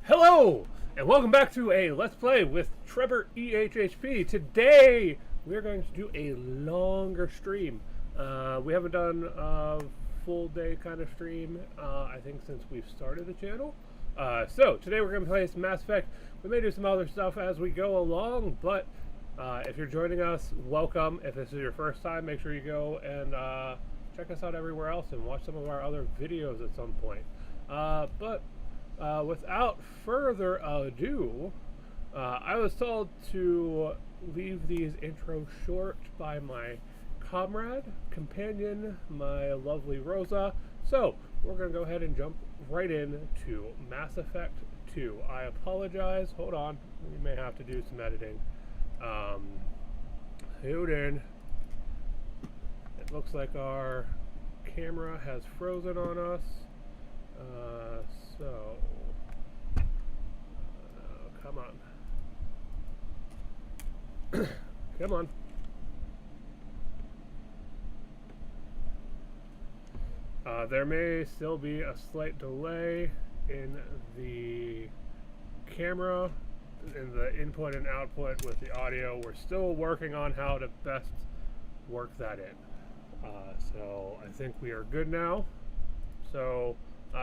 Hello, and welcome back to a Let's Play with Trebor EHHP. Today, we're going to do a longer stream. We haven't done a full day kind of stream, I think, since we've started the channel. So, today we're going to play some Mass Effect. We may do some other stuff as we go along, but if you're joining us, welcome. If this is your first time, make sure you go and check us out everywhere else and watch some of our other videos at some point. Without further ado, I was told to leave these intros short by my companion, my lovely Rosa. So, we're going to go ahead and jump right into Mass Effect 2. I apologize. Hold on. We may have to do some editing. Hold in. It looks like our camera has frozen on us. Come on. Come on. There may still be a slight delay in the camera, in the input and output with the audio. We're still working on how to best work that in. So I think we are good now. So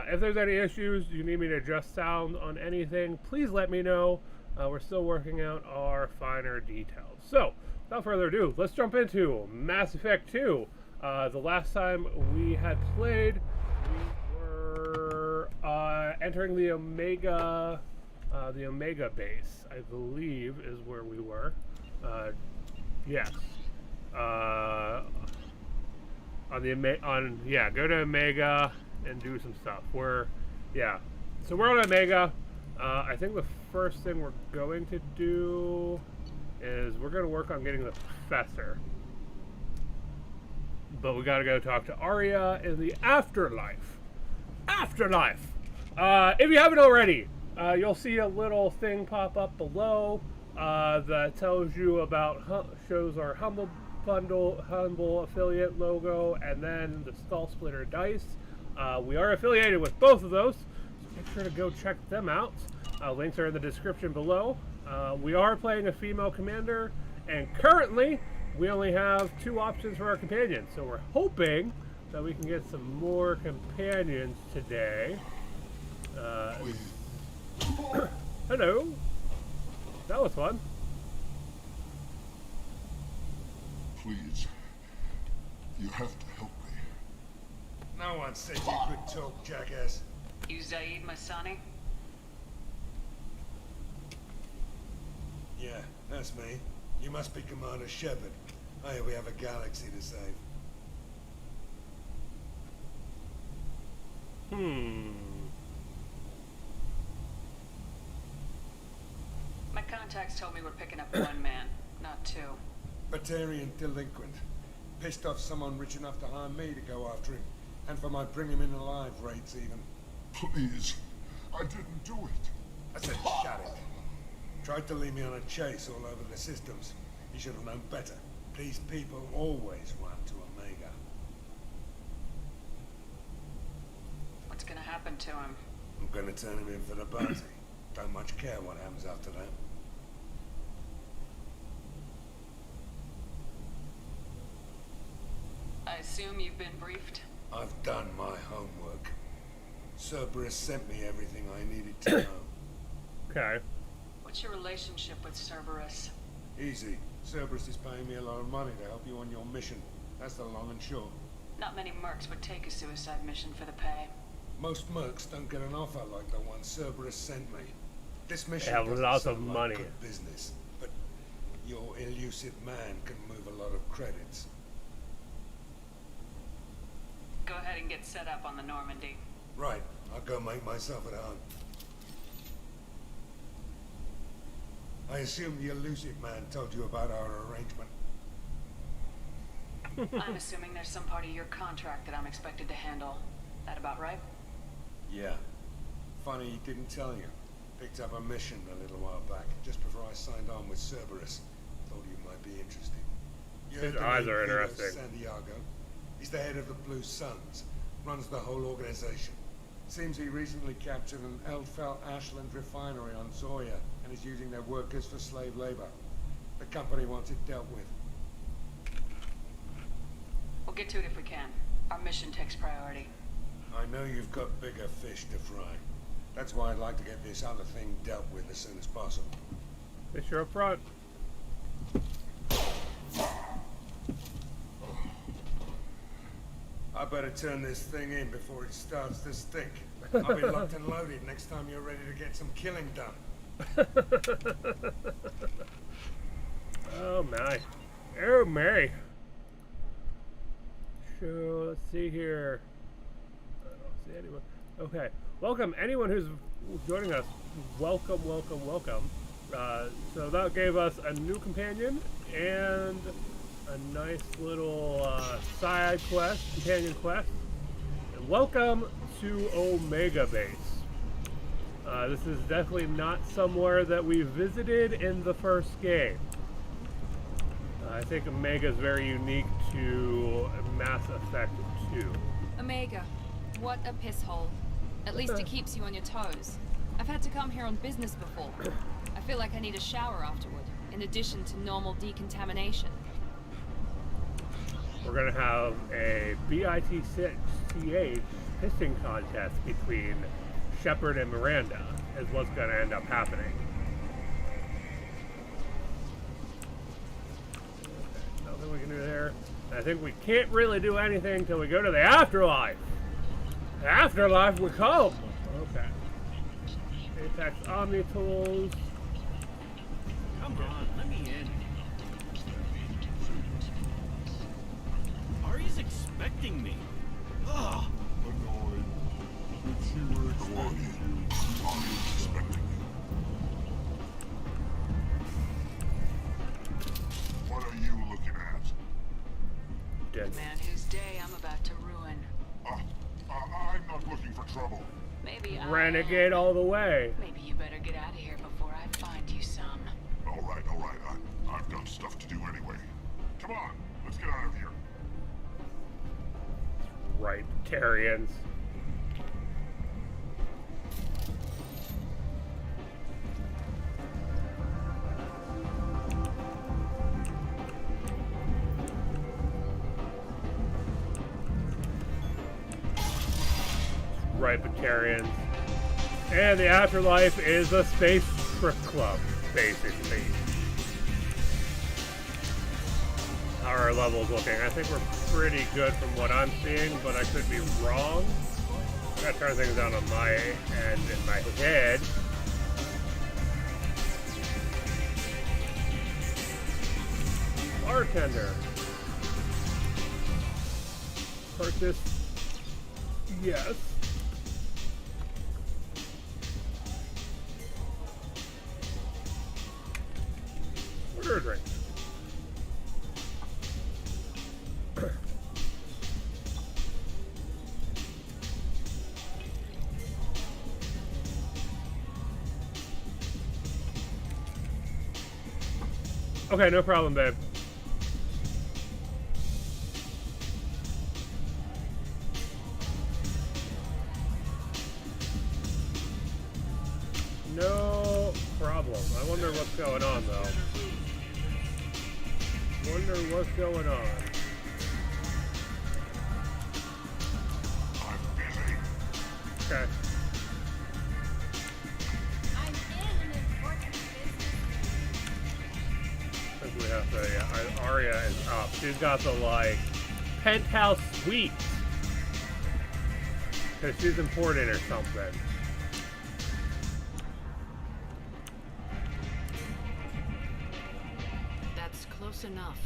if there's any issues, you need me to adjust sound on anything, please let me know. We're still working out our finer details. So, without further ado, let's jump into Mass Effect 2. The last time we had played, we were entering the Omega base, I believe, is where we were. Yes. Go to Omega and do some stuff. So we're on Omega. I think the first thing we're going to do is we're going to work on getting the professor. But we got to go talk to Aria in the afterlife. Afterlife! If you haven't already, you'll see a little thing pop up below that tells you about, shows our Humble Bundle, Humble affiliate logo, and then the Skull Splitter dice. We are affiliated with both of those, so make sure to go check them out. Links are in the description below. We are playing a female commander, and currently we only have 2 options for our companions, so we're hoping that we can get some more companions today. Hello. That was fun. Please, you have to help me. No one said you could talk, jackass. You Zaid Masani? Yeah, that's me. You must be Commander Sheppard. Hey, we have a galaxy to save. My contacts told me we're picking up 1 man, not 2. Batarian delinquent. Pissed off someone rich enough to hire me to go after him. And for my bring him in alive rates even. Please, I didn't do it. I said shut it. Tried to lead me on a chase all over the systems. He should have known better. These people always run to Omega. What's gonna happen to him? I'm gonna turn him in for the bounty. Don't much care what happens after that. I assume you've been briefed? I've done my homework. Cerberus sent me everything I needed to know. Okay. What's your relationship with Cerberus? Easy. Cerberus is paying me a lot of money to help you on your mission. That's the long and short. Not many mercs would take a suicide mission for the pay. Most mercs don't get an offer like the one Cerberus sent me. This mission They have doesn't lots of sound like money. good business, but your elusive man can move a lot of credits. Go ahead and get set up on the Normandy. Right. I'll go make myself at home. I assume the elusive man told you about our arrangement. I'm assuming there's some part of your contract that I'm expected to handle. That about right? Yeah. Funny he didn't tell you. Picked up a mission a little while back, just before I signed on with Cerberus. Thought you might be interested. You His heard the eyes name are Vito interesting. Santiago. He's the head of the Blue Suns. Runs the whole organization. Seems he recently captured an Eldfell Ashland refinery on Zoya and is using their workers for slave labor. The company wants it dealt with. We'll get to it if we can. Our mission takes priority. I know you've got bigger fish to fry. That's why I'd like to get this other thing dealt with as soon as possible. Fish are up front. I better turn this thing in before it starts to stink. I'll be locked and loaded next time you're ready to get some killing done. Oh my. Oh my. So let's see here. I don't see anyone. Okay. Welcome anyone who's joining us. Welcome, welcome, welcome. So that gave us a new companion and a nice little side quest, companion quest. And welcome to Omega Base. This is definitely not somewhere that we visited in the first game. I think Omega is very unique to Mass Effect 2. Omega, what a piss hole. At least it keeps you on your toes. I've had to come here on business before. I feel like I need a shower afterward, in addition to normal decontamination. We're going to have a BIT6 CH pissing contest between Sheppard and Miranda, is what's going to end up happening. Okay, nothing we can do there. I think we can't really do anything until we go to the afterlife. The afterlife we come. Okay. Apex Omni Tools. Come on, let me in. Ari's expecting me. Ugh. Annoyed. But you were expecting you. I'm expecting you. What are you looking at? Dead. Man whose day I'm about to ruin. I'm not looking for trouble. Maybe I Renegade all the way. Maybe you better get out of here before I find you some. All right. I've got stuff to do anyway. Come on, let's get out of here. Right, Tarians. Ripetarians. And the afterlife is a space strip club, basically. How are our levels looking? I think we're pretty good from what I'm seeing, but I could be wrong. I gotta turn things down on my end in my head. Bartender. Purchase. Yes. Order a drink. Okay, no problem, babe. No problem. I wonder what's going on, though. Wonder what's going on. I'm busy. Okay. I'm in an important business. I think we have to, yeah, Arya is up. She's got the, like, penthouse suite. Because she's important or something. That's close enough.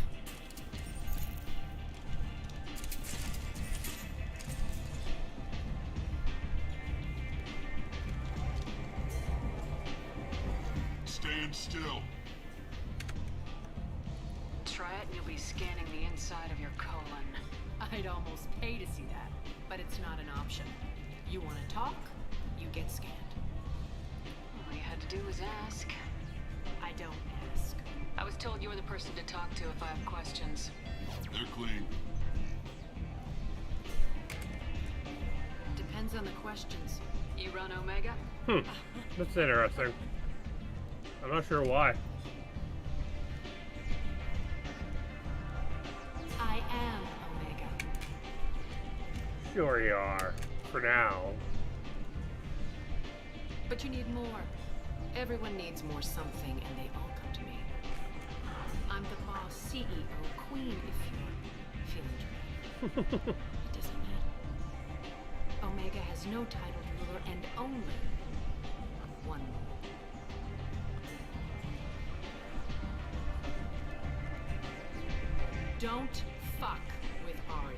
Stand still. Try it and you'll be scanning the inside of your colon. I'd almost pay to see that, but it's not an option. You want to talk, you get scanned. All you had to do was ask. I don't ask. I was told you were the person to talk to if I have questions. They're clean. Depends Depends on the questions. You run Omega? That's interesting. I'm not sure why. I am Omega. Sure you are. For now. But you need more. Everyone needs more something, and they all come to me. I'm the boss, CEO, queen, if you're feeling dramatic. It doesn't matter. Omega has no titled ruler and only one rule. Don't fuck with Arya.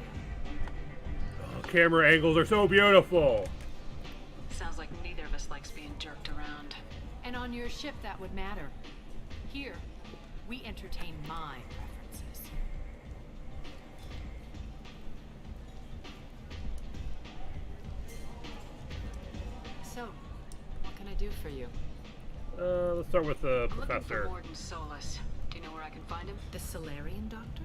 Oh, camera angles are so beautiful. Sounds like neither of us likes being jerked around. And on your ship, that would matter. Here, we entertain my preferences. So, what can I do for you? Let's start with the I'm looking professor. for Morden Solus. Do you know where I can find him? The Solarian doctor?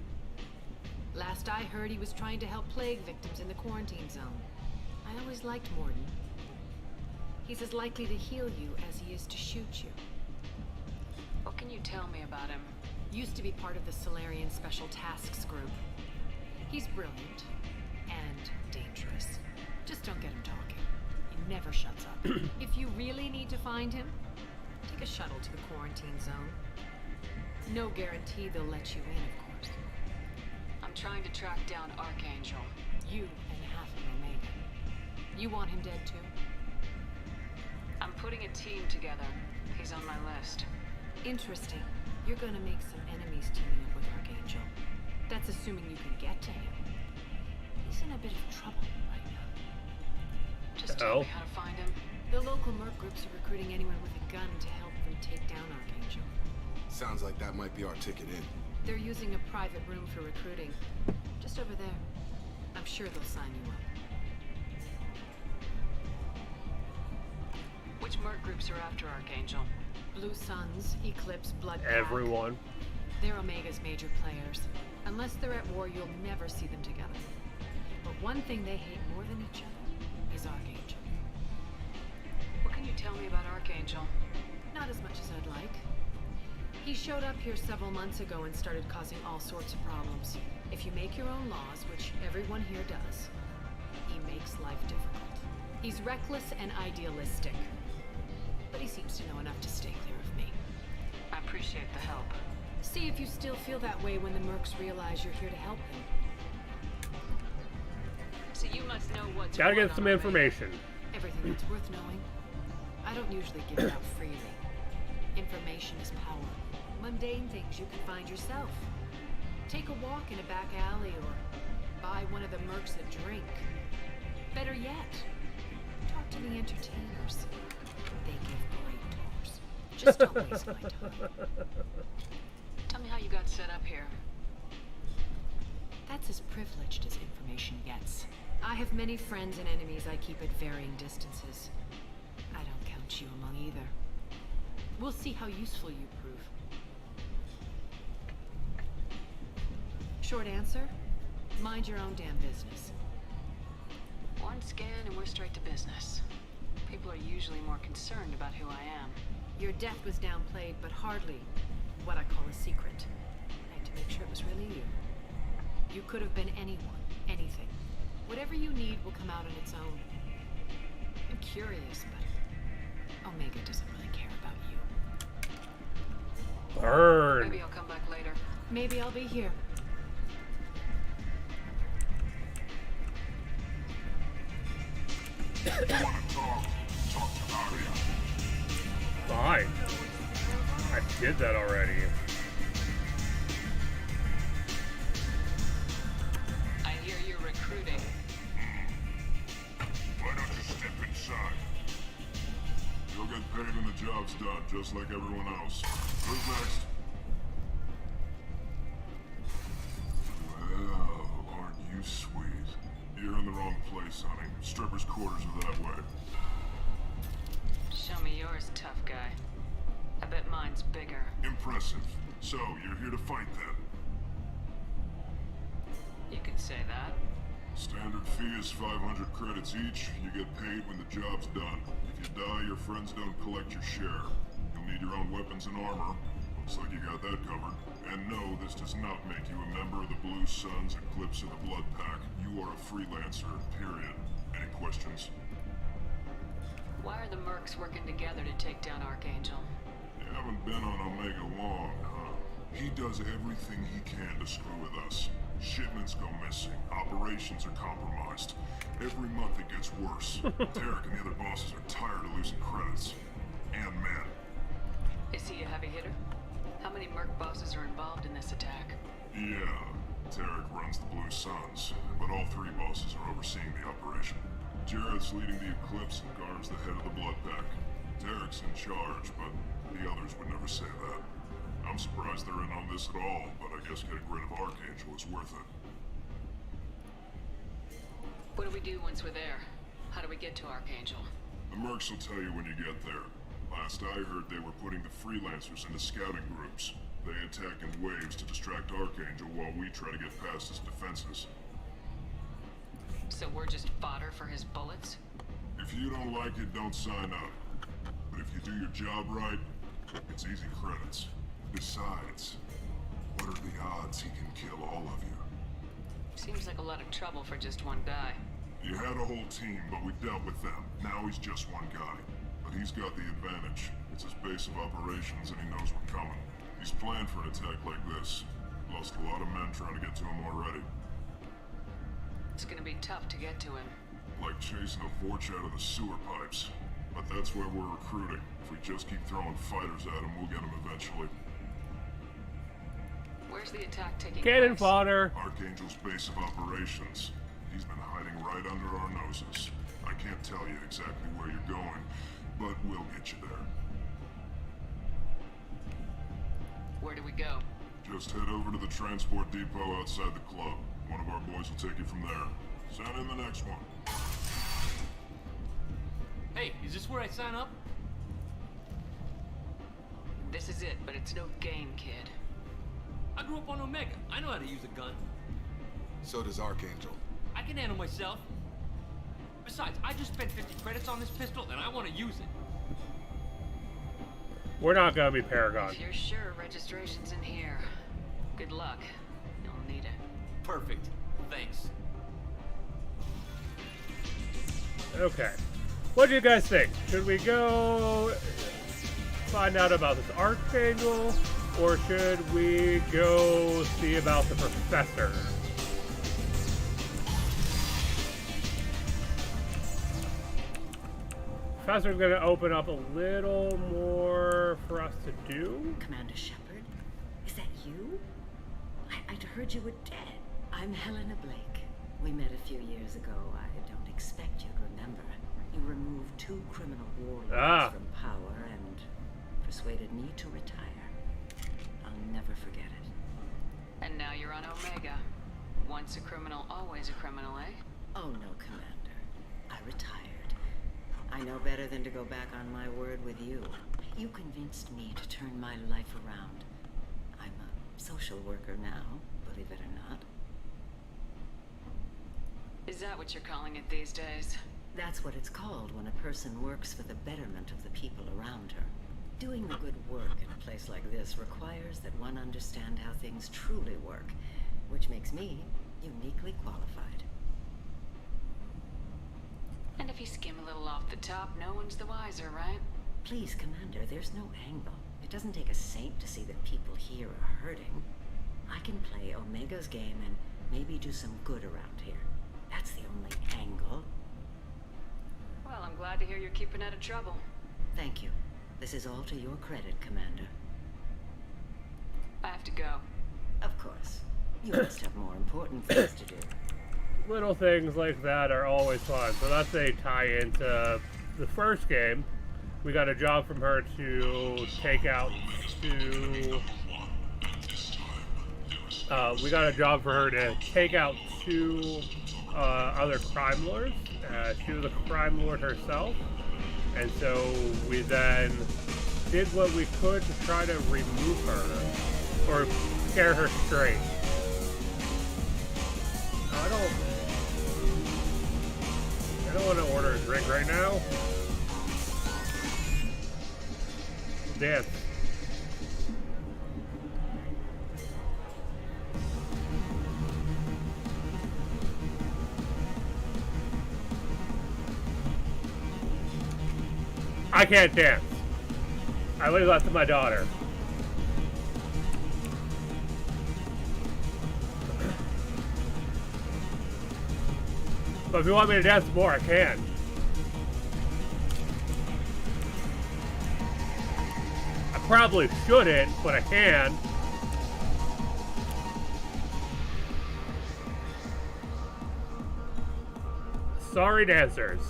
Last I heard, he was trying to help plague victims in the quarantine zone. I always liked Morden. He's as likely to heal you as he is to shoot you. What can you tell me about him? Used to be part of the Solarian Special Tasks Group. He's brilliant and dangerous. Just don't get him talking. He never shuts up. If you really need to find him, take a shuttle to the quarantine zone. No guarantee they'll let you in, of course. I'm trying to track down Archangel. You and half of Omega. You want him dead too? I'm putting a team together. He's on my list. Interesting. You're gonna make some enemies teaming up with Archangel. That's assuming you can get to him. He's in a bit of trouble right now. Just tell me how to find him. The local merc groups are recruiting anyone with a gun to help them take down Archangel. Sounds like that might be our ticket in. They're using a private room for recruiting. Just over there. I'm sure they'll sign you up. Which merc groups are after Archangel? Blue Suns, Eclipse, Blood Pack. Everyone. They're Omega's major players. Unless they're at war, you'll never see them together. But one thing they hate more than each other is Archangel. What can you tell me about Archangel? Not as much as I'd like. He showed up here several months ago and started causing all sorts of problems. If you make your own laws, which everyone here does, he makes life difficult. He's reckless and idealistic. But he seems to know enough to stay clear of me. I appreciate the help. See if you still feel that way when the mercs realize you're here to help them. So you must know what's Gotta what get some on Omega. information. Everything that's worth knowing. I don't usually give it out freely. Information is power. Mundane things you can find yourself. Take a walk in a back alley or buy one of the mercs a drink. Better yet, talk to the entertainers. They give great tours. Just don't waste my time. Tell me how you got set up here. That's as privileged as information gets. I have many friends and enemies I keep at varying distances. I don't count you among either. We'll see how useful you prove. Short answer, mind your own damn business. One scan and we're straight to business. People are usually more concerned about who I am. Your death was downplayed, but hardly what I call a secret. I had to make sure it was really you. You could have been anyone, anything. Whatever you need will come out on its own. I'm curious, but Omega doesn't really care about you. Burn. Maybe I'll come back later. Maybe I'll be here. You want to talk? Talk to Arya. Fine. I did that already. I hear you're recruiting. Why don't you step inside? You'll get paid when the job's done, just like everyone else. Who's next? Well, aren't you sweet? You're in the wrong place, honey. Strippers' quarters are that way. Show me yours, tough guy. I bet mine's bigger. Impressive. So, you're here to fight then? You could say that. Standard fee is 500 credits each. You get paid when the job's done. If you die, your friends don't collect your share. You'll need your own weapons and armor. Looks like you got that covered. And no, this does not make you a member of the Blue Suns Eclipse of the Blood Pack. You are a freelancer, period. Any questions? Why are the mercs working together to take down Archangel? You haven't been on Omega long, huh? He does everything he can to screw with us. Shipments go missing. Operations are compromised. Every month it gets worse. Derek and the other bosses are tired of losing credits. And men. Is he a heavy hitter? How many merc bosses are involved in this attack? Yeah, Derek runs the Blue Suns, but all three bosses are overseeing the operation. Jared's leading the Eclipse and Garm's the head of the Blood Pack. Derek's in charge, but the others would never say that. I'm surprised they're in on this at all, but I guess getting rid of Archangel is worth it. What do we do once we're there? How do we get to Archangel? The mercs will tell you when you get there. Last I heard, they were putting the freelancers into scouting groups. They attack in waves to distract Archangel while we try to get past his defenses. So we're just fodder for his bullets? If you don't like it, don't sign up. But if you do your job right, it's easy credits. Besides, what are the odds he can kill all of you? Seems like a lot of trouble for just one guy. You had a whole team, but we dealt with them. Now he's just one guy. But he's got the advantage. It's his base of operations and he knows we're coming. He's planned for an attack like this. Lost a lot of men trying to get to him already. It's gonna be tough to get to him. Like chasing a Vorch out of the sewer pipes. But that's where we're recruiting. If we just keep throwing fighters at him, we'll get him eventually. Where's the attack taking Cannon place? fodder. Archangel's base of operations. He's been hiding right under our noses. I can't tell you exactly where you're going, but we'll get you there. Where do we go? Just head over to the transport depot outside the club. One of our boys will take you from there. Send in the next one. Hey, is this where I sign up? This is it, but it's no game, kid. I grew up on Omega. I know how to use a gun. So does Archangel. I can handle myself. Besides, I just spent 50 credits on this pistol and I want to use it. We're not gonna be Paragon. If you're sure registration's in here, good luck. You'll need it. Perfect. Thanks. Okay. What do you guys think? Should we go find out about this Archangel, or should we go see about the Professor? Professor's gonna open up a little more for us to do. Commander Sheppard? Is that you? I'd heard you were dead. I'm Helena Blake. We met a few years ago. I don't expect you to remember. You removed 2 criminal warlords from power and persuaded me to retire. I'll never forget it. And now you're on Omega. Once a criminal, always a criminal, eh? Oh no, Commander. I retired. I know better than to go back on my word with you. You convinced me to turn my life around. I'm a social worker now, believe it or not. Is that what you're calling it these days? That's what it's called when a person works for the betterment of the people around her. Doing the good work in a place like this requires that one understand how things truly work, which makes me uniquely qualified. And if you skim a little off the top, no one's the wiser, right? Please, Commander, there's no angle. It doesn't take a saint to see that people here are hurting. I can play Omega's game and maybe do some good around here. That's the only angle. Well, I'm glad to hear you're keeping out of trouble. Thank you. This is all to your credit, Commander. I have to go. Of course. You must have more important things to do. Little things like that are always fun. So that's a tie-in to the first game. We got a job from her to take out 2... we got a job for her to take out 2 other crime lords. She was a crime lord herself. And so we then did what we could to try to remove her. Or scare her straight. I don't... I don't want to order a drink right now. Dance. I can't dance. I leave that to my daughter. But if you want me to dance more, I can. I probably shouldn't, but I can. Sorry, dancers.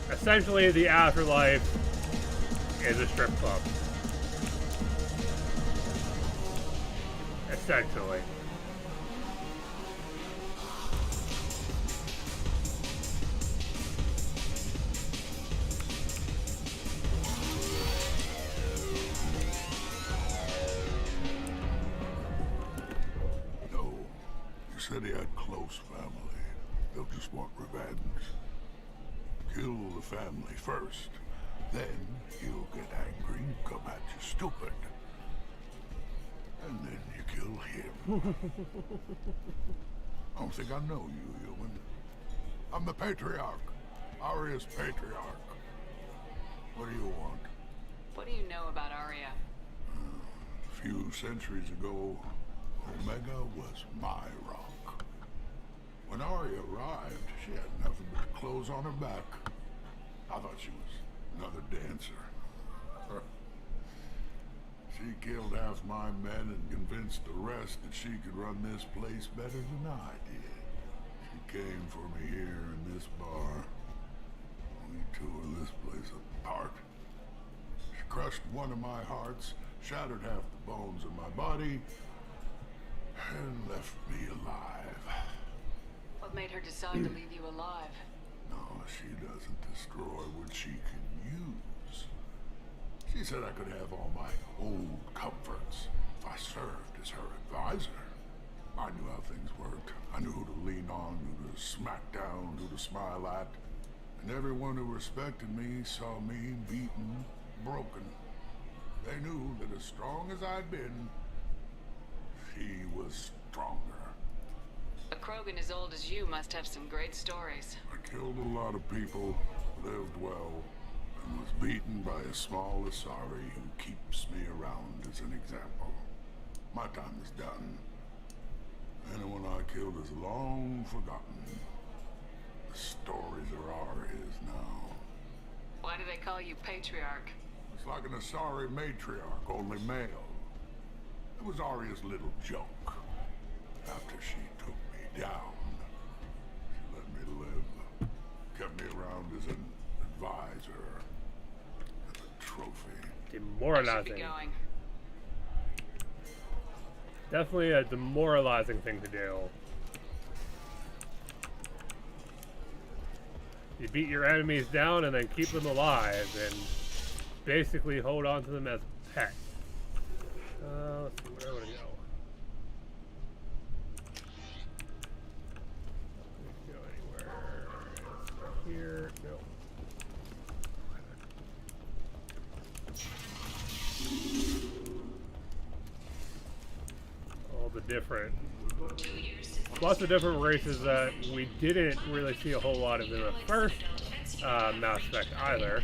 Essentially, the afterlife is a strip club. Essentially. No. You said he had close family. They'll just want revenge. Kill the family first. Then he'll get angry and come at you stupid. And then you kill him. I don't think I know you, human. I'm the Patriarch. Aria's Patriarch. What do you want? What do you know about Aria? A few centuries ago, Omega was my rock. When Aria arrived, she had nothing but clothes on her back. I thought she was another dancer. She killed half my men and convinced the rest that she could run this place better than I did. She came for me here in this bar. We tore this place apart. She crushed one of my hearts, shattered half the bones in my body, and left me alive. What made her decide to leave you alive? No, she doesn't destroy what she can use. She said I could have all my old comforts if I served as her advisor. I knew how things worked. I knew who to lean on, who to smack down, who to smile at. And everyone who respected me saw me beaten, broken. They knew that as strong as I'd been, she was stronger. A Krogan as old as you must have some great stories. I killed a lot of people, lived well, and was beaten by a small Asari who keeps me around as an example. My time is done. Anyone I killed is long forgotten. The stories are ours now. Why do they call you Patriarch? It's like an Asari matriarch, only male. It was Arya's little joke. After she took me down, she let me live. Kept me around as an advisor. As a trophy. Demoralizing. I should be going. Definitely a demoralizing thing to do. You beat your enemies down and then keep them alive and basically hold on to them as pets. Let's see, where do I want to go? Go anywhere. Here, no. All the different, lots of different races that we didn't really see a whole lot of in the first Mass Effect either.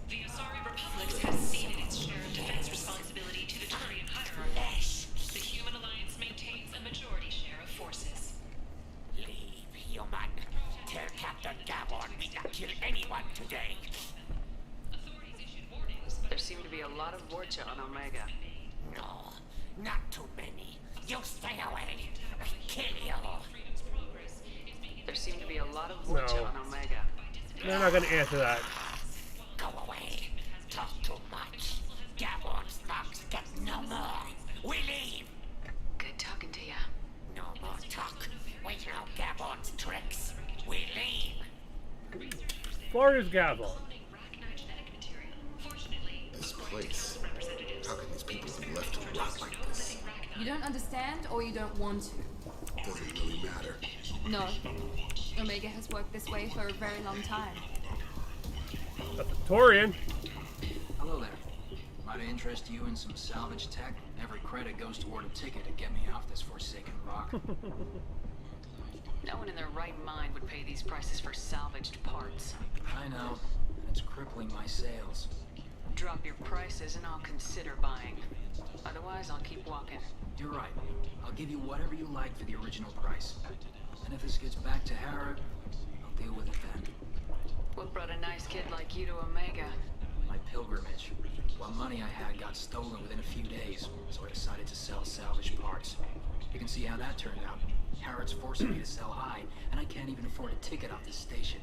The Asari Republic has ceded its share of defense responsibility to the Turian hierarchy. The Human Alliance maintains a majority share of forces. Leave, human. Tell Captain Gavon we not kill anyone today. Authorities issued warnings, but There seem to be a lot of Vorcha on Omega. No, not too many. You stay away. Kill you. freedom's progress is being There seem to be a lot of Vorcha No. on Omega. They're not going to answer that. Go away. Talk too much. Gavon's box get no more. We leave. Good talking to you. No more talk. We know Gavon's tricks. we leave. Far as Gavon. This place. How can these people be left to rot like this? You don't understand, or you don't want to? Doesn't really matter. No. Omega has worked this way for a very long time. That's a Torian. Hello there. Might I interest you in some salvage tech? Every credit goes toward a ticket to get me off this forsaken rock. No one in their right mind would pay these prices for salvaged parts. I know. And it's crippling my sales. Drop your prices and I'll consider buying. Otherwise, I'll keep walking. You're right. I'll give you whatever you like for the original price. And if this gets back to Harrod, I'll deal with it then. What brought a nice kid like you to Omega? My pilgrimage. What money I had got stolen within a few days, so I decided to sell salvaged parts. You can see how that turned out. Harrod's forcing me to sell high, and I can't even afford a ticket off this station.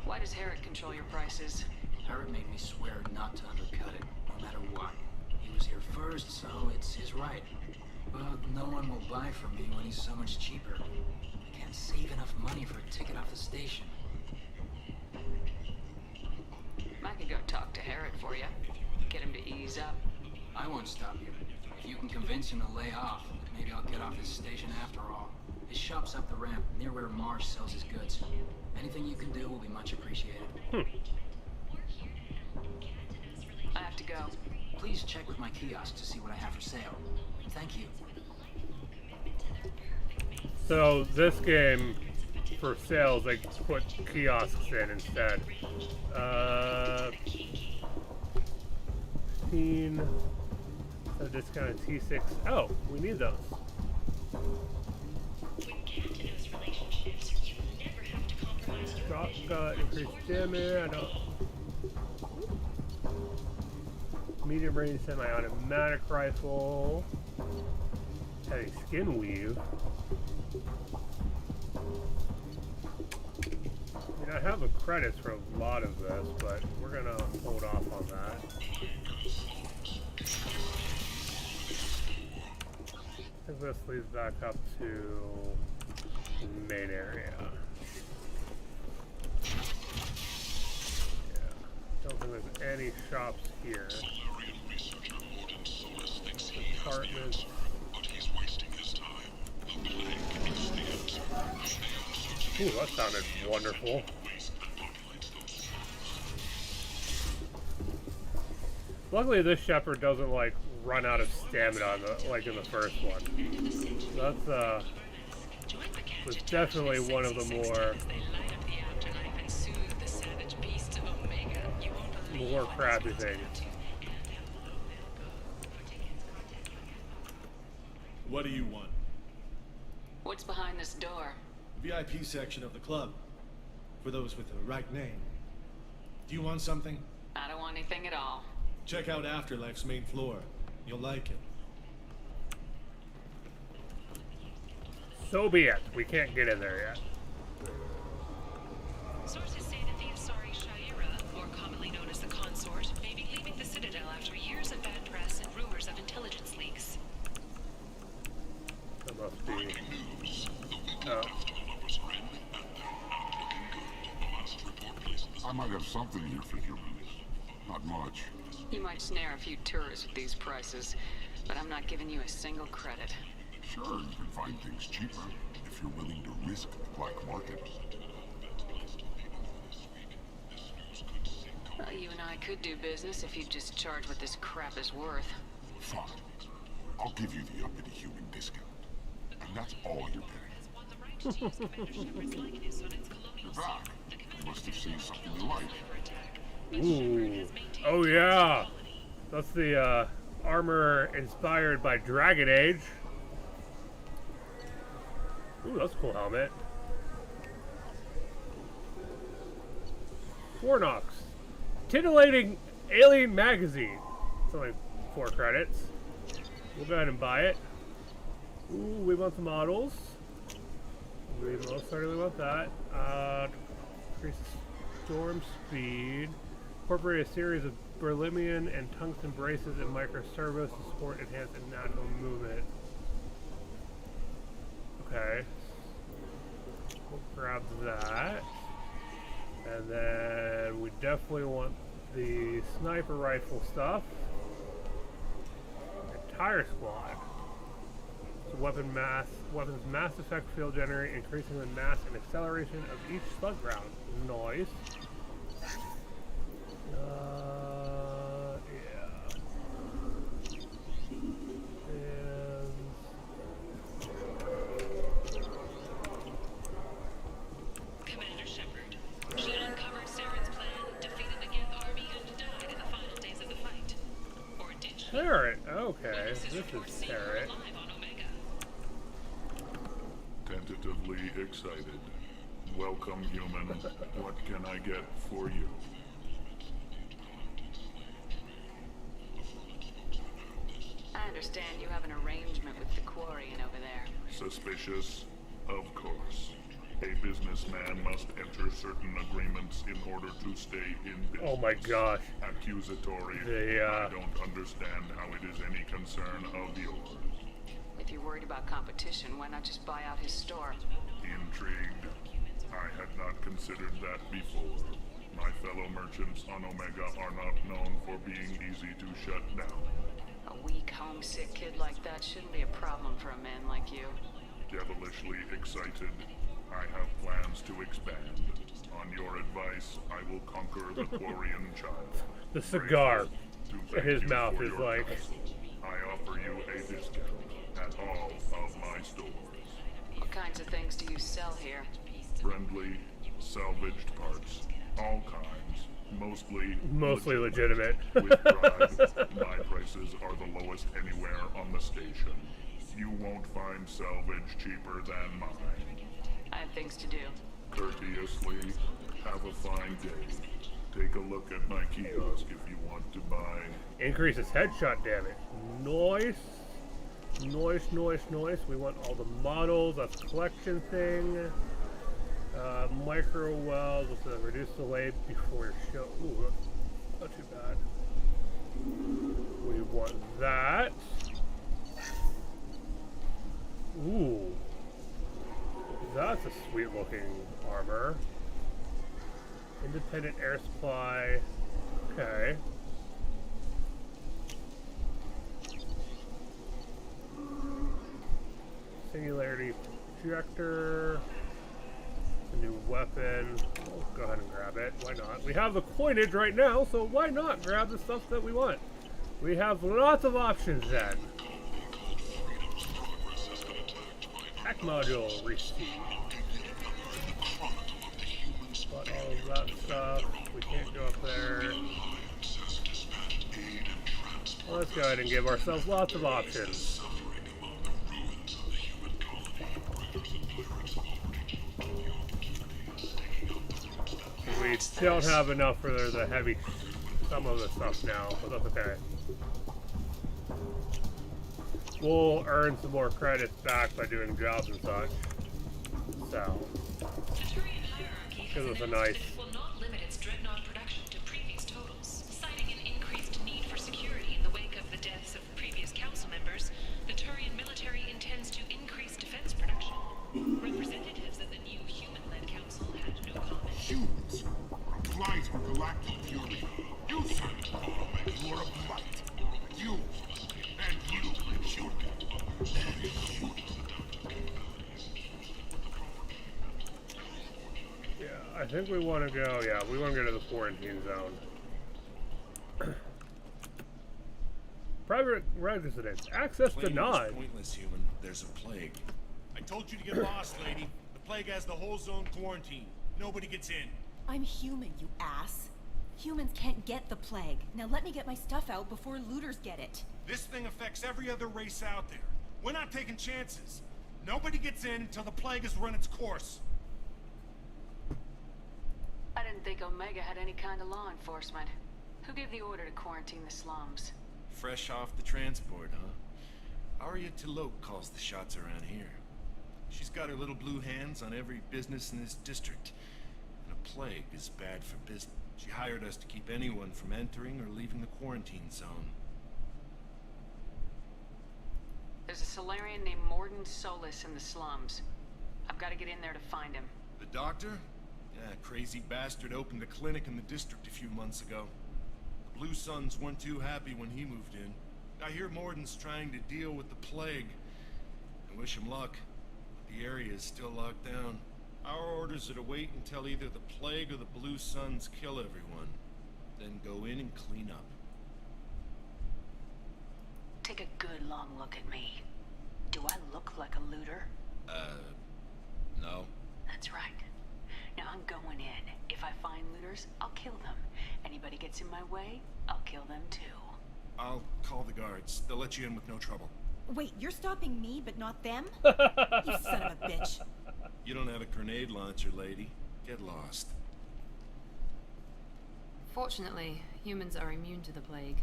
Why does Harrod control your prices? Harrod made me swear not to undercut it, no matter what. He was here first, so it's his right. But no one will buy from me when he's so much cheaper. I can't save enough money for a ticket off the station. I could go talk to Harrod for you. Get him to ease up. I won't stop you. If you can convince him to lay off, maybe I'll get off this station after all. His shop's up the ramp, near where Marsh sells his goods. Anything you can do will be much appreciated. I have to go. Please check with my kiosk to see what I have for sale. Thank you. So this game, for sales, they put kiosks in instead. 15. So discounted T6. Oh, we need those. Shotgun, increased damage. I don't. Medium range semi-automatic rifle. Heavy skin weave. I mean, I have the credits for a lot of this, but we're gonna hold off on that. I think this leads back up to the main area. Yeah, don't think there's any shops here. Apartments. Ooh, that sounded wonderful. Luckily, this Shepherd doesn't like run out of stamina like in the first one. That's was definitely one of the more crappy things. What do you want? What's behind this door? VIP section of the club. For those with the right name. Do you want something? I don't want anything at all. Check out Afterlife's main floor. You'll like it. So be it. We can't get in there yet. Sources say that the Asari Shaira, more commonly known as the Consort, may be leaving the Citadel after years of bad press and rumors of intelligence leaks. That must be. I might have something here for humans. Not much. You might snare a few tourists with these prices, but I'm not giving you a single credit. Sure, you can find things cheaper if you're willing to risk the black market. Well, you and I could do business if you'd just charge what this crap is worth. Fine. I'll give you the uppity human discount. And that's all you're getting. You're back. You must have seen something you like. Ooh. Oh yeah. That's the armor inspired by Dragon Age. Ooh, that's a cool helmet. Fornox. Titillating Alien Magazine. It's only 4 credits. We'll go ahead and buy it. Ooh, we want the models. We most certainly want that. Increase storm speed. Incorporate a series of beryllium and tungsten braces and microservos to support enhanced and natural movement. Okay, We'll grab that. And then we definitely want the sniper rifle stuff. Entire squad. So weapons mass effect field generate, increasing the mass and acceleration of each slug round. Noise. Yeah. And Commander Sheppard. She uncovered Saren's plan, defeated the Geth army, and died in the final days of the fight. Or did she? Parrot. Okay, this is Parrot. Tentatively excited. Welcome, human. What can I get for you? I understand you have an arrangement with the Quarian over there. Suspicious? Of course. A businessman must enter certain agreements in order to stay in business. Oh my gosh. Accusatory. I don't understand how it is any concern of yours. If you're worried about competition, why not just buy out his store? Intrigued? I had not considered that before. My fellow merchants on Omega are not known for being easy to shut down. A weak, homesick kid like that shouldn't be a problem for a man like you. Devilishly excited. I have plans to expand. On your advice, I will conquer the Quarian child. The cigar in his mouth is like... I offer you a discount at all of my stores. What kinds of things do you sell here? Friendly, salvaged parts, all kinds, mostly legitimate. With pride, my prices are the lowest anywhere on the station. You won't find salvage cheaper than mine. I have things to do. Courteously, have a fine day. Take a look at my kiosk if you want to buy. Increases headshot damage. Noise. Noise. We want all the models. That's a collection thing. Micro wells with a reduced delay before your show. Ooh, that's not too bad. We want that. Ooh. That's a sweet looking armor. Independent air supply. Okay. Singularity projector. A new weapon. We'll go ahead and grab it. Why not? We have the coinage right now, so why not grab the stuff that we want? We have lots of options then. Tech module received. But all of that stuff, we can't go up there. Well, let's go ahead and give ourselves lots of options. We don't have enough for the heavy, some of the stuff now, but that's okay. We'll earn some more credits back by doing jobs and such. So, gives us a nice. Will not limit its dreadnought production to previous totals, citing an increased need for security in the wake of the deaths of previous council members. The Turian military intends to increase defense production. Representatives of the new human-led council had no comment. Humans. Blight or galactic fury. You sent it. You are a blight. You. And you. Yeah, I think we want to go. Yeah, we want to go to the quarantine zone. Private residence. Access denied. Pointless, human. There's a plague. I told you to get lost, lady. The plague has the whole zone quarantined. Nobody gets in. I'm human, you ass. Humans can't get the plague. Now let me get my stuff out before looters get it. This thing affects every other race out there. We're not taking chances. Nobody gets in until the plague has run its course. I didn't think Omega had any kind of law enforcement. Who gave the order to quarantine the slums? Fresh off the transport, huh? Arya Tilok calls the shots around here. She's got her little blue hands on every business in this district. And a plague is bad for business. She hired us to keep anyone from entering or leaving the quarantine zone. There's a Solarian named Morden Solis in the slums. I've got to get in there to find him. The doctor? Yeah, crazy bastard opened a clinic in the district a few months ago. The Blue Suns weren't too happy when he moved in. I hear Morden's trying to deal with the plague. I wish him luck. The area is still locked down. Our orders are to wait until either the plague or the Blue Suns kill everyone. Then go in and clean up. Take a good long look at me. Do I look like a looter? No. That's right. Now I'm going in. If I find looters, I'll kill them. Anybody gets in my way, I'll kill them too. I'll call the guards. They'll let you in with no trouble. Wait, you're stopping me, but not them? You son of a bitch. You don't have a grenade launcher, lady. Get lost. Fortunately, humans are immune to the plague.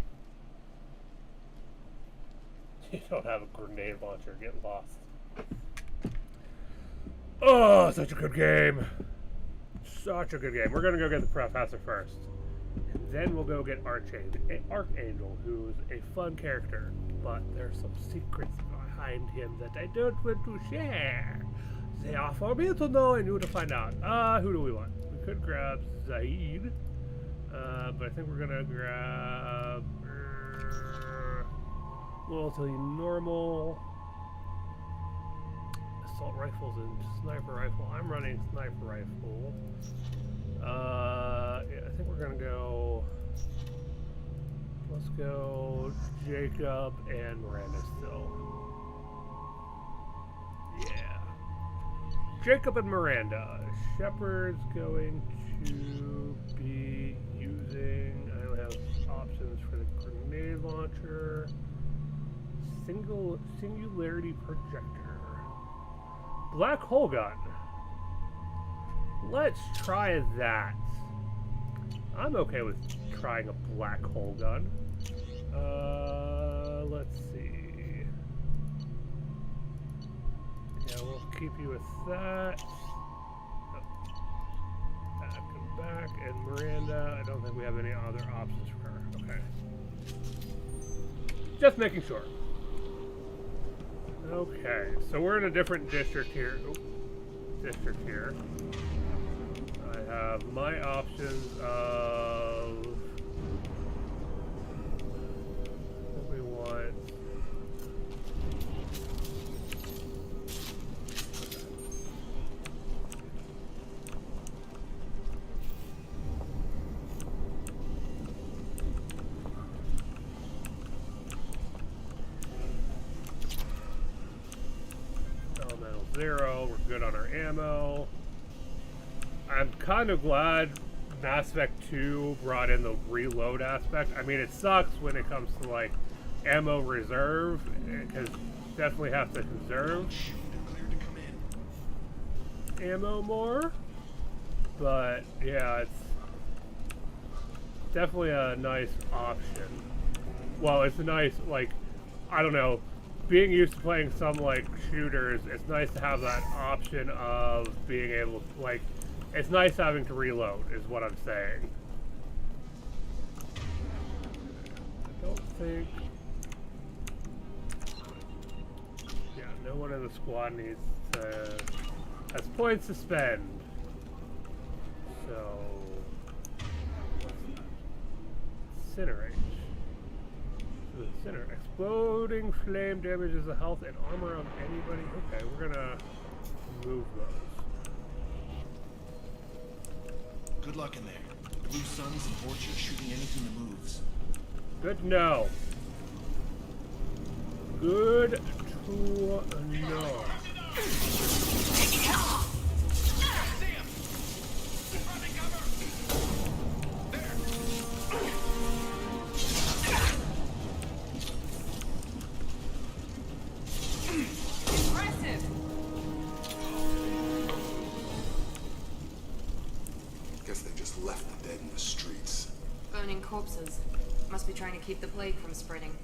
You don't have a grenade launcher, get lost. Oh, such a good game. Such a good game. We're gonna go get the professor first. And then we'll go get Archangel, who's a fun character. But there's some secrets behind him that I don't want to share. They are for me to know and you to find out. Who do we want? We could grab Zaid. But I think we're gonna grab loyalty normal, assault rifles and sniper rifle. I'm running sniper rifle. Yeah, I think we're gonna go. Let's go Jacob and Miranda still. Yeah, Jacob and Miranda. Sheppard's going to be using. I don't have options for the grenade launcher. Singularity projector. Black hole gun. Let's try that. I'm okay with trying a black hole gun. Let's see. Yeah, we'll keep you with that. Back, and Miranda, I don't think we have any other options for her. Okay. Just making sure. Okay, so we're in a different district here. I have my options of what we want. Zero, we're good on our ammo. I'm kind of glad Mass Effect 2 brought in the reload aspect. I mean, it sucks when it comes to like ammo reserve, because definitely have to conserve ammo more. But yeah, it's definitely a nice option. Well, it's a nice, like, I don't know, being used to playing some like shooters, it's nice to have that option of being able to, like, it's nice having to reload is what I'm saying. I don't think, yeah, no one in the squad has points to spend. So, incinerate. Center. Exploding flame damages the health and armor of anybody. Okay, we're gonna move those. Good luck in there. The Blue Suns and Orchard shooting anything that moves. Good to know. Good to know. Corpses. Must be trying to keep the plague from spreading.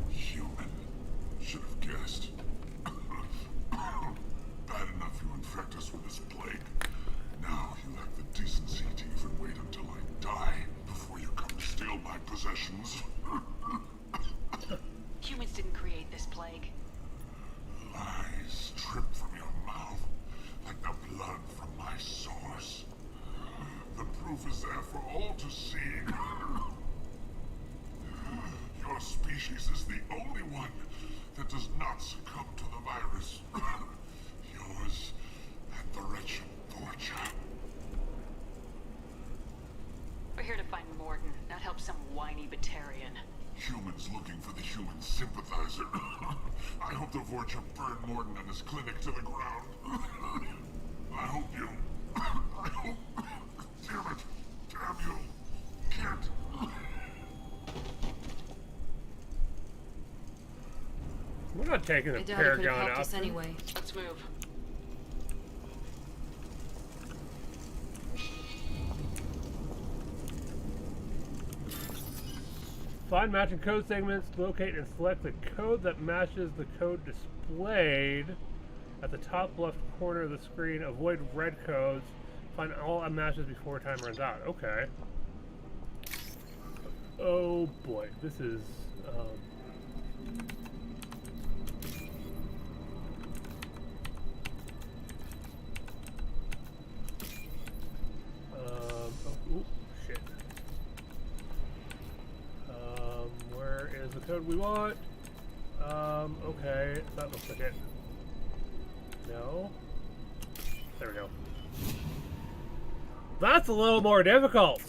Human. Should have guessed. Bad enough you infect us with this plague. Now you lack the decency to even wait until I die before you come to steal my possessions. Humans didn't create this plague. Lies drip from your mouth like the blood from proof is there for all to see? Your species is the only one that does not succumb to the virus. Yours and the wretched Borgia. We're here to find Morton, not help some whiny Batarian. Humans looking for the human sympathizer. I hope the Borgia burned Morton and his clinic to the ground. I hope you... I hope... Damn it! Damn you! Can't... We're not taking the I doubt it could have Paragon helped us out. anyway. Let's move. Find matching code segments, locate and select the code that matches the code displayed at the top left corner of the screen. Avoid red codes. Find all unmatches before time runs out. Okay. Oh boy, this is... oh, ooh, shit. Where is the code we want? Okay, that looks like it. No? There we go. That's a little more difficult!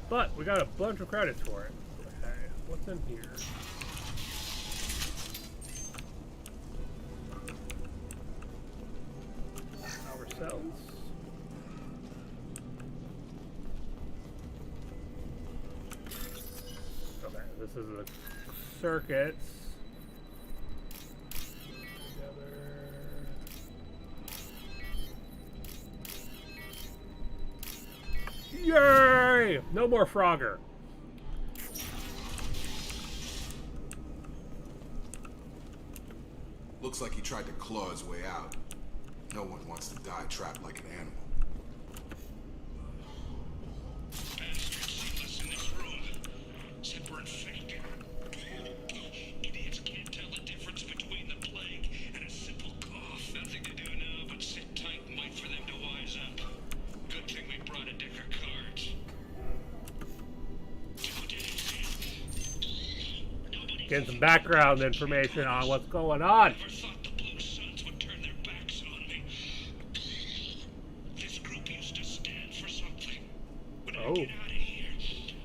But we got a bunch of credits for it. Okay, what's in here? Power cells. Okay, this is the circuits. Yay! No more Frogger. Looks like he tried to claw his way out. No one wants to die trapped like an animal. Bastards in this room. Said we're infected. Idiots can't tell the difference between the plague and a simple cough. Nothing to do now but sit tight and wait for them to wise up. Good thing we brought a deck of cards. Getting some background information on what's going on. Never thought the Blue Suns would turn their backs on me. This group used to stand for something. When I get out of here,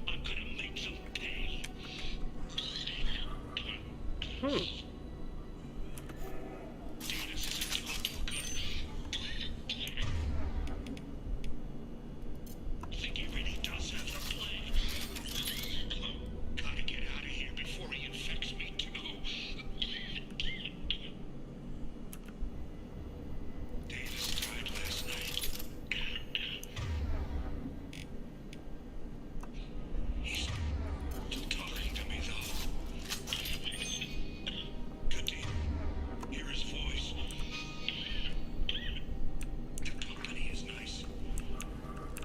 I'm gonna make them pay. Dennis isn't doing too good. Think he really does have the plague. Gotta get out of here before he infects me too. Davis died last night. He's still talking to me though. Good to hear his voice. The company is nice.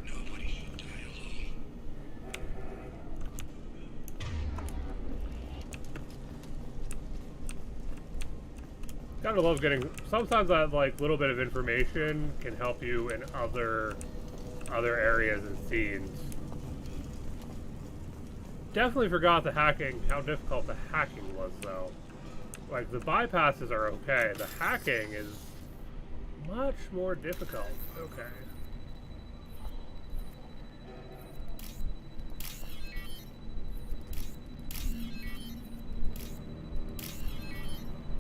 Nobody should die alone. Gotta love getting... Sometimes that like little bit of information can help you in other areas and scenes. Definitely forgot the hacking, how difficult the hacking was though. Like the bypasses are okay, the hacking is much more difficult. Okay.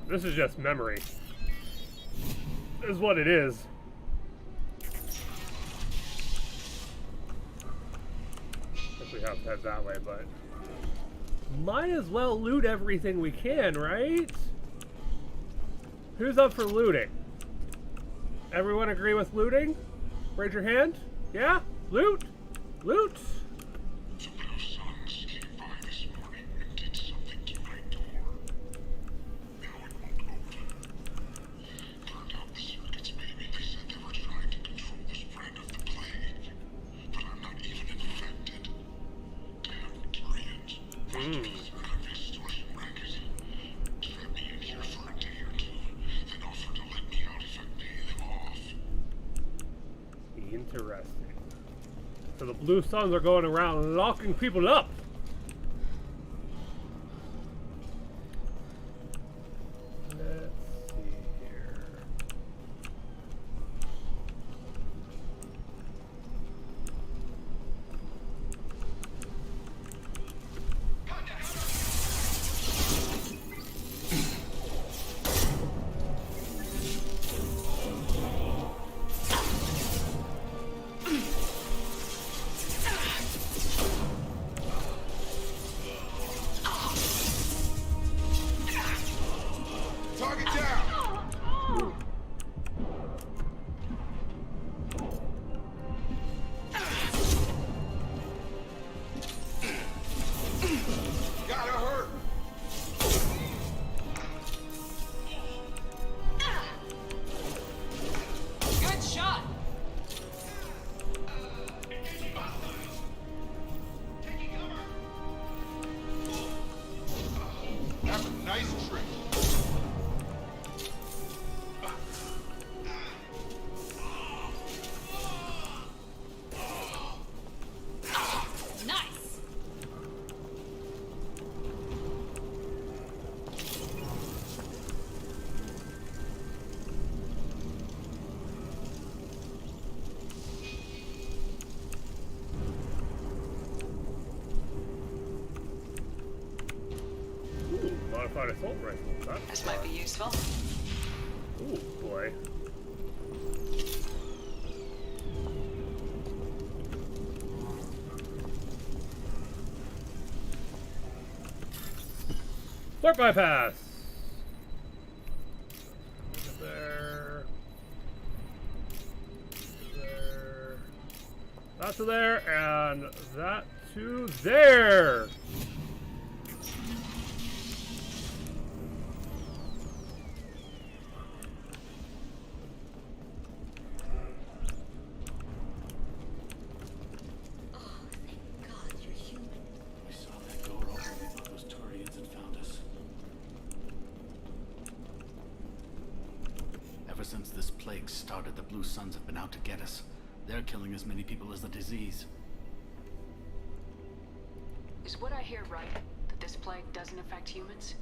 This is just memory. Is what it is. If we have to head that way, but might as well loot everything we can, right? Who's up for looting? Everyone agree with looting? Raise your hand. Yeah? Loot? Loot? The Blue Suns came by this morning and did something to my door. Now it won't open. Turned out the circuits maybe. They said they were trying to control the spread of the plague. But I'm not even infected. Damn Tyrians. Must be this kind of extortion racket. Trap me in here for a day or two, then offer to let me out if I pay them off. Interesting. So the Blue Suns are going around locking people up. Let's see here. Target down! Gotta hurt! Good shot. That's a nice trick. Nice. Ooh, modified assault rifle. This might be useful. Ooh, boy. Port bypass. There. There. That to there, and that to there. We saw that door open. We thought those Turians had found us. Ever since this plague started, the Blue Suns have been out to get us. They're killing as many people as the disease. Is what I hear right? That this plague doesn't affect humans?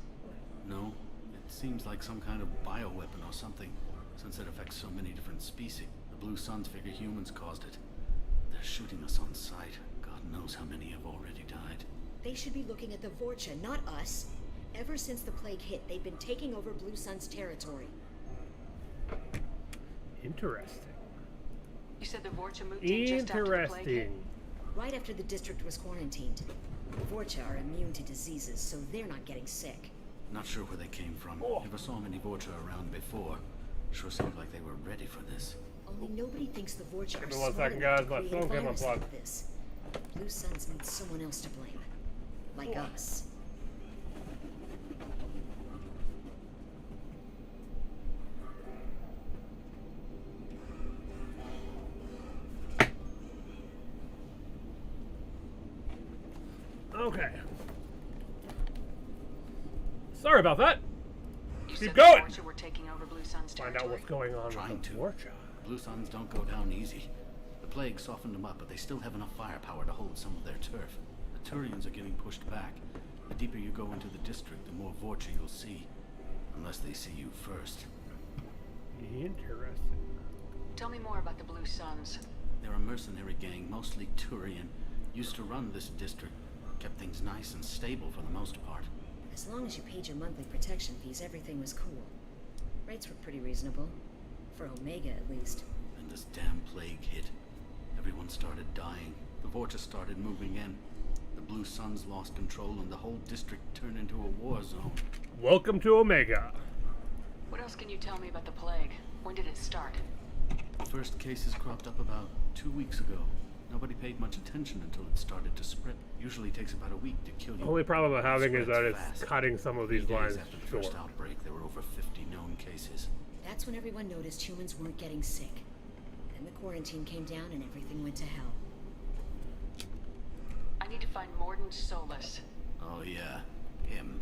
No, it seems like some kind of bioweapon or something, since it affects so many different species. The Blue Suns figure humans caused it. They're shooting us on sight. God knows how many have already died. They should be looking at the Vorcha, not us. Ever since the plague hit, they've been taking over Blue Sun's territory. Interesting. You said the Vorcha moved in just after the plague hit? Interesting. Right after the district was quarantined. The Vorcha are immune to diseases, so they're not getting sick. Not sure where they came from. Never saw many Vorcha around before. Sure seemed like they were ready for this. Only nobody thinks the Vorcha Give are me 1 smart second, enough guys. to My create phone a came virus unplugged. like this. Blue Suns need someone else to blame. Like us. Okay. Sorry about that. You Keep said going. The Vorcha were taking over Blue Sun's Find territory. out what's going on Trying with the to. Vorcha. Blue Suns don't go down easy. The plague softened them up, but they still have enough firepower to hold some of their turf. The Turians are getting pushed back. The deeper you go into the district, the more Vorcha you'll see. Unless they see you first. Interesting. Tell me more about the Blue Suns. They're a mercenary gang, mostly Turian. Used to run this district. Kept things nice and stable for the most part. As long as you paid your monthly protection fees, everything was cool. Rates were pretty reasonable. For Omega, at least. Then this damn plague hit. Everyone started dying. The Vorcha started moving in. The Blue Suns lost control and the whole district turned into a war zone. Welcome to Omega. What else can you tell me about the plague? When did it start? The first cases cropped up about 2 weeks ago. Nobody paid much attention until it started to spread. Usually takes about a week to kill you. Only problem I'm having is Spreads that it's fast. cutting some of these 3 days lines after the short. first outbreak, there were over 50 known cases. That's when everyone noticed humans weren't getting sick. Then the quarantine came down and everything went to hell. I need to find Mordin Solus. Oh yeah, him.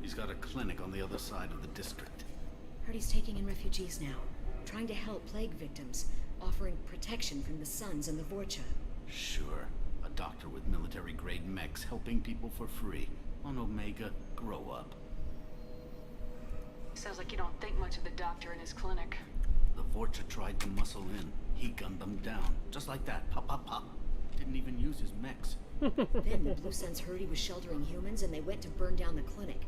He's got a clinic on the other side of the district. Heard he's taking in refugees now. Trying to help plague victims. Offering protection from the Suns and the Vorcha. Sure. A doctor with military-grade mechs helping people for free. On Omega, grow up. Sounds like you don't think much of the doctor in his clinic. The Vorcha tried to muscle in. He gunned them down. Just like that. Pop, pop, pop. Didn't even use his mechs. Then the Blue Suns heard he was sheltering humans and they went to burn down the clinic.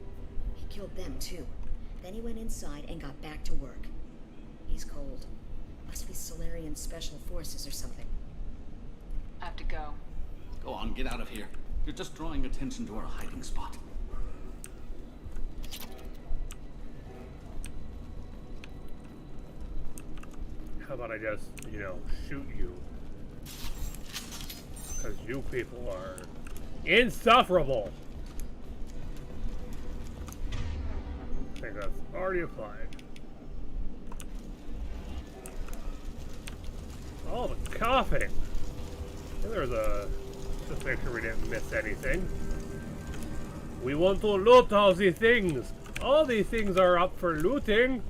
He killed them too. Then he went inside and got back to work. He's cold. Must be Solarian Special Forces or something. I have to go. Go on, get out of here. You're just drawing attention to our hiding spot. How about I just, you know, shoot you? Because you people are insufferable. I think that's already applied. Oh, the coughing. There's a... Just make sure we didn't miss anything. We want to loot all these things. All these things are up for looting.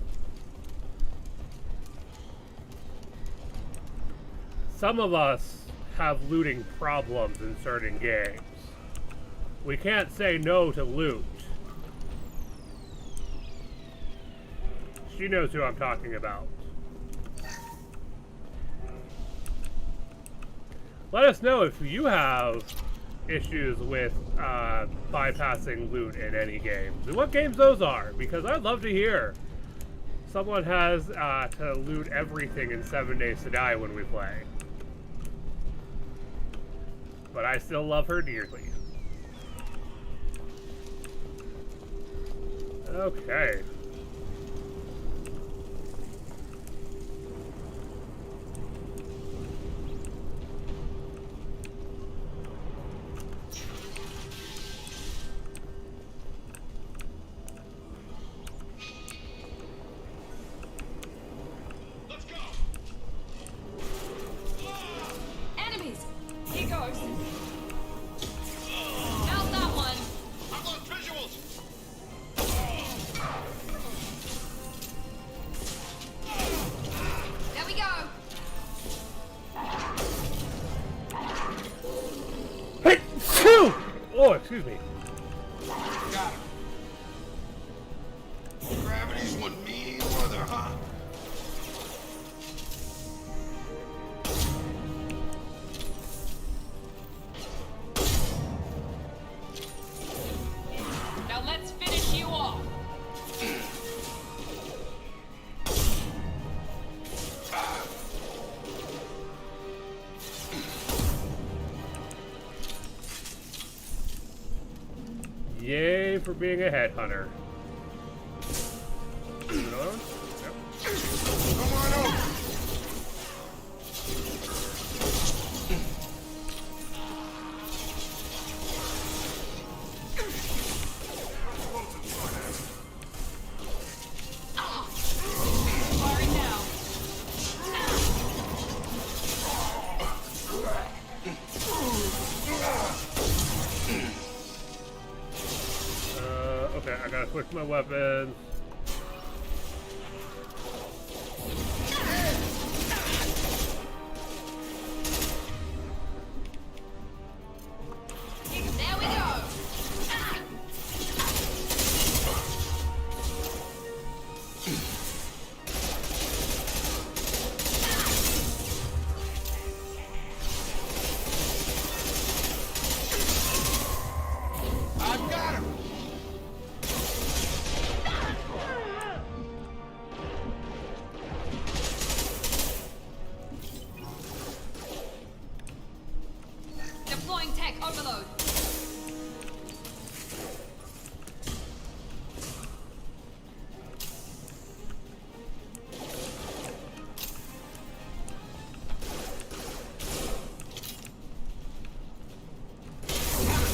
Some of us have looting problems in certain games. We can't say no to loot. She knows who I'm talking about. Let us know if you have issues with bypassing loot in any games, and what games those are, because I'd love to hear. Someone has to loot everything in 7 Days to Die when we play. But I still love her dearly. Okay. Oh, excuse me. Got him. Gravity's one mean weather, huh? Now let's finish you off. Yay for being a headhunter. No? Yep. Come on over. Firing now. Okay, I gotta switch my weapons. There we go. I got him. Deploying tech overload.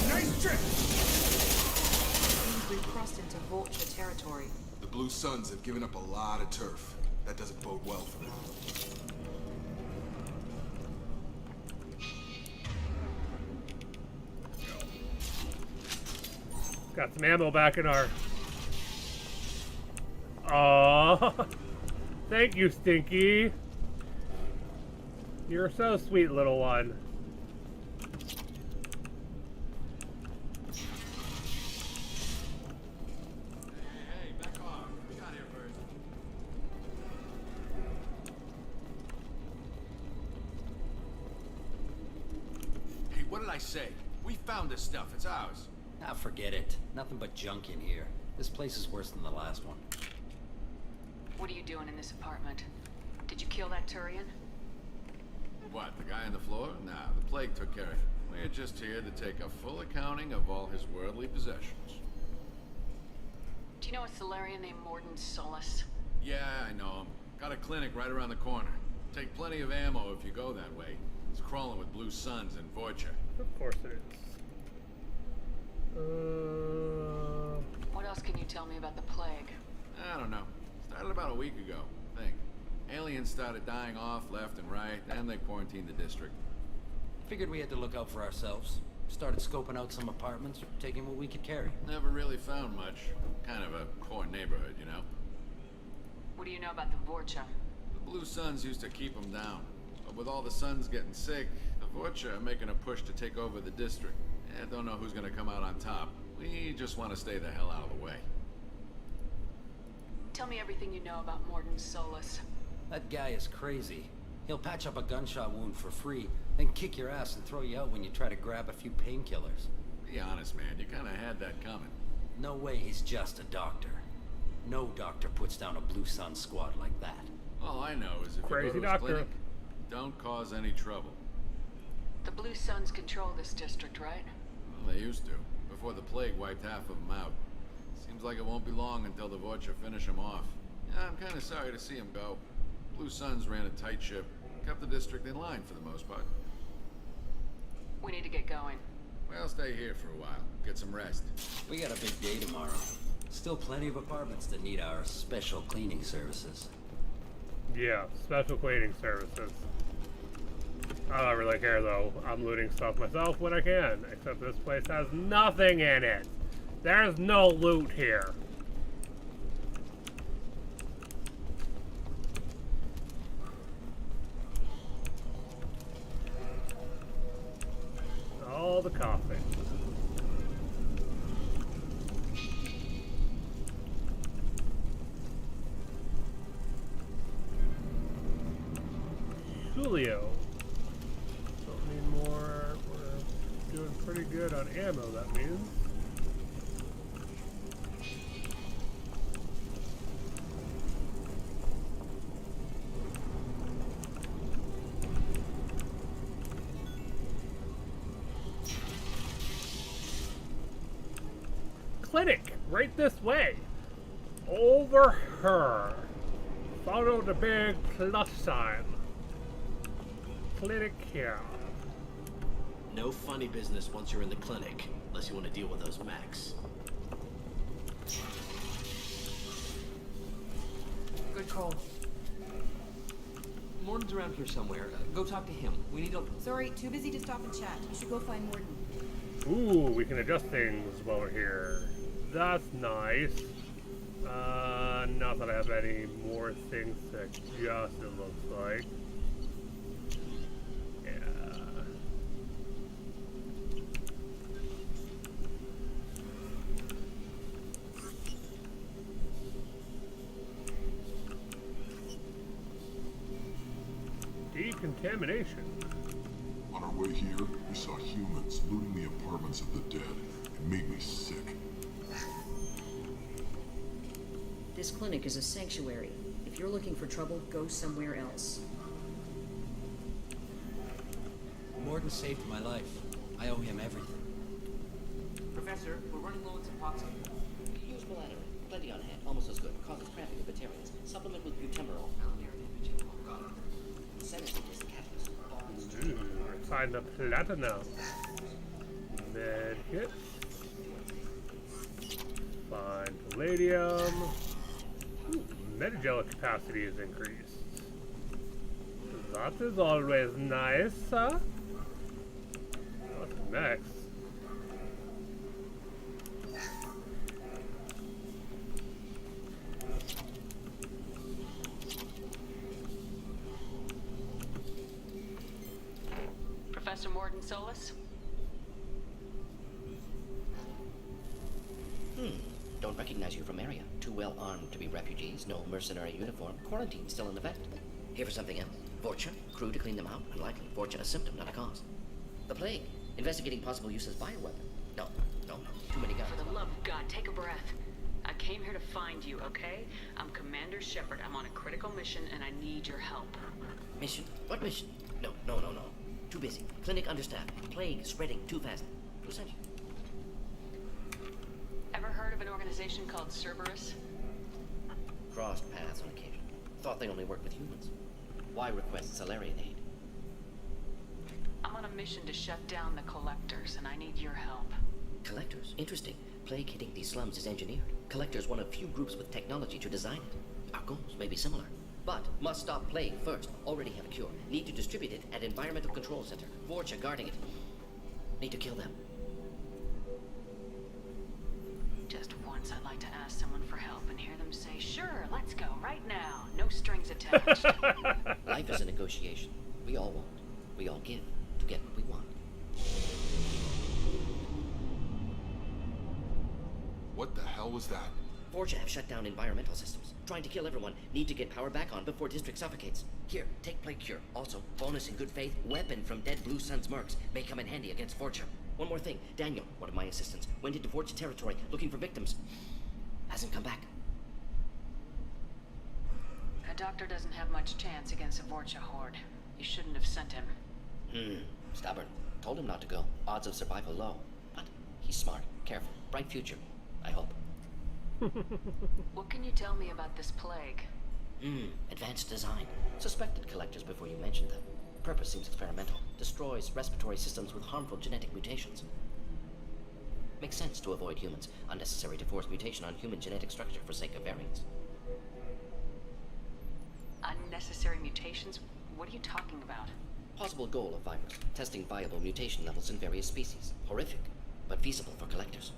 Nice trick. Seems we've crossed into Vulture territory. The Blue Suns have given up a lot of turf. That doesn't bode well for them. Got some ammo back in our... Aww. Thank you, Stinky. You're so sweet, little one. Hey, back off. We got here first. Hey, what did I say? We found this stuff. It's ours. Ah, forget it. Nothing but junk in here. This place is worse than the last one. What are you doing in this apartment? Did you kill that Turian? What, the guy on the floor? Nah, the plague took care of him. We're just here to take a full accounting of all his worldly possessions. Do you know a Solarian named Morden Solus? Yeah, I know him. Got a clinic right around the corner. Take plenty of ammo if you go that way. It's crawling with blue suns and Vorcha. Of course it is. What else can you tell me about the plague? I don't know. Started about a week ago, I think. Aliens started dying off left and right, and they quarantined the district. Figured we had to look out for ourselves. Started scoping out some apartments, taking what we could carry. Never really found much. Kind of a poor neighborhood, you know? What do you know about the Vorcha? The blue suns used to keep them down. But with all the suns getting sick, the Vorcha are making a push to take over the district. Don't know who's gonna come out on top. We just want to stay the hell out of the way. Tell me everything you know about Morden Solus. That guy is crazy. He'll patch up a gunshot wound for free, then kick your ass and throw you out when you try to grab a few painkillers. Be honest, man. You kind of had that coming. No way he's just a doctor. No doctor puts down a Blue Sun squad like that. All I know is if Crazy you go to doctor. his clinic, don't cause any trouble. The Blue Suns control this district, right? Well, they used to, before the plague wiped half of them out. Seems like it won't be long until the Vorcha finish them off. Yeah, I'm kind of sorry to see them go. Blue Suns ran a tight ship, kept the district in line for the most part. We need to get going. Well, stay here for a while. Get some rest. We got a big day tomorrow. Still plenty of apartments that need our special cleaning services. Yeah, special cleaning services. I don't really care though. I'm looting stuff myself when I can, except this place has nothing in it. There's no loot here. All the coffee. Julio. Don't need more. We're doing pretty good on ammo, that means. Clinic, right this way. Over her. Follow the big plus sign. Clinic here. No funny business once you're in the clinic, unless you want to deal with those mechs. Good call. Morden's around here somewhere. Go talk to him. We need to... Sorry, too busy to stop and chat. You should go find Morden. Ooh, we can adjust things while we're here. That's nice. Not that I have any more things to adjust, it looks like. Decontamination. On our way here, we saw humans looting the apartments of the dead. It made me sick. This clinic is a sanctuary. If you're looking for trouble, go somewhere else. Morden saved my life. I owe him everything. Professor, we're running low on Suboxone. Use Malaria. Plenty on hand. Almost as good. Causes cramping of Batarians. Supplement with butemerol. Sedative is the catalyst. Ooh, we're signed up platinum. Med kit. Fine palladium. Ooh, metagelic capacity is increased. That is always nice, huh? What's next? Professor Morton Warden Solus? Don't recognize you from area. Too well armed to be refugees, no mercenary uniform, quarantine still in effect. Here for something else? Vorcha? Crew to clean them out? Unlikely. Vorcha a symptom, not a cause. The plague? Investigating possible use as bioweapon? No. Too many guys. For the love of God, take a breath. I came here to find you, okay? I'm Commander Sheppard. I'm on a critical mission and I need your help. Mission? What mission? No. Too busy. Clinic understaffed. Plague spreading too fast. Who sent you? Ever heard of an organization called Cerberus? Crossed paths on occasion. Thought they only worked with humans. Why request Salarian aid? I'm on a mission to shut down the Collectors, and I need your help. Collectors? Interesting. Plague hitting these slums is engineered. Collectors one of few groups with technology to design it. Our goals may be similar. But must stop plague first. Already have a cure. Need to distribute it at Environmental Control Center. Vorcha guarding it. Need to kill them. Just once I'd like to ask someone for help and hear them say, sure, let's go, right now. No strings attached. Life is a negotiation. We all want. We all give to get what we want. What the hell was that? Vorcha have shut down environmental systems. Trying to kill everyone. Need to get power back on before district suffocates. Here, take plague cure. Also, bonus in good faith, weapon from dead Blue Sun's mercs. May come in handy against Vorcha. One more thing. Daniel, one of my assistants, went into Vorcha territory looking for victims. Hasn't come back. A doctor doesn't have much chance against a Vorcha horde. You shouldn't have sent him. Stubborn. Told him not to go. Odds of survival low. But he's smart, careful, bright future. I hope. What can you tell me about this plague? Advanced design. Suspected collectors before you mentioned them. Purpose seems experimental. Destroys respiratory systems with harmful genetic mutations. Makes sense to avoid humans. Unnecessary to force mutation on human genetic structure for sake of variants. Unnecessary mutations? What are you talking about? Possible goal of virus. Testing viable mutation levels in various species. Horrific, but feasible for collectors.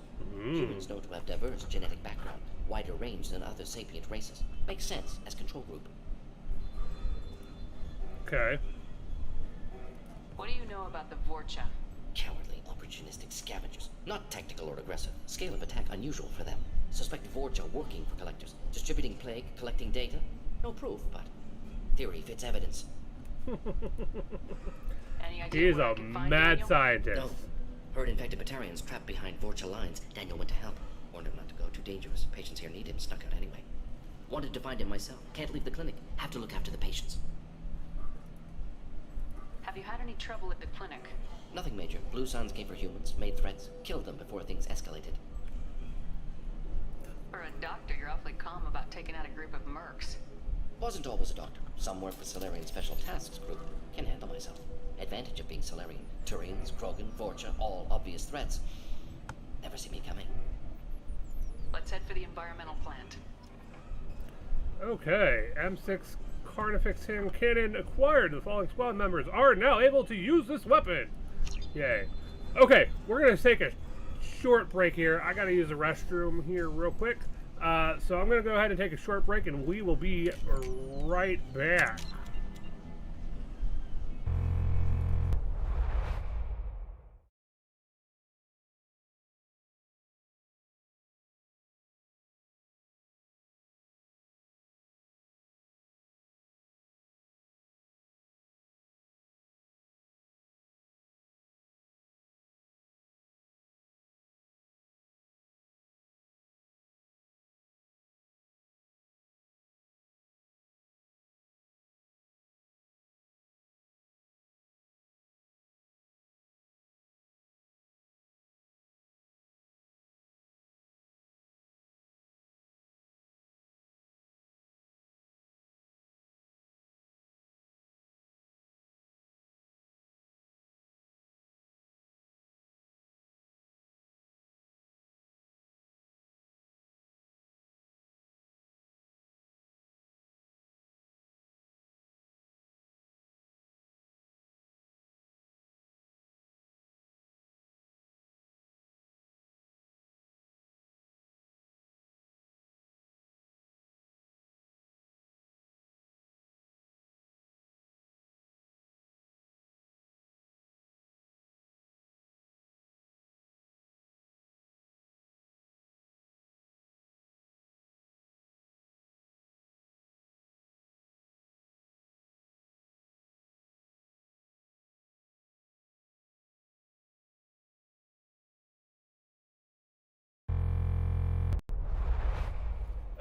Humans know to have diverse genetic background, wider range than other sapient races. Makes sense as control group. Okay. What do you know about the Vorcha? Cowardly, opportunistic scavengers. Not tactical or aggressive. Scale of attack unusual for them. Suspect Vorcha working for collectors. Distributing plague, collecting data. No proof, but theory fits evidence. Any idea He is where I a can find mad Daniel? scientist. No. Heard infected Batarians trapped behind Vorcha lines. Daniel went to help. Warned him not to go. Too dangerous. Patients here need him. Snuck out anyway. Wanted to find him myself. Can't leave the clinic. Have to look after the patients. Have you had any trouble at the clinic? Nothing major. Blue Suns came for humans, made threats, killed them before things escalated. For a doctor, you're awfully calm about taking out a group of mercs. Wasn't always a doctor. Some work for Solarian Special Tasks Group. Can handle myself. Advantage of being Solarian. Turians, Krogan, Vorcha, all obvious threats. Never see me coming. Let's head for the environmental plant. Okay, M6 Carnifex hand cannon acquired. The following squad members are now able to use this weapon. Yay. Okay, we're going to take a short break here. I got to use the restroom here real quick. So I'm going to go ahead and take a short break, and we will be right back.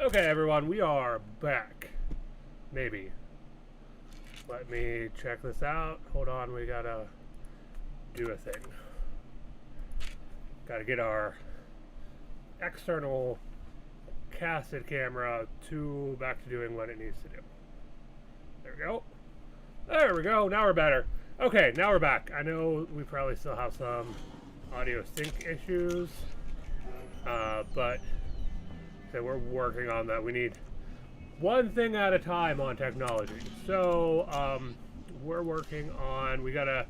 Okay, everyone, we are back. Maybe. Let me check this out. Hold on, we gotta do a thing. Gotta get our external casted camera back to doing what it needs to do. There we go. There we go. Now we're better. Okay, now we're back. I know we probably still have some audio sync issues, but so we're working on that. We need one thing at a time on technology. So we're working on, we gotta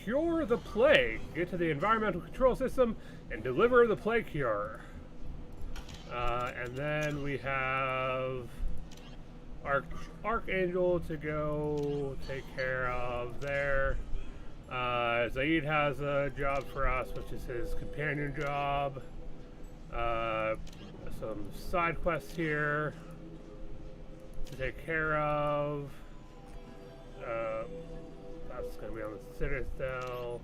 cure the plague, get to the environmental control system, and deliver the plague cure. And then we have Archangel to go take care of there. Zaid has a job for us, which is his companion job. Some side quests here to take care of. That's going to be on the Citadel.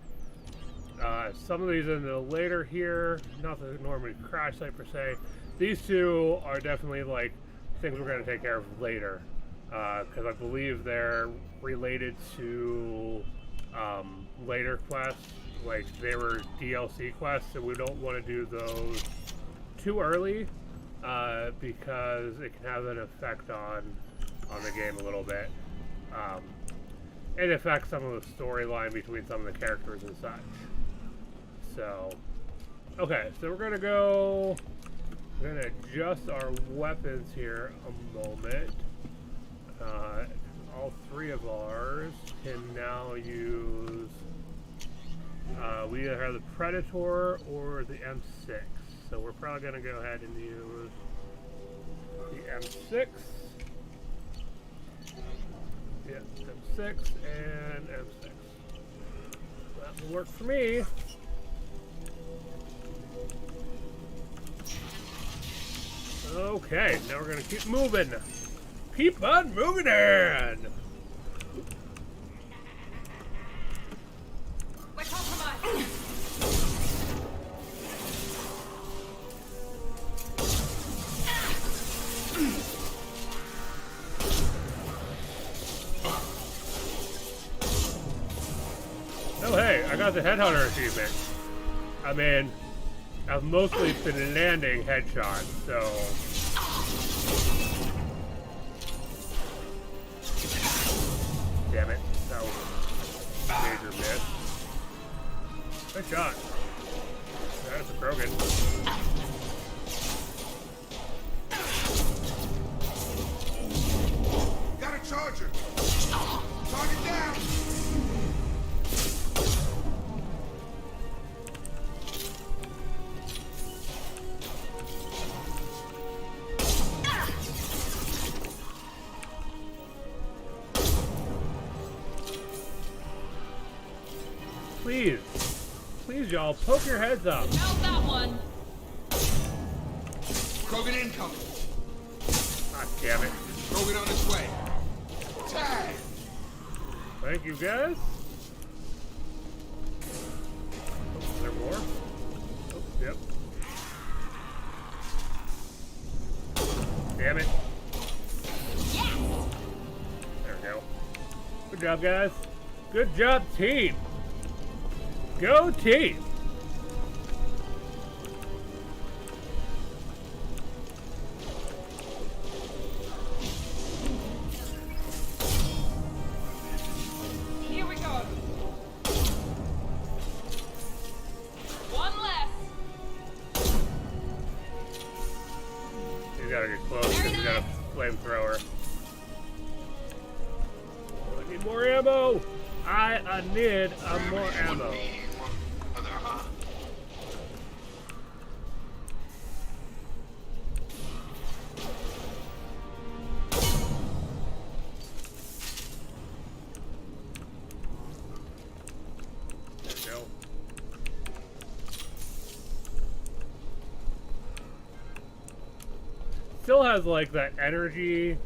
Some of these in the later here, not the normally crash site per se. These two are definitely like things we're going to take care of later, because I believe they're related to later quests. Like they were DLC quests, and we don't want to do those too early, because it can have an effect on the game a little bit. It affects some of the storyline between some of the characters and such. So, okay, so we're gonna adjust our weapons here a moment. All three of ours can now use, we either have the Predator or the M6. So we're probably gonna go ahead and use the M6. Yeah, M6 and M6. That will work for me. Okay, now we're gonna keep moving. Keep on moving in. We're compromised. Oh hey, I got the Headhunter achievement. I mean, I've mostly been landing headshots, so... Damn it, that was a major miss. Good shot. That's a Krogan. Got a charger! Target down! Please, please, y'all, poke your heads up. How's that one? Krogan incoming. God damn it. Krogan on his way. Tag! Thank you, guys. Oh, is there more? Oh, yep. Damn it. Yes! There we go. Good job, guys. Good job, team. Go team! Here we go. One less. You gotta get close because we got a flamethrower. I need more ammo! I need more ammo. Still has like that energy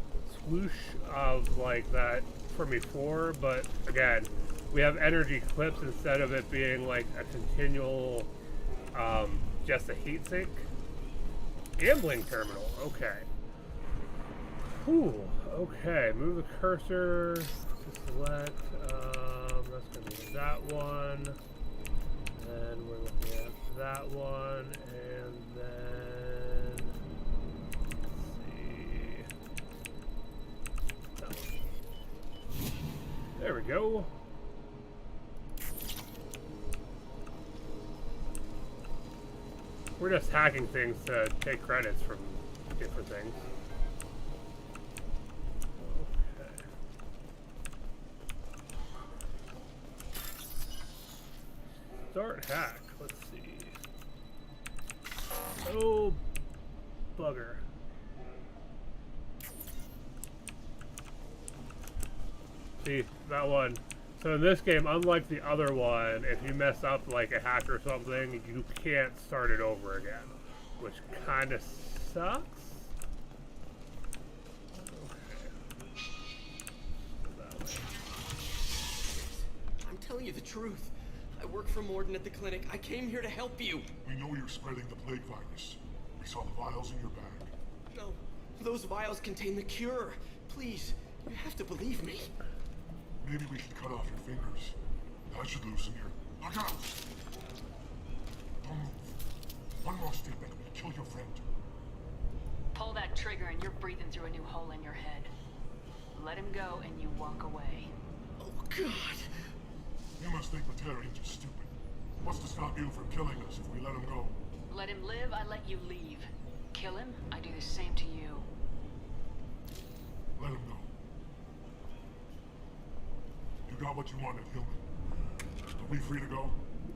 swoosh of like that from before, but again, we have energy clips instead of it being like a continual, just a heat sink. Gambling terminal, okay. Whew, okay, move the cursor to select, that's going to be that one, and we're looking at that one, and then, let's see, that one. There we go. We're just hacking things to take credits from different things. Start hack. Let's see. Oh, bugger. See, that one. So in this game, unlike the other one, if you mess up like a hack or something, you can't start it over again, which kind of sucks. I'm telling you the truth. I work for Morden at the clinic. I came here to help you. We know you're spreading the plague virus. We saw the vials in your bag. No, those vials contain the cure. Please, you have to believe me. Maybe we should cut off your fingers. That should loosen your... Look out! Don't move. One more step and we'll kill your friend. Pull that trigger and you're breathing through a new hole in your head. Let him go and you walk away. Oh, God. You must think Batarians are stupid. What's to stop you from killing us if we let him go? Let him live, I let you leave. Kill him, I do the same to you. Let him go. You got what you wanted, human. Are we free to go?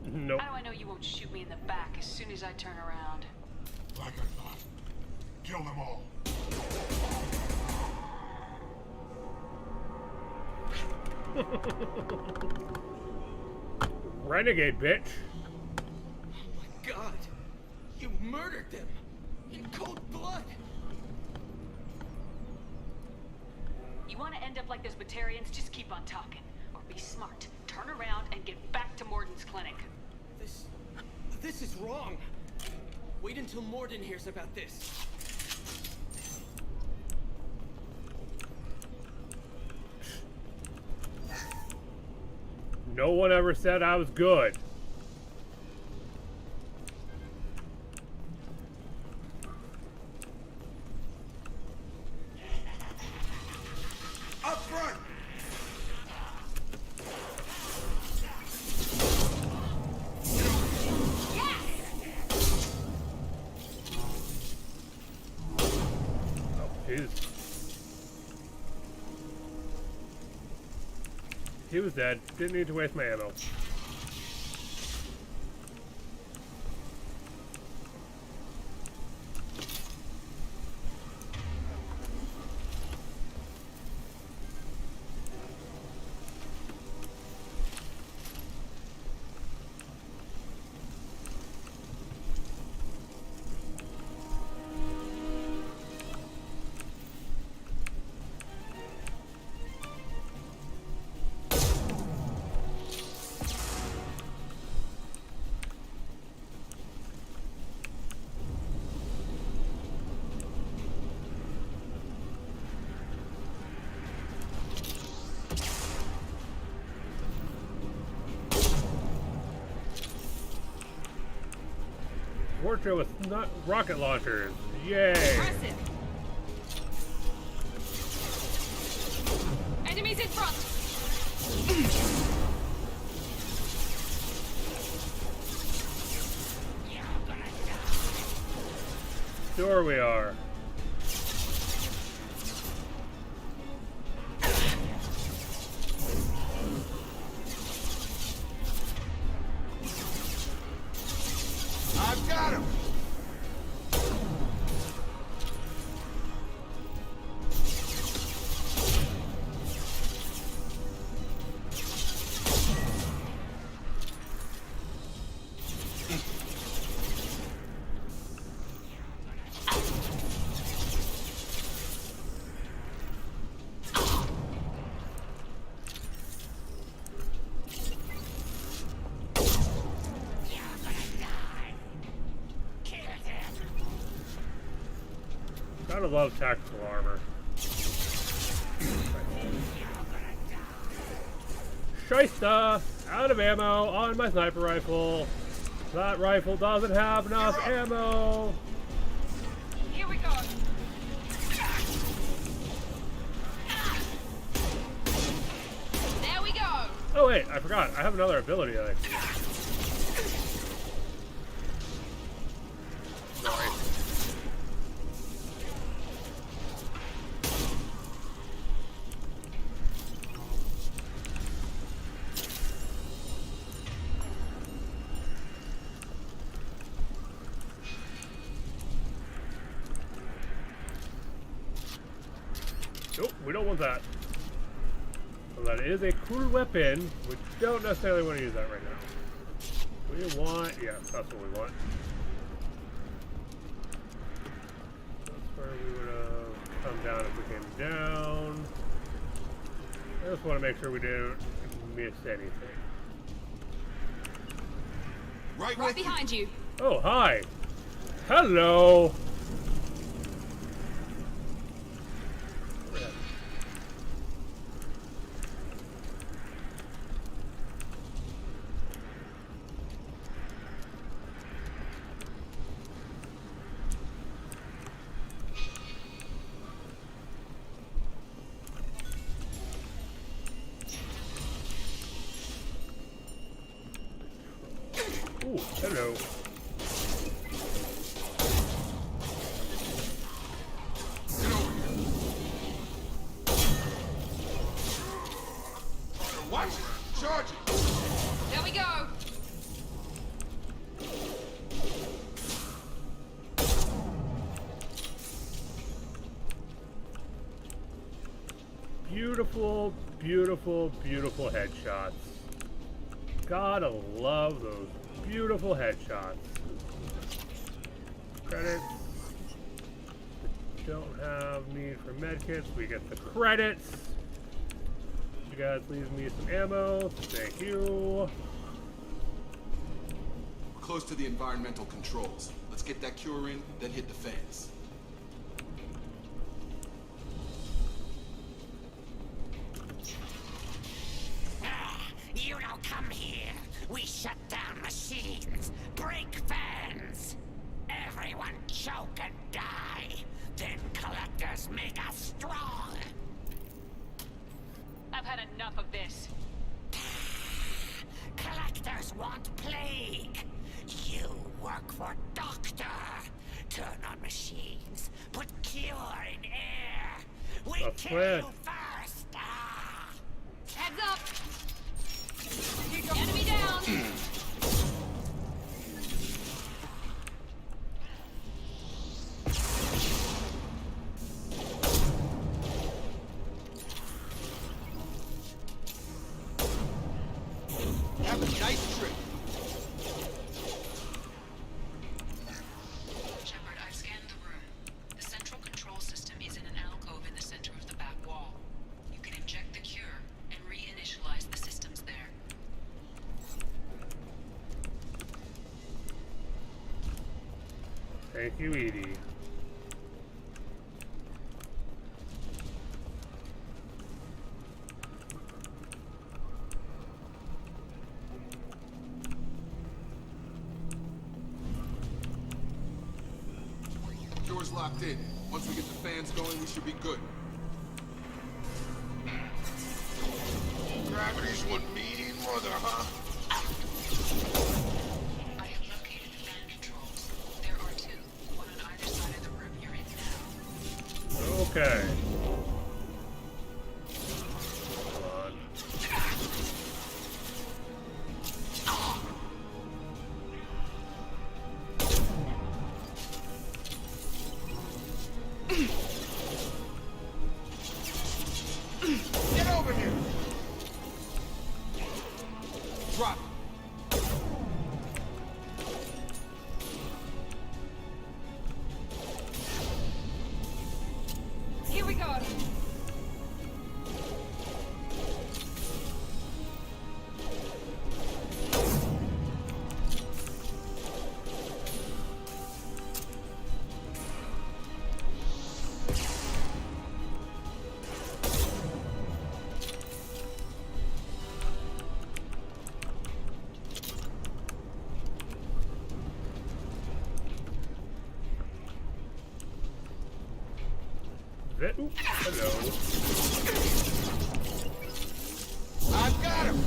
Nope. How do I know you won't shoot me in the back as soon as I turn around? Like I thought. Kill them all. Renegade, bitch. Oh my God. You murdered them. In cold blood. You want to end up like those Batarians? Just keep on talking. Or be smart. Turn around and get back to Morden's clinic. This is wrong. Wait until Morden hears about this. No one ever said I was good. Up front! He was dead. Didn't need to waste my ammo. Portrait with not rocket launchers. Yay! Impressive. Enemies in front. Sure we are. I've got him! Gotta love tactical armor. Shysta! Out of ammo on my sniper rifle. That rifle doesn't have enough ammo. Here we go. There we go. Oh wait, I forgot. I have another ability that I can use. Sorry. Nope, we don't want that. So that is a cool weapon. We don't necessarily want to use that right now. We want, yes, that's what we want. That's where we would have come down if we came down. I just want to make sure we didn't miss anything. Right behind you. Oh, hi. Hello. Ooh, hello. Watch it! Charge it! There we go. Beautiful, beautiful, beautiful headshots. Gotta love those beautiful headshots. Credits. We don't have need for medkits. We get the credits. You guys leave me some ammo. Thank you. We're close to the environmental controls. Let's get that cure in, then hit the fans. You don't come here. We shut down machines, break fans. Everyone choke and die. Then collectors make us strong. I've had enough of this. Collectors want plague. You work for Doctor. Turn on machines. Put cure in air. We kill you first. Heads up. Enemy down. Have a nice trip. Sheppard, I've scanned the room. The central control system is in an alcove in the center of the back wall. You can inject the cure and reinitialize the systems there. Thank you, Edie. Door's locked in. Once we get the fans going, we should be good. Gravity's one mean mother, huh? I have located the fan controls. There are two, one on either side of the room you're in now. Okay. Get over here! it. Ooh, hello. I've got him!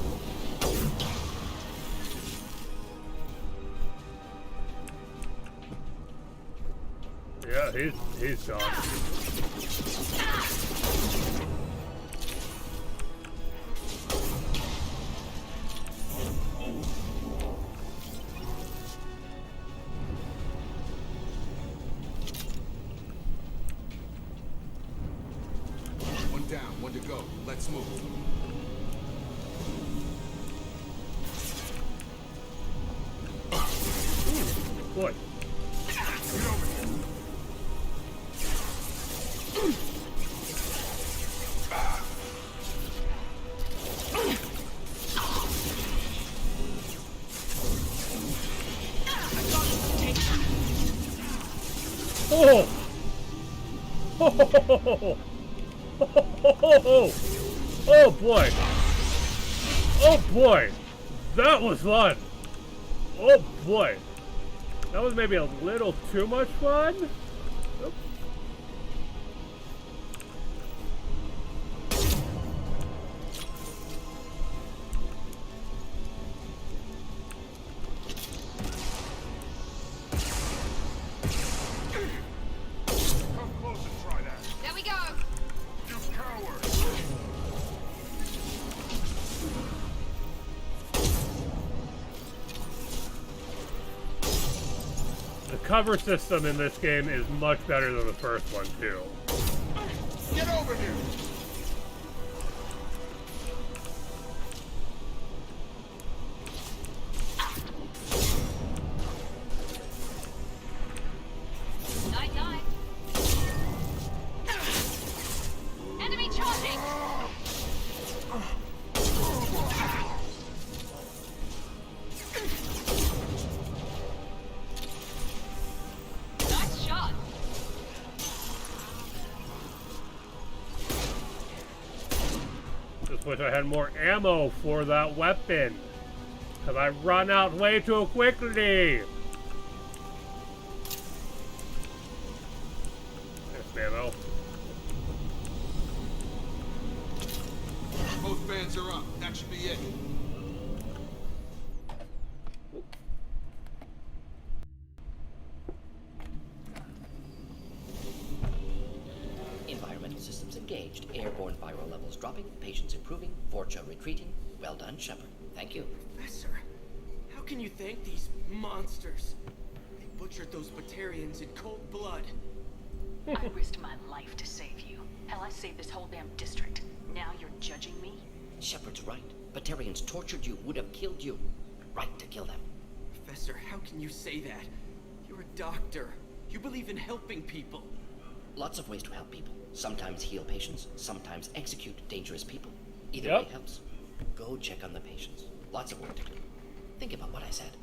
Yeah, he's gone. One down, one to go. Let's move. Boy. Oh! Oh boy! Oh boy! That was fun! Oh boy! That was maybe a little too much fun. Oops. Come close and try that. There we go. You coward! The cover system in this game is much better than the first one, too. Get over here! Night, night. Enemy charging. Nice shot. Just wish I had more ammo for that weapon. Because I run out way too quickly. There's ammo. Both bands are up. That should be it. Environmental systems engaged. Airborne viral levels dropping. Patients improving. Fortune retreating. Well done, Sheppard. Thank you. Professor, how can you thank these monsters? They butchered those Batarians in cold blood. I risked my life to save you. Hell, I saved this whole damn district. Now you're judging me? Shepherd's right. Batarians tortured you, would have killed you. Right to kill them. Professor, how can you say that? You're a doctor. You believe in helping people. Lots of ways to help people. Sometimes heal patients, sometimes execute dangerous people. Either Yep. way helps. Go check on the patients. Lots of work to do. Think about what I said.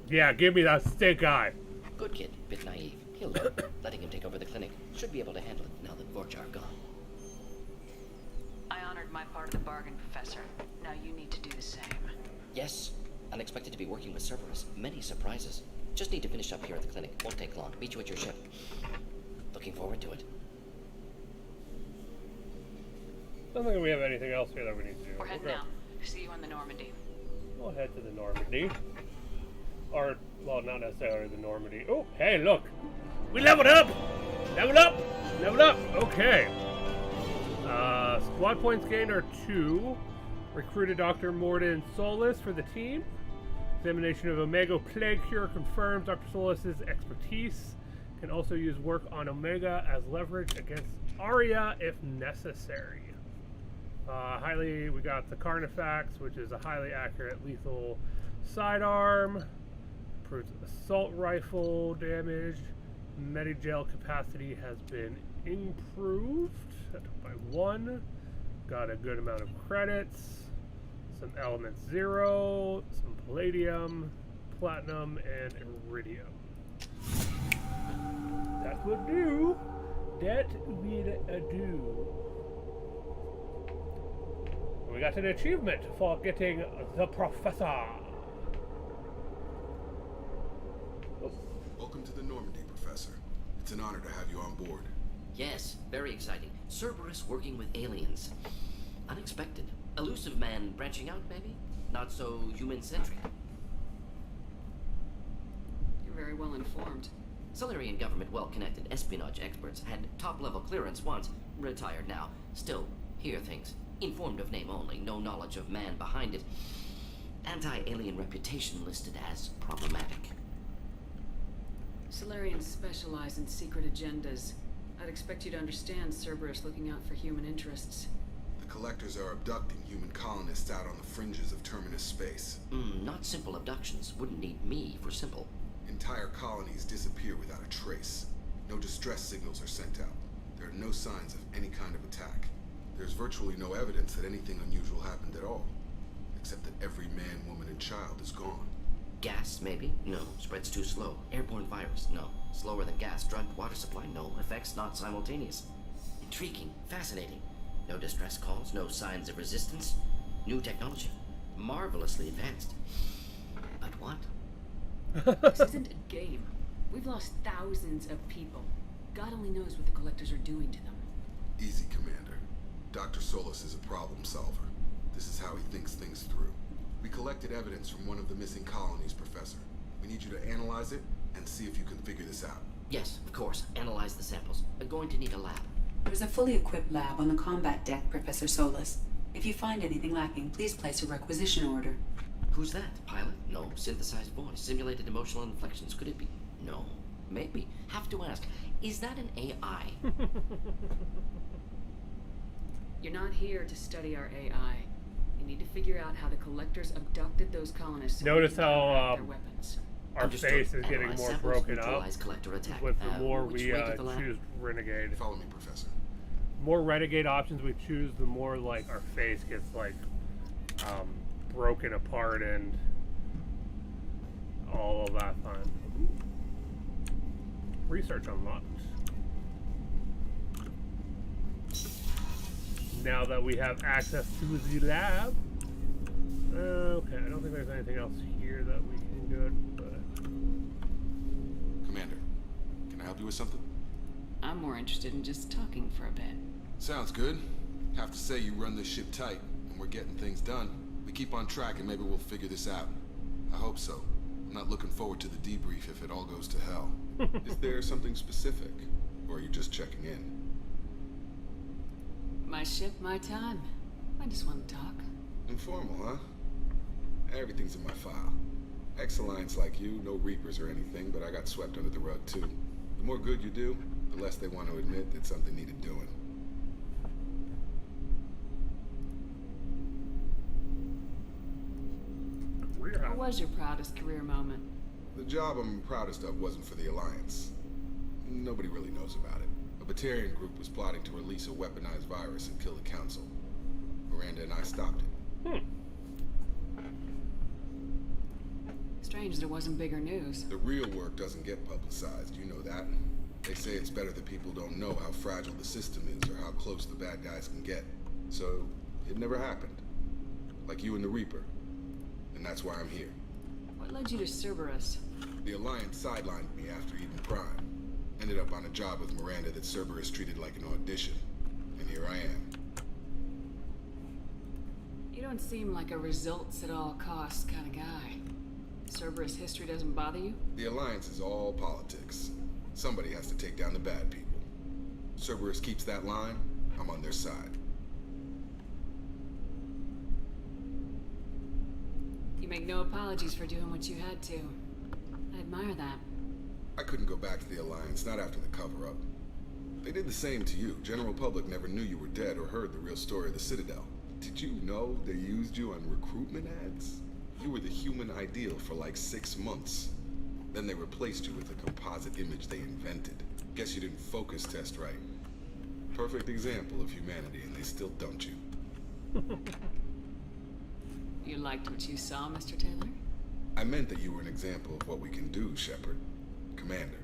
Yeah, give me that stink eye. Good kid, bit naive. He'll learn. Letting him take over the clinic. Should be able to handle it now that Vorja are gone. I honored my part of the bargain, Professor. Now you need to do the same. Yes. Unexpected to be working with Cerberus. Many surprises. Just need to finish up here at the clinic. Won't take long. Meet you at your ship. Looking forward to it. I don't think we have anything else here that we need to do. We're heading out. See you on the Normandy. We'll head to the Normandy. Or, well, not necessarily the Normandy. Oh, hey, look! We leveled up! Leveled up! Leveled up! Okay. Squad points gained are 2. Recruited Dr. Morden Solis for the team. Examination of Omega Plague Cure confirms Dr. Solis' expertise. Can also use work on Omega as leverage against Aria if necessary. We got the Carnifax, which is a highly accurate lethal sidearm. Improves assault rifle damage. Medigel capacity has been improved by 1. Got a good amount of credits. Some element 0, some palladium, platinum, and iridium. That would do. That would do. We got an achievement for getting the professor. Welcome to the Normandy, Professor. It's an honor to have you on board. Yes, very exciting. Cerberus working with aliens. Unexpected. Elusive man branching out, maybe? Not so human-centric. You're very well informed. Solarian government well-connected espionage experts had top-level clearance once, retired now. Still, hear things. Informed of name only, no knowledge of man behind it. Anti-alien reputation listed as problematic. Solarians specialize in secret agendas. I'd expect you to understand Cerberus looking out for human interests. The Collectors are abducting human colonists out on the fringes of Terminus space. Not simple abductions. Wouldn't need me for simple. Entire colonies disappear without a trace. No distress signals are sent out. There are no signs of any kind of attack. There's virtually no evidence that anything unusual happened at all. Except that every man, woman, and child is gone. Gas, maybe? No. Spreads too slow. Airborne virus? No. Slower than gas. Drugged water supply? No. Effects not simultaneous. Intriguing. Fascinating. No distress calls. No signs of resistance. New technology. Marvelously advanced. But what? This isn't a game. We've lost thousands of people. God only knows what the Collectors are doing to them. Easy, Commander. Dr. Solis is a problem solver. This is how he thinks things through. We collected evidence from one of the missing colonies, Professor. We need you to analyze it and see if you can figure this out. Yes, of course. Analyze the samples. We're going to need a lab. There's a fully equipped lab on the combat deck, Professor Solis. If you find anything lacking, please place a requisition order. Who's that? Pilot? No. Synthesized voice. Simulated emotional inflections. Could it be? No. Maybe. Have to ask. Is that an AI? You're not here to study our AI. You need to figure out how the Collectors abducted those colonists. So Notice how their weapons. our face is getting more broken up with the more we choose Renegade. Follow me, Professor. More Renegade options we choose, the more like our face gets like broken apart and all of that fun. Research unlocked. Now that we have access to the lab. Okay, I don't think there's anything else here that we can do it, but... Commander, can I help you with something? I'm more interested in just talking for a bit. Sounds good. Have to say you run this ship tight, and we're getting things done. We keep on track and maybe we'll figure this out. I hope so. I'm not looking forward to the debrief if it all goes to hell. Is there something specific, or are you just checking in? My ship, my time. I just want to talk. Informal, huh? Everything's in my file. Ex-Alliance like you, no Reapers or anything, but I got swept under the rug too. The more good you do, the less they want to admit that something needed doing. What was your proudest career moment? The job I'm proudest of wasn't for the Alliance. Nobody really knows about it. A Batarian group was plotting to release a weaponized virus and kill the Council. Miranda and I stopped it. Strange there wasn't bigger news. The real work doesn't get publicized, you know that. They say it's better that people don't know how fragile the system is or how close the bad guys can get. So, it never happened. Like you and the Reaper. And that's why I'm here. What led you to Cerberus? The Alliance sidelined me after Eden Prime. Ended up on a job with Miranda that Cerberus treated like an audition. And here I am. You don't seem like a results at all costs kind of guy. Cerberus history doesn't bother you? The Alliance is all politics. Somebody has to take down the bad people. Cerberus keeps that line, I'm on their side. You make no apologies for doing what you had to. I admire that. I couldn't go back to the Alliance, not after the cover-up. They did the same to you. General public never knew you were dead or heard the real story of the Citadel. Did you know they used you on recruitment ads? You were the human ideal for like 6 months. Then they replaced you with a composite image they invented. Guess you didn't focus test right. Perfect example of humanity, and they still dumped you. You liked what you saw, Mr. Taylor? I meant that you were an example of what we can do, Sheppard. Commander.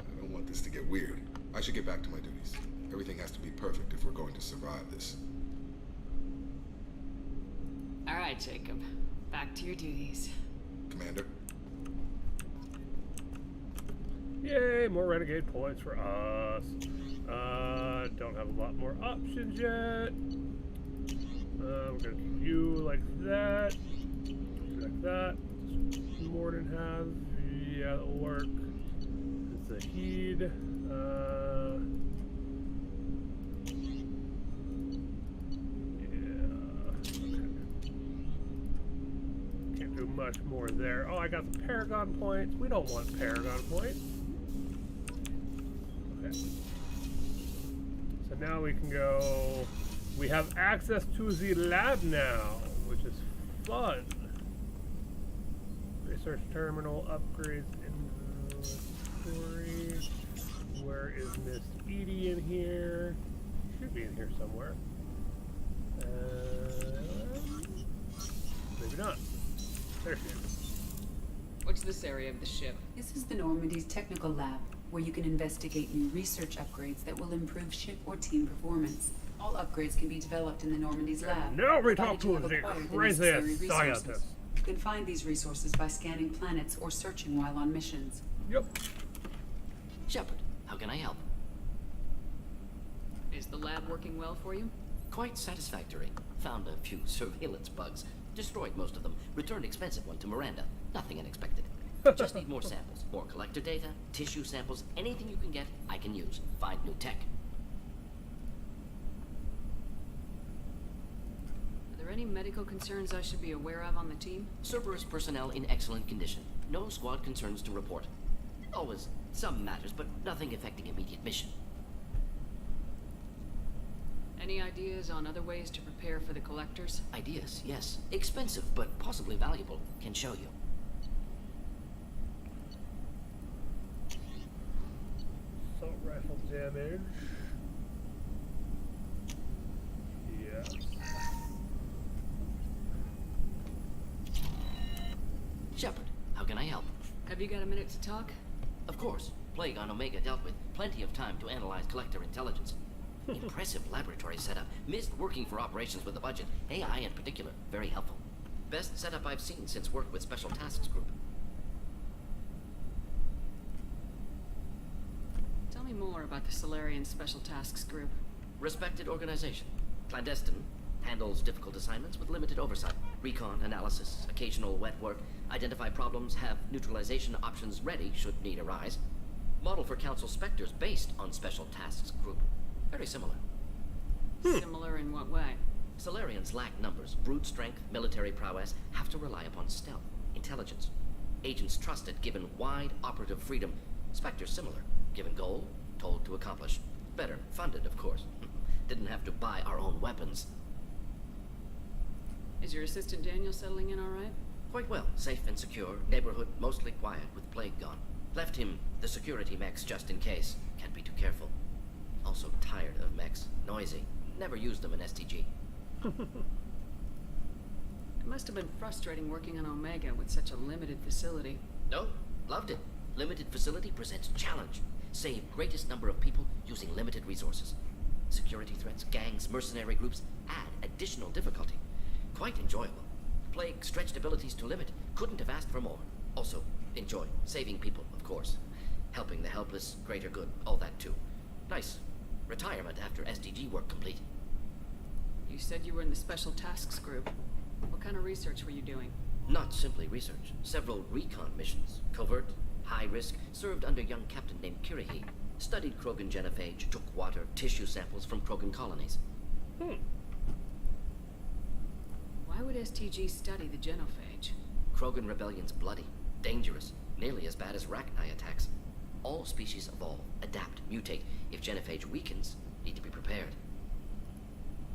I don't want this to get weird. I should get back to my duties. Everything has to be perfect if we're going to survive this. All right, Jacob. Back to your duties. Commander? Yay, more renegade points for us. Don't have a lot more options yet. We're gonna keep you like that. Like that. Morden has. Yeah, that'll work. It's a heed. Do much more there. Oh, I got the Paragon points. We don't want Paragon points. Okay. So now we can go. We have access to the lab now, which is fun. Research terminal upgrades inventory. Where is Miss Edie in here? She should be in here somewhere. Maybe not. There she is. What's this area of the ship? This is the Normandy's technical lab, where you can investigate new research upgrades that will improve ship or team performance. All upgrades can be developed in the Normandy's lab. Now we talk to the crazy scientist. You can find these resources by scanning planets or searching while on missions. Yep. Sheppard, how can I help? Is the lab working well for you? Quite satisfactory. Found a few surveillance bugs. Destroyed most of them. Returned expensive one to Miranda. Nothing unexpected. Just need more samples. More collector data, tissue samples, anything you can get, I can use. Find new tech. Are there any medical concerns I should be aware of on the team? Cerberus personnel in excellent condition. No squad concerns to report. Always some matters, but nothing affecting immediate mission. Any ideas on other ways to prepare for the collectors? Ideas, yes. Expensive, but possibly valuable. Can show you. Assault rifle damage. Yeah. Sheppard, how can I help? Have you got a minute to talk? Of course. Plague on Omega dealt with. Plenty of time to analyze collector intelligence. Impressive laboratory setup. Missed working for operations with a budget. AI in particular. Very helpful. Best setup I've seen since work with Special Tasks Group. Tell me more about the Solarian Special Tasks Group. Respected organization. Clandestine. Handles difficult assignments with limited oversight. Recon, analysis, occasional wet work. Identify problems, have neutralization options ready should need arise. Model for Council Spectres based on Special Tasks Group. Very similar. Similar in what way? Solarians lack numbers, brute strength, military prowess, have to rely upon stealth, intelligence. Agents trusted, given wide operative freedom. Spectres similar, given goal, told to accomplish. Better funded, of course. Didn't have to buy our own weapons. Is your assistant Daniel settling in all right? Quite well, safe and secure, neighborhood mostly quiet with plague gone. Left him the security mechs just in case. Can't be too careful. Also tired of mechs. Noisy. Never used them in STG. It must have been frustrating working on Omega with such a limited facility. No, loved it. Limited facility presents challenge. Save greatest number of people using limited resources. Security threats, gangs, mercenary groups add additional difficulty. Quite enjoyable. Plague stretched abilities to limit. Couldn't have asked for more. Also, enjoy. Saving people, of course. Helping the helpless, greater good. All that too. Nice. Retirement after SDG work complete. You said you were in the Special Tasks Group. What kind of research were you doing? Not simply research. Several recon missions. Covert, high risk, served under young captain named Kirihi. Studied Krogan genophage, took water, tissue samples from Krogan colonies. Why would STG study the genophage? Krogan rebellion's bloody, dangerous, nearly as bad as Rachni attacks. All species evolve, adapt, mutate. If genophage weakens, need to be prepared.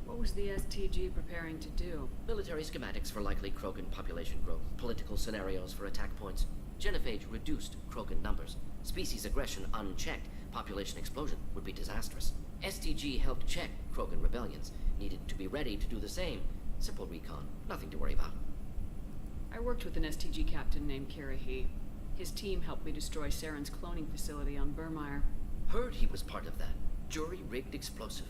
What was the STG preparing to do? Military schematics for likely Krogan population growth, political scenarios for attack points. Genophage reduced Krogan numbers. Species aggression unchecked, population explosion would be disastrous. STG helped check Krogan rebellions. Needed to be ready to do the same. Simple recon, nothing to worry about. I worked with an STG captain named Kirihi. His team helped me destroy Saren's cloning facility on Burmire. Heard he was part of that. Jury-rigged explosive.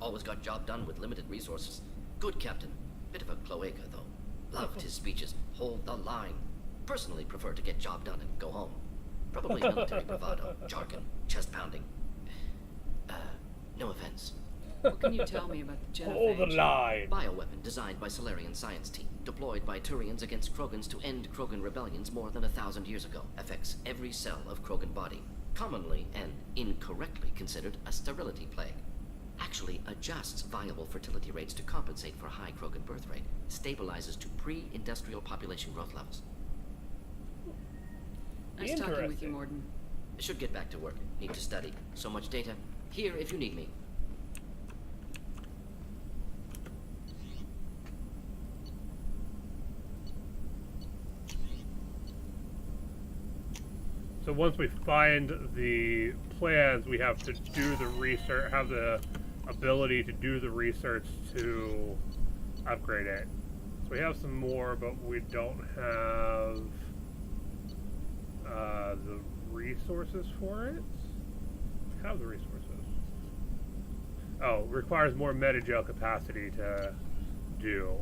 Always got job done with limited resources. Good captain. Bit of a cloaca, though. Loved his speeches. Hold the line. Personally prefer to get job done and go home. Probably military bravado, jargon, chest pounding. No offense. What can you tell me about the genophage? Hold the line. Bioweapon designed by Solarian science team, deployed by Turians against Krogans to end Krogan rebellions more than 1,000 years ago. Affects every cell of Krogan body. Commonly and incorrectly considered a sterility plague. Actually adjusts viable fertility rates to compensate for high Krogan birth rate. Stabilizes to pre-industrial population growth levels. Nice talking with you, Morden. Should get back to work. Need to study. So much data. Here if you need me. So once we find the plans, we have to do the research, have the ability to do the research to upgrade it. So we have some more, but we don't have the resources for it. We have the resources. Oh, requires more metagel capacity to do.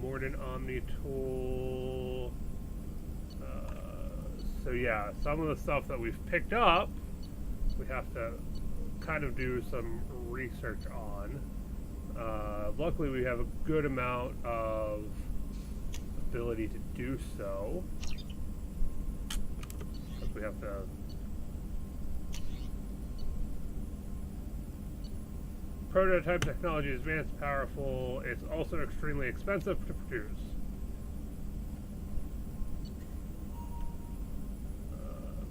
Morden Omni Tool. So yeah, some of the stuff that we've picked up, we have to kind of do some research on. Luckily, we have a good amount of ability to do so. But we have to. Prototype technology is advanced, powerful. It's also extremely expensive to produce.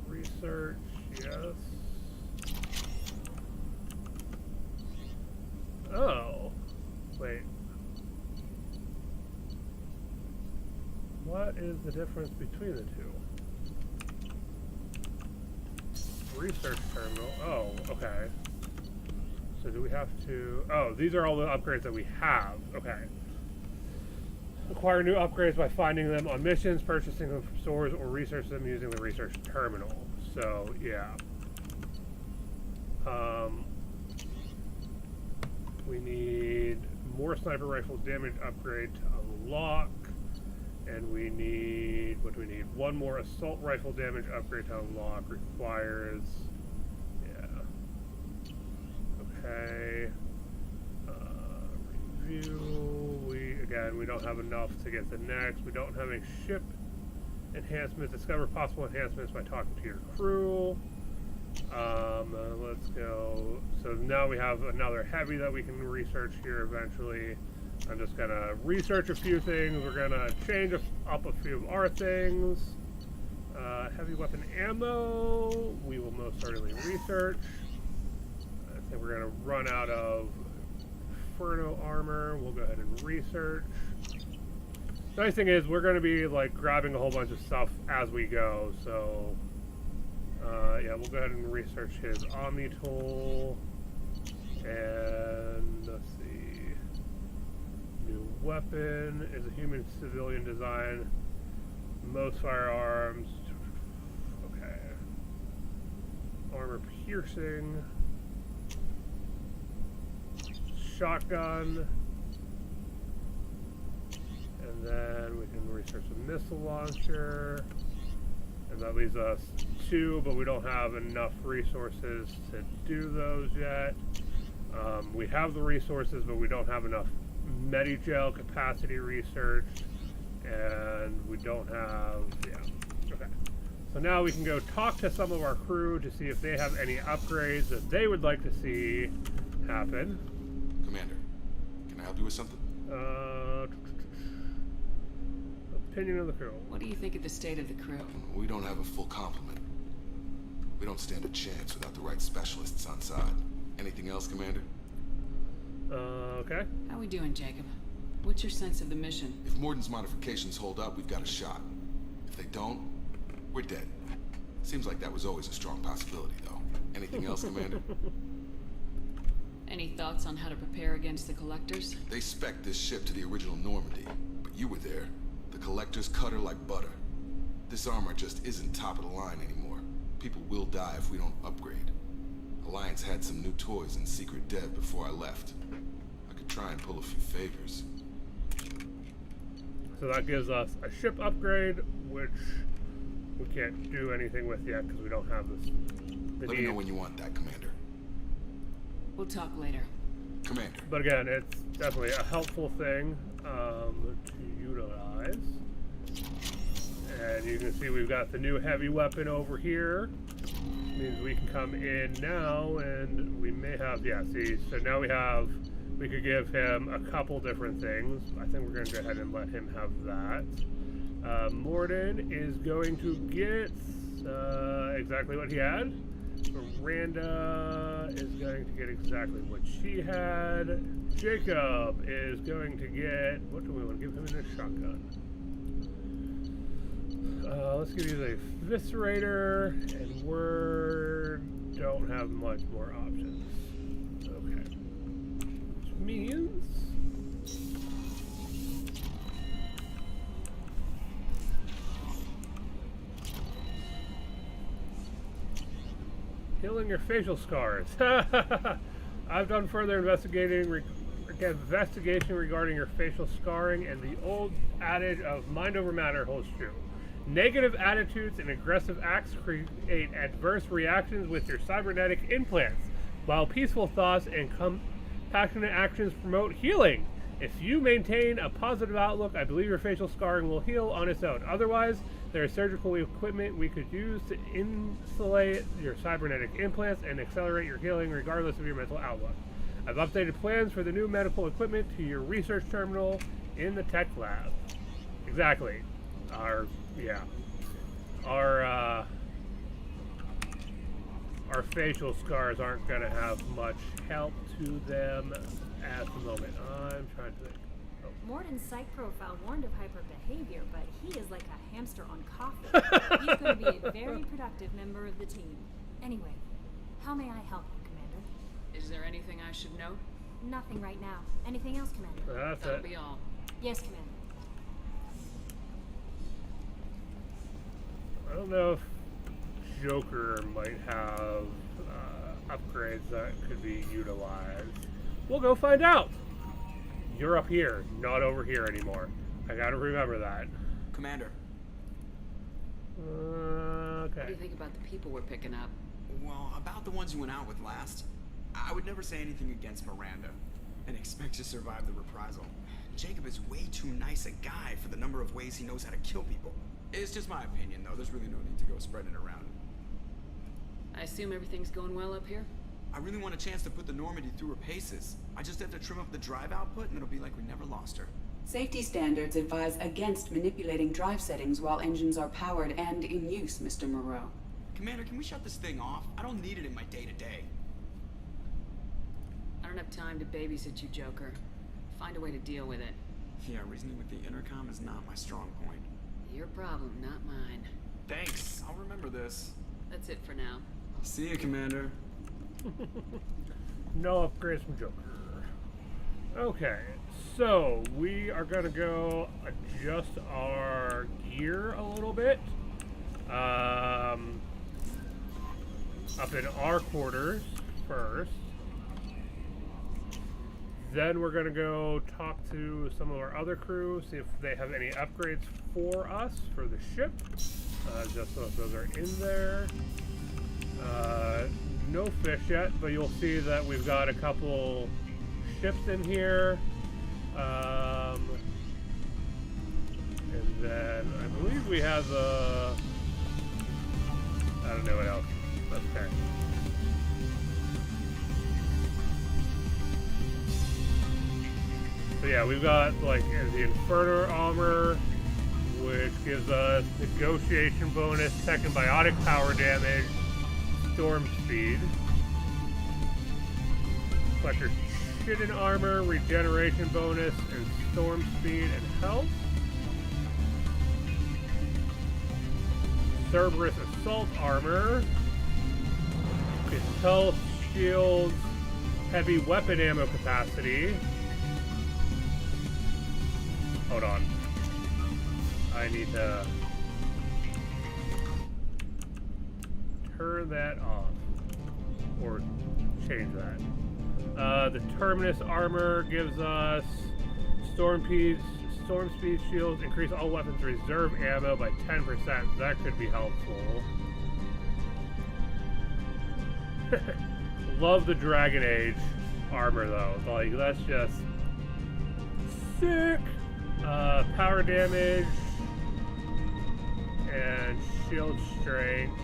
Research, yes. Oh, wait. What is the difference between the two? Research terminal. Oh, okay. So do we have to... Oh, these are all the upgrades that we have. Okay. Acquire new upgrades by finding them on missions, purchasing them from stores, or research them using the research terminal. So, yeah. We need more sniper rifle damage upgrade to unlock. And we need... What do we need? One more assault rifle damage upgrade to unlock. Requires... Yeah. Okay. Review. We don't have enough to get the next. We don't have any ship enhancements. Discover possible enhancements by talking to your crew. Let's go. So now we have another heavy that we can research here eventually. I'm just gonna research a few things. We're gonna change up a few of our things. Heavy weapon ammo, we will most certainly research. I think we're gonna run out of Inferno armor. We'll go ahead and research. The nice thing is we're going to be like grabbing a whole bunch of stuff as we go, so yeah, we'll go ahead and research his Omni Tool, and let's see, new weapon is a human civilian design, most firearms, okay, armor piercing, shotgun, and then we can research a missile launcher, and that leaves us 2, but we don't have enough resources to do those yet. We have the resources, but we don't have enough Medigel capacity research, and we don't have, yeah, okay. So now we can go talk to some of our crew to see if they have any upgrades that they would like to see happen. Commander, can I help you with something? Opinion of the crew. What do you think of the state of the crew? We don't have a full complement. We don't stand a chance without the right specialists on side. Anything else, Commander? Okay. How we doing, Jacob? What's your sense of the mission? If Morden's modifications hold up, we've got a shot. If they don't, we're dead. Seems like that was always a strong possibility, though. Anything else, Commander? Any thoughts on how to prepare against the Collectors? They spec'd this ship to the original Normandy, but you were there. The Collectors cut her like butter. This armor just isn't top of the line anymore. People will die if we don't upgrade. Alliance had some new toys in secret dev before I left. I could try and pull a few favors. So that gives us a ship upgrade, which we can't do anything with yet because we don't have this. Let me know when you want that, Commander. We'll talk later. Commander. But again, it's definitely a helpful thing to utilize. And you can see we've got the new heavy weapon over here. Means we can come in now, and we may have, yeah, see, so now we could give him a couple different things. I think we're going to go ahead and let him have that. Morden is going to get exactly what he had. Miranda is going to get exactly what she had. Jacob is going to get, what do we want to give him in a shotgun? Let's give you the Eviscerator, and we don't have much more options. Okay. Which means healing your facial scars. I've done further investigation regarding your facial scarring, and the old adage of mind over matter holds true. Negative attitudes and aggressive acts create adverse reactions with your cybernetic implants, while peaceful thoughts and compassionate actions promote healing. If you maintain a positive outlook, I believe your facial scarring will heal on its own. Otherwise, there is surgical equipment we could use to insulate your cybernetic implants and accelerate your healing regardless of your mental outlook. I've updated plans for the new medical equipment to your research terminal in the tech lab. Exactly. Our facial scars aren't going to have much help to them at the moment. I'm trying to think. Morden's psych profile warned of hyper behavior, but he is like a hamster on coffee. He's going to be a very productive member of the team. Anyway, how may I help you, Commander? Is there anything I should know? Nothing right now. Anything else, Commander? That'll be all. Yes, Commander. I don't know if Joker might have upgrades that could be utilized. We'll go find out. You're up here, not over here anymore. I gotta remember that. Commander. Okay. What do you think about the people we're picking up? Well, about the ones you went out with last, I would never say anything against Miranda and expect to survive the reprisal. Jacob is way too nice a guy for the number of ways he knows how to kill people. It's just my opinion, though. There's really no need to go spreading it around. I assume everything's going well up here? I really want a chance to put the Normandy through her paces. I just have to trim up the drive output, and it'll be like we never lost her. Safety standards advise against manipulating drive settings while engines are powered and in use, Mr. Moreau. Commander, can we shut this thing off? I don't need it in my day-to-day. I don't have time to babysit you, Joker. Find a way to deal with it. Yeah, reasoning with the intercom is not my strong point. Your problem, not mine. Thanks. I'll remember this. That's it for now. See you, Commander. No upgrades from Joker. Okay, so we are gonna go adjust our gear a little bit. Up in our quarters first. Then we're gonna go talk to some of our other crew, see if they have any upgrades for us for the ship. Just so if those are in there. No fish yet, but you'll see that we've got a couple ships in here. And then I believe we have I don't know what else. Okay. So yeah, we've got like the Inferno armor, which gives us negotiation bonus, tech and biotic power damage, storm speed. Fletcher Shitten armor, regeneration bonus, and storm speed and health. Cerberus assault armor, Pistol shields, heavy weapon ammo capacity. Hold on. I need to turn that off or change that. The Terminus armor gives us storm storm speed shields. Increase all weapons reserve ammo by 10%. That could be helpful. Love the Dragon Age armor though. Like, that's just sick. Power damage and shield strength.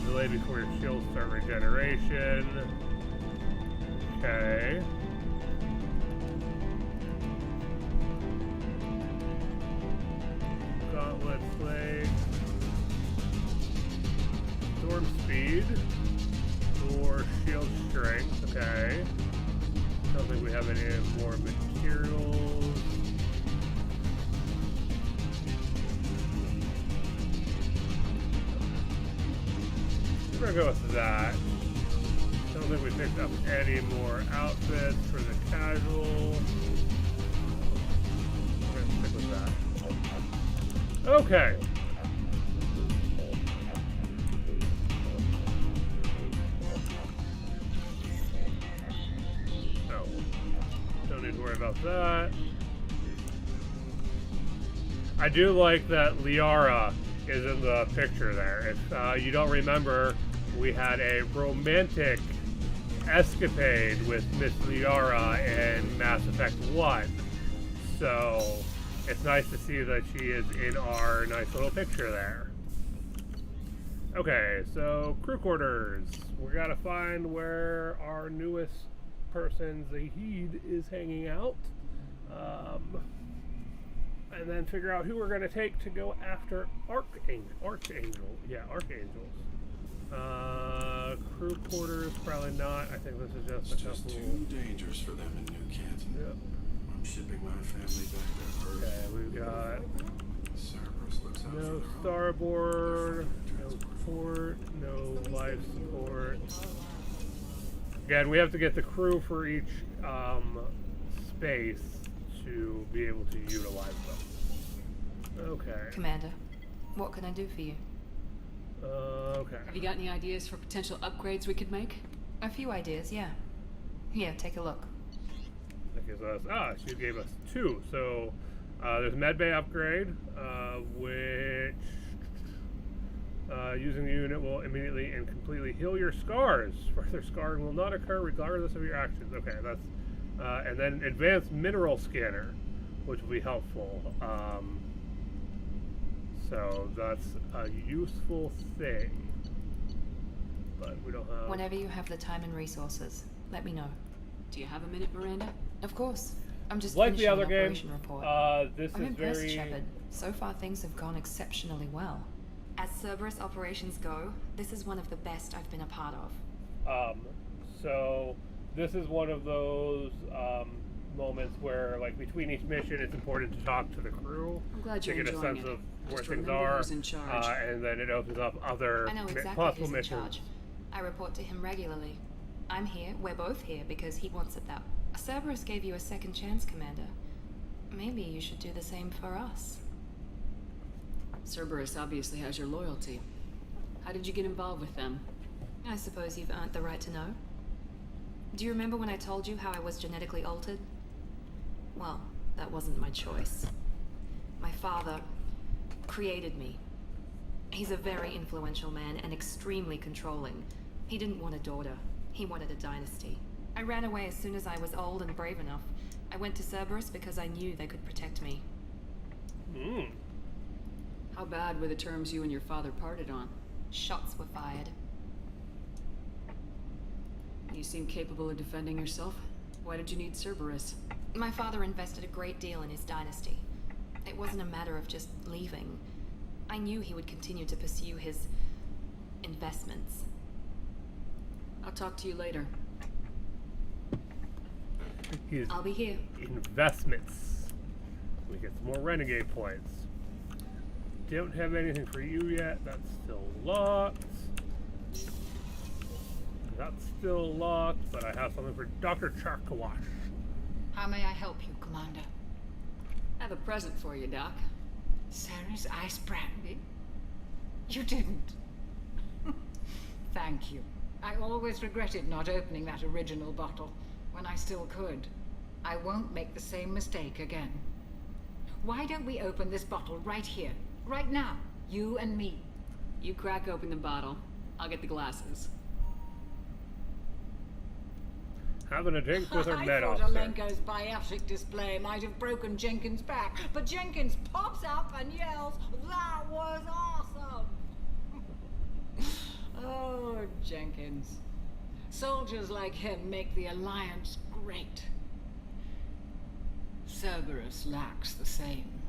Delay before your shields start regeneration. Okay. Gauntlet Slate. Storm speed. Or shield strength. Okay. Don't think we have any more materials. We're gonna go with that. Don't think we picked up any more outfits for the casual. We're gonna stick with that. Okay. Oh. Don't need to worry about that. I do like that Liara is in the picture there. If you don't remember, we had a romantic escapade with Miss Liara in Mass Effect 1. So it's nice to see that she is in our nice little picture there. Okay, so crew quarters. We gotta find where our newest person, Zahid, is hanging out. And then figure out who we're going to take to go after Archangels. Crew quarters, probably not. I think this is just a couple. Just too dangerous for them in New Kent. Yep. I'm shipping my family back there first. Okay, we've got Cerberus looks out no for starboard, no port, no life support. Again, we have to get the crew for each space to be able to utilize them. Okay. Commander, what can I do for you? Okay. Have you got any ideas for potential upgrades we could make? A few ideas, yeah. Here, take a look. That gives us, she gave us 2. So there's a medbay upgrade, which using the unit will immediately and completely heal your scars. Further scarring will not occur regardless of your actions. Okay, that's and then advanced mineral scanner, which will be helpful. So that's a useful thing, but we don't have. Whenever you have the time and resources, let me know. Do you have a minute, Miranda? Of course. I'm just like the other an game. operation report. This I'm is impressed, very. Sheppard. So far, things have gone exceptionally well. As Cerberus operations go, this is one of the best I've been a part of. So this is one of those moments where, like, between each mission, it's important to talk to the crew. I'm glad you're to get a enjoying sense it. of where Just things remember are, who's in charge. and then it opens up other I know exactly possible who's in missions. charge. I report to him regularly. I'm here, we're both here, because he wants it that way. Cerberus gave you a second chance, Commander. Maybe you should do the same for us. Cerberus obviously has your loyalty. How did you get involved with them? I suppose you've earned the right to know. Do you remember when I told you how I was genetically altered? Well, that wasn't my choice. My father created me. He's a very influential man and extremely controlling. He didn't want a daughter. He wanted a dynasty. I ran away as soon as I was old and brave enough. I went to Cerberus because I knew they could protect me. How bad were the terms you and your father parted on? Shots were fired. You seem capable of defending yourself. Why did you need Cerberus? My father invested a great deal in his dynasty. It wasn't a matter of just leaving. I knew he would continue to pursue his investments. I'll talk to you later. I'll be here. Investments. We get some more renegade points. Don't have anything for you yet. That's still locked. That's still locked, but I have something for Dr. Charkawash. How may I help you, Commander? a present for you, Doc. Sarah's ice brandy? You didn't. Thank you. I always regretted not opening that original bottle when I still could. I won't make the same mistake again. Why don't we open this bottle right here, right now, you and me? You crack open the bottle. I'll get the glasses. Having a drink with her med I thought officer. Alenko's biotic display might have broken Jenkins' back, but Jenkins pops up and yells, "That was awesome!" Oh, Jenkins. Soldiers like him make the Alliance great. Cerberus lacks the same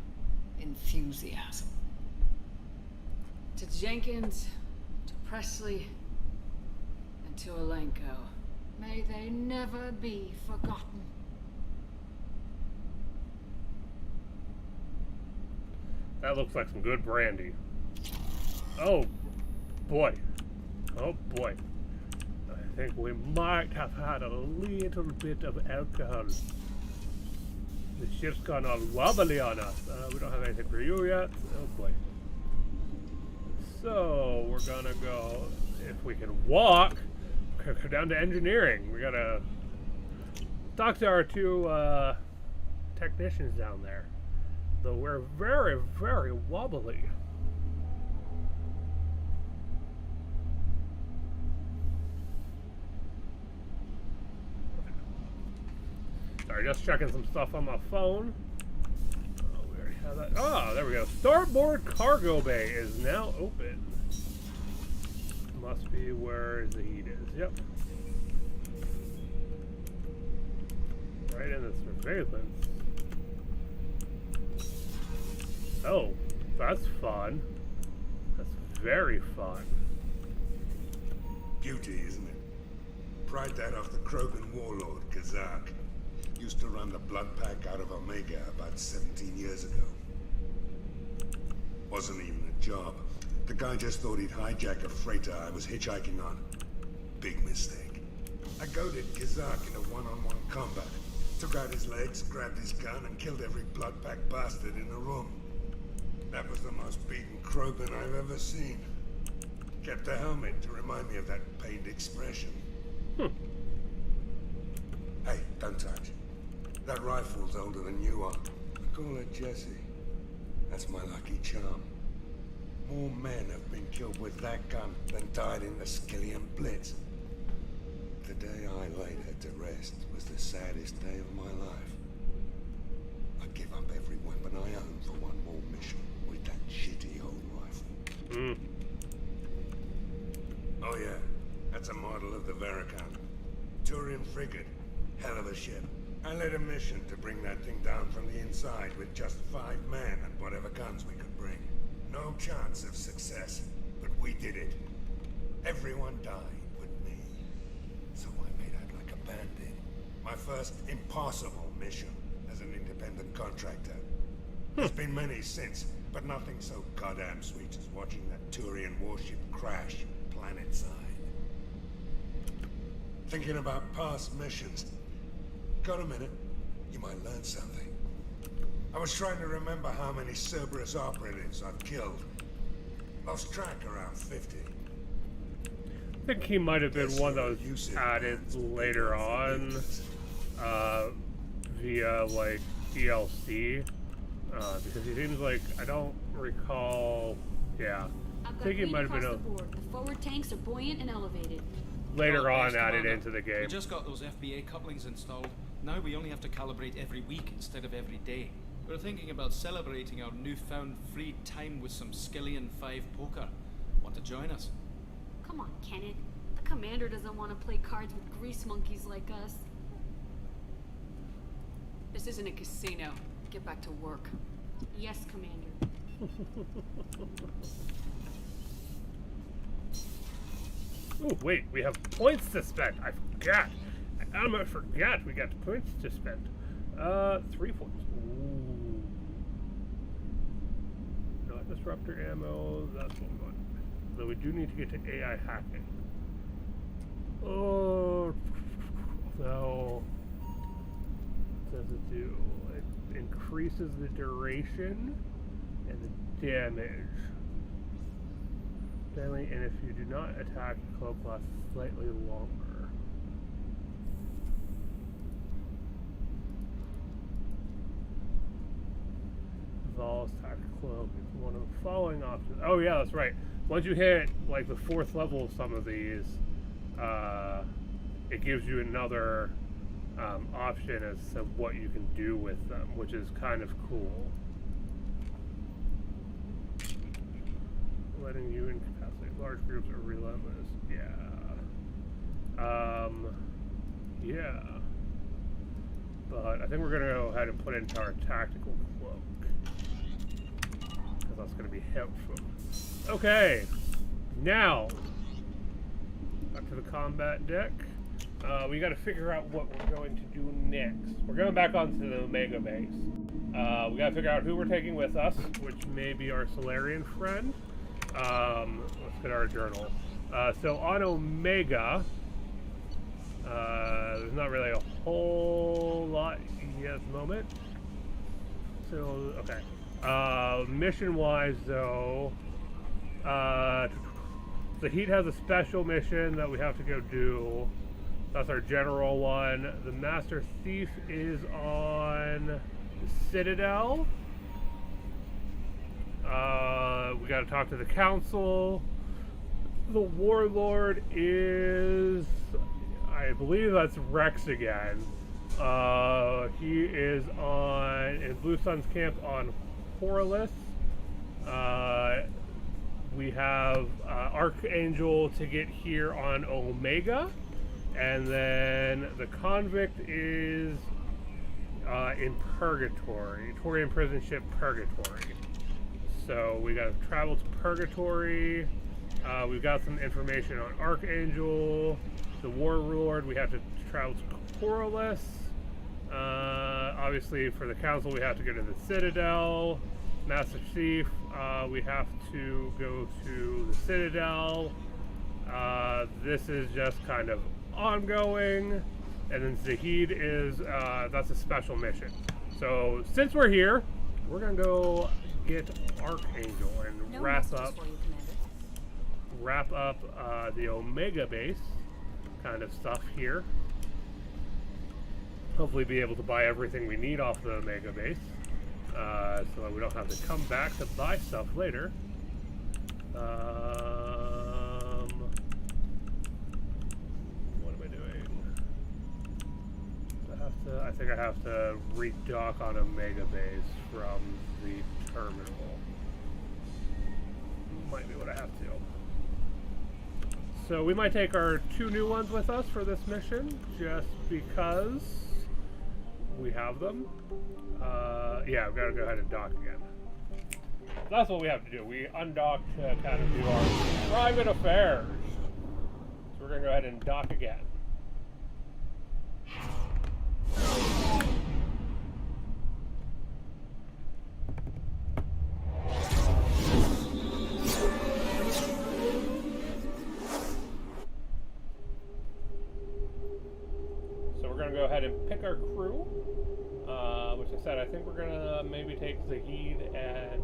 enthusiasm. To Jenkins, to Presley, and to Alenko. May they never be forgotten. That looks like some good brandy. Oh, boy. Oh, boy. I think we might have had a little bit of alcohol. The ship's gone all wobbly on us. We don't have anything for you yet. Oh, boy. So, we're gonna go, if we can walk, go down to engineering. We gotta talk to our two technicians down there. Though we're very, very wobbly. Sorry, just checking some stuff on my phone. Oh, we already have that. Oh, there we go. Starboard cargo bay is now open. Must be where the heat is. Yep. Right in the surveillance. Oh, that's fun. That's very fun. Beauty, isn't it? Pried that off the Krogan warlord, Kazak. Used to run the blood pack out of Omega about 17 years ago. Wasn't even a job. The guy just thought he'd hijack a freighter I was hitchhiking on. Big mistake. I goaded Kazak into one-on-one combat. Took out his legs, grabbed his gun, and killed every blood pack bastard in the room. That was the most beaten Krogan I've ever seen. Kept a helmet to remind me of that pained expression. Hey, don't touch. That rifle's older than you are. I call her Jessie. That's my lucky charm. More men have been killed with that gun than died in the Skillian Blitz. The day I laid her to rest was the saddest day of my life. I give up every weapon I own for one more mission with that shitty old rifle. Oh yeah, that's a model of the Veracon. Turian frigate. Hell of a ship. I led a mission to bring that thing down from the inside with just 5 men and whatever guns we could bring. No chance of success, but we did it. Everyone died but me. So I made out like a bandit. My first impossible mission as an independent contractor. There's been many since, but nothing so goddamn sweet as watching that Turian warship crash planet-side. Thinking about past missions. Got a minute? You might learn something. I was trying to remember how many Cerberus operatives I've killed. Lost track around 50. I think he might have been one that was added later on via like DLC because he seems like I don't recall. Yeah, I think he might have been The forward tanks are buoyant and elevated. Later on added into the game. We just got those FBA couplings installed. Now we only have to calibrate every week instead of every day. We're thinking about celebrating our newfound free time with some Skillian 5 poker. Want to join us? Come on, Kenneth. The commander doesn't want to play cards with grease monkeys like us. This isn't a casino. Get back to work. Yes, Commander. Oh, wait, we have points to spend. I forgot. I almost forgot we got points to spend. 3 points. Ooh. Not disruptor ammo. That's what we want. So we do need to get to AI hacking. Oh, so what does it do? It increases the duration and the damage. Family, and if you do not attack, the cloak lasts slightly longer. Vol's attack cloak is one of the following options. Oh yeah, that's right. Once you hit like the 4th level of some of these, it gives you another option as to what you can do with them, which is kind of cool. Letting you incapacitate large groups are relentless. Yeah. Yeah. But I think we're gonna go ahead and put it into our tactical cloak, because that's gonna be helpful. Okay. Now, back to the combat deck. We got to figure out what we're going to do next. We're going back onto the Omega base. We got to figure out who we're taking with us, which may be our Solarian friend. Let's get our journal. So on Omega, there's not really a whole lot yet at the moment. So, okay. Mission-wise, though, the Heat has a special mission that we have to go do. That's our general one. The Master Thief is on the Citadel. We gotta talk to the Council. The Warlord is, I believe that's Rex again. He is in Blue Sun's camp on Horalith. We have Archangel to get here on Omega. And then the Convict is in Purgatory, Torian prison ship Purgatory. So we got to travel to Purgatory. We've got some information on Archangel, the Warlord. We have to travel to Coralus. Obviously, for the Council, we have to go to the Citadel. Master Chief, we have to go to the Citadel. This is just kind of ongoing, and then Zahid is that's a special mission. So since we're here, we're gonna go get Archangel and wrap up the Omega base kind of stuff here. Hopefully be able to buy everything we need off the Omega base, so that we don't have to come back to buy stuff later. I think I have to redock on Omega base from the terminal. Might be what I have to. So we might take our 2 new ones with us for this mission, just because we have them. Yeah, we've got to go ahead and dock again. So that's what we have to do. We undock to kind of do our private affairs. So we're going to go ahead and dock again. So we're going to go ahead and pick our crew, which I said I think we're going to maybe take Zahid and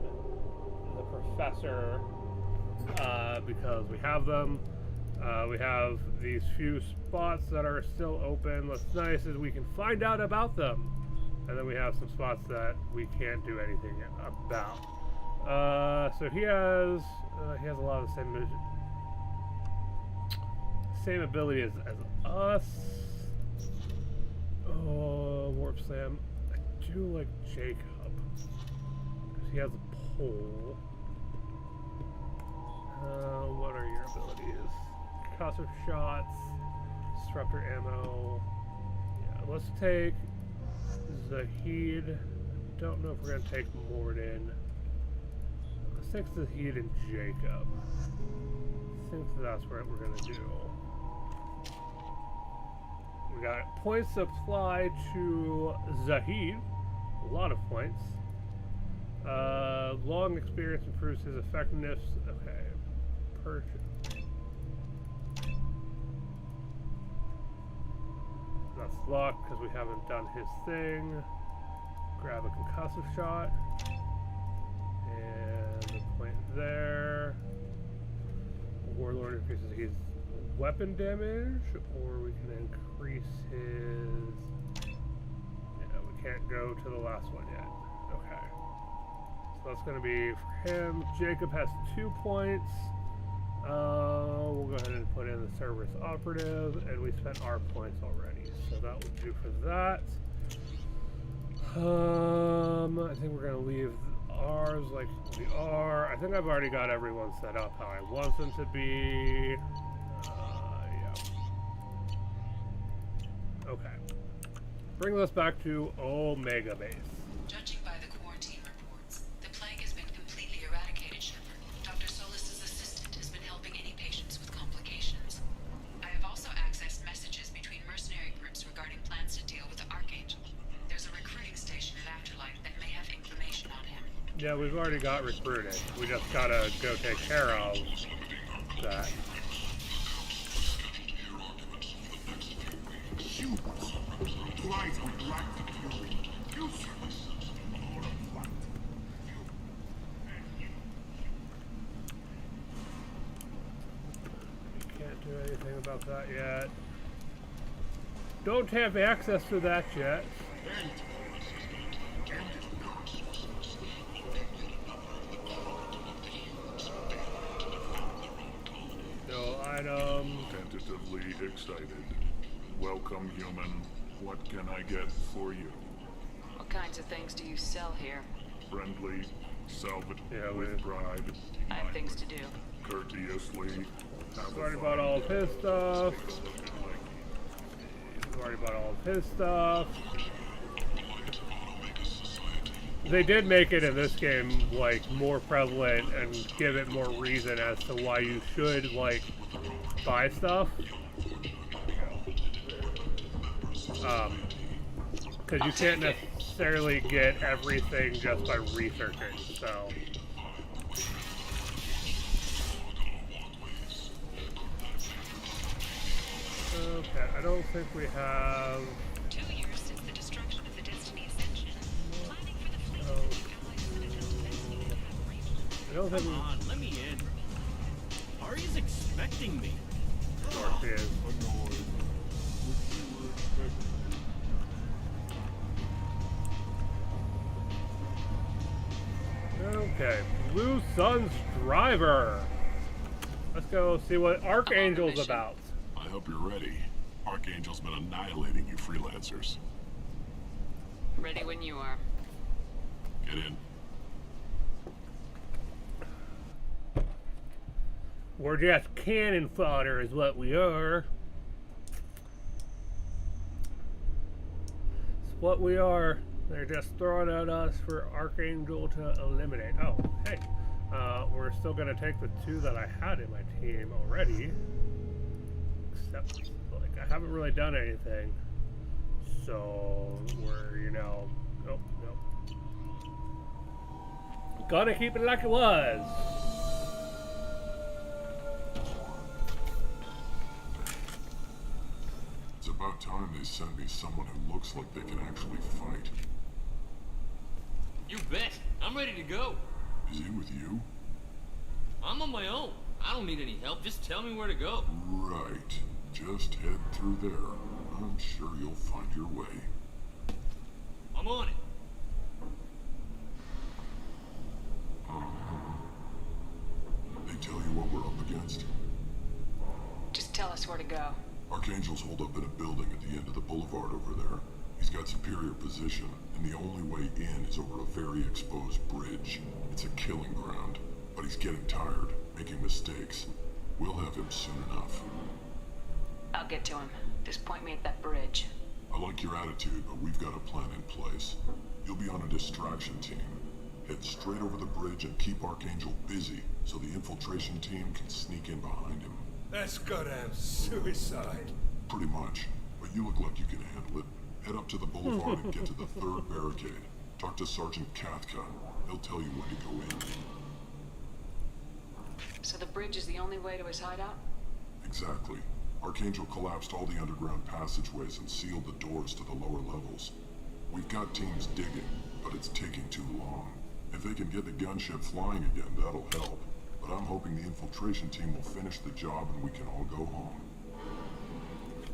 the Professor, because we have them. We have these few spots that are still open. What's nice is we can find out about them, and then we have some spots that we can't do anything about. So he has a lot of the same ability as us. Oh, Warp Slam. I do like Jacob, because he has a pole. What are your abilities? Concussive shots, disruptor ammo. Yeah, let's take Zahid. Don't know if we're gonna take Morden. Let's take Zahid and Jacob. I think that's what we're gonna do. We got points applied to Zahid. A lot of points. Long experience improves his effectiveness. Okay. Purchase. That's luck because we haven't done his thing. grab a concussive shot. And the point there. Warlord increases his weapon damage, or we can increase his... Yeah, we can't go to the last one yet. Okay. So that's going to be for him. Jacob has 2 points. We'll go ahead and put in the Cerberus operative, and we spent our points already. So that will do for that. I think we're going to leave ours like we are. I think I've already got everyone set up how I want them to be. Yeah. Okay. Bring us back to Omega Base. Judging by the quarantine reports, the plague has been completely eradicated, Sheppard. Dr. Solis's assistant has been helping any patients with complications. I have also accessed messages between mercenary groups regarding plans to deal with the Archangel. There's a recruiting station at Afterlife that may have information on him. Yeah, we've already got recruiting. We just gotta go take care of that. Can't do anything about that yet. Don't have access to that yet. No items. Tentatively excited. Welcome, human. What can I get for you? What kinds of things do you sell here? Friendly, salvage with pride. I have things to do. Courteously. We've already bought all of his stuff. We've already bought all of his stuff. They did make it in this game, like, more prevalent and give it more reason as to why you should, like, buy stuff. Because you can't necessarily get everything just by researching, so... Okay, I don't think we have... 2 years since the destruction of the Destiny Ascension. Planning for the fleet. I don't think Come on, let me in. Ari's expecting me. Of course he is. Okay, Blue Sun's driver. Let's go see what Archangel's about. I hope you're ready. Archangel's been annihilating you freelancers. Ready when you are. Get in. We're just cannon fodder is what we are. It's what we are. They're just throwing at us for Archangel to eliminate. Oh, hey. We're still going to take the 2 that I had in my team already. Except, like, I haven't really done anything. So, we're, you know... Nope, nope. Gotta keep it like it was. It's about time they send me someone who looks like they can actually fight. You bet. I'm ready to go. Is he with you? I'm on my own. I don't need any help. Just tell me where to go. Right. Just head through there. I'm sure you'll find your way. I'm on it. They tell you what we're up against? Just tell us where to go. Archangel's holed up in a building at the end of the boulevard over there. He's got superior position, and the only way in is over a very exposed bridge. It's a killing ground, but he's getting tired, making mistakes. We'll have him soon enough. I'll get to him. Just point me at that bridge. I like your attitude, but we've got a plan in place. You'll be on a distraction team. Head straight over the bridge and keep Archangel busy, so the infiltration team can sneak in behind him. That's goddamn suicide. Pretty much, but you look like you can handle it. Head up to the boulevard and get to the 3rd barricade. Talk to Sergeant Kathka. He'll tell you when to go in. So the bridge is the only way to his hideout? Exactly. Archangel collapsed all the underground passageways and sealed the doors to the lower levels. We've got teams digging, but it's taking too long. If they can get the gunship flying again, that'll help. But I'm hoping the infiltration team will finish the job and we can all go home.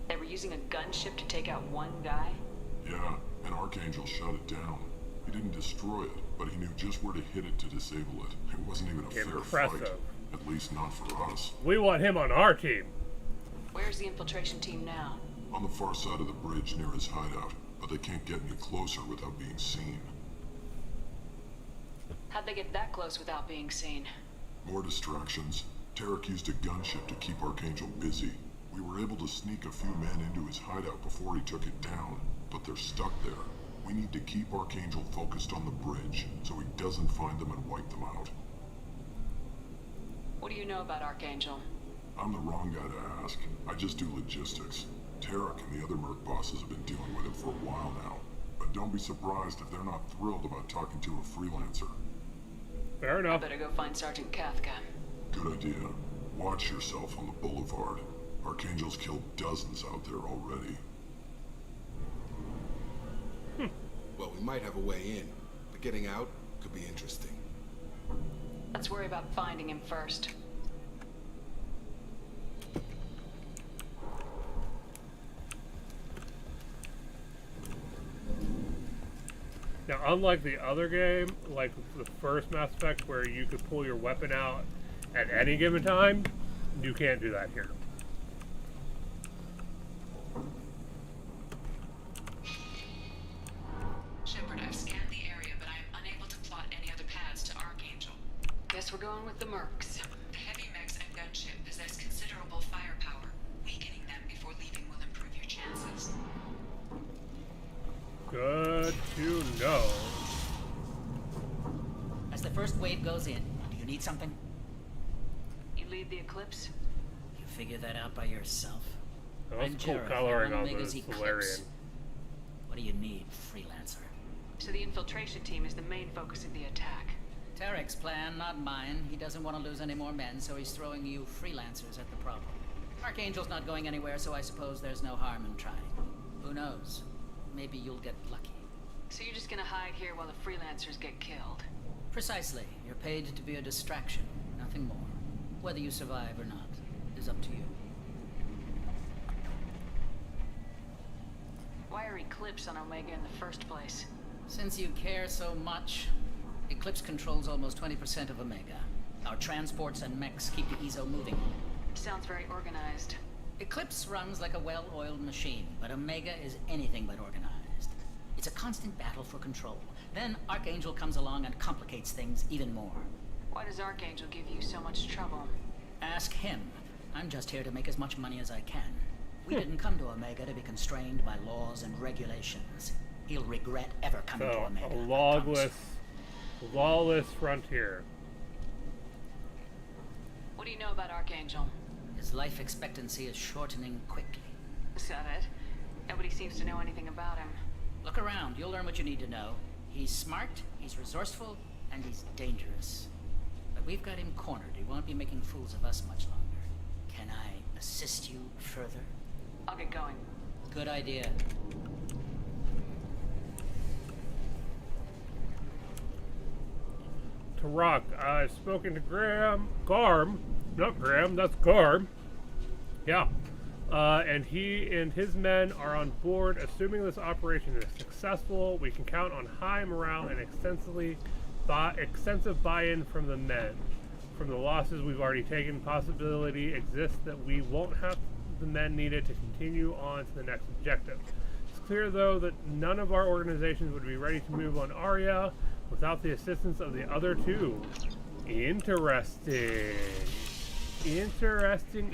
They were using a gunship to take out one guy? Yeah, and Archangel shut it down. He didn't destroy it, but he knew just where to hit it to disable it. It wasn't even a fair fight. At least not for us. We want him on our team. Where's the infiltration team now? On the far side of the bridge near his hideout, but they can't get any closer without being seen. How'd they get that close without being seen? More distractions. Tarek used a gunship to keep Archangel busy. We were able to sneak a few men into his hideout before he took it down, but they're stuck there. We need to keep Archangel focused on the bridge, so he doesn't find them and wipe them out. What do you know about Archangel? I'm the wrong guy to ask. I just do logistics. Tarek and the other merc bosses have been dealing with him for a while now. But don't be surprised if they're not thrilled about talking to a freelancer. Fair enough. I better go find Sergeant Kafka. Good idea. Watch yourself on the boulevard. Archangel's killed dozens out there already. Well, we might have a way in, but getting out could be interesting. Let's worry about finding him first. Now, unlike the other game, like the first Mass Effect where you could pull your weapon out at any given time, you can't do that here. Sheppard, I've scanned the area, but I am unable to plot any other paths to Archangel. Guess we're going with the mercs. The heavy mechs and gunship possess considerable firepower. Weakening them before leaving will improve your chances. Good to know. As the first wave goes in, do you need something? You lead the Eclipse? You figure that out by yourself? That was cool coloring on the Solarian. What do you need, freelancer? So the infiltration team is the main focus of the attack. Tarek's plan, not mine. He doesn't want to lose any more men, so he's throwing you freelancers at the problem. Archangel's not going anywhere, so I suppose there's no harm in trying. Who knows? Maybe you'll get lucky. So you're just gonna hide here while the freelancers get killed? Precisely. You're paid to be a distraction, nothing more. Whether you survive or not is up to you. Why are Eclipse on Omega in the first place? Since you care so much, Eclipse controls almost 20% of Omega. Our transports and mechs keep the EZO moving. Sounds very organized. Eclipse runs like a well-oiled machine, but Omega is anything but organized. It's a constant battle for control. Then Archangel comes along and complicates things even more. Why does Archangel give you so much trouble? Ask him. I'm just here to make as much money as I can. We didn't come to Omega to be constrained by laws and regulations. He'll regret ever coming to Omega. A lawless frontier. What do you know about Archangel? His life expectancy is shortening quickly. Is that it? Nobody seems to know anything about him. Look around. You'll learn what you need to know. He's smart, he's resourceful, and he's dangerous. But we've got him cornered. He won't be making fools of us much longer. Can I assist you further? I'll get going. Good idea. Tarak, I've spoken to Garm, not Graham, that's Garm. Yeah. And he and his men are on board. Assuming this operation is successful, we can count on high morale and extensive buy-in from the men. From the losses we've already taken, possibility exists that we won't have the men needed to continue on to the next objective. It's clear, though, that none of our organizations would be ready to move on Aria without the assistance of the other two. Interesting. Interesting.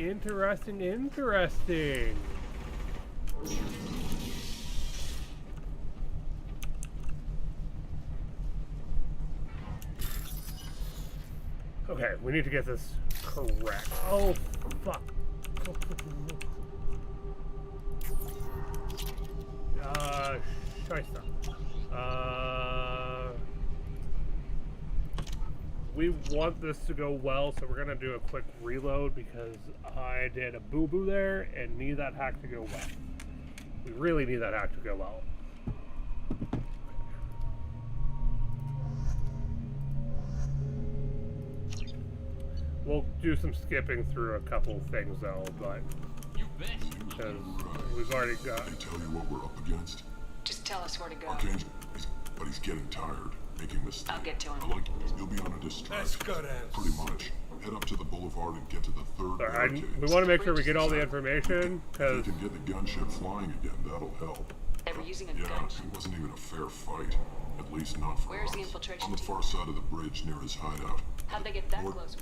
Okay, we need to get this correct. Oh, fuck. Scheisse. We want this to go well, so we're gonna do a quick reload because I did a boo-boo there and need that hack to go well. We really need that hack to go well. We'll do some skipping through a couple things though, but because we've already got. They tell you what we're up against? Just tell us where to go. Archangel, but he's getting tired, making mistakes. I'll get to him. You'll be on a distress. Pretty much. Head up to the boulevard and get to the third barricade. We want to make sure we get all the information, because... If we can get the gunship flying again, that'll help. They were using a Yeah, gun. it wasn't even a fair fight. At least not for Where's us. the infiltration On the team? far side of the bridge near his hideout. How'd they get that Lord, close?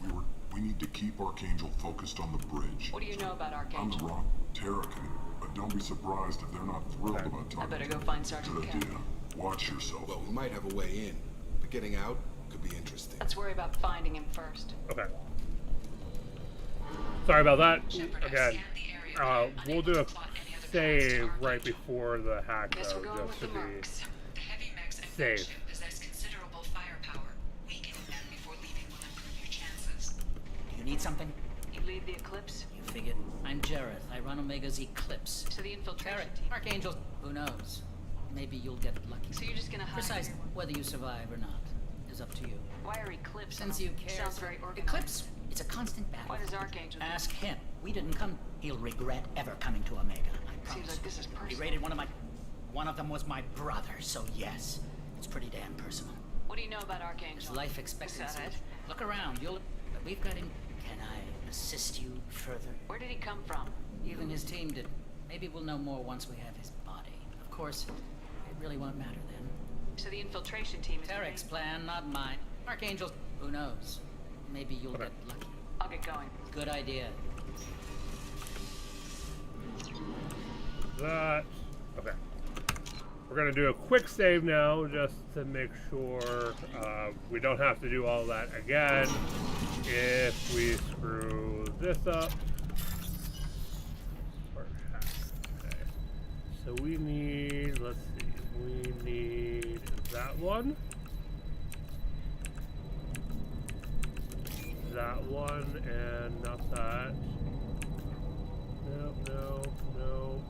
We need to keep Archangel focused on the bridge. What do you know about I'm Archangel? the wrong Terracan, but don't be surprised if they're not thrilled about talking I better to go you. find Sergeant Good Kemp. idea. Watch yourself. Well, we might have a way in, but getting out could be interesting. Let's worry about finding him first. Okay. Sorry about that. Again, we'll do a save right before the hack, though, just to be safe. Possess considerable firepower. Weakening them before leaving will improve your chances. You need something? You lead the Eclipse? You figured. I'm Jareth. I run Omega's Eclipse. So the infiltration Carrot, team. Archangel. Who knows? Maybe you'll get lucky. So you're just gonna hide Precisely. everyone? Whether you survive or not is up to you. Why are Eclipse? Since you care. Sounds very organized. Eclipse. It's a constant battle. Why does Archangel? Ask him. We didn't come. He'll regret ever coming to Omega. I promise. Seems like this is personal. He raided one of them was my brother, so yes. It's pretty damn personal. What do you know about Archangel? His life expectancy. Is that it? Look around. But we've got him. Can I assist you further? Where did he come from? Even his team did. Maybe we'll know more once we have his body. Of course, it really won't matter then. So the infiltration team is Tarek's plan, not mine. Archangel, who knows? Maybe you'll get lucky. I'll get going. Good idea. That. Okay. We're gonna do a quick save now, just to make sure we don't have to do all that again if we screw this up. Okay. So we need. Let's see. We need that one. That one and not that. Nope, no, no.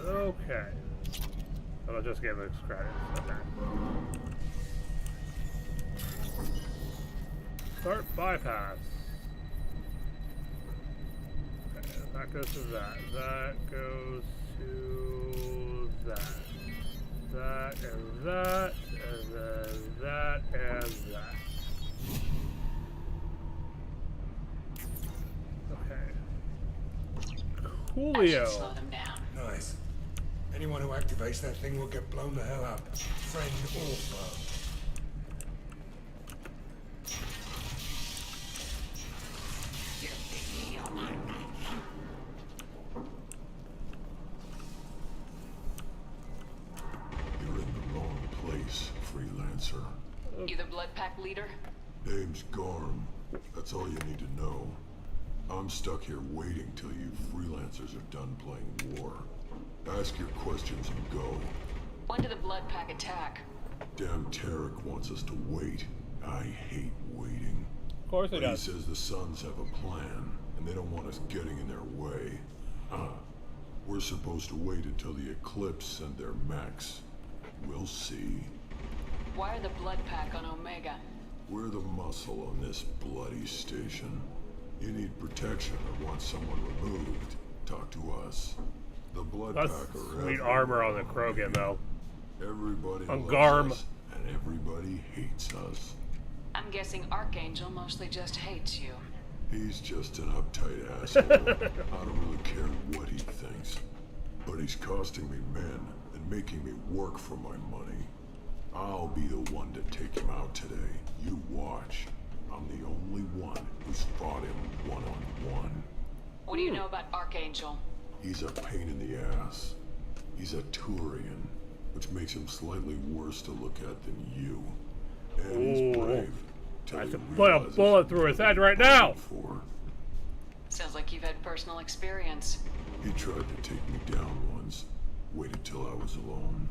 Okay. I'll just give it credits. Okay. Start bypass. Okay, that goes to that. That goes to that. That and that, and then that and that. Okay. Coolio. Slow them down. Nice. Anyone who activates that thing will get blown the hell up. Friend or foe. You're in the wrong place, freelancer. You the blood pack leader? Name's Garm. That's all you need to know. I'm stuck here waiting till you freelancers are done playing war. Ask your questions and go. When did the blood pack attack? Damn Tarek wants us to wait. I hate waiting. Of course he does. He says the Suns have a plan, and they don't want us getting in their way. We're supposed to wait until the Eclipse send their mechs. We'll see. Why are the blood pack on Omega? We're the muscle on this bloody station. You need protection or want someone removed, talk to us. The blood That's pack are sweet everywhere. armor on the Krogan, though. Everybody On loves Garm. us, and everybody hates us. I'm guessing Archangel mostly just hates you. He's just an uptight asshole. I don't really care what he thinks. But he's costing me men and making me work for my money. I'll be the one to take him out today. You watch. I'm the only one who's fought him one-on-one. What do you know about Archangel? He's a pain in the ass. He's a Turian, which makes him slightly worse to look at than you. And he's brave. I have to put a bullet through his head right now! Sounds like you've had personal experience. He tried to take me down once. Waited till I was alone.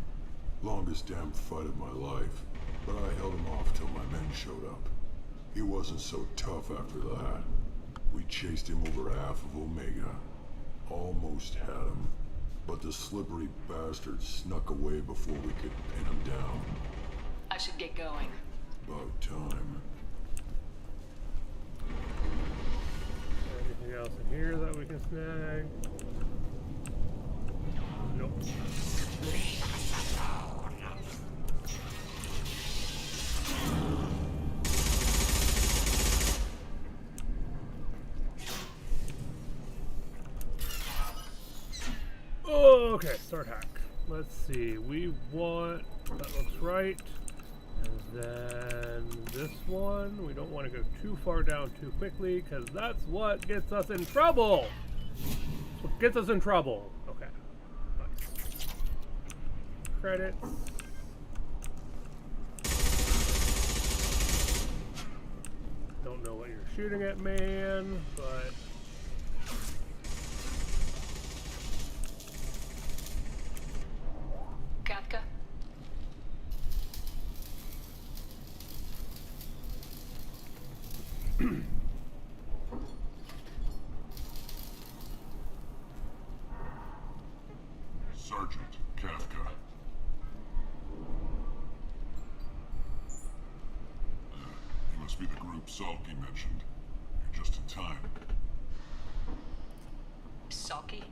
Longest damn fight of my life. But I held him off till my men showed up. He wasn't so tough after that. We chased him over half of Omega. Almost had him. but the slippery bastard snuck away before we could pin him down. I should get going. About time. Anything else in here that we can snag? Nope. Okay, start hack. Let's see. We want, that looks right. And then this one, we don't want to go too far down too quickly because that's what gets us in trouble. That's what gets us in trouble. Okay. Nice. Credits. Don't know what you're shooting at, man, but Katka? Sergeant Kafka. You must be the group Salky mentioned. You're just in time. Salky?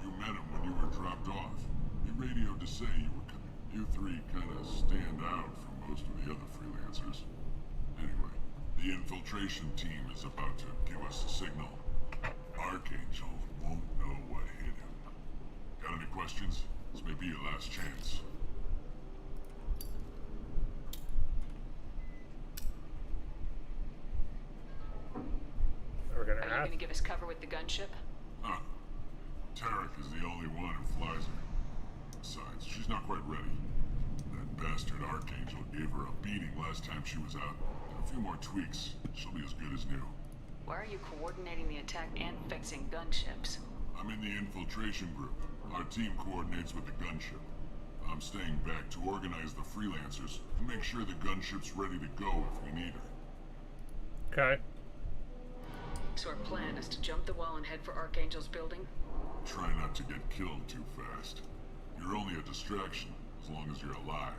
You met him when you were dropped off. He radioed to say you were coming. You three kind of stand out from most of the other freelancers. Anyway, the infiltration team is about to give us a signal. Archangel won't know what hit him. Got any questions? This may be your last chance. we're gonna Are you ask. gonna give us cover with the gunship? Huh. Tarek is the only one who flies her. Besides, she's not quite ready. That bastard Archangel gave her a beating last time she was out. A few more tweaks, she'll be as good as new. Why are you coordinating the attack and fixing gunships? I'm in the infiltration group. Our team coordinates with the gunship. I'm staying back to organize the freelancers and make sure the gunship's ready to go if we need her. Okay. So our plan is to jump the wall and head for Archangel's building? Try not to get killed too fast. You're only a distraction as long as you're alive.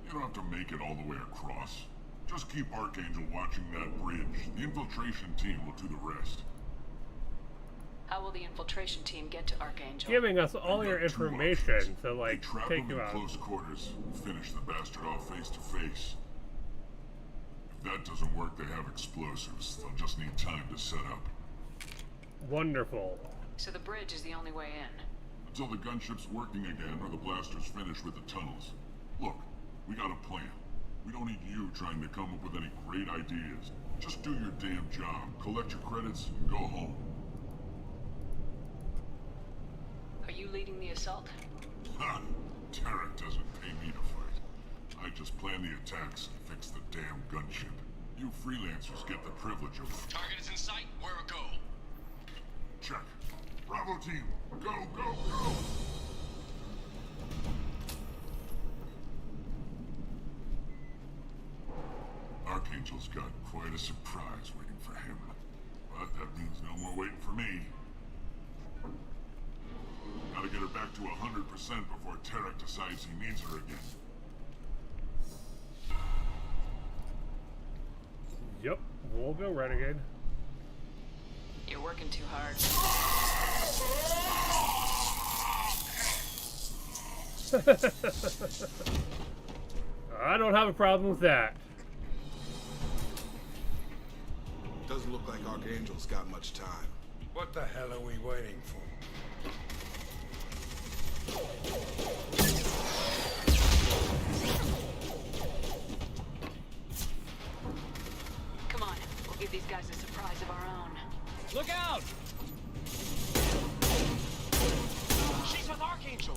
You don't have to make it all the way across. Just keep Archangel watching that bridge. The infiltration team will do the rest. How will the infiltration team get to Archangel? Giving us all your information to like Trap take them you in out. close quarters and finish the bastard off face to face. If that doesn't work, they have explosives. They'll just need time to set up. Wonderful. So the bridge is the only way in. Until the gunship's working again or the blasters finish with the tunnels. Look, we got a plan. We don't need you trying to come up with any great ideas. Just do your damn job, collect your credits, and go home. Are you leading the assault? Ha! Tarek doesn't pay me to fight. I just plan the attacks and fix the damn gunship. You freelancers get the privilege of... Target is in sight. Where a go? Check. Bravo team, go, go, go! Archangel's got quite a surprise waiting for him. But that means no more waiting for me. Gotta get her back to 100% before Tarek decides he needs her again. Yep, we'll go Renegade. You're working too hard. I don't have a problem with that. Doesn't look like Archangel's got much time. What the hell are we waiting for? Come on, we'll give these guys a surprise of our own. Look out! She's with Archangel.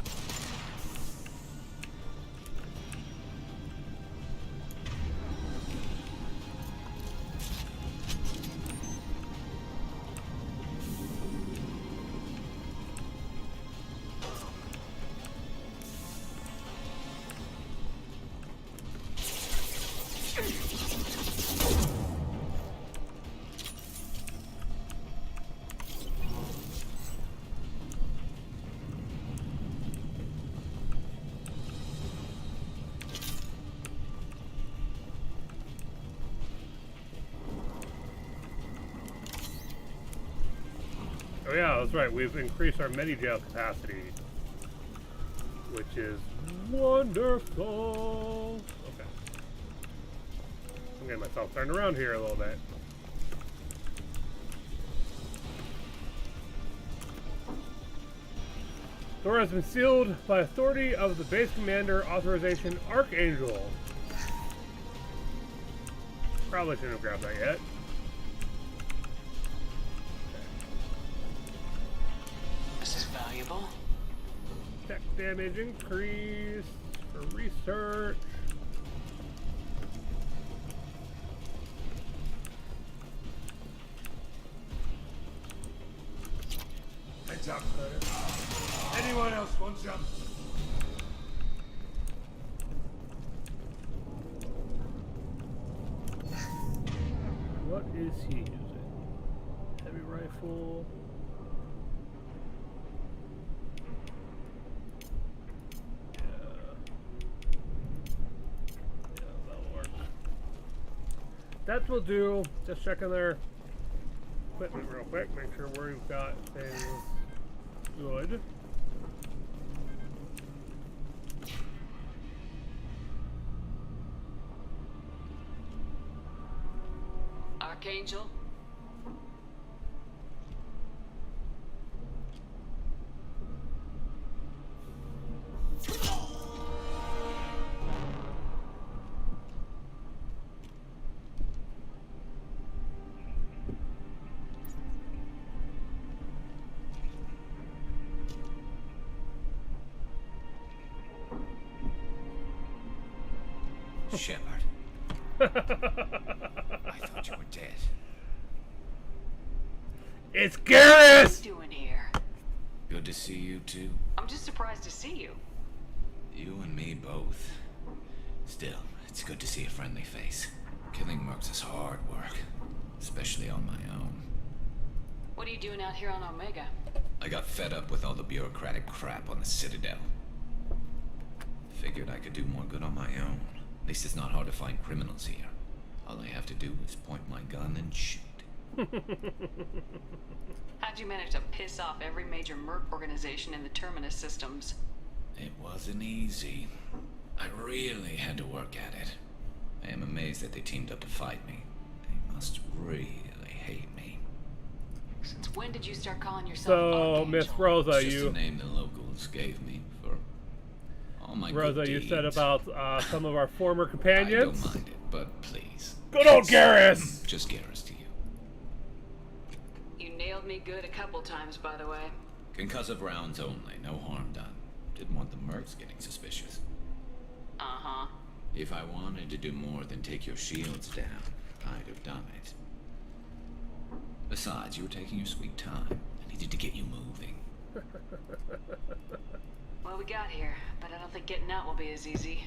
Oh yeah, that's right. We've increased our medi-jail capacity, which is wonderful. Okay. I'm getting myself turned around here a little bit. Door has been sealed by authority of the base commander, authorization Archangel. Probably shouldn't have grabbed that yet. This is valuable. Tech damage increase for research. Heads up. Anyone else want some? What is he using? Heavy rifle. Yeah, that'll work. That will do. Just checking their equipment real quick. Make sure we've got things good. Archangel? Sheppard. I thought you were dead. It's Garrus! What are you doing here? Good to see you too. I'm just surprised to see you. You and me both. Still, it's good to see a friendly face. Killing mercs is hard work, especially on my own. What are you doing out here on Omega? I got fed up with all the bureaucratic crap on the Citadel. Figured I could do more good on my own. At least it's not hard to find criminals here. All I have to do is point my gun and shoot. How'd you manage to piss off every major merc organization in the Terminus systems? It wasn't easy. I really had to work at it. I am amazed that they teamed up to fight me. They must really hate me. Since when did you start calling yourself So, Archangel? Miss Rosa, It's just you... a name the locals gave me for all my Rosa, good you deeds. said about some of our former I companions. don't mind it, but please. Good old Garrus! Just Garrus to you. You nailed me good a couple times, by the way. Concussive rounds only, no harm done. Didn't want the mercs getting suspicious. Uh-huh. If I wanted to do more than take your shields down, I'd have done it. Besides, you were taking your sweet time. I needed to get you moving. Well, we got here, but I don't think getting out will be as easy.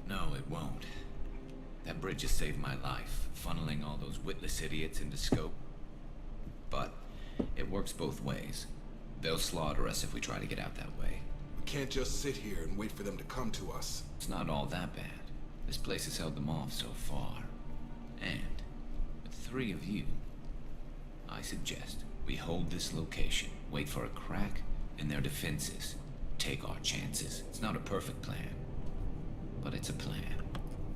No, it won't. That bridge has saved my life, funneling all those witless idiots into scope. But it works both ways. They'll slaughter us if we try to get out that way. We can't just sit here and wait for them to come to us. It's not all that bad. This place has held them off so far. And with 3 of you, I suggest we hold this location, wait for a crack in their defenses, take our chances. It's not a perfect plan, but it's a plan.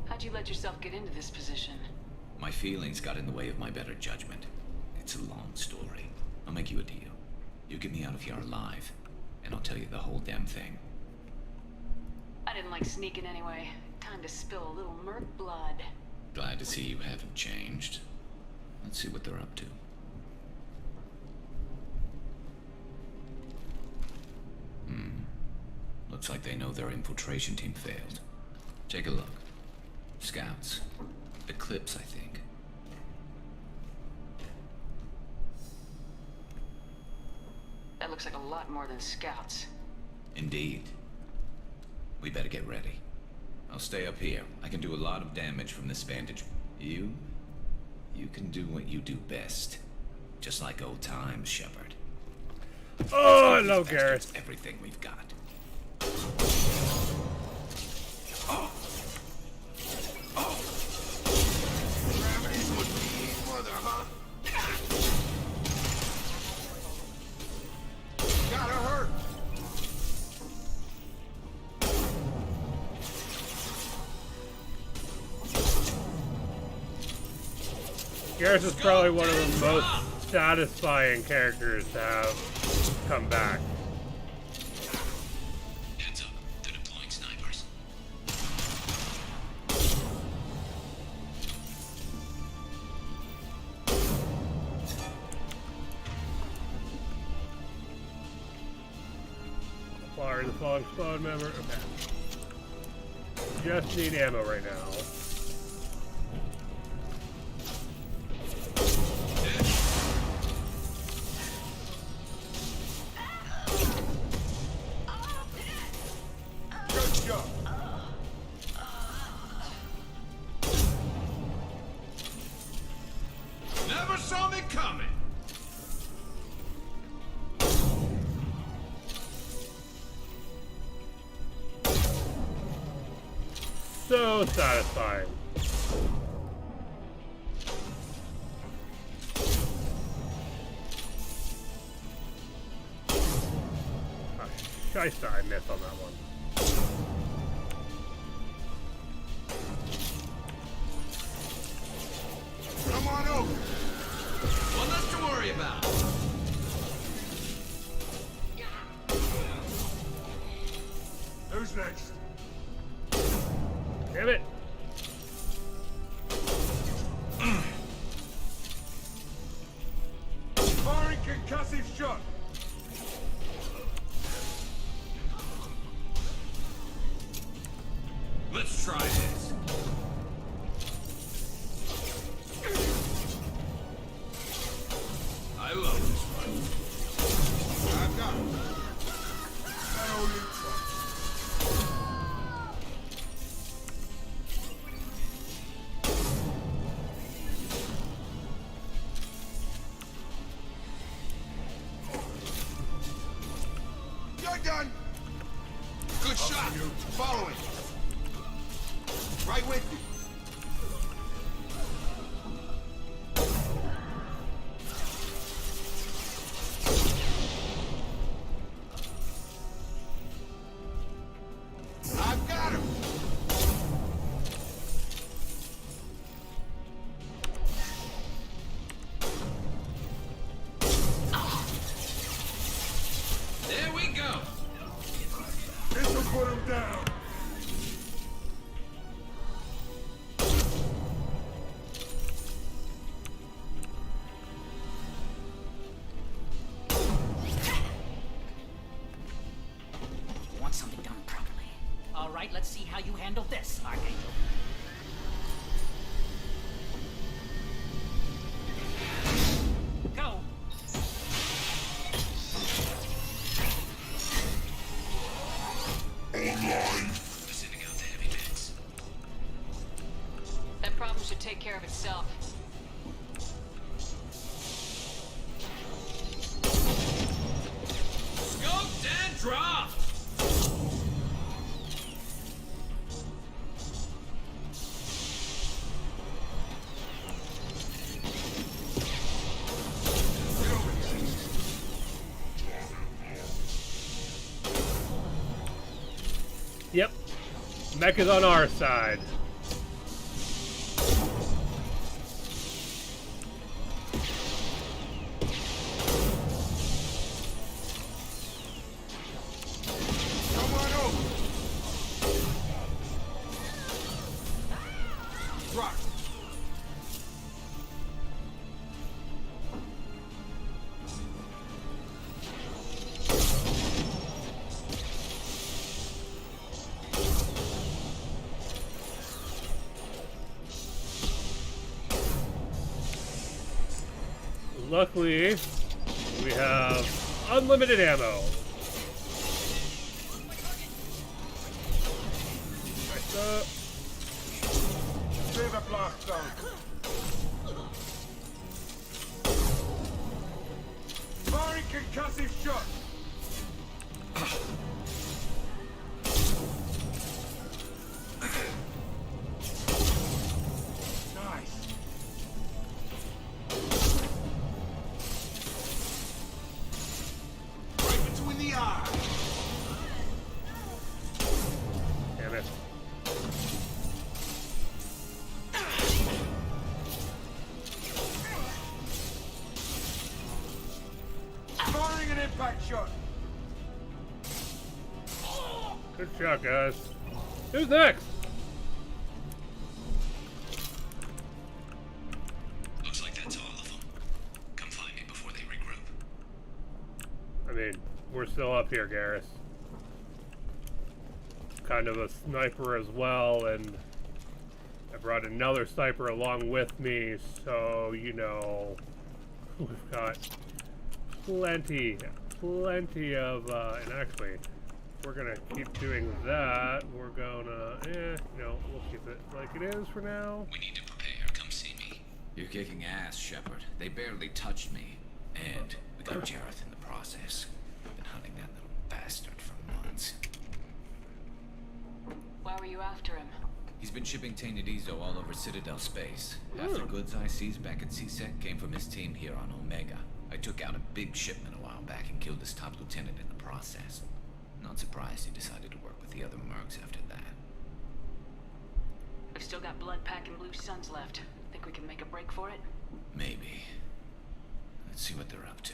How'd you let yourself get into this position? My feelings got in the way of my better judgment. It's a long story. I'll make you a deal. You get me out of here alive, and I'll tell you the whole damn thing. I didn't like sneaking anyway. Time to spill a little merc blood. Glad to see you haven't changed. Let's see what they're up to. Looks like they know their infiltration team failed. Take a look. Scouts. Eclipse, I think. That looks like a lot more than scouts. Indeed. We better get ready. I'll stay up here. I can do a lot of damage from this vantage. You can do what you do best. Just like old times, Sheppard. Oh, I love Garrus. Everything we've got. Garrus is probably one of the most satisfying characters to have come back. Heads up, they're deploying snipers. Fire the falling squad member. Okay. Just need ammo right now. Good job. Never saw me coming. So satisfying. Shiesta, I missed on that one. Come on over. One less to worry about. Who's next? Damn it! Firing concussive shot. Let's try this. I love this one. I've got it. I owe you trust. You're done. Good shot. Following. Right with you. I've got him. There we go. This'll put him down. Want something done properly. All right, let's see how you handle this, Archangel. Go. Sending out the heavy mix. That problem should take care of itself. Scoped and dropped. Yep. Mech is on our side. Come on over. Rock. Luckily, we have unlimited ammo. Stay the blast down. Firing concussive shot. Nice. Right between the eyes. Damn it. it tight shut. Good shot, guys. Who's next? Looks like that's all of them. Come find me before they regroup. I mean, we're still up here, Garrus. Kind of a sniper as well, and I brought another sniper along with me, so, you know, we've got plenty of, and actually, if we're gonna keep doing that, we're gonna, we'll keep it like it is for now. We need to prepare. Come see me. You're kicking ass, Sheppard. They barely touched me. And we got Jareth in the process. Been hunting that little bastard for months. Why were you after him? He's been shipping tainted Ezo all over Citadel space. Half the goods I seized back at CSEC came from his team here on Omega. I took out a big shipment a while back and killed his top lieutenant in the process. Not surprised he decided to work with the other mercs after that. We've still got blood packing blue suns left. Think we can make a break for it? Maybe. Let's see what they're up to.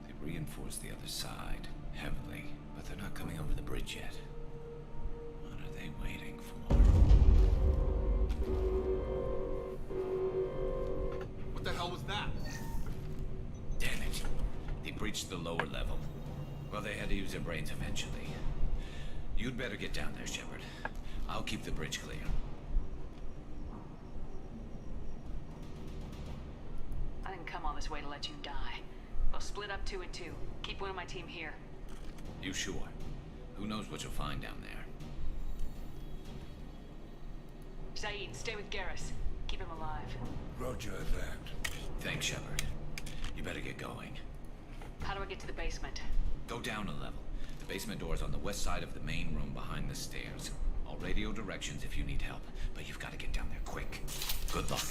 They reinforced the other side heavily, but they're not coming over the bridge yet. What are they waiting for? What the hell was that? Damn it. They breached the lower level. Well, they had to use their brains eventually. You'd better get down there, Sheppard. I'll keep the bridge clear. I didn't come all this way to let you die. We'll split up 2 and 2. Keep one of my team here. You sure? Who knows what you'll find down there? Zaid, stay with Garrus. Keep him alive. Roger that. Thanks, Sheppard. You better get going. How do I get to the basement? Go down a level. The basement door's on the west side of the main room behind the stairs. I'll radio directions if you need help, but you've got to get down there quick. Good luck.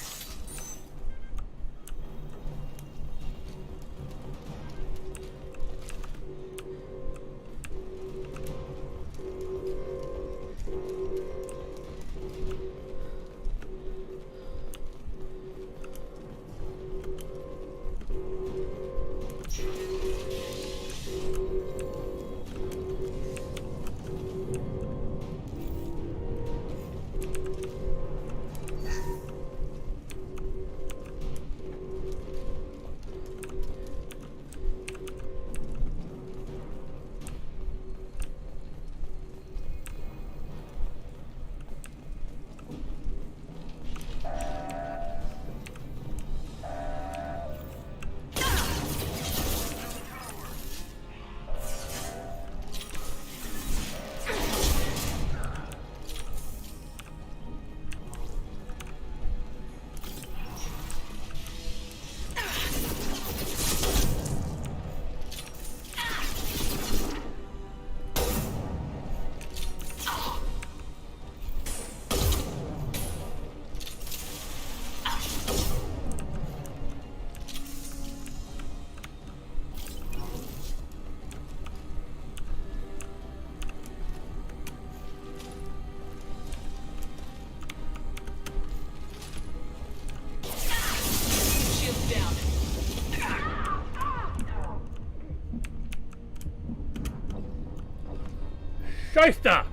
Shysta!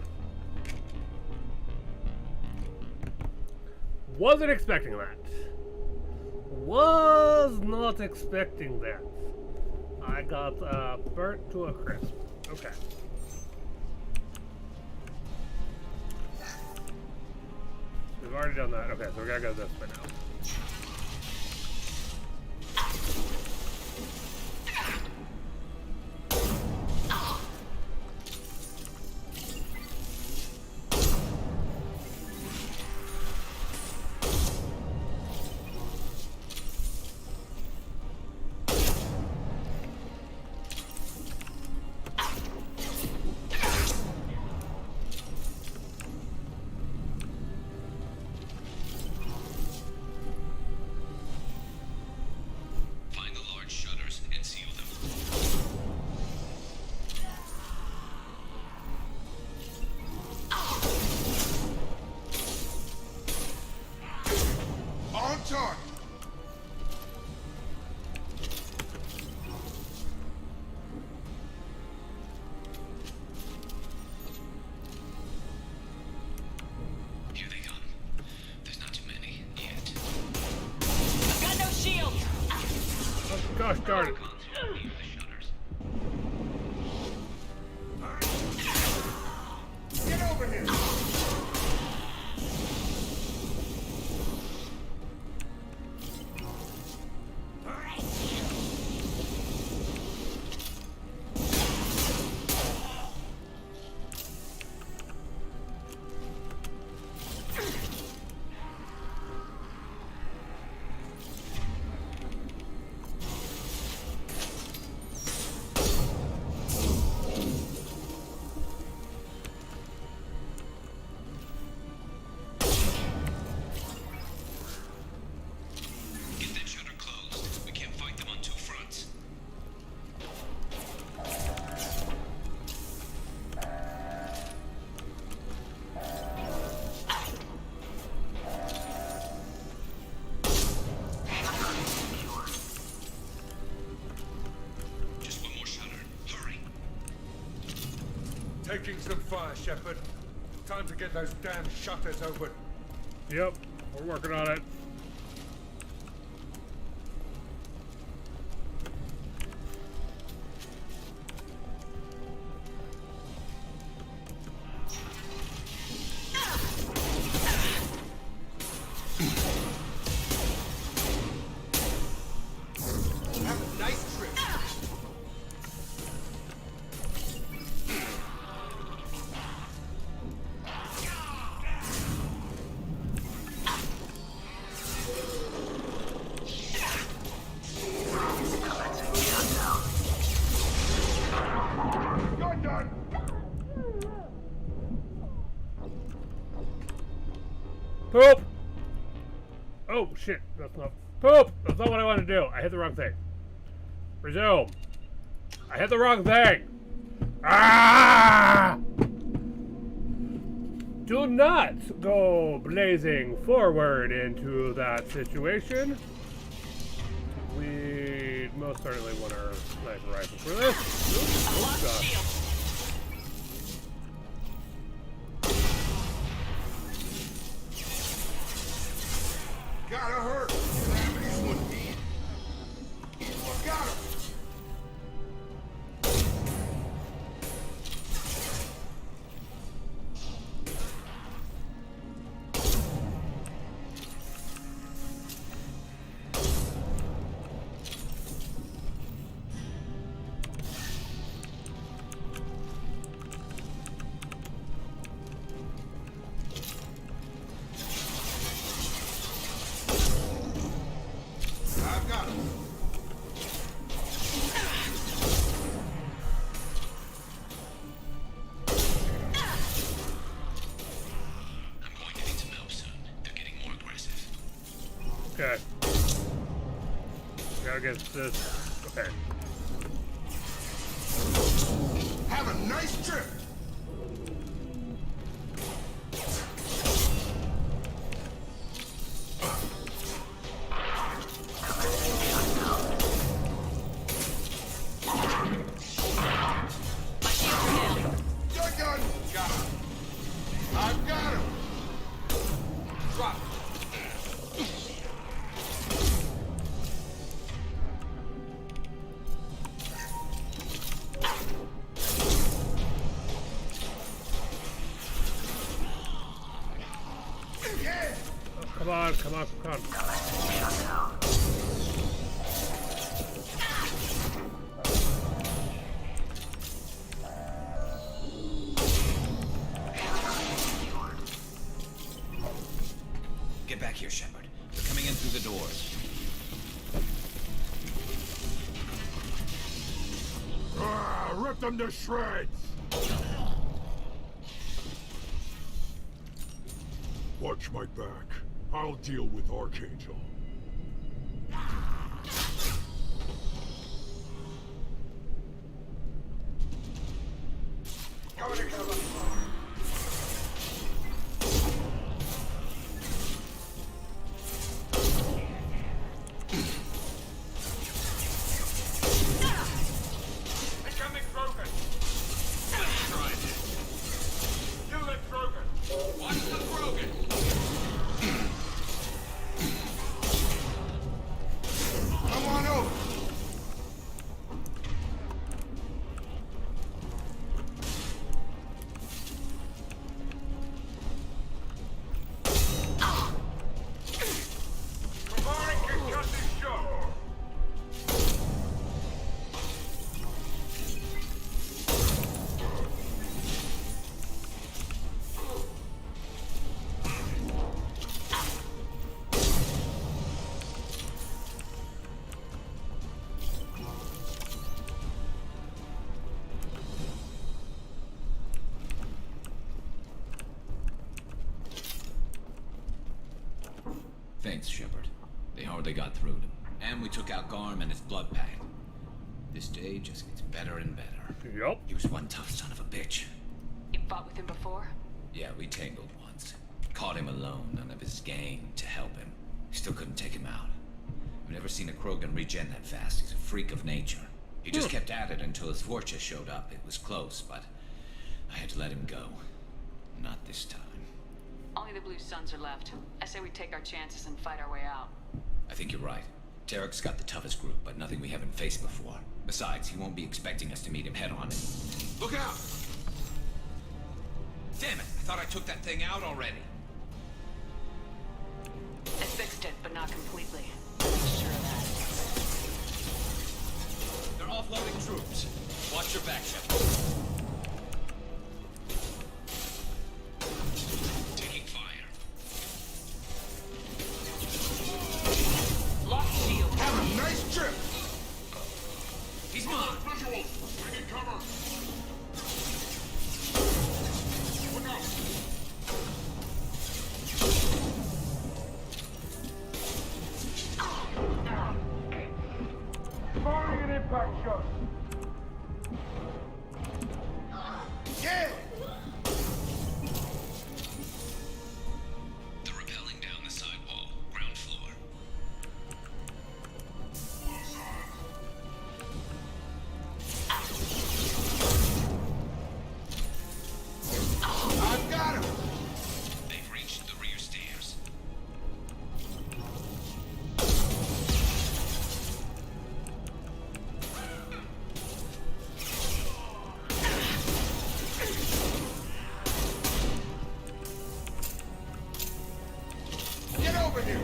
Wasn't expecting that. Was not expecting that. I got burnt to a crisp. Okay. We've already done that. Okay, so we gotta go this way now. started. Get over here! Taking some fire, Sheppard. Time to get those damn shutters open. Yep, we're working on it. Have a nice trip. You're done. Poop! Oh shit, that's not poop! That's not what I wanted to do. I hit the wrong thing. Resume. I hit the wrong thing. Ah! Do not go blazing forward into that situation. We most certainly want our sniper rifle for this. Oops, gosh. Gotta hurt. This one deep. Got him. I've got him. Okay. Gotta get this. Okay. Have a nice trip. You're done. Got him. I've got him. Drop it. Yeah. Oh, come on, come on, come on. Get back here, Sheppard. They're coming in through the doors. Rip them to shreds. Watch my back. I'll deal with Archangel. Coming in, cover. Becoming broken. Try it. Kill it, broken. Watch the broken. Come on over. chance, Sheppard. They hardly got through to him. And we took out Garm and his blood pact. This day just gets better and better. Yup. He was one tough son of a bitch. You fought with him before? Yeah, we tangled once. Caught him alone, none of his gang to help him. Still couldn't take him out. I've never seen a Krogan regen that fast. He's a freak of nature. He just kept at it until his Vorcha showed up. It was close, but I had to let him go. Not this time. Only the Blue Suns are left. I say we take our chances and fight our way out. I think you're right. Tarek's got the toughest group, but nothing we haven't faced before. Besides, he won't be expecting us to meet him head-on. Look out! Damn it! I thought I took that thing out already. I fixed it, but not completely. Make sure of that. They're offloading troops. Watch your back, Sheppard. Taking fire. Lock shield. Have a nice trip! He's mine! Visuals! I need cover! Look out! Firing an impact shot! Yeah! They're rappelling down the side wall, ground floor. I've got him! They've reached the rear stairs. Get over here!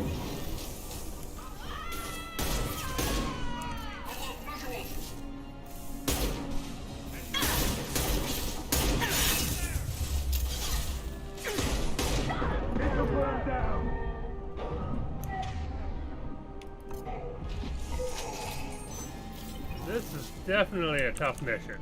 Get the bird down! This is definitely a tough mission.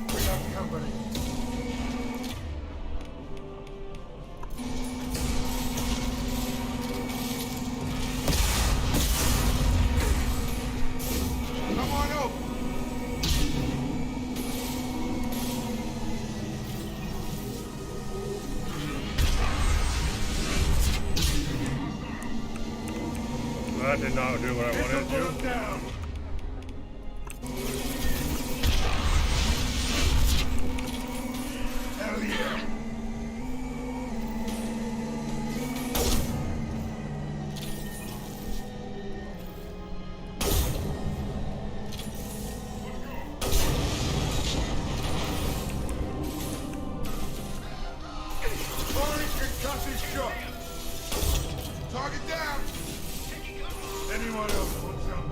We got company. Come on over! That did not do what I wanted to do. Down! Hell yeah! Firing concussive shot! Target down! Anyone else want some?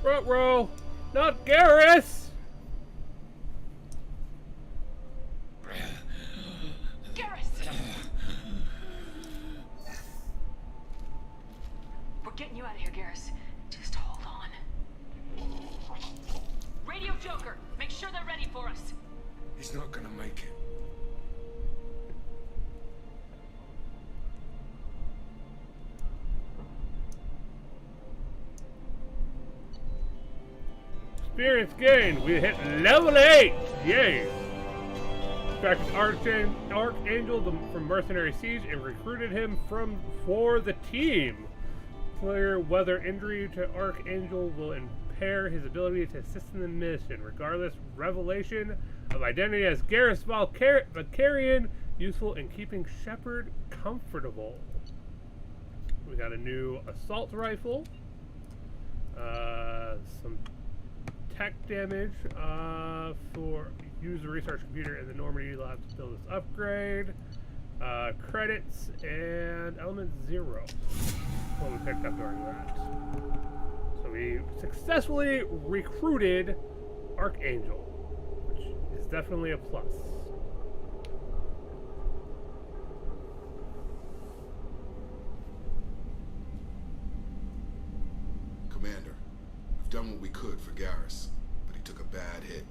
Front row, not Garrus! Garrus! We're getting you out of here, Garrus. Just hold on. Radio Joker, make sure they're ready for us. He's not gonna make it. Experience gained. We hit level 8. Yay. Distracted Archangel from Mercenary Siege and recruited him for the team. Clear weather injury to Archangel will impair his ability to assist in the mission. Regardless, revelation of identity as Garrus Valkyrian, useful in keeping Sheppard comfortable. We got a new assault rifle. Some tech damage for use the research computer in the Normandy lab to build this upgrade. Credits and element 0. What we picked up during that. So we successfully recruited Archangel, which is definitely a plus. Commander, we've done what we could for Garrus, but he took a bad hit.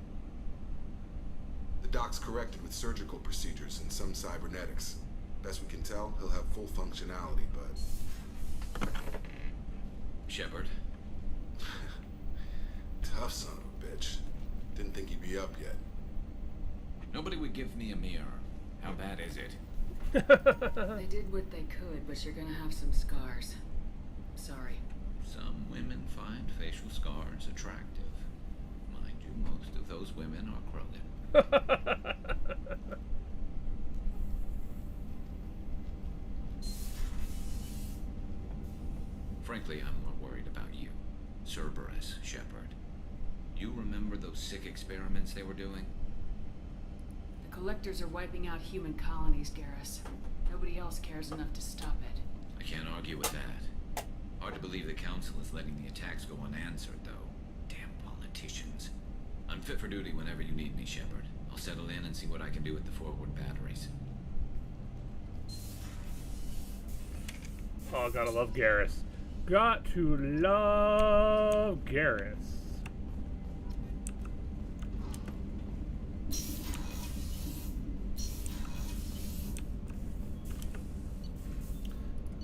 The doc's corrected with surgical procedures and some cybernetics. Best we can tell, he'll have full functionality, but... Sheppard? Tough son of a bitch. Didn't think he'd be up yet. Nobody would give me a mirror. How bad is it? They did what they could, but you're gonna have some scars. Sorry. Some women find facial scars attractive. Mind you, most of those women are Krogan. Frankly, I'm more worried about you, Cerberus Sheppard. You remember those sick experiments they were doing? The Collectors are wiping out human colonies, Garrus. Nobody else cares enough to stop it. I can't argue with that. Hard to believe the Council is letting the attacks go unanswered, though. Damn politicians. I'm fit for duty whenever you need me, Sheppard. I'll settle in and see what I can do with the forward batteries. Oh, gotta love Garrus. Got to love Garrus.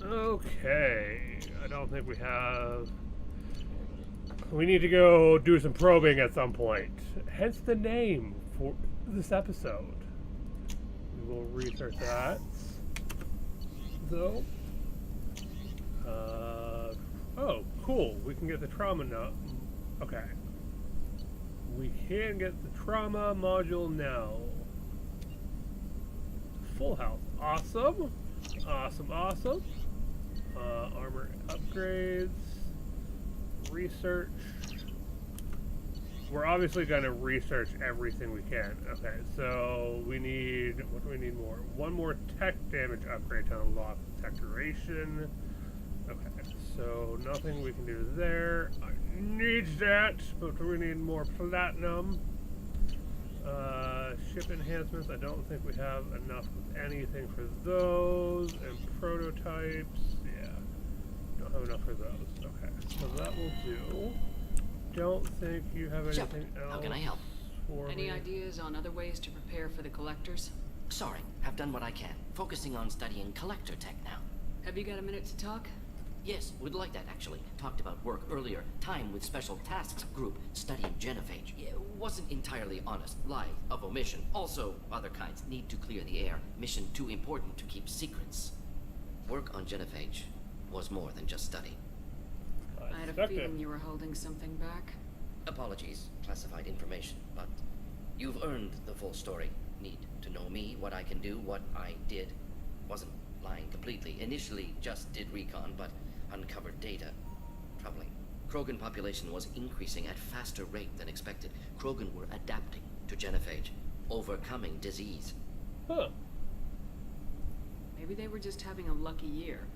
Okay, I don't think we have... We need to go do some probing at some point. Hence the name for this episode. We will research that. Though. Oh, cool. We can get the trauma now. Okay. We can get the trauma module now. Full health. Awesome. Awesome, awesome. Armor upgrades. Research. We're obviously going to research everything we can. Okay, so we need... What do we need more? One more tech damage upgrade to unlock tech duration. Okay, so nothing we can do there. I need that, but we need more platinum. Ship enhancements, I don't think we have enough of anything for those. And prototypes, yeah. Don't have enough for those. Okay, so that will do. Don't think you have anything Sheppard, else. how can I help? Any ideas on other ways to prepare for the Collectors? Sorry, have done what I can. Focusing on studying collector tech now. Have you got a minute to talk? Yes, would like that actually. Talked about work earlier. Time with Special Tasks Group studying genophage. It wasn't entirely honest. Lie of omission. Also, other kinds need to clear the air. Mission too important to keep secrets. Work on genophage was more than just study. I had a feeling you were holding something back. Apologies, classified information, but you've earned the full story. Need to know me, what I can do, what I did. Wasn't lying completely. Initially just did recon, but uncovered data. Troubling. Krogan population was increasing at faster rate than expected. Krogan were adapting to genophage, overcoming disease. Huh. Maybe they were just having a lucky year.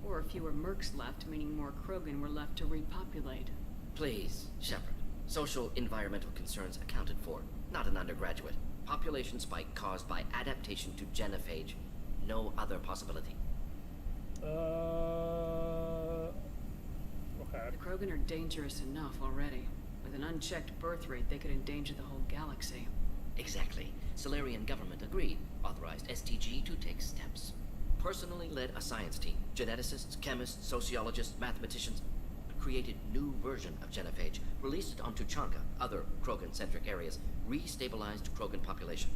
Or fewer mercs left, meaning more Krogan were left to repopulate. Please, Sheppard. Social environmental concerns accounted for. Not an undergraduate. Population spike caused by adaptation to genophage. No other possibility. Okay. The Krogan are dangerous enough already. With an unchecked birth rate, they could endanger the whole galaxy. Exactly. Solarian government agreed. Authorized STG to take steps. Personally led a science team. Geneticists, chemists, sociologists, mathematicians. Created new version of genophage. Released it onto Chanka, other Krogan-centric areas. Restabilized Krogan population.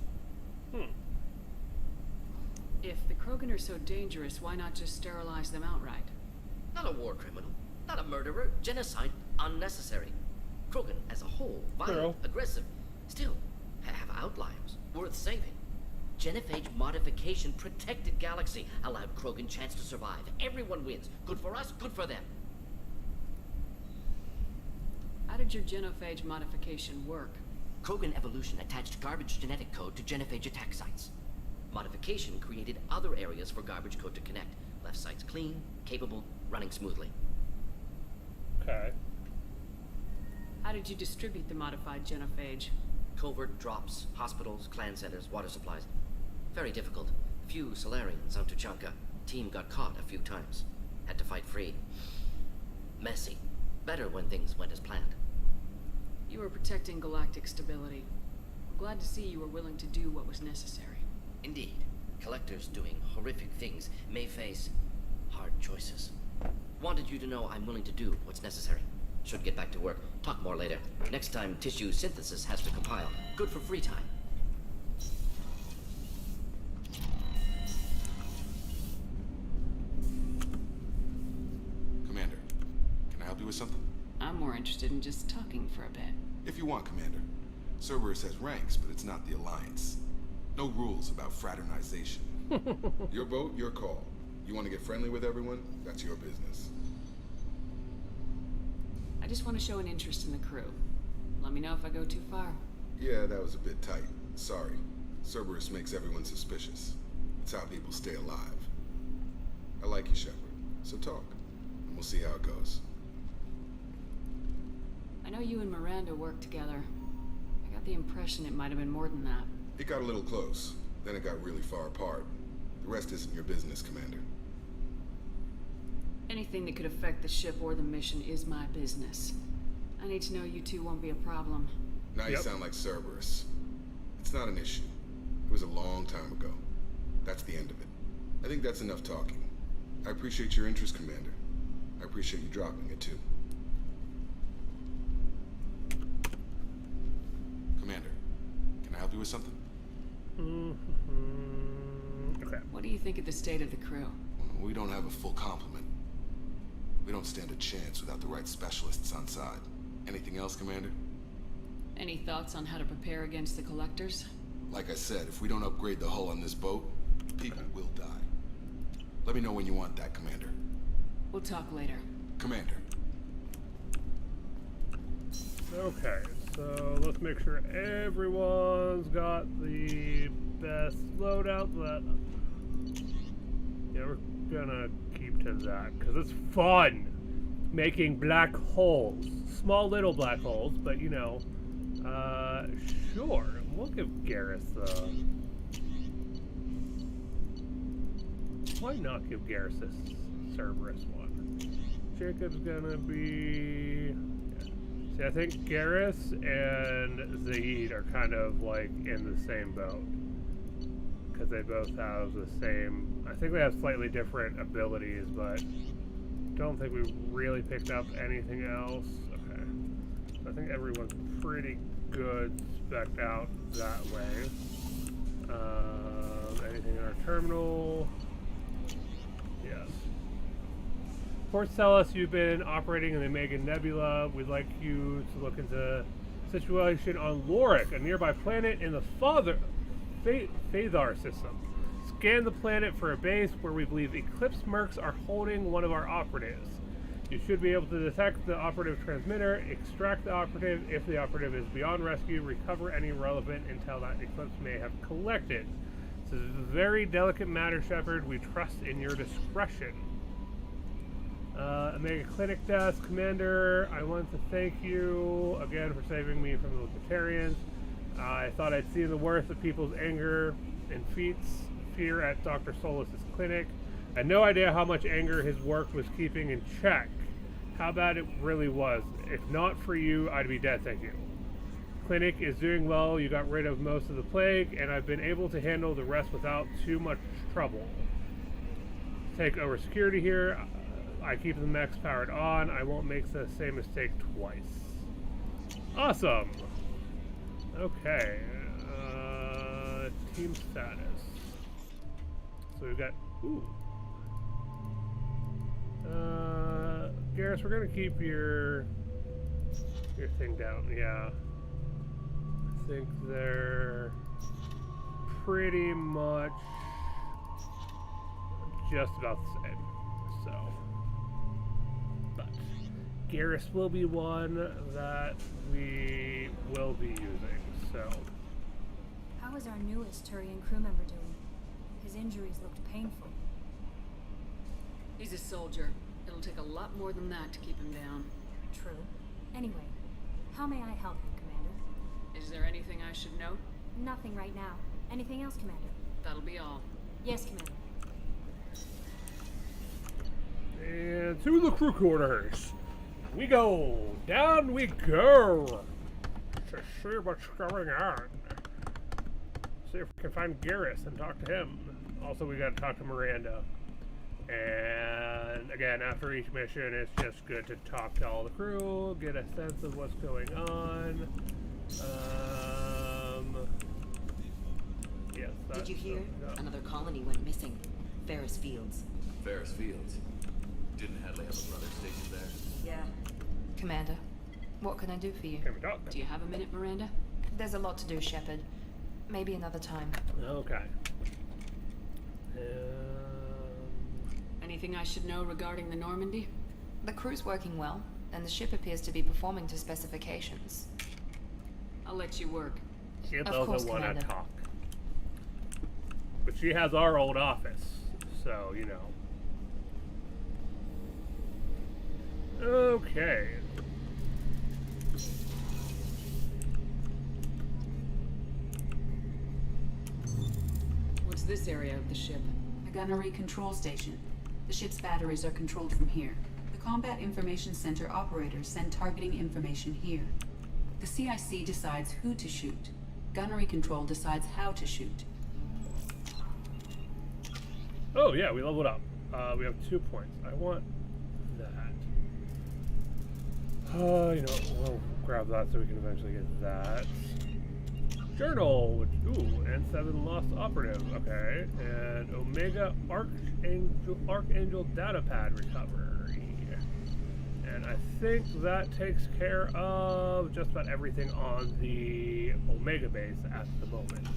If the Krogan are so dangerous, why not just sterilize them outright? Not a war criminal. Not a murderer. Genocide unnecessary. Krogan as a whole, violent, aggressive. Still, have outliers. Worth saving. Genophage modification protected galaxy. Allowed Krogan chance to survive. Everyone wins. Good for us, good for them. I How did your genophage modification work? Krogan evolution attached garbage genetic code to genophage attack sites. Modification created other areas for garbage code to connect. Left sites clean, capable, running smoothly. Okay. How did you distribute the modified genophage? Covert drops, hospitals, clan centers, water supplies. Very difficult. Few Solarians on Tuchanka. Team got caught a few times. Had to fight free. Messy. Better when things went as planned. You were protecting galactic stability. I'm glad to see you were willing to do what was necessary. Indeed. Collectors doing horrific things may face hard choices. Wanted you to know I'm willing to do what's necessary. Should get back to work. Talk more later. Next time, tissue synthesis has to compile. Good for free time. Commander, can I help you with something? I'm more interested in just talking for a bit. If you want, Commander. Cerberus has ranks, but it's not the Alliance. No rules about fraternization. Your vote, your call. You want to get friendly with everyone? That's your business. I just want to show an interest in the crew. Let me know if I go too far. Yeah, that was a bit tight. Sorry. Cerberus makes everyone suspicious. It's how people stay alive. I like you, Sheppard. So talk, and we'll see how it goes. I know you and Miranda work together. I got the impression it might have been more than that. It got a little close. Then it got really far apart. The rest isn't your business, Commander. Anything that could affect the ship or the mission is my business. I need to know you two won't be a problem. Now you sound like Cerberus. It's not an issue. It was a long time ago. That's the end of it. I think that's enough talking. I appreciate your interest, Commander. I appreciate you dropping it, too. Commander, can I help you with something? Okay. What do you think of the state of the crew? We don't have a full complement. We don't stand a chance without the right specialists on side. Anything else, Commander? Any thoughts on how to prepare against the Collectors? Like I said, if we don't upgrade the hull on this boat, people will die. Let me know when you want that, Commander. We'll talk later. Commander. Okay, so let's make sure everyone's got the best loadout. Yeah, we're gonna keep to that because it's fun making black holes, small little black holes. But you know, sure, we'll give Garrus why not give Garrus this Cerberus one? Jacob's gonna be. See, I think Garrus and Zaid are kind of like in the same boat. Because they both have the same... I think they have slightly different abilities, but don't think we really picked up anything else. Okay. So I think everyone's pretty good spec'd out that way. Anything in our terminal? Yes. Reports tell us you've been operating in the Omega Nebula. We'd like you to look into the situation on Lorik, a nearby planet in the Phasar system. Scan the planet for a base where we believe Eclipse Mercs are holding one of our operatives. You should be able to detect the operative transmitter, extract the operative if the operative is beyond rescue, recover any relevant intel that Eclipse may have collected. This is a very delicate matter, Sheppard. We trust in your discretion. Omega Clinic Desk, Commander, I want to thank you again for saving me from the Libertarians. I thought I'd seen the worst of people's anger and fear at Dr. Solis' clinic. I had no idea how much anger his work was keeping in check. How bad it really was. If not for you, I'd be dead, thank you. Clinic is doing well. You got rid of most of the plague, and I've been able to handle the rest without too much trouble. Take over security here. I keep the mechs powered on. I won't make the same mistake twice. Awesome. Okay. Team status. So we've got. Ooh. Garrus, we're gonna keep your thing down. Yeah. I think they're pretty much just about the same. So, but Garrus will be one that we will be using, so. How is our newest Turian crew member doing? His injuries looked painful. He's a soldier. It'll take a lot more than that to keep him down. True. Anyway, how may I help you, Commander? Is there anything I should know? Nothing right now. Anything else, Commander? That'll be all. Yes, Commander. And to the crew quarters. We go. Down we go. To see what's going on. See if we can find Garrus and talk to him. Also, we gotta talk to Miranda. And again, after each mission, it's just good to talk to all the crew, get a sense of what's going on. Yes. Did you hear? Another colony went missing. Ferris Fields. Ferris Fields? Didn't Hadley have a brother stationed there? Yeah. Commander, what can I do for you? Can we talk? Do you have a minute, Miranda? There's a lot to do, Sheppard. Maybe another time. Okay. Anything I should know regarding the Normandy? The crew's working well, and the ship appears to be performing to specifications. I'll let you work. She Of doesn't course, want to Commander. talk. But she has our old office, so, you know. Okay. What's this area of the ship? The gunnery control station. The ship's batteries are controlled from here. The Combat Information Center operators send targeting information here. The CIC decides who to shoot. Gunnery control decides how to shoot. Oh yeah, we leveled up. We have 2 points. I want that. You know, we'll grab that so we can eventually get that. Journal, which, ooh, N7 lost operative, okay, and Omega Archangel datapad recovery, and I think that takes care of just about everything on the Omega base at the moment.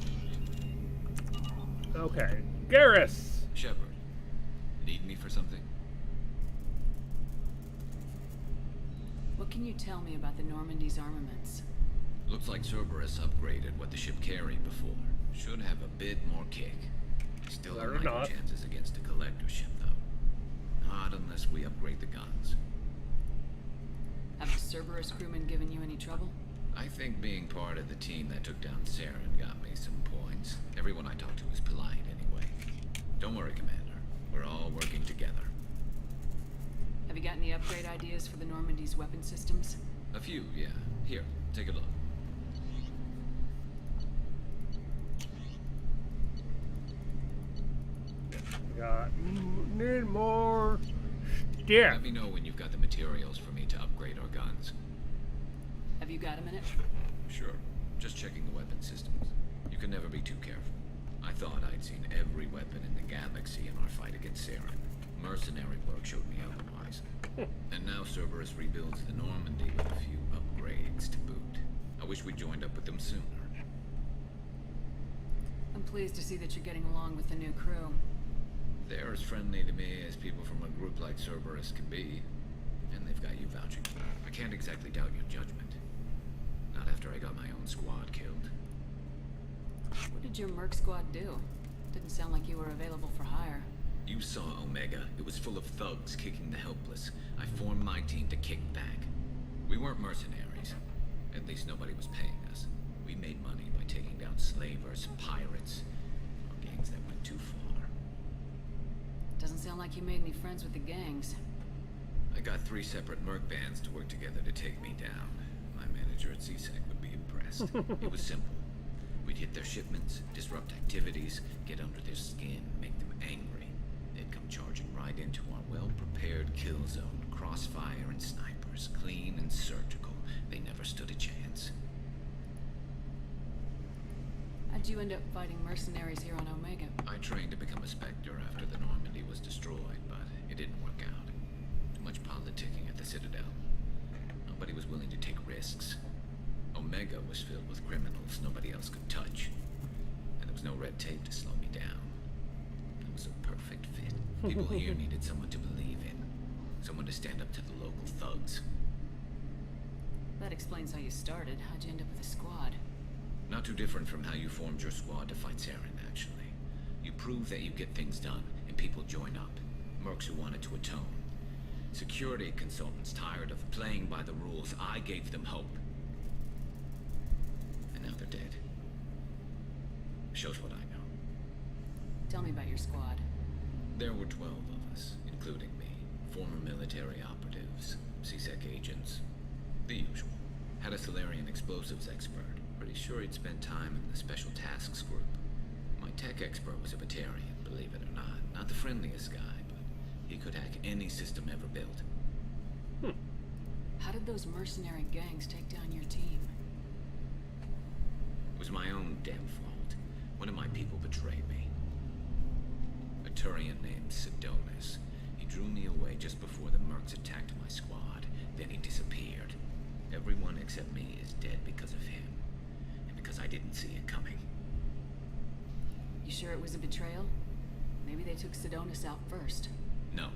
Okay, Garrus. Sheppard, need me for something? What can you tell me about the Normandy's armaments? Looks like Cerberus upgraded what the ship carried before. Should have a bit more kick. Still Fair have enough. chances against a collector ship, though. Not unless we upgrade the guns. Have the Cerberus crewmen given you any trouble? I think being part of the team that took down Saren got me some points. Everyone I talked to was polite anyway. Don't worry, Commander. We're all working together. Have you got any upgrade ideas for the Normandy's weapon systems? A few, yeah. Here, take a look. Need more stuff. Let me know when you've got the materials for me to upgrade our guns. Have you got a minute? Sure. Just checking the weapon systems. You can never be too careful. I thought I'd seen every weapon in the galaxy in our fight against Saren. Mercenary work showed me otherwise. And now Cerberus rebuilds the Normandy with a few upgrades to boot. I wish we joined up with them sooner. I'm pleased to see that you're getting along with the new crew. They're as friendly to me as people from a group like Cerberus can be. And they've got you vouching for them. I can't exactly doubt your judgment. Not after I got my own squad killed. What did your merc squad do? Didn't sound like you were available for hire. You saw Omega. It was full of thugs kicking the helpless. I formed my team to kick back. We weren't mercenaries. At least nobody was paying us. We made money by taking down slavers, pirates, or gangs that went too far. Doesn't sound like you made any friends with the gangs. I got 3 separate merc bands to work together to take me down. My manager at CSEC would be impressed. It was simple. We'd hit their shipments, disrupt activities, get under their skin, make them angry. They'd come charging right into our well-prepared kill zone, crossfire and snipers, clean and surgical. They never stood a chance. How'd you end up fighting mercenaries here on Omega? I trained to become a Spectre after the Normandy was destroyed, but it didn't work out. Too much politicking at the Citadel. Nobody was willing to take risks. Omega was filled with criminals nobody else could touch. And there was no red tape to slow me down. It was a perfect fit. People here needed someone to believe in. Someone to stand up to the local thugs. That explains how you started. How'd you end up with a squad? Not too different from how you formed your squad to fight Saren, actually. You prove that you get things done, and people join up. Mercs who wanted to atone. Security consultants tired of playing by the rules. I gave them hope. And now they're dead. Shows what I know. Tell me about your squad. There were 12 of us, including me. Former military operatives, CSEC agents, the usual. Had a Solarian explosives expert. Pretty sure he'd spent time in the Special Tasks Group. My tech expert was a Batarian, believe it or not. Not the friendliest guy, but he could hack any system ever built. How did those mercenary gangs take down your team? It was my own damn fault. One of my people betrayed me. A Turian named Sidonis. He drew me away just before the Mercs attacked my squad. Then he disappeared. Everyone except me is dead because of him. And because I didn't see it coming. You sure it was a betrayal? Maybe they took Sidonis out first. No.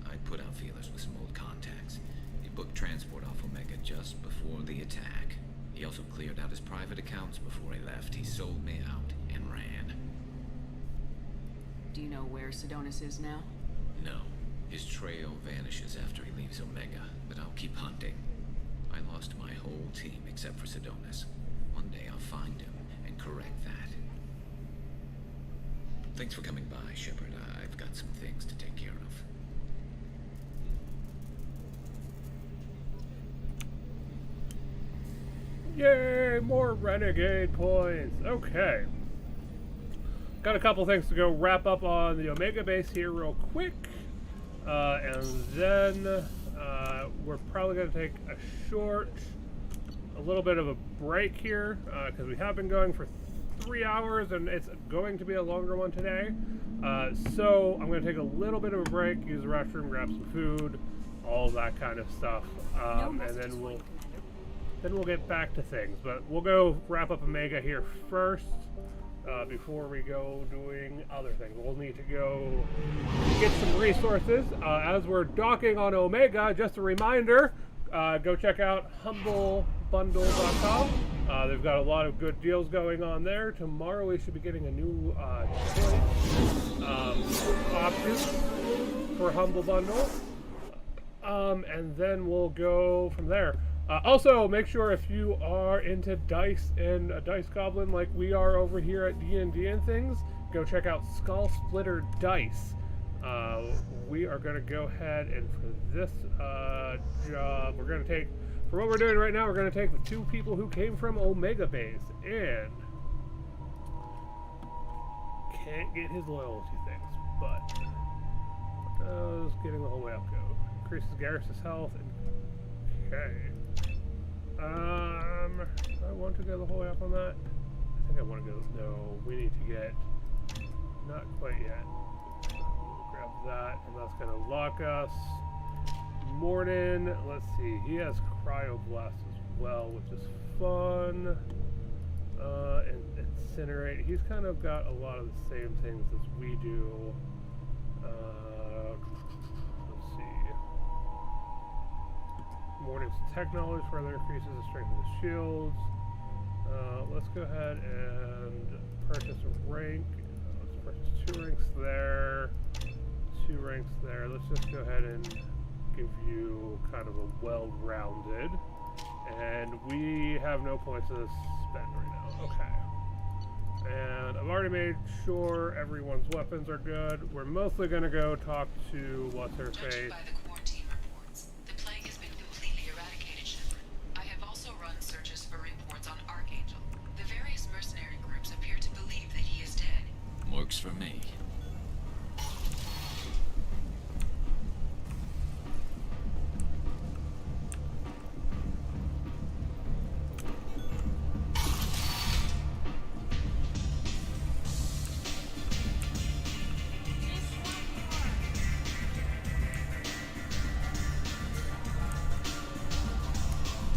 I put out feelers with some old contacts. He booked transport off Omega just before the attack. He also cleared out his private accounts before he left. He sold me out and ran. Do you know where Sidonis is now? No. His trail vanishes after he leaves Omega, but I'll keep hunting. I lost my whole team except for Sidonis. One day I'll find him and correct that. Thanks for coming by, Sheppard. I've got some things to take care of. Yay, more renegade points. Okay. Got a couple things to go wrap up on the Omega base here real quick. And then we're probably going to take a little bit of a break here, because we have been going for 3 hours and it's going to be a longer one today. So I'm going to take a little bit of a break, use the restroom, grab some food, all that kind of stuff. And then we'll get back to things. But we'll go wrap up Omega here first. Before we go doing other things, we'll need to go get some resources. As we're docking on Omega, just a reminder, go check out humblebundle.com. They've got a lot of good deals going on there. Tomorrow we should be getting a new choice option for Humble Bundle. And then we'll go from there. Also, make sure if you are into dice and a dice goblin like we are over here at D&D and things, go check out Skull Splitter Dice. We are going to go ahead and for this job, we're going to take, for what we're doing right now, we're going to take the 2 people who came from Omega Base and can't get his loyalty things, but what does getting the whole way up go? Increases Garrus's health and okay. Do I want to go the whole way up on that? I think I want to go. No, we need to get. Not quite yet. We'll grab that, and that's going to lock us. Morden, let's see. He has Cryoblast as well, which is fun. And Incinerate. He's kind of got a lot of the same things as we do. Let's see. Morning's tech knowledge further increases the strength of the shields. Let's go ahead and purchase a rank. Let's purchase 2 ranks there, 2 ranks there. Let's just go ahead and give you kind of a well-rounded. And we have no points to spend right now. Okay. And I've already made sure everyone's weapons are good. We're mostly going to go talk to what's-her-face. Works for me.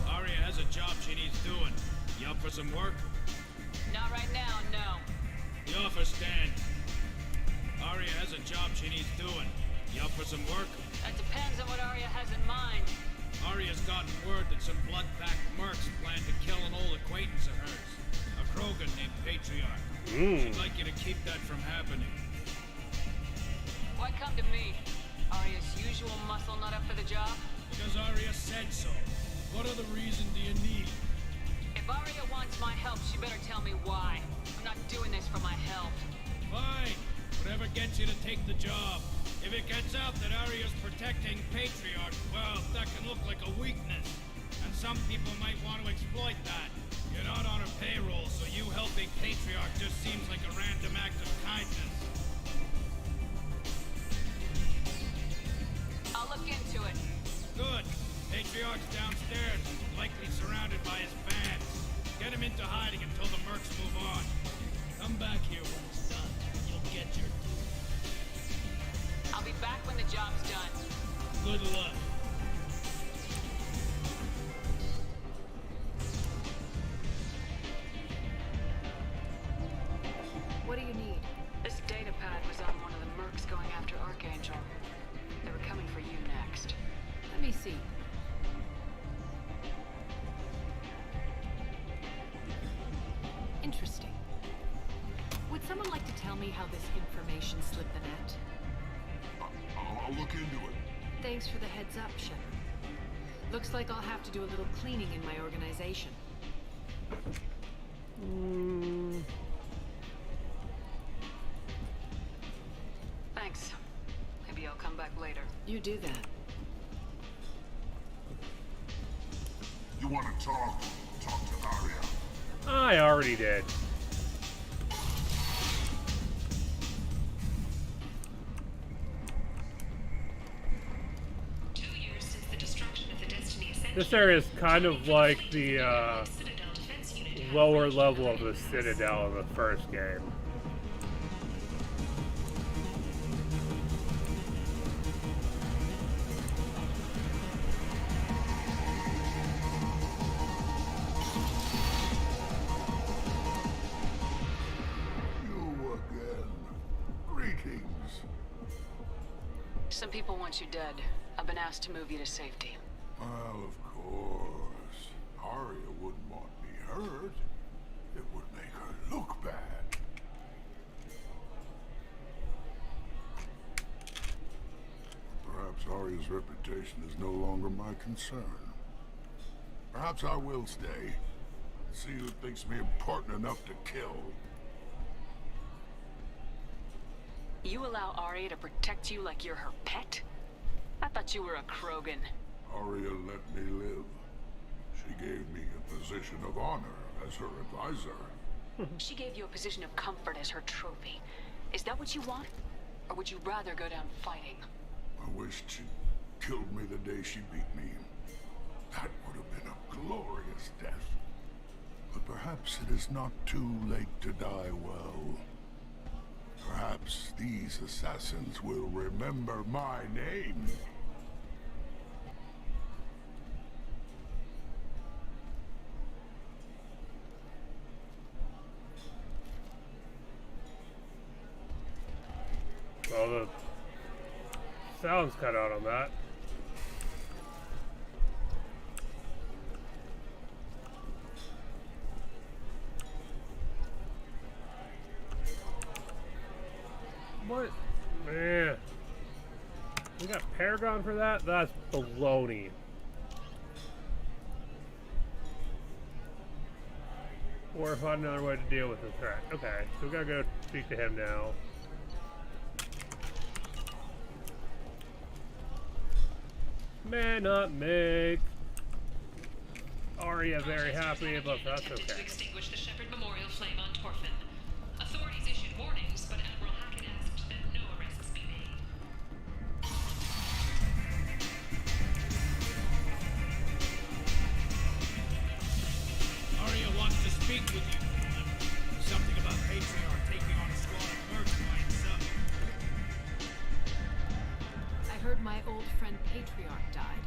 Arya has a job she needs doing. You up for some work? Not right now, no. The offer stands. Arya has a job she needs doing. You up for some work? That depends on what Arya has in mind. Arya's gotten word that some blood-packed mercs plan to kill an old acquaintance of hers. A Krogan named Patriarch. She'd like you to keep that from happening. Why come to me? Arya's usual muscle not up for the job? Because Arya said so. What other reason do you need? If Arya wants my help, she better tell me why. I'm not doing this for my health. Fine. Whatever gets you to take the job. If it gets out that Arya's protecting Patriarch, well, that can look like a weakness. And some people might want to exploit that. You're not on her payroll, so you helping Patriarch just seems like a random act of kindness. I'll look into it. Good. Patriarch's downstairs, likely surrounded by his fans. Get him into hiding until the mercs move on. Come back here when it's done. You'll get your due. I'll be back when the job's done. Good luck. What do you need? This data pad was on one of the mercs going after Archangel. They were coming for you next. Let me see. Interesting. Would someone like to tell me how this information slipped the net? I'll look into it. Thanks for the heads up, Sheppard. Looks like I'll have to do a little cleaning in my organization. Thanks. Maybe I'll come back later. You do that. You want to talk? Talk to Arya. I already did. This area is kind of like the lower level of the Citadel in the first game. You again. Greetings. Some people want you dead. I've been asked to move you to safety. Well, of course. Arya wouldn't want me hurt. It would make her look bad. Perhaps Arya's reputation is no longer my concern. Perhaps I will stay. See who thinks me important enough to kill. You allow Arya to protect you like you're her pet? I thought you were a Krogan. Arya let me live. She gave me a position of honor as her advisor. She gave you a position of comfort as her trophy. Is that what you want? Or would you rather go down fighting? I wished she'd killed me the day she beat me. That would have been a glorious death. But perhaps it is not too late to die well. Perhaps these assassins will remember my name. Well, the sound's cut out on that. What? Man. We got Paragon for that? That's baloney. Or find another way to deal with this threat. Okay, so we gotta go speak to him now. May not make Arya very happy, but that's okay. To extinguish the Sheppard Memorial flame on Torfin. Authorities issued warnings, but Admiral Hackett asked that no arrests be made. Arya wants to speak with you. Something about Patriarch taking on a squad of mercs by himself. I heard my old friend Patriarch died.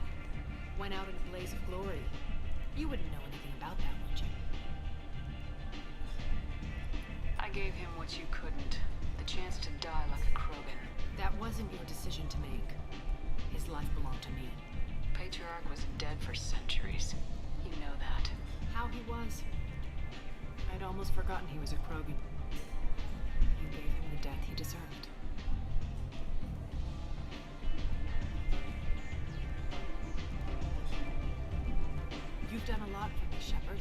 Went out in a blaze of glory. You wouldn't know anything about that, would you? I gave him what you couldn't. The chance to die like a Krogan. That wasn't your decision to make. His life belonged to me. Patriarch was dead for centuries. You know that. How he was. I'd almost forgotten he was a Krogan. You gave him the death he deserved. You've done a lot for me, Sheppard.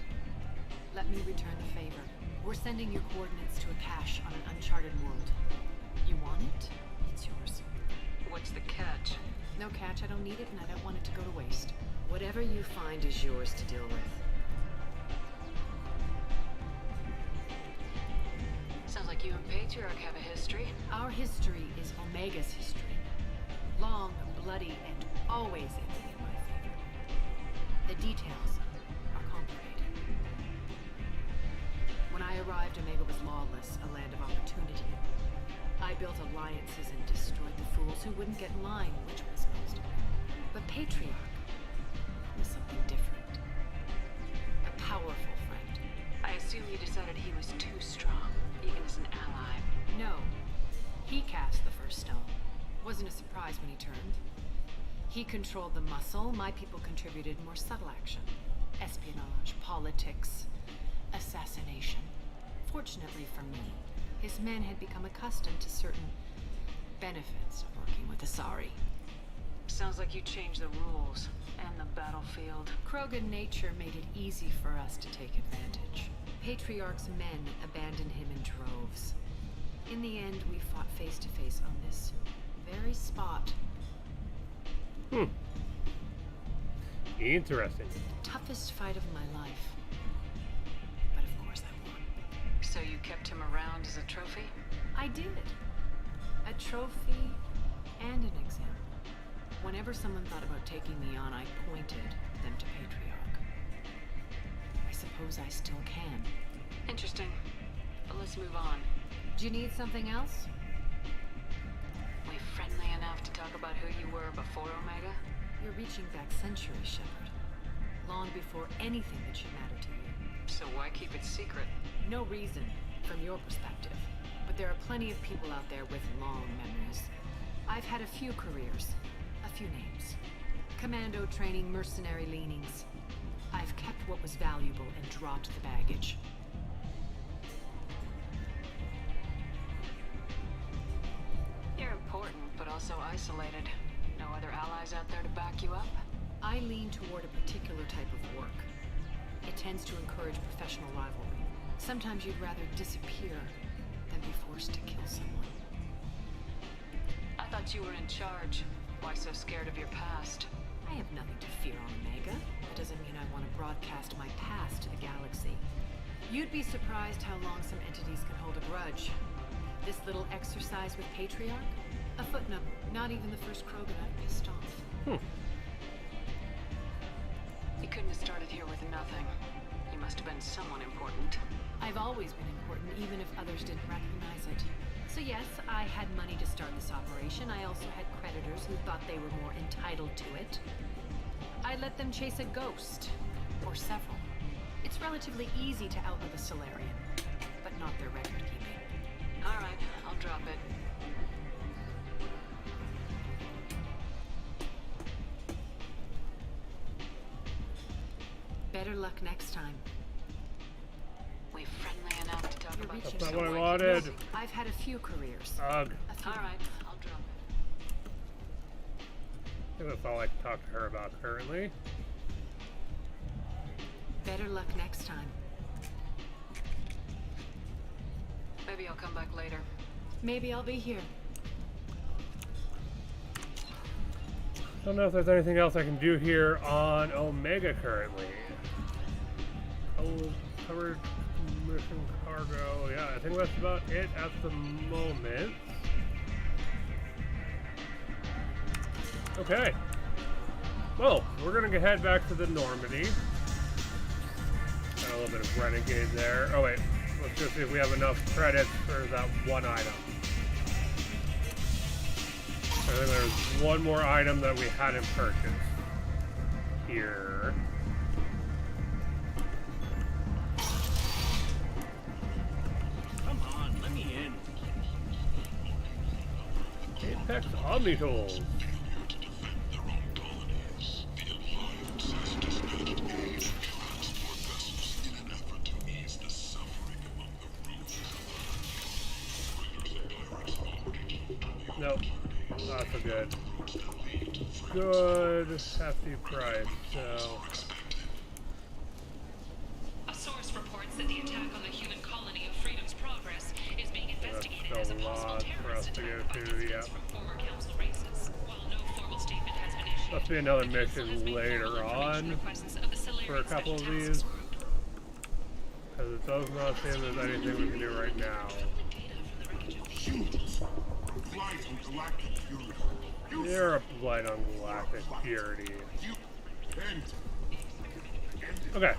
Let me return the favor. We're sending your coordinates to a cache on an uncharted world. You want it? It's yours. What's the catch? No catch, I don't need it, and I don't want it to go to waste. Whatever you find is yours to deal with. Sounds like you and Patriarch have a history. Our history is Omega's history. Long, bloody, and always ending in my favor. The details are complicated. When I arrived, Omega was lawless, a land of opportunity. I built alliances and destroyed the fools who wouldn't get in line, which was most of them. But Patriarch was something different. A powerful friend. I assume you decided he was too strong, even as an ally. No. He cast the first stone. Wasn't a surprise when he turned. He controlled the muscle. My people contributed more subtle action. Espionage, politics, assassination. Fortunately for me, his men had become accustomed to certain benefits of working with Asari. Sounds like you changed the rules and the battlefield. Krogan nature made it easy for us to take advantage. Patriarch's men abandoned him in droves. In the end, we fought face to face on this very spot. Interesting. Toughest fight of my life. But of course I won. So you kept him around as a trophy? I did. A trophy and an example. Whenever someone thought about taking me on, I pointed them to Patriarch. I suppose I still can. Interesting. But let's move on. Do you need something else? We friendly enough to talk about who you were before Omega? You're reaching back centuries, Sheppard. Long before anything that should matter to you. So why keep it secret? No reason, from your perspective. But there are plenty of people out there with long memories. I've had a few careers, a few names. Commando training, mercenary leanings. I've kept what was valuable and dropped the baggage. You're important, but also isolated. No other allies out there to back you up? I lean toward a particular type of work. It tends to encourage professional rivalry. Sometimes you'd rather disappear than be forced to kill someone. I thought you were in charge. Why so scared of your past? I have nothing to fear on Omega. That doesn't mean I want to broadcast my past to the galaxy. You'd be surprised how long some entities can hold a grudge. This little exercise with Patriarch? A footnote. Not even the first Krogan I've pissed off. You couldn't have started here with nothing. You must have been someone important. I've always been important, even if others didn't recognize it. So yes, I had money to start this operation. I also had creditors who thought they were more entitled to it. I let them chase a ghost. Or several. It's relatively easy to outlive a Solarian, but not their record keeping. Alright, I'll drop it. Better luck next time. We friendly enough to talk about That's not what I wanted. I've had a few careers. Ugh. Alright, I'll drop it. I think that's all I can talk to her about currently. Better luck next time. Maybe I'll come back later. Maybe I'll be here. Don't know if there's anything else I can do here on Omega currently. Oh, covered mission cargo. Yeah, I think that's about it at the moment. Okay. Well, we're gonna head back to the Normandy. Got a little bit of Renegade there. Oh wait, let's just see if we have enough credits for that one item. I think there's one more item that we hadn't purchased here. Come on, let me in. Apex Omni Tools. Their own colonies. The That's a good hefty price. So A source reports that the attack on the human colony of Freedom's Progress is being investigated as a possible terrorist attack by dissidents from former council races. While no formal statement has been issued, must be another mission later on for a couple of these. Because it does not seem there's anything we can do right now. You're a blight on galactic purity. Okay.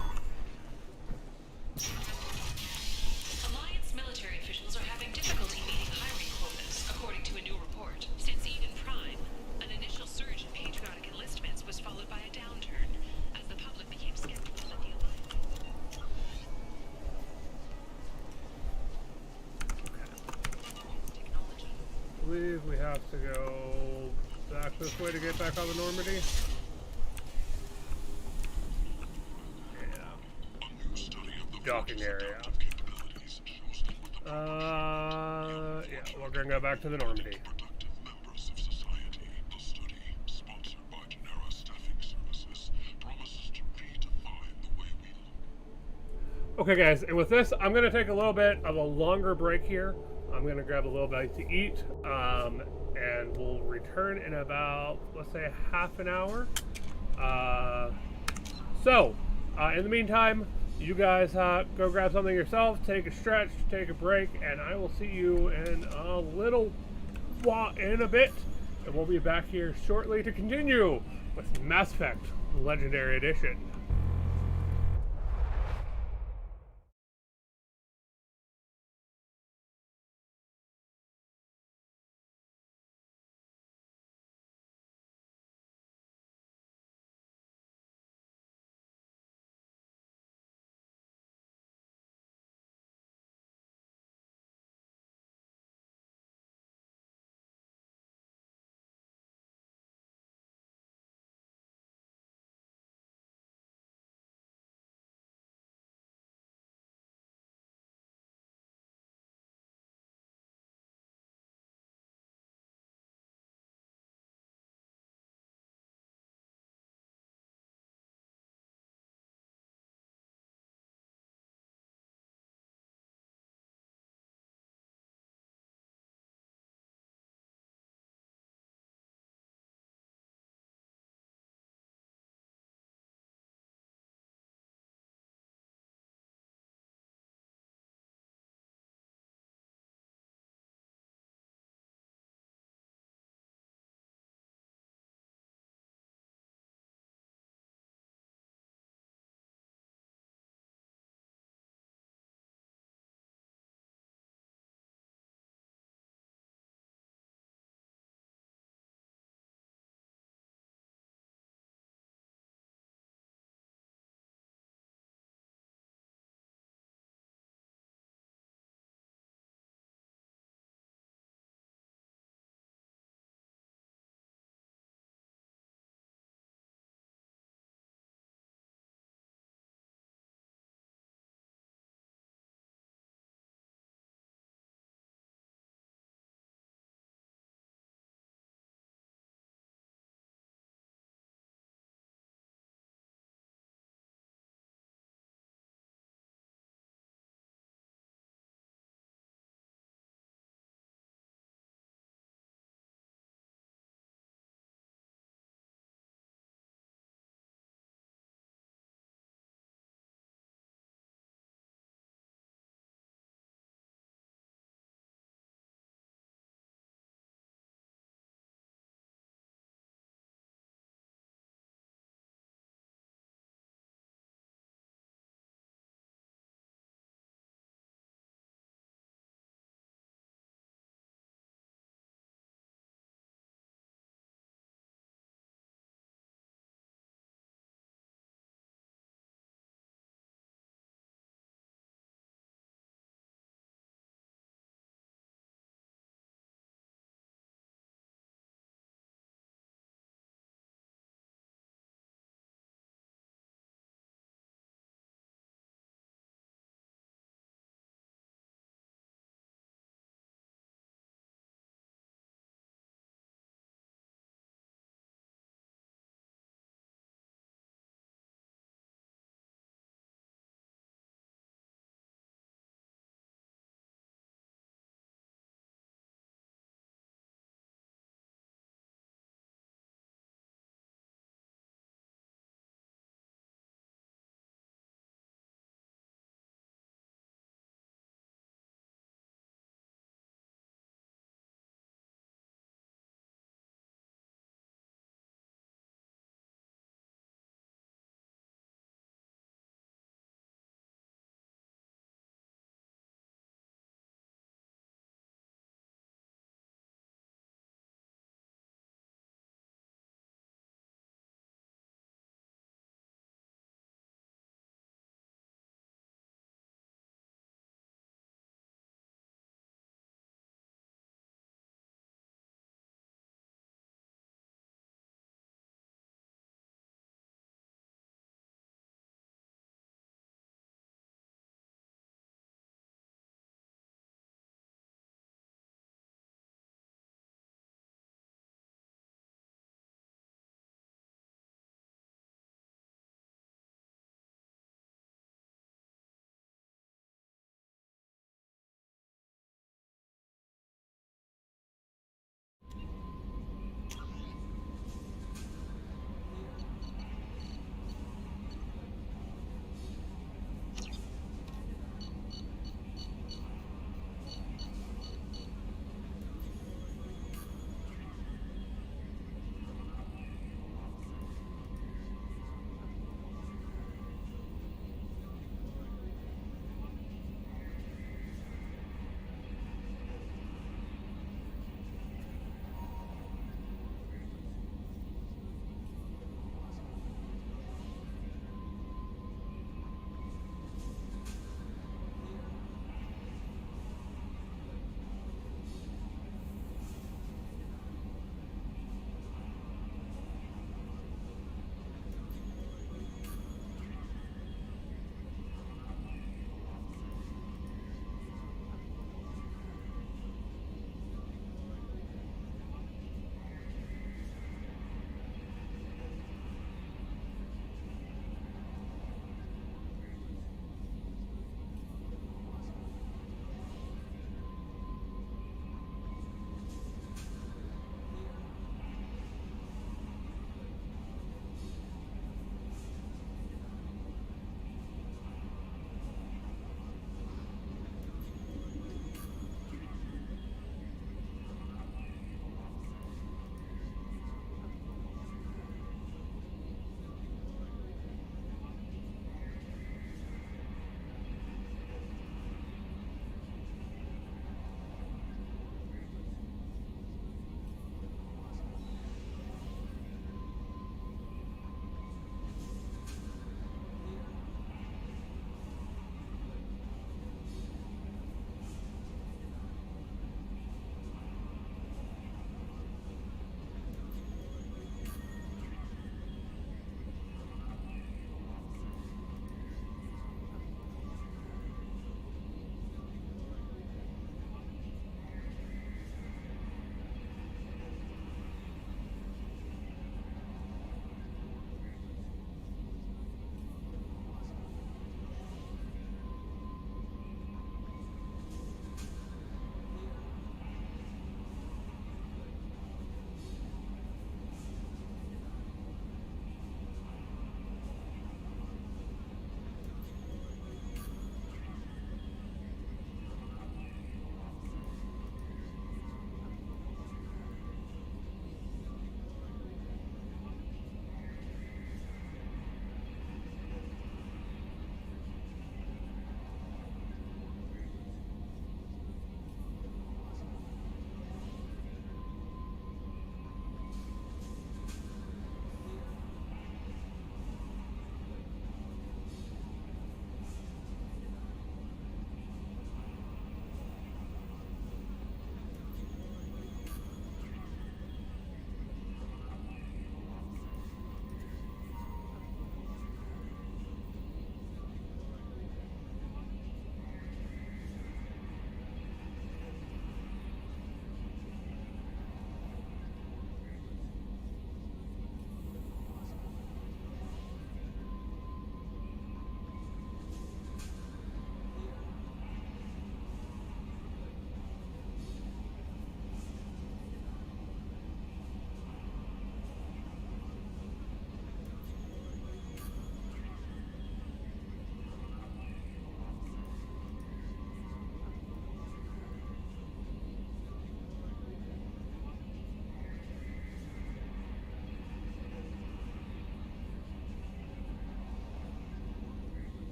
Alliance military officials are having difficulty meeting hiring quotas, according to a new report. Since Eden Prime, an initial surge in patriotic enlistments was followed by a downturn, as the public became skeptical of the alliance. I believe we have to go back this way to get back on the Normandy. Docking area. Yeah, we're gonna go back to the Normandy. Okay guys, and with this, I'm gonna take a little bit of a longer break here. I'm gonna grab a little bite to eat, and we'll return in about, let's say, half an hour. In the meantime, you guys go grab something yourself, take a stretch, take a break, and I will see you in a bit. And we'll be back here shortly to continue with Mass Effect Legendary Edition.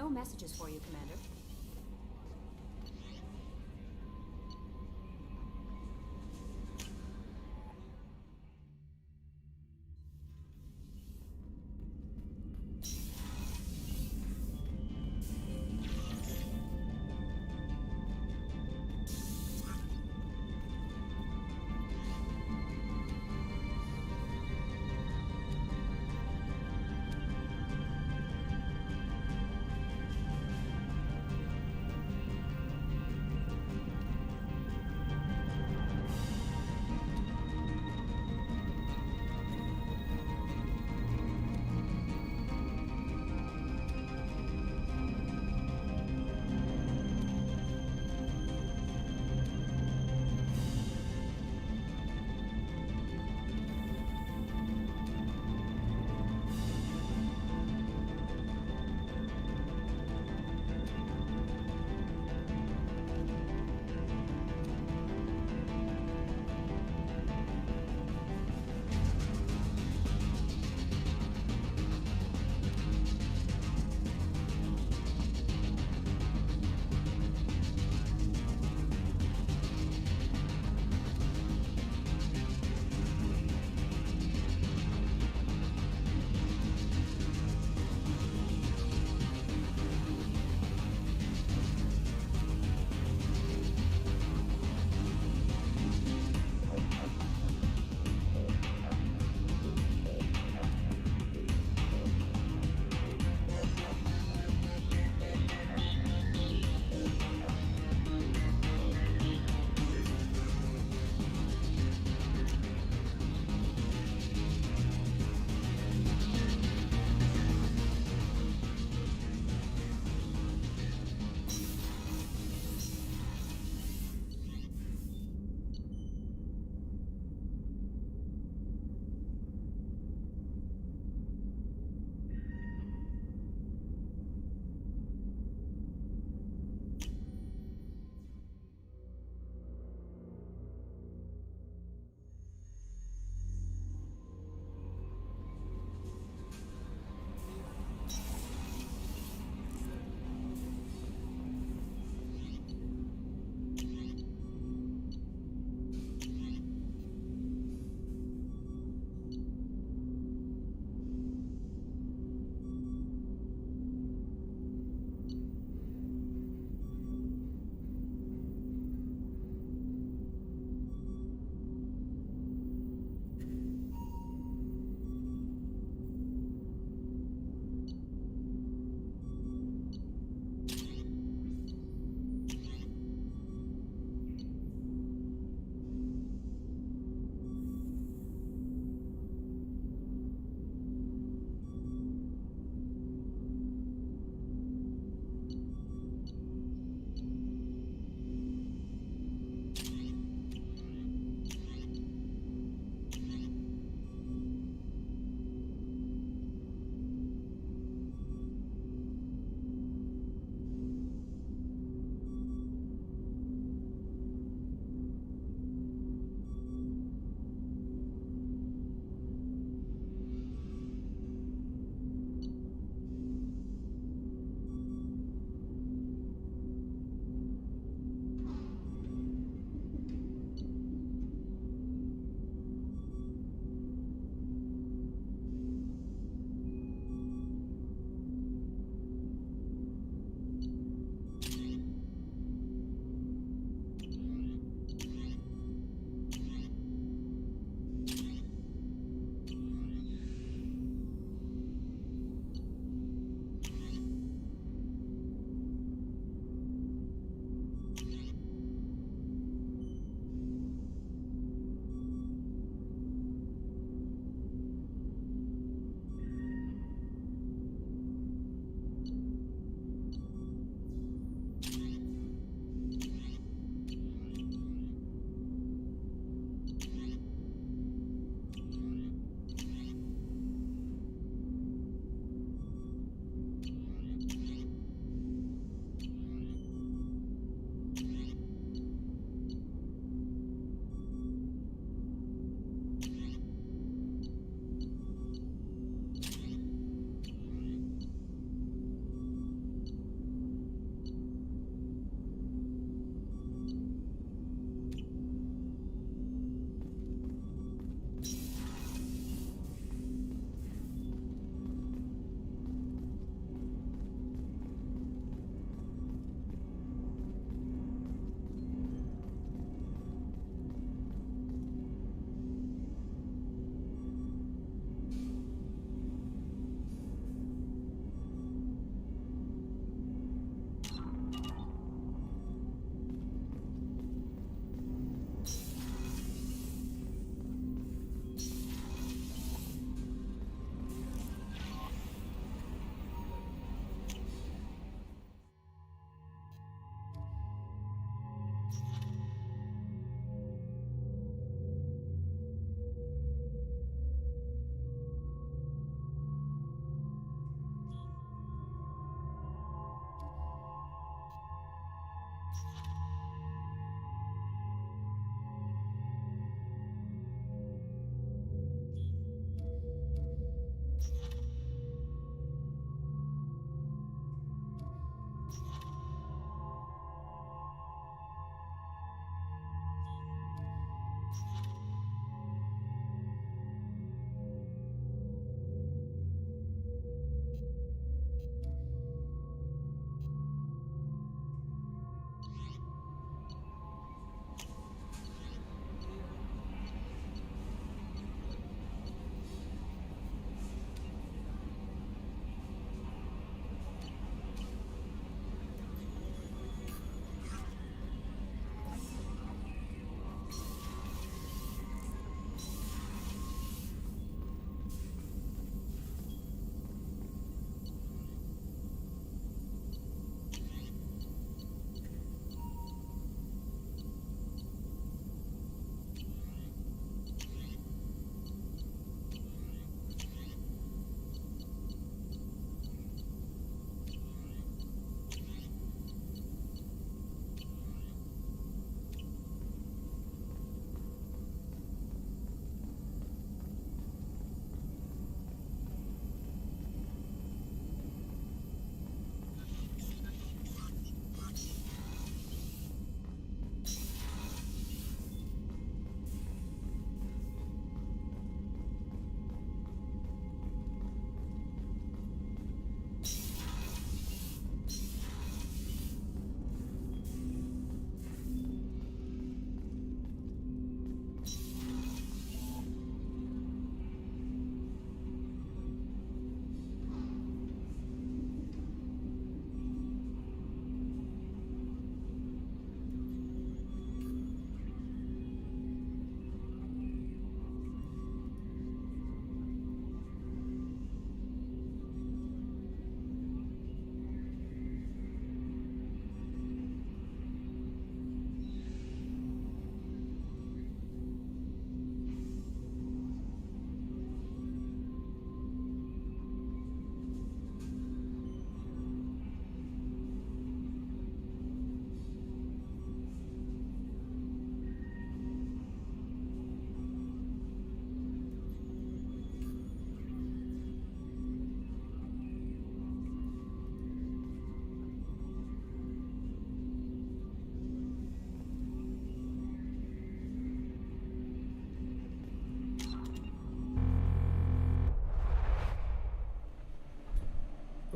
no messages for you, Commander.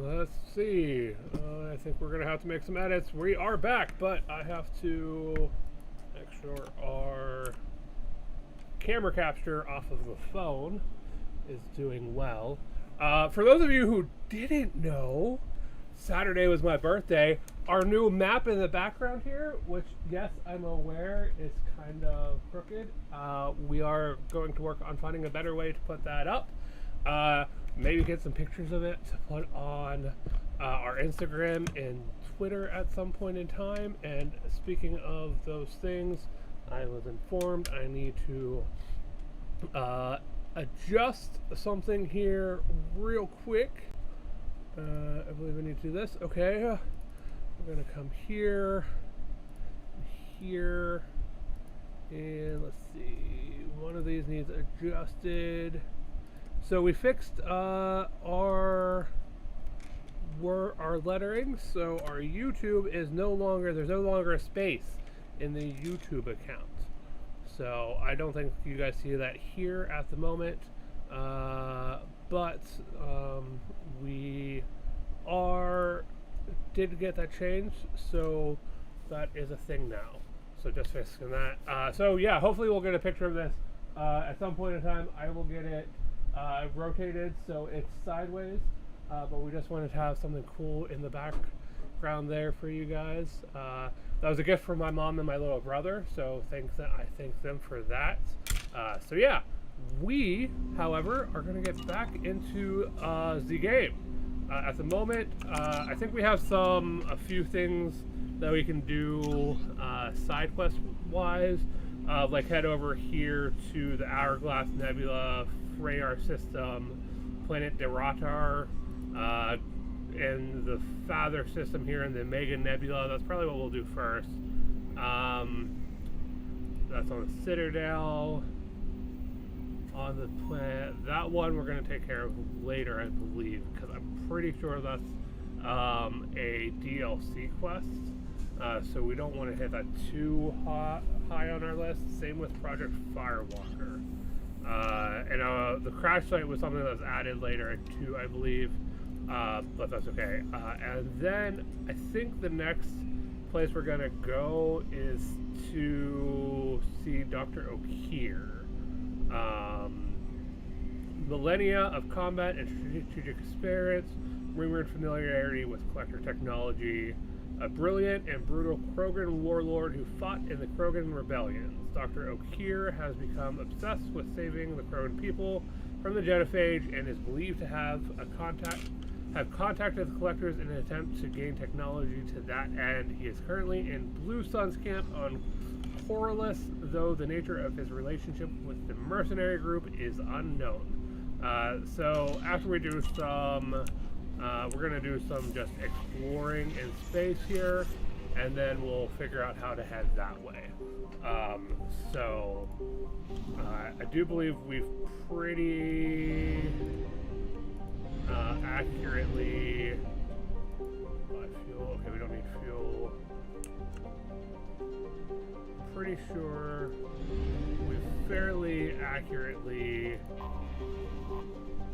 let's see. I think we're going to have to make some edits. We are back, but I have to make sure our camera capture off of the phone is doing well. For those of you who didn't know, Saturday was my birthday. Our new map in the background here, which, yes, I'm aware is kind of crooked. We are going to work on finding a better way to put that up. Maybe get some pictures of it to put on our Instagram and Twitter at some point in time. And speaking of those things, I was informed I need to adjust something here real quick. I believe I need to do this. Okay, we're gonna come here, here, and let's see. One of these needs adjusted. So we fixed our lettering. So our YouTube is no longer, there's no longer a space in the YouTube account. So I don't think you guys see that here at the moment, but we did get that changed, so that is a thing now. So just fixing that. So yeah, hopefully we'll get a picture of this at some point in time. I will get it rotated so it's sideways, but we just wanted to have something cool in the background there for you guys. That was a gift from my mom and my little brother, so I thank them for that. So yeah, we, however, are going to get back into the game. At the moment, I think we have a few things that we can do side quest wise, like head over here to the Hourglass Nebula, Freyar system, planet Deratar, and the Father system here in the Mega Nebula. That's probably what we'll do first. That's on the Citadel. On the planet, that one we're going to take care of later, I believe, because I'm pretty sure that's a DLC quest. So we don't want to hit that too high on our list. Same with Project Firewalker. And the crash site was something that was added later too, I believe, but that's okay. And then I think the next place we're going to go is to see Dr. O'Keefe. Millennia of combat and strategic experience, rumored familiarity with collector technology, a brilliant and brutal Krogan warlord who fought in the Krogan rebellions. Dr. O'Keefe has become obsessed with saving the Krogan people from the genophage and is believed to have contacted the collectors in an attempt to gain technology to that end. He is currently in Blue Sun's camp on Corliss, though the nature of his relationship with the mercenary group is unknown. So after we do some, we're going to do some just exploring in space here, and then we'll figure out how to head that way. I do believe we've pretty accurately fuel. Okay, we don't need fuel. Pretty sure we've fairly accurately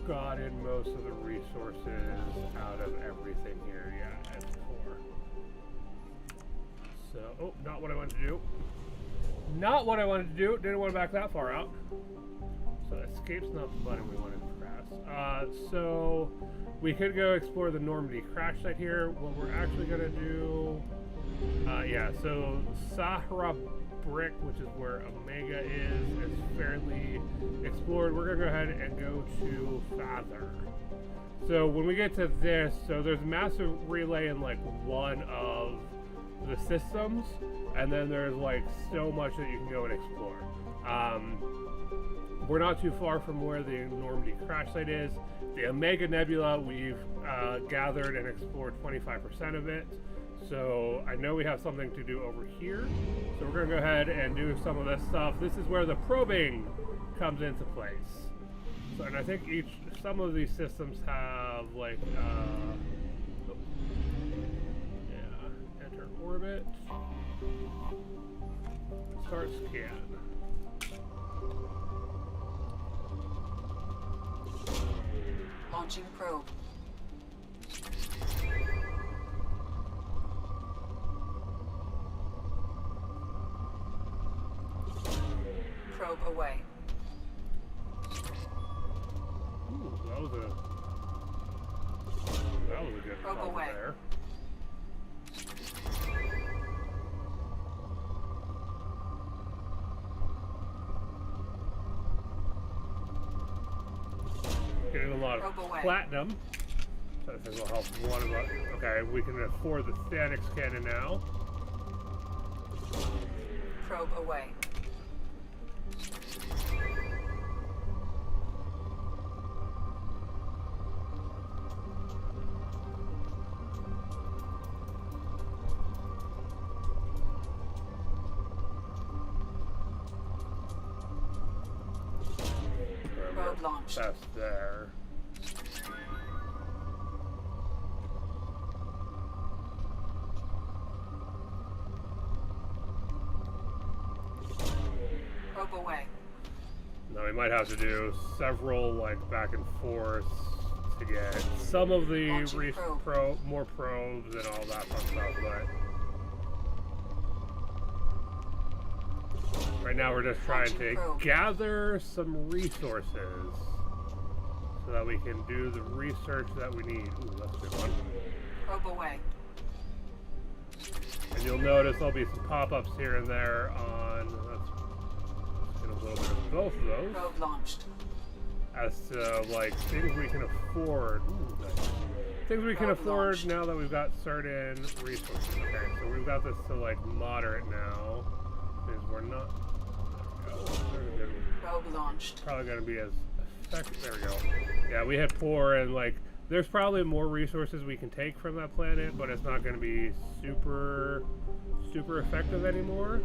gotten most of the resources out of everything here. Yeah, and 4. So, oh, not what I wanted to do. Not what I wanted to do. Didn't want to back that far out. So escape's not the button we wanted to press. So we could go explore the Normandy crash site here. What we're actually going to do, yeah, so Sahara Brick, which is where Omega is fairly explored. We're going to go ahead and go to Father. So when we get to this, so there's a massive relay in like one of the systems, and then there's like so much that you can go and explore. We're not too far from where the Normandy crash site is. The Omega Nebula, we've gathered and explored 25% of it. So I know we have something to do over here. So we're going to go ahead and do some of this stuff. This is where the probing comes into place. So, and I think some of these systems have like, yeah, enter orbit, start scan. Launching probe. Probe away. Ooh, that was a good Probe probe away. there. Getting a lot of platinum. So this will help one of us. Okay, we can afford the static cannon now. Probe away. Probe launched. That's there. Probe away. Now we might have to do several like back and forth to get some of the more probes and all that fun stuff, but right now we're just trying to gather some resources so that we can do the research that we need. Ooh, that's a good one. Probe away. And you'll notice there'll be some pop-ups here and there on, let's get a little bit of both of those. Probe launched. As to like things we can afford. Ooh, nice. Things we can afford now that we've got certain resources. Okay, so we've got this to like moderate now. Because we're not. Probe launched. Probably going to be as effective. There we go. Yeah, we hit poor, and like there's probably more resources we can take from that planet, but it's not going to be super effective anymore.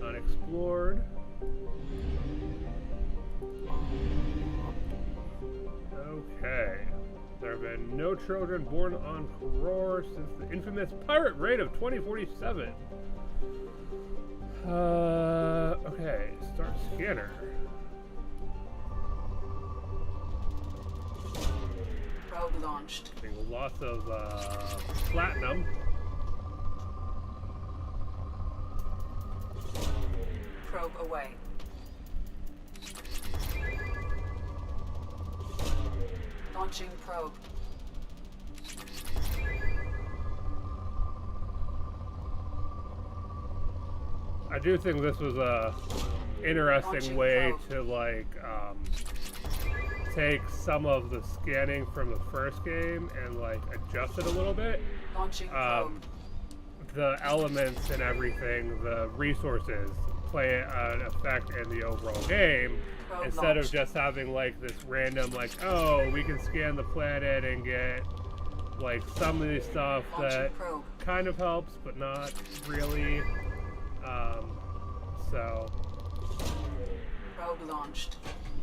Unexplored. Okay. There have been no children born on Koror since the infamous pirate raid of 2047. Okay. Start scanner. Probe launched. Getting lots of platinum. Probe away. Launching probe. I do think this was a interesting way to like take some of the scanning from the first game and like adjust it a little bit. Launching probe. The elements and everything, the resources play an effect in the overall game. Instead of just having like this random like, oh, we can scan the planet and get like some of the stuff that kind of helps but not really. So probe launched.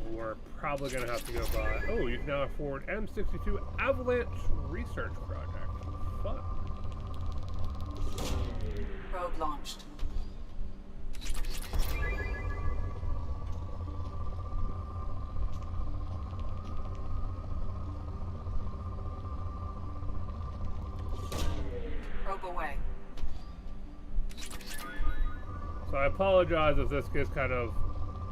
We're probably gonna have to go by. Oh, you can now afford M62 Avalanche Research Project. Fun. Probe launched. Probe away. So I apologize if this gets kind of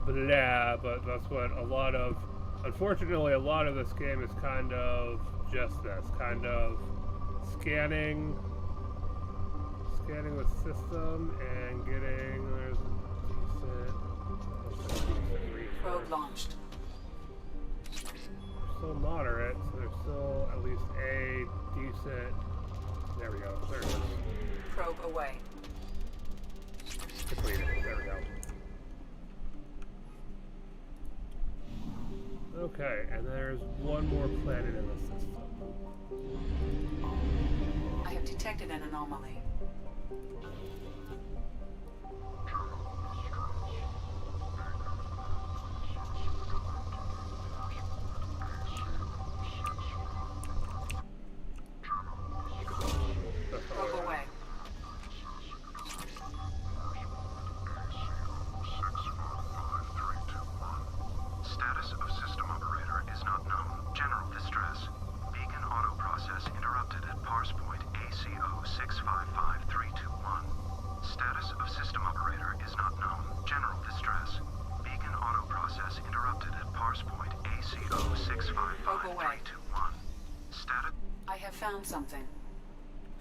blah, but that's what a lot of, unfortunately, a lot of this game is kind of just this, kind of scanning the system and getting, there's a decent reach. Probe launched. Still moderate, so there's still at least a decent, there we go, there it is. Probe away. Completed, there we go. Okay, and there's one more planet in the system. I have detected an anomaly. Probe away. Status of system operator is not known. General distress. Beacon auto process interrupted at parse point ACO 655321. Status found something.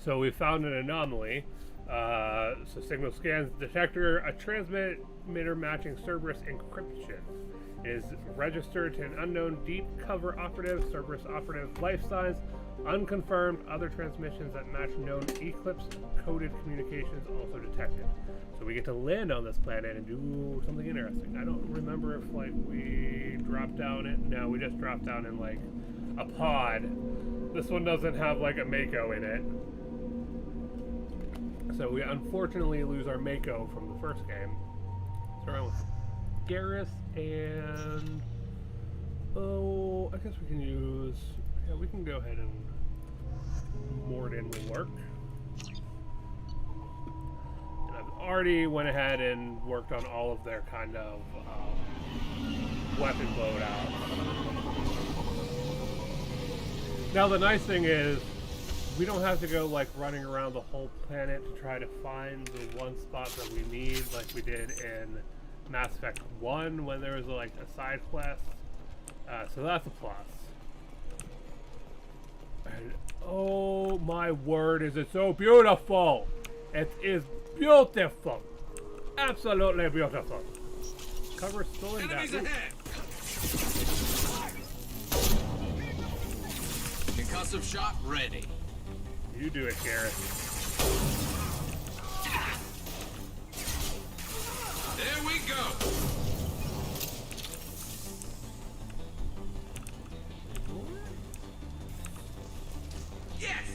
So we found an anomaly. So signal scans detector, a transmitter matching Cerberus encryption. Is registered to an unknown deep cover operative, Cerberus operative life signs, unconfirmed other transmissions that match known Eclipse coded communications also detected. So we get to land on this planet and do something interesting. I don't remember if like we dropped down it. No, we just dropped down in like a pod. This one doesn't have like a Mako in it. So we unfortunately lose our Mako from the first game. So around with Garrus and I guess we can use, yeah, we can go ahead and Morden will work. And I've already went ahead and worked on all of their kind of weapon loadout. Now the nice thing is we don't have to go like running around the whole planet to try to find the one spot that we need like we did in Mass Effect 1 when there was like a side quest. So that's a plus. And, oh my word, is it so beautiful! It is beautiful! Absolutely beautiful. Cover still in that. Concussive shot ready. You do it, Garrett. There we go. Yes.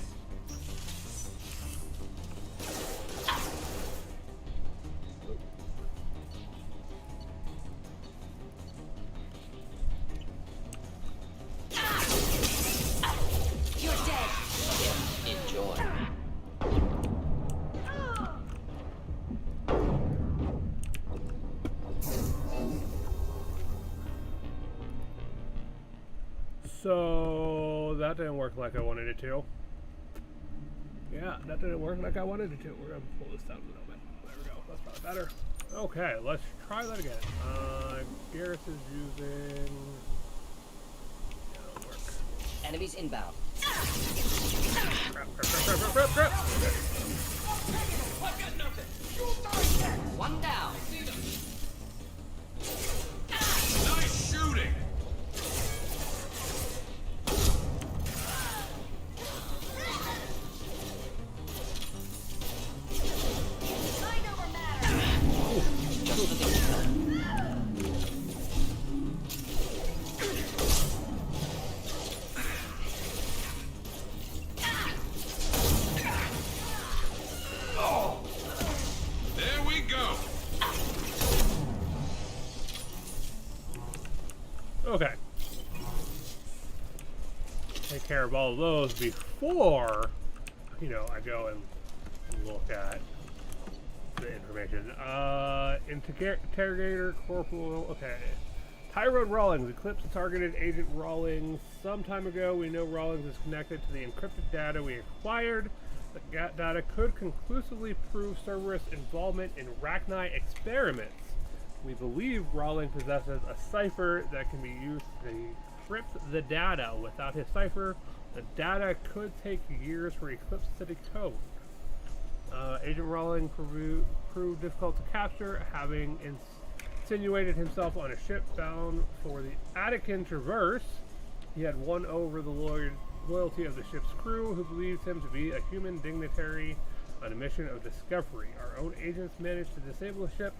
You're dead. Enjoy. So that didn't work like I wanted it to. Yeah, that didn't work like I wanted it to. We're gonna pull this down a little bit. There we go. That's probably better. Okay, let's try that again. Garrus is using. Yeah, that'll work. Enemies inbound. Crap. Okay. One down. Nice shooting. Okay. Take care of all of those before, you know, I go and look at the information. Interrogator, Corporal, okay. Tyrone Rawlings, Eclipse targeted Agent Rawlings some time ago. We know Rawlings is connected to the encrypted data we acquired. The data could conclusively prove Cerberus involvement in Rachni experiments. We believe Rawlings possesses a cipher that can be used to decrypt the data. Without his cipher, the data could take years for Eclipse to decode. Agent Rawlings proved difficult to capture, having insinuated himself on a ship bound for the Attican Traverse. He had won over the loyalty of the ship's crew, who believed him to be a human dignitary on a mission of discovery. Our own agents managed to disable the ship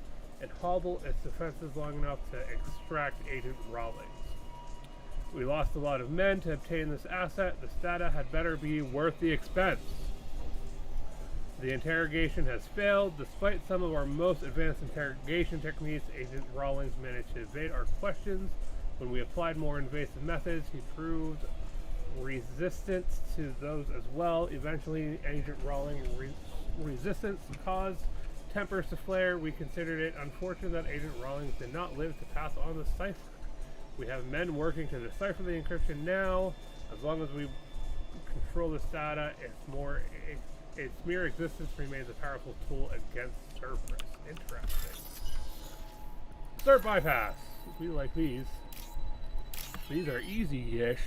and hobble its defenses long enough to extract Agent Rawlings. We lost a lot of men to obtain this asset. This data had better be worth the expense. The interrogation has failed. Despite some of our most advanced interrogation techniques, Agent Rawlings managed to evade our questions. When we applied more invasive methods, he proved resistant to those as well. Eventually, Agent Rawlings' resistance caused tempers to flare. We considered it unfortunate that Agent Rawlings did not live to pass on the cipher. We have men working to decipher the encryption now. As long as we control this data, its mere existence remains a powerful tool against Cerberus. Interesting. Start bypass. We like these. These are easy-ish.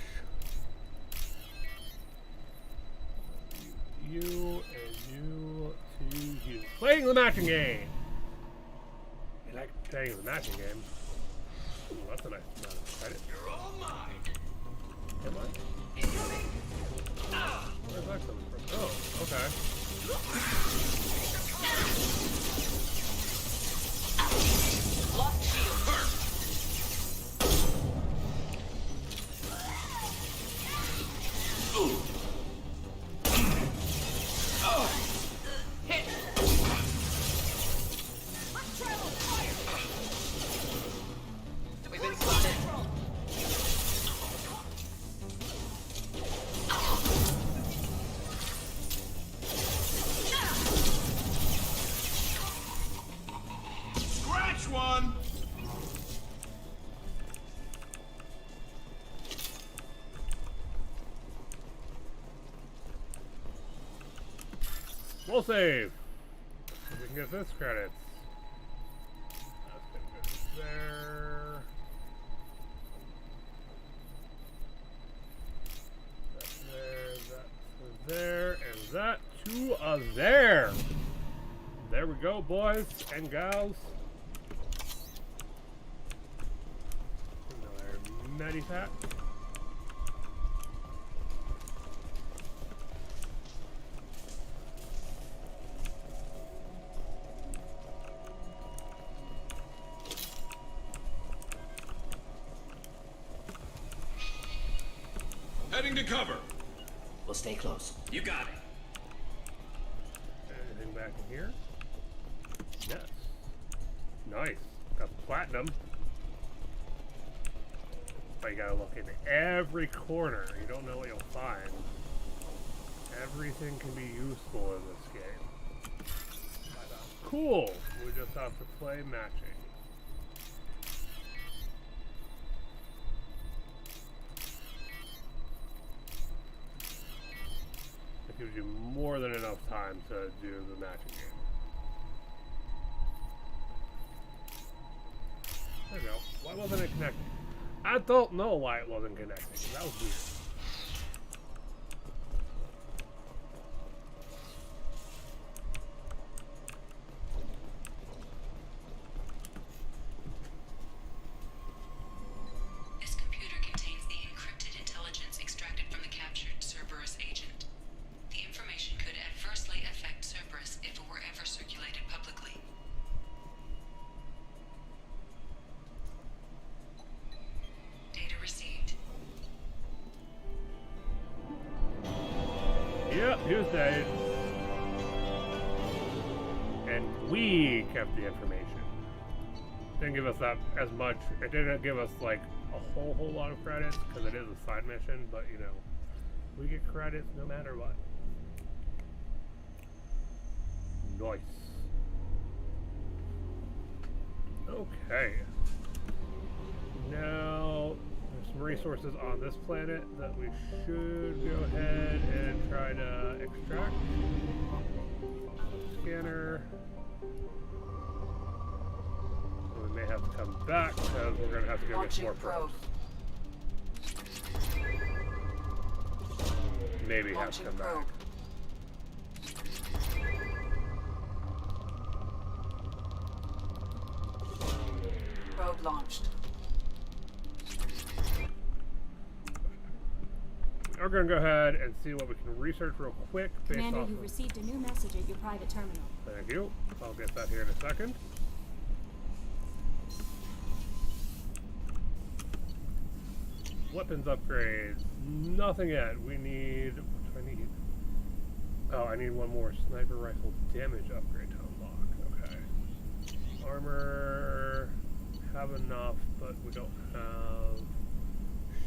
you, and you to you. Playing the matching game. You like playing the matching game? Ooh, that's a nice amount of credit. You're all mine. Am I? Where's that coming from? Oh, okay. Lost shield. Hit. Let's travel fire. We've been spotted. Scratch one. We'll save. So we can get this credits. That's gonna go there. That's there, that's there, and that to there. There we go, boys and gals. Another Medipack. Heading to cover. We'll stay close. You got it. Anything back in here? Yes. Nice. Got platinum. But you gotta look in every corner. You don't know what you'll find. Everything can be useful in this game. Cool. We just have to play matching. It gives you more than enough time to do the matching game. There you go. Why wasn't it connecting? I don't know why it wasn't connecting. That was weird. This computer contains the encrypted intelligence extracted from the captured Cerberus agent. The information could adversely affect Cerberus if it were ever circulated publicly. Data received. Yep, he was dead. And we kept the information. Didn't give us that as much. It didn't give us like a whole lot of credits because it is a side mission, but you know, we get credits no matter what. Nice. Okay. Now, there's some resources on this planet that we should go ahead and try to extract. Scanner. We may have to come back because we're going to have to go get some more probes. Maybe have to come back. Probe launched. We're going to go ahead and see what we can research real quick based Commander, off you of... received a new message at your private terminal. Thank you. I'll get that here in a second. Weapons upgrades. Nothing yet. We need... What do I need? Oh, I need one more sniper rifle damage upgrade to unlock. Okay. Armor... Have enough, but we don't have...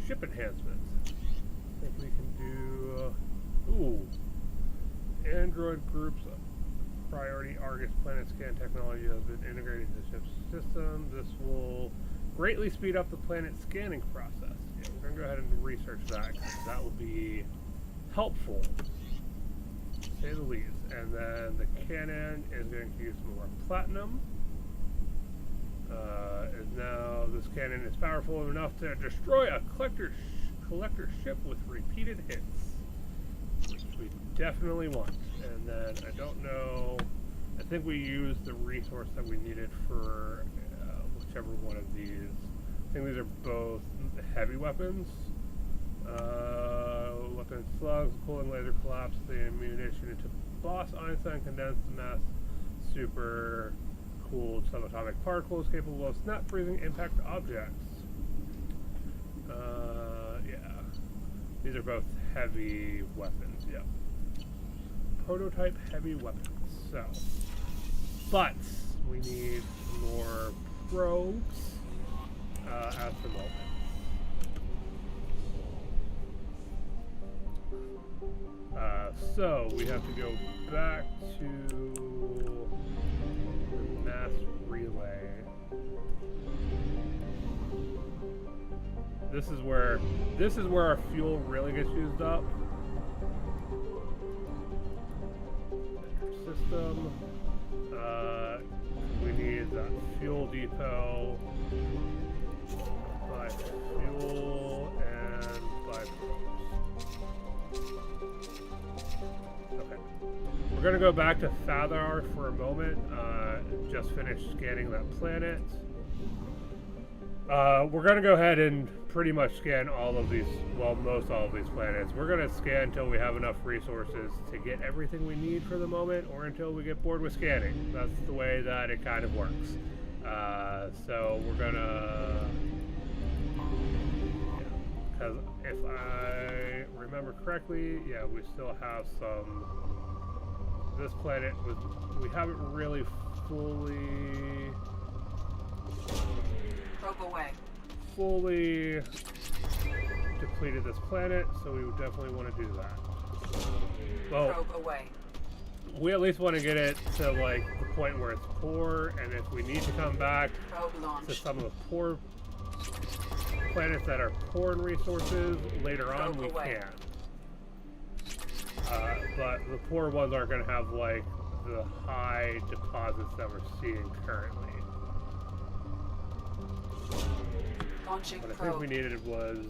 Ship enhancements. I think we can do... Ooh. Android groups priority Argus planet scan technology has been integrated into the ship's system. This will greatly speed up the planet scanning process. Yeah, we're going to go ahead and research that because that will be helpful, to say the least. And then the cannon is going to use more platinum. Now this cannon is powerful enough to destroy a collector ship with repeated hits. Which which we definitely want. And then I don't know, I think we used the resource that we needed for whichever one of these. I think these are both heavy weapons. Weapon slugs, pulling laser collapse the ammunition into boss Einstein condensed mass super cooled subatomic particles capable of snap freezing impact objects. Yeah. These are both heavy weapons, yep. Prototype heavy weapons. So, but we need more probes at the moment. So we have to go back to the mass relay. This is where our fuel really gets used up. System. We need that fuel depot. Buy fuel and buy probes. Okay. We're gonna go back to Fathar for a moment. Just finished scanning that planet. We're gonna go ahead and pretty much scan all of these, well, most all of these planets. We're gonna scan until we have enough resources to get everything we need for the moment, or until we get bored with scanning. That's the way that it kind of works. So we're gonna, because if I remember correctly, yeah, we still have some. This planet was, we haven't really fully. Probe away. Fully depleted this planet, so we would definitely want to do that. Well, probe away. We at least want to get it to like the point where it's poor, and if we need to come back to some of the poor planets that are poor in resources later on, we can. But the poor ones aren't going to have like the high deposits that we're seeing currently. Launching what I think we needed was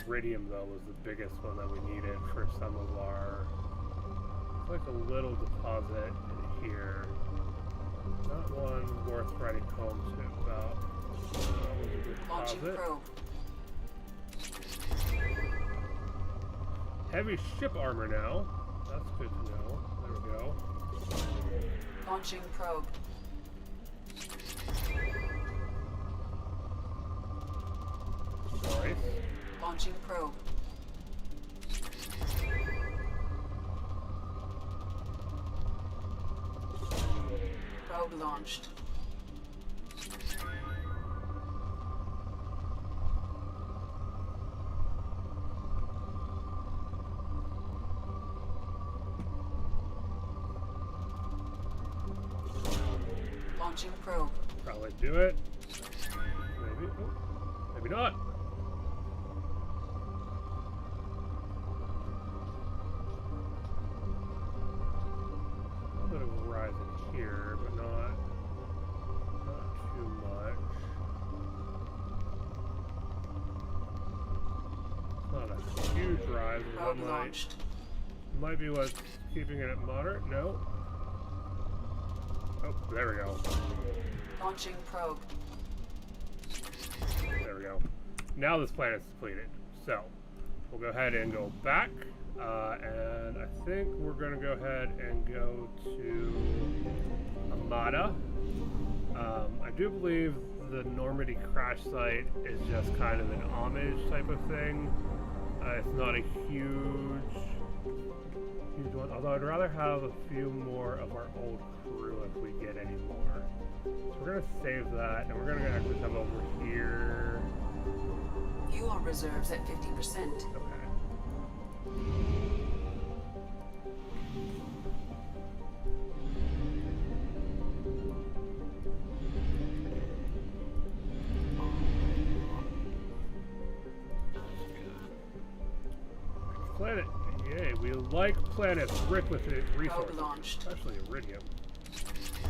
iridium, though, was the biggest one that we needed for some of our. It's like a little deposit in here. Not one worth writing home to about. Launching probe. Heavy ship armor now. That's good to know. There we go. Launching probe. Nice. Launching probe. Probe launched. Launching probe. Probably do it. Maybe. Oh, maybe not. A little bit of a rise in here, but not too much. Not a huge rise. That might be what's keeping it at moderate. No. Oh, there we go. Launching probe. There we go. Now this planet's depleted. So, we'll go ahead and go back. And I think we're going to go ahead and go to Amada. I do believe the Normandy crash site is just kind of an homage type of thing. It's not a huge one, although I'd rather have a few more of our old crew if we get any more. So we're going to save that, and we're going to actually come over here. Fuel reserves at 50%. Okay. Planet. Yay, we like planets rich with resources, especially iridium.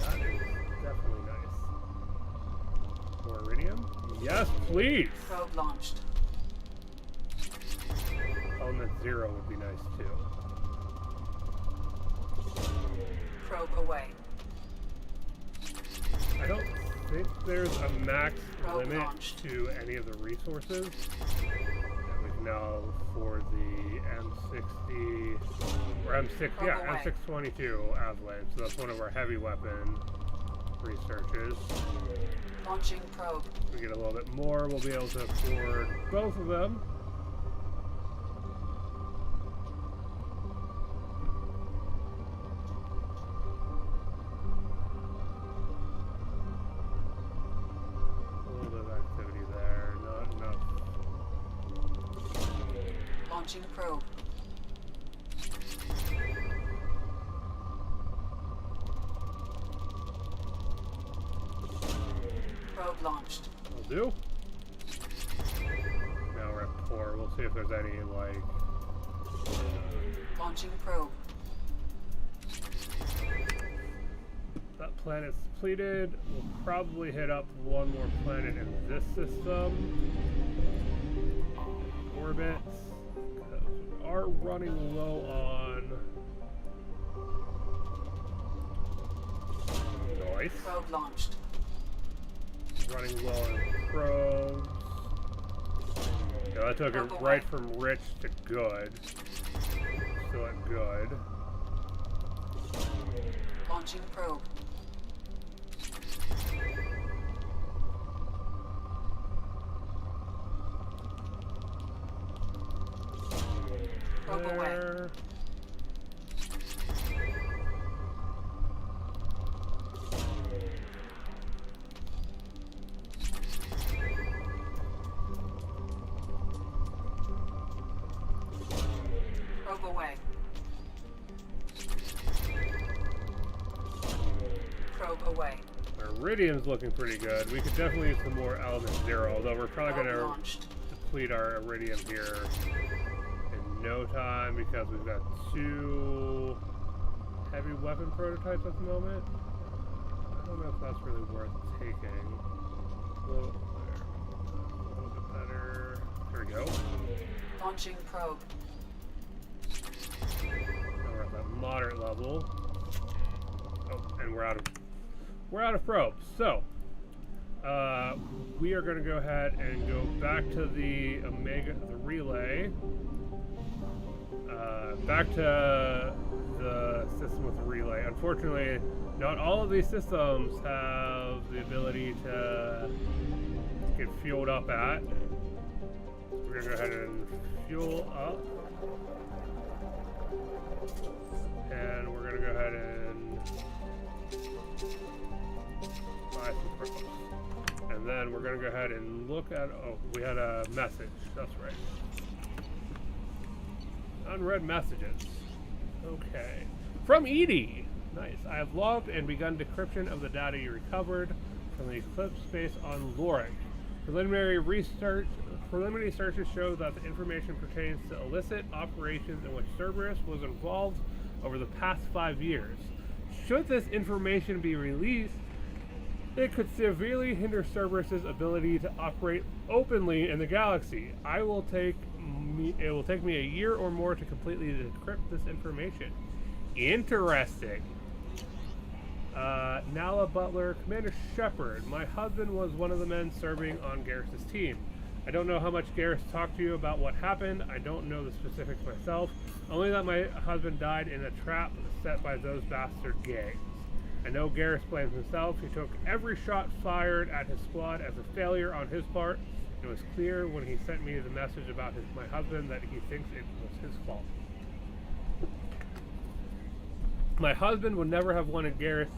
That is definitely nice. More iridium? Yes, please! Probe launched. Element 0 would be nice too. Probe away. I don't think there's a max Probe limit launched. to any of the resources that we can now for the M60 or M6, Probe yeah, away. M622 Avalanche. So that's one of our heavy weapon researches. Launching probe. If we get a little bit more, we'll be able to afford both of them. A little bit of activity there, not enough. Launching probe. Probe launched. Will do. Now we're at 4. We'll see if there's any, like... Launching probe. That planet's depleted. We'll probably hit up one more planet in this system. Orbits. Because we are running low on... Nice. Probe launched. Running low on probes. Yeah, that took it right from rich to good. Still at good. Launching probe. Probe away. There. Probe away. Probe away. Our Iridium's looking pretty good. We could definitely use some more Element Zero, although we're probably going to deplete our Iridium here in no time because we've got 2 heavy weapon prototypes at the moment. I don't know if that's really worth taking. A little bit better. There we go. Launching probe. Now we're at that moderate level. Oh, and we're out of probes. So we are going to go ahead and go back to the relay. Back to the system with the relay. Unfortunately, not all of these systems have the ability to get fueled up at. We're going to go ahead and fuel up. And we're going to go ahead and buy some probes. And then we're going to go ahead and look at... Oh, we had a message. That's right. Unread messages. Okay. From Edie. Nice. I have logged and begun decryption of the data you recovered from the Eclipse space on Lorik. Preliminary searches show that the information pertains to illicit operations in which Cerberus was involved over the past 5 years. Should this information be released, it could severely hinder Cerberus's ability to operate openly in the galaxy. It will take me a year or more to completely decrypt this information. Interesting. Nala Butler, Commander Sheppard. My husband was one of the men serving on Garrus's team. I don't know how much Garrus talked to you about what happened. I don't know the specifics myself. Only that my husband died in a trap set by those bastard gangs. I know Garrus blames himself. He took every shot fired at his squad as a failure on his part. It was clear when he sent me the message about my husband that he thinks it was his fault. My husband would never have wanted Garrus,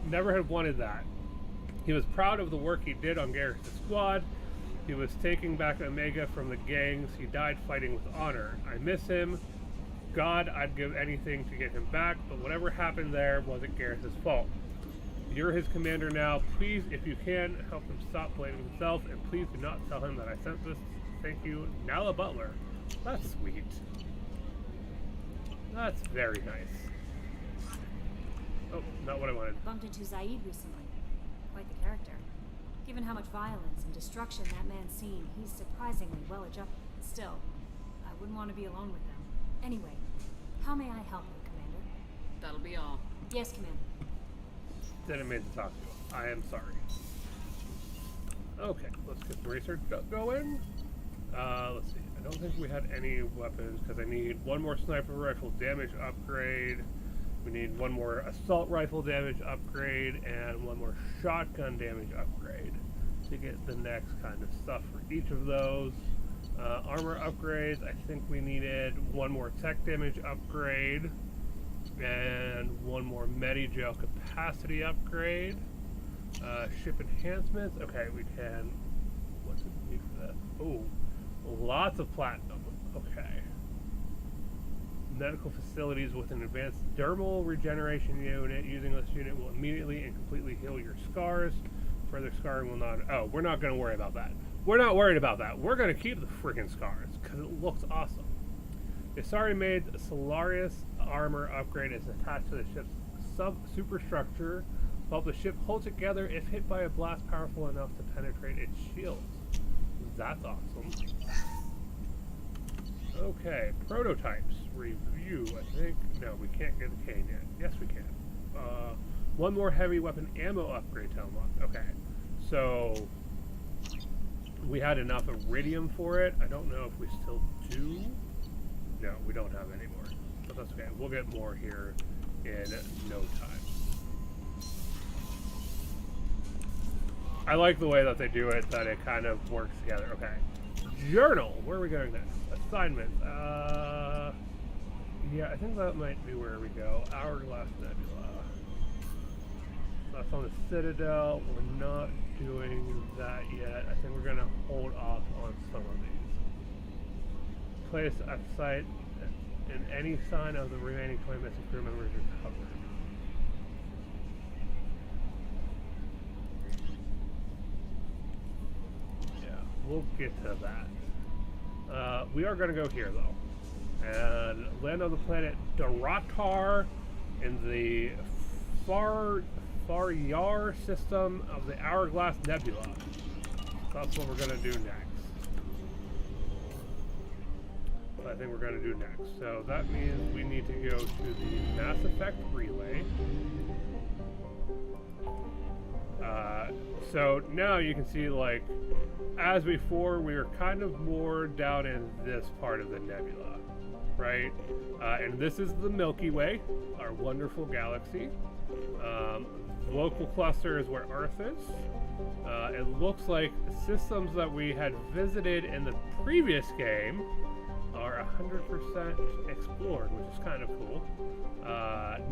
never have wanted that. He was proud of the work he did on Garrus' squad. He was taking back Omega from the gangs. He died fighting with honor. I miss him. God, I'd give anything to get him back, but whatever happened there wasn't Garrus' fault. You're his commander now. Please, if you can, help him stop blaming himself, and please do not tell him that I sent this. Thank you, Nala Butler. That's sweet. That's very nice. Oh, not what I wanted. Bumped into Zaid recently. Quite the character. Given how much violence and destruction that man's seen, he's surprisingly well adjusted. Still, I wouldn't want to be alone with them. Anyway, how may I help you, Commander? That'll be all. Yes, Commander. Didn't mean to talk to you. I am sorry. Okay, let's get the research going. Let's see. I don't think we had any weapons because I need one more sniper rifle damage upgrade. We need one more assault rifle damage upgrade and one more shotgun damage upgrade to get the next kind of stuff for each of those. Armor upgrades, I think we needed one more tech damage upgrade and one more Medi-Gel capacity upgrade. Ship enhancements, okay, we can, what did we need for that? Oh, lots of platinum, okay. Medical facilities with an advanced dermal regeneration unit. Using this unit will immediately and completely heal your scars. Further scarring will not, oh, we're not going to worry about that. We're not worried about that. We're going to keep the freaking scars because it looks awesome. The Asari-made Solaris armor upgrade is attached to the ship's superstructure to help the ship hold together if hit by a blast powerful enough to penetrate its shields. That's awesome. Okay, prototypes. Review, I think. No, we can't get the cane yet. Yes, we can. One more heavy weapon ammo upgrade to unlock. Okay, so we had enough iridium for it. I don't know if we still do. No, we don't have any more. But that's okay. We'll get more here in no time. I like the way that they do it, that it kind of works together. Okay. Journal. Where are we going next? Assignments. Yeah, I think that might be where we go. Hourglass Nebula. That's on the Citadel. We're not doing that yet. I think we're going to hold off on some of these. Place at site and any sign of the remaining 20 missing crew members recovered. We'll get to that. We are going to go here, though, and land on the planet Daratar in the Faryar system of the Hourglass Nebula. That's what we're going to do next. I think we're going to do next. So that means we need to go to the Mass Effect relay. So now you can see, like, as before, we were kind of more down in this part of the nebula, right? And this is the Milky Way, our wonderful galaxy. The local cluster is where Earth is. It looks like systems that we had visited in the previous game are 100% explored, which is kind of cool.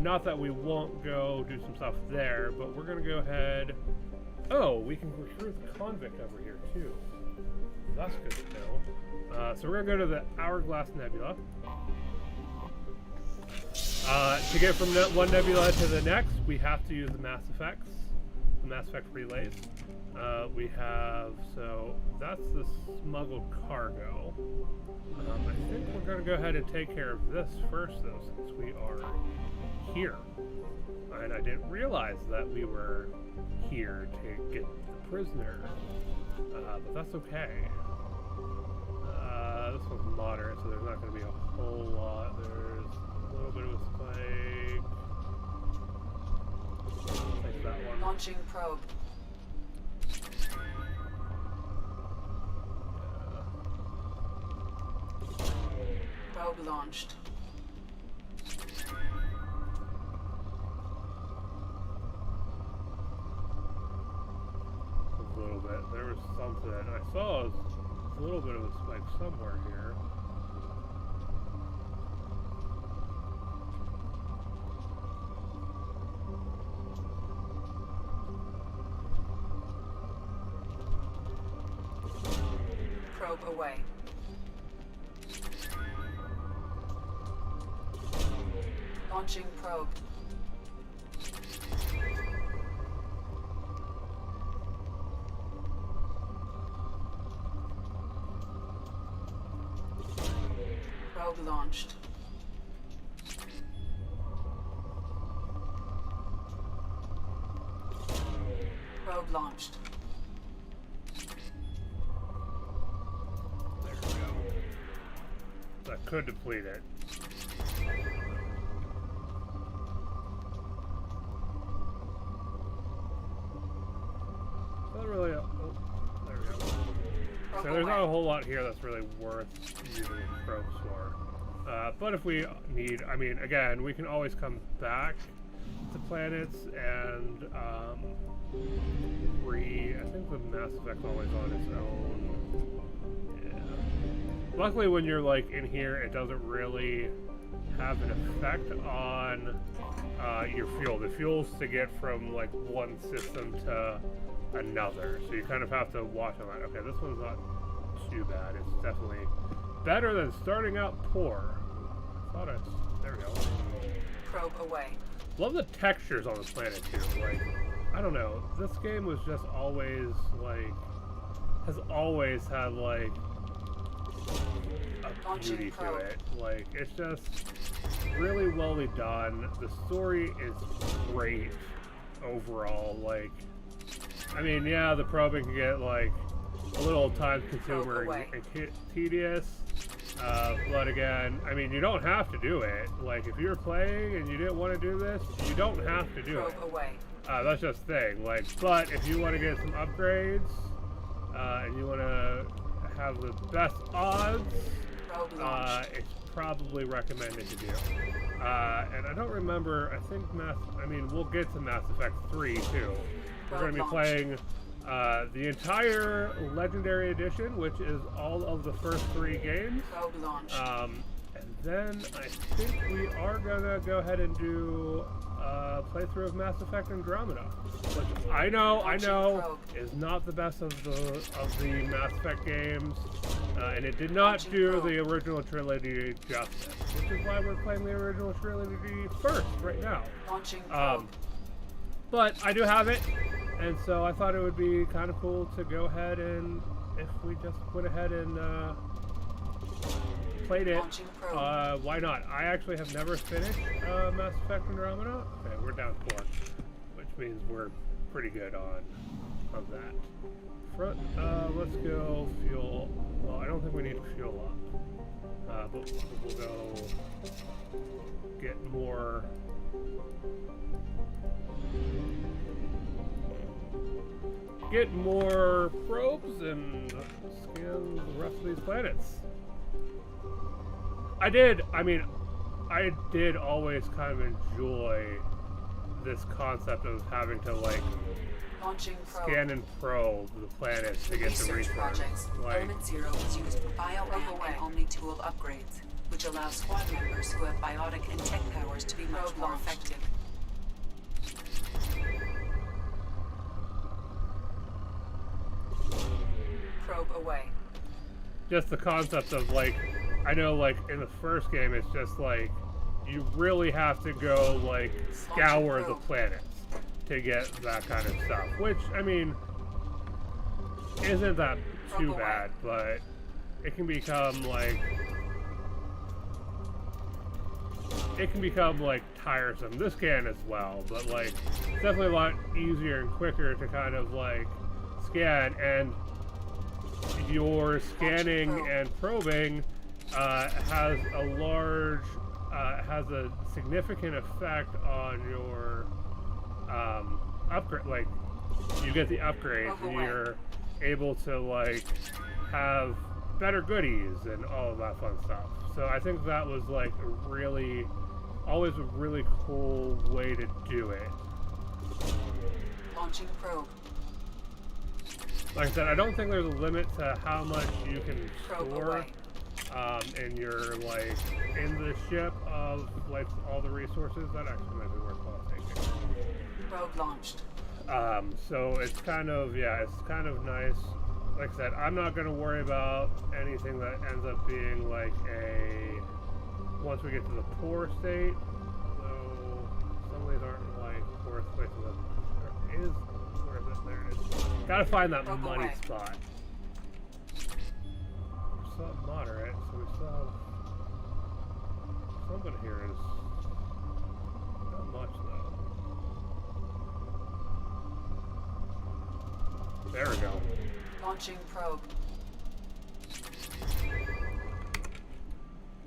Not that we won't go do some stuff there, but we're going to go ahead. Oh, we can recruit the convict over here too. That's good to know. So we're going to go to the Hourglass Nebula. To get from one nebula to the next, we have to use the Mass Effects, the Mass Effect relays. We have, so that's the smuggled cargo. I think we're going to go ahead and take care of this first, though, since we are here. And I didn't realize that we were here to get the prisoner, but that's okay. This one's moderate, so there's not going to be a whole lot. There's a little bit of a spike. Take that one. Launching probe. Probe launched. A little bit. There was something. I saw a little bit of a spike somewhere here. Probe away. Launching probe. Probe launched. Probe launched. There we go. That could deplete it. mean, there's not a whole lot here that's really worth using probes for. But if we need, I mean, again, we can always come back to planets and I think the Mass Effect's always on its own. Yeah. Luckily, when you're like in here, it doesn't really have an effect on your fuel. The fuel's to get from like one system to another, so you kind of have to watch on that. Okay, this one's not too bad. It's definitely better than starting out poor. I thought there we go. Probe away. Love the textures on the planet too. Like, I don't know. This game was just always like, has always had like a beauty to it. Like, it's just really well done. The story is great overall. Like, I mean, yeah, the probing can get like a little time consuming and tedious. But again, I mean, you don't have to do it. Like, if you're playing and you didn't want to do this, you don't have to do it. That's just the thing. Like, but if you want to get some upgrades, and you want to have the best odds, it's probably recommended to do. And I don't remember, I think we'll get to Mass Effect 3 too. We're going to be playing the entire Legendary Edition, which is all of the first 3 games. And then I think we are going to go ahead and do a playthrough of Mass Effect Andromeda, which I know is not the best of the Mass Effect games, and it did not do the original trilogy justice, which is why we're playing the original trilogy first right now. But I do have it, and so I thought it would be kind of cool to go ahead and, if we just went ahead and played it, why not? I actually have never finished Mass Effect Andromeda. Okay, we're down 4, which means we're pretty good on that front. Let's go fuel. Well, I don't think we need to fuel up, but we'll go get more. Get more probes and scan the rest of these planets. I did always kind of enjoy this concept of having to like scan and probe the planets to get the resources. Like, Element 0 is used for bioamp and omni-tool upgrades, which allows squad members who have biotic and tech powers to be much more effective. Probe away. just the concept of like, I know like in the first game it's just like you really have to go like scour the planets to get that kind of stuff, which I mean isn't that too bad, but it can become like tiresome. This can as well, but like it's definitely a lot easier and quicker to kind of like scan, and your scanning and probing has a significant effect on your upgrade. Like you get the upgrades and you're able to like have better goodies and all of that fun stuff. So I think that was like always a really cool way to do it. Launching probe. Like I said, I don't think there's a limit to how much you can store in your like in the ship of like all the resources. That actually might be worthwhile taking. Probe launched. So it's kind of nice. Like I said, I'm not going to worry about anything that ends up being like once we get to the poor state. So some of these aren't like worth places. There is. Where is it? There it is. Gotta find that money spot. We're still moderate, so we still have something here is not much though. There we go. Launching probe.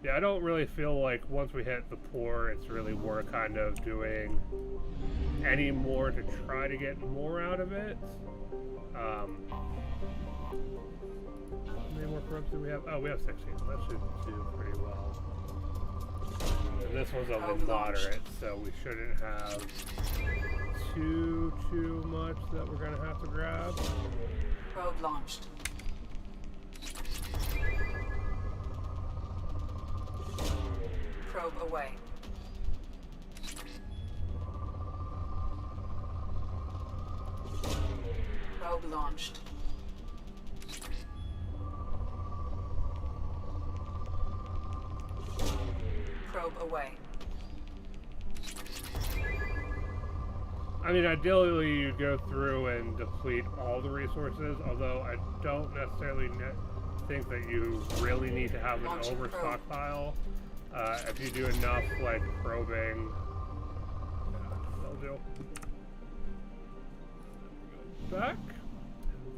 Yeah, I don't really feel like once we hit the poor, it's really worth kind of doing any more to try to get more out of it. How many more probes do we have? Oh, we have 16. That should do pretty well. And this one's only moderate, so we shouldn't have too much that we're gonna have to grab. Probe launched. Probe away. Probe launched. Probe away. I mean, ideally you'd go through and deplete all the resources, although I don't necessarily think that you really need to have an overstockpile. If you do enough, like, probing, that'll do. Go back,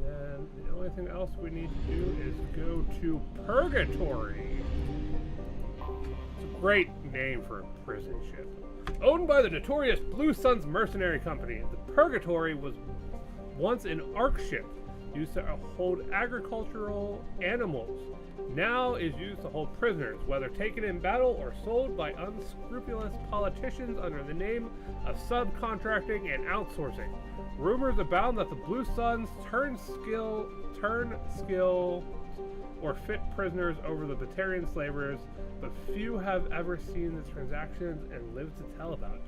and then the only thing else we need to do is go to Purgatory. It's a great name for a prison ship. Owned by the notorious Blue Suns Mercenary Company, the Purgatory was once an arc ship used to hold agricultural animals. Now is used to hold prisoners, whether taken in battle or sold by unscrupulous politicians under the name of subcontracting and outsourcing. Rumors abound that the Blue Suns turn skill or fit prisoners over the Batarian slavers, but few have ever seen the transactions and lived to tell about it.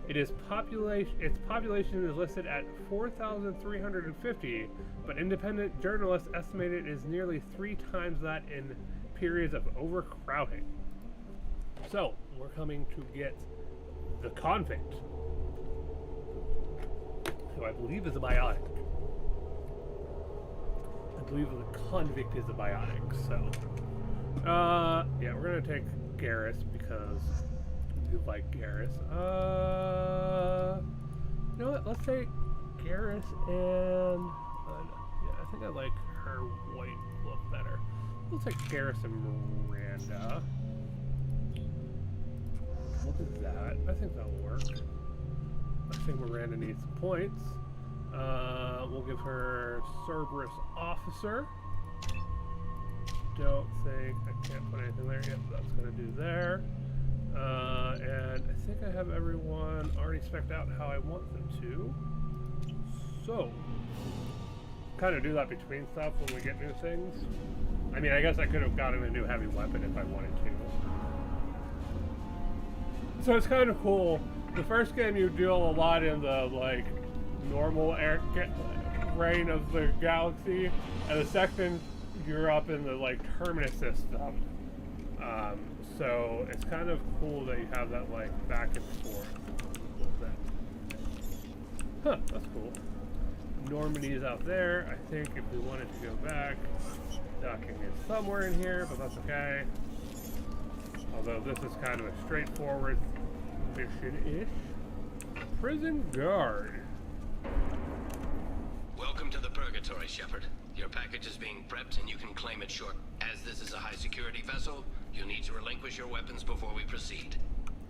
Its population is listed at 4,350, but independent journalists estimate it is nearly 3 times that in periods of overcrowding. So, we're coming to get the convict, who I believe is a biotic. I believe the convict is a biotic, so... yeah, we're gonna take Garrus because we like Garrus. You know what? Let's take Garrus and yeah, I think I like her white look better. We'll take Garrus and Miranda. What is that? I think that'll work. I think Miranda needs some points. We'll give her Cerberus Officer. Don't think I can't put anything there. Yep, that's gonna do there. And I think I have everyone already spec'd out how I want them to. So, kind of do that between stuff when we get new things. I mean, I guess I could have gotten a new heavy weapon if I wanted to. So it's kind of cool. The first game you deal a lot in the like normal reign of the galaxy, and the second you're up in the like terminus system. So it's kind of cool that you have that like back and forth. Huh, that's cool. Normandy is out there. I think if we wanted to go back, docking is somewhere in here, but that's okay. Although this is kind of a straightforward mission-ish. Prison guard. Welcome to the Purgatory, Sheppard. Your package is being prepped and you can claim it short. As this is a high security vessel, you'll need to relinquish your weapons before we proceed.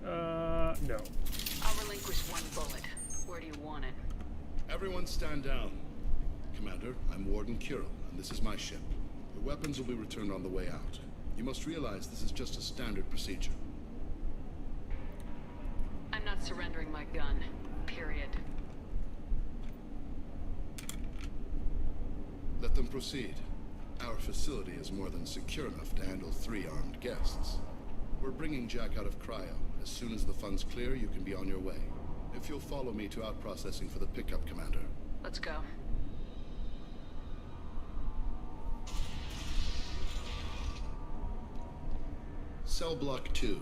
No. I'll relinquish one bullet. Where do you want it? Everyone stand down. Commander, I'm Warden Kirill, and this is my ship. Your weapons will be returned on the way out. You must realize this is just a standard procedure. I'm not surrendering my gun. Period. Let them proceed. Our facility is more than secure enough to handle 3 armed guests. We're bringing Jack out of cryo. As soon as the funds clear, you can be on your way. If you'll follow me to out-processing for the pickup, Commander. Let's go. Cell Block 2.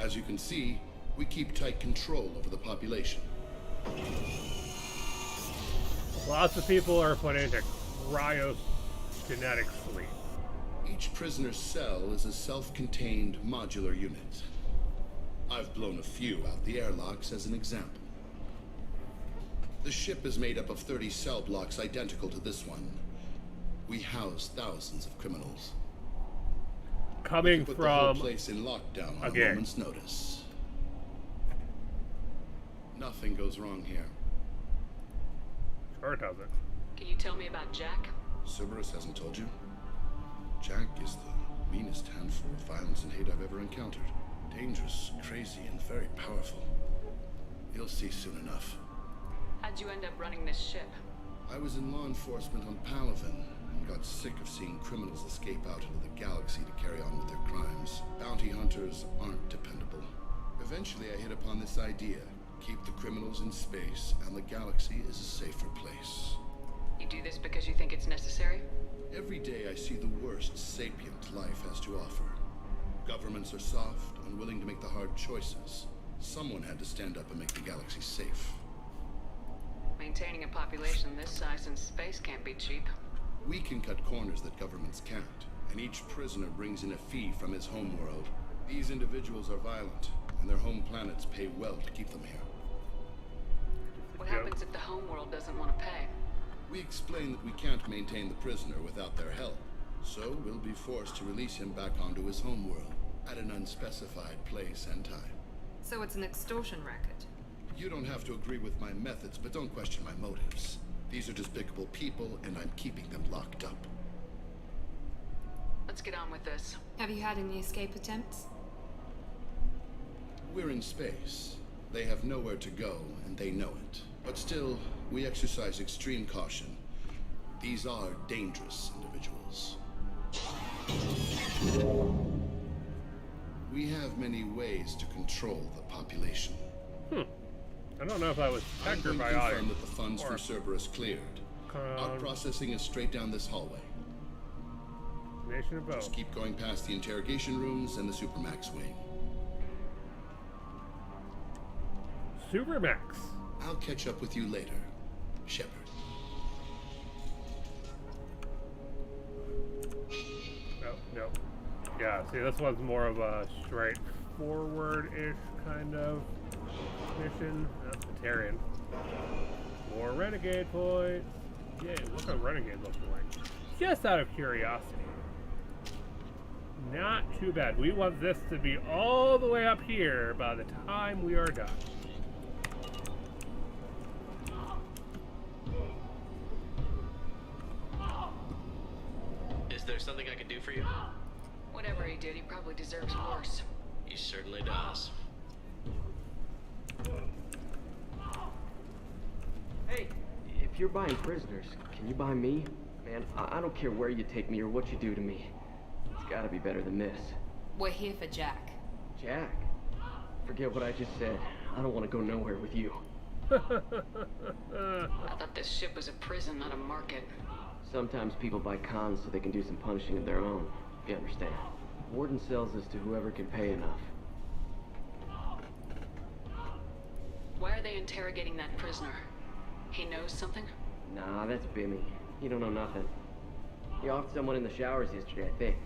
As you can see, we keep tight control over the population. Lots of people are put into cryogenetic sleep. Each prisoner's cell is a self-contained modular unit. I've blown a few out the airlocks as an example. The ship is made up of 30 cell blocks identical to this one. We house thousands of criminals. Coming put from the whole place in lockdown on a again. moment's notice. Nothing goes wrong here. Sure it doesn't. Can you tell me about Jack? Cerberus hasn't told you? Jack is the meanest handful of violence and hate I've ever encountered. Dangerous, crazy, and very powerful. You'll see soon enough. How'd you end up running this ship? I was in law enforcement on Palaven and got sick of seeing criminals escape out into the galaxy to carry on with their crimes. Bounty hunters aren't dependable. Eventually I hit upon this idea. Keep the criminals in space, and the galaxy is a safer place. You do this because you think it's necessary? Every day I see the worst sapient life has to offer. Governments are soft, unwilling to make the hard choices. Someone had to stand up and make the galaxy safe. Maintaining a population this size in space can't be cheap. We can cut corners that governments can't, and each prisoner brings in a fee from his homeworld. These individuals are violent, and their home planets pay well to keep them here. What happens if the homeworld doesn't want to pay? We explain that we can't maintain the prisoner without their help, so we'll be forced to release him back onto his homeworld at an unspecified place and time. So it's an extortion racket. You don't have to agree with my methods, but don't question my motives. These are despicable people, and I'm keeping them locked up. Let's get on with this. Have you had any escape attempts? We're in space. They have nowhere to go, and they know it. But still, we exercise extreme caution. These are dangerous individuals. We have many ways to control the population. I don't know if I was tech or biotic. I'm going to confirm that the funds from Cerberus cleared. Our processing is straight down this hallway. Nation of both. Just keep going past the interrogation rooms and the Supermax wing. Supermax. I'll catch up with you later, Sheppard. No. Yeah, see, this one's more of a straightforward-ish kind of mission. That's Batarian. More Renegade points. Yay, what's a Renegade looking like? Just out of curiosity. Not too bad. We want this to be all the way up here by the time we are done. Is there something I can do for you? Whatever he did, he probably deserves worse. He certainly does. Hey, if you're buying prisoners, can you buy me? Man, I don't care where you take me or what you do to me. It's gotta be better than this. We're here for Jack. Jack? Forget what I just said. I don't want to go nowhere with you. I thought this ship was a prison, not a market. Sometimes people buy cons so they can do some punishing of their own, if you understand. Warden sells this to whoever can pay enough. Why are they interrogating that prisoner? He knows something? Nah, that's Bimmy. He don't know nothing. He offed someone in the showers yesterday, I think.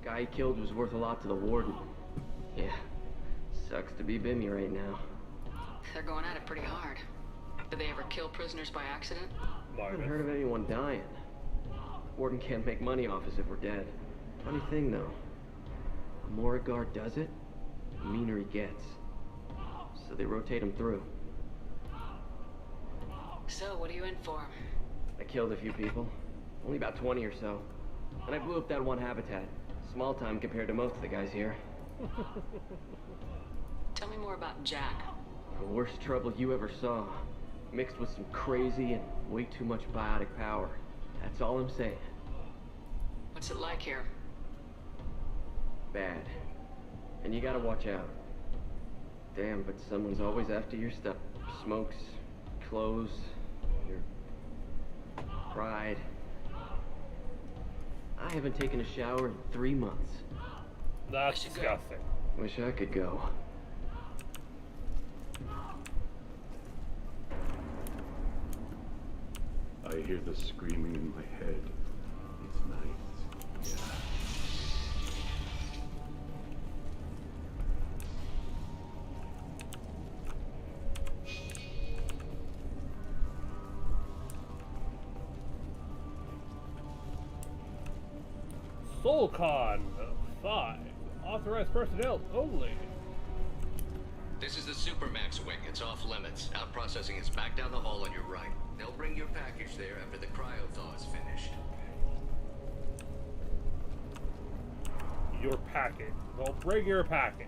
Guy he killed was worth a lot to the warden. Yeah, sucks to be Bimmy right now. They're going at it pretty hard. Did they ever kill prisoners by accident? I haven't heard of anyone dying. Warden can't make money off us if we're dead. Funny thing, though. The more a guard does it, the meaner he gets. So they rotate him through. So, what are you in for? I killed a few people. Only about 20 or so. And I blew up that one habitat. Small time compared to most of the guys here. Tell me more about Jack. The worst trouble you ever saw. Mixed with some crazy and way too much biotic power. That's all I'm saying. What's it like here? Bad. And you gotta watch out. Damn, but someone's always after your stuff. Smokes, clothes, your pride. I haven't taken a shower in 3 months. That's disgusting. Wish I could go. I hear the screaming in my head. It's nice. Yeah. SoulCon 5. Authorized personnel only. This is the Supermax wing. It's off limits. Out processing is back down the hall on your right. They'll bring your package there after the cryo thaw is finished. your package. They'll bring your package.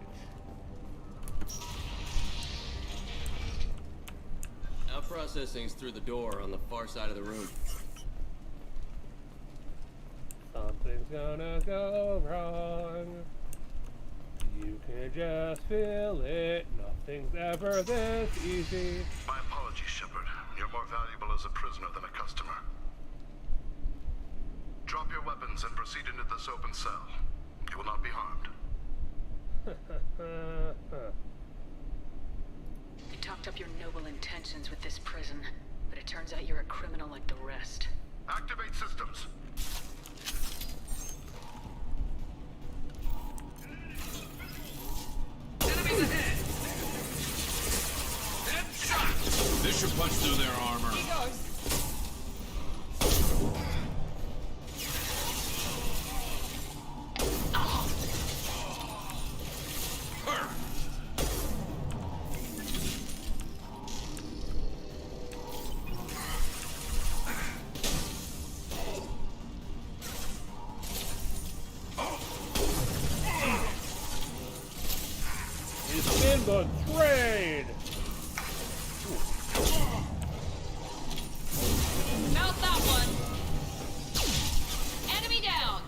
Now processing's through the door on the far side of the room. Something's gonna go wrong. You can just feel it. Nothing's ever this easy. My apologies, Sheppard. You're more valuable as a prisoner than a customer. Drop your weapons and proceed into this open cell. You will not be harmed. You talked up your noble intentions with this prison, but it turns out you're a criminal like the rest. Activate systems. Enemies ahead! Headshot! This should punch through their armor. He goes. In the trade! Mount that one. Enemy down.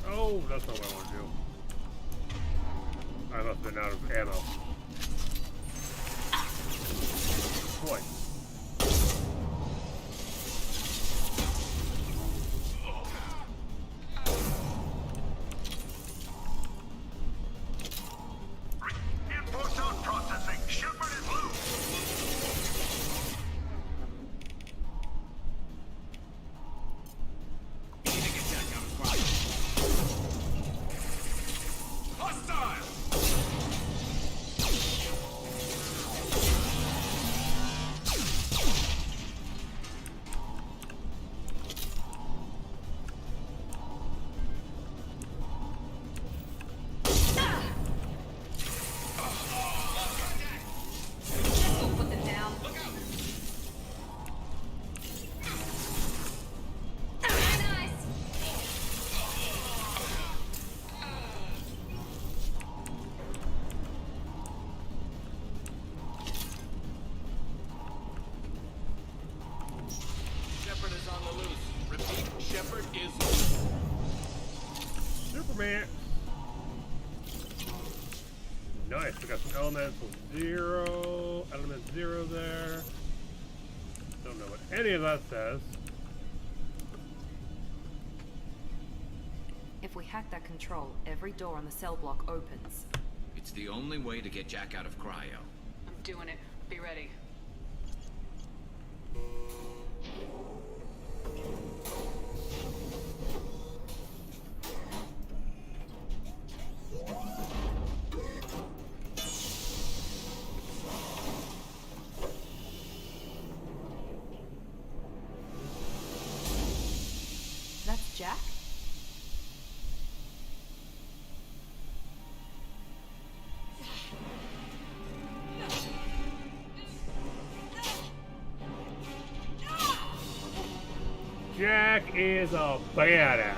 Oh, that's not what I want to do. I must have been out of ammo. Boy. Reinforce out processing. Sheppard is loose. You need to get Jack out of crime. Hostile! We'll put them down. Look out. Nice. Sheppard is on the loose. Repeat, Sheppard is loose. Superman! Nice, we got some elemental zero, element 0 there. Don't know what any of that says. If we hack that control, every door on the cell block opens. It's the only way to get Jack out of cryo. I'm doing it. Be ready. That's Jack? Jack is a badass.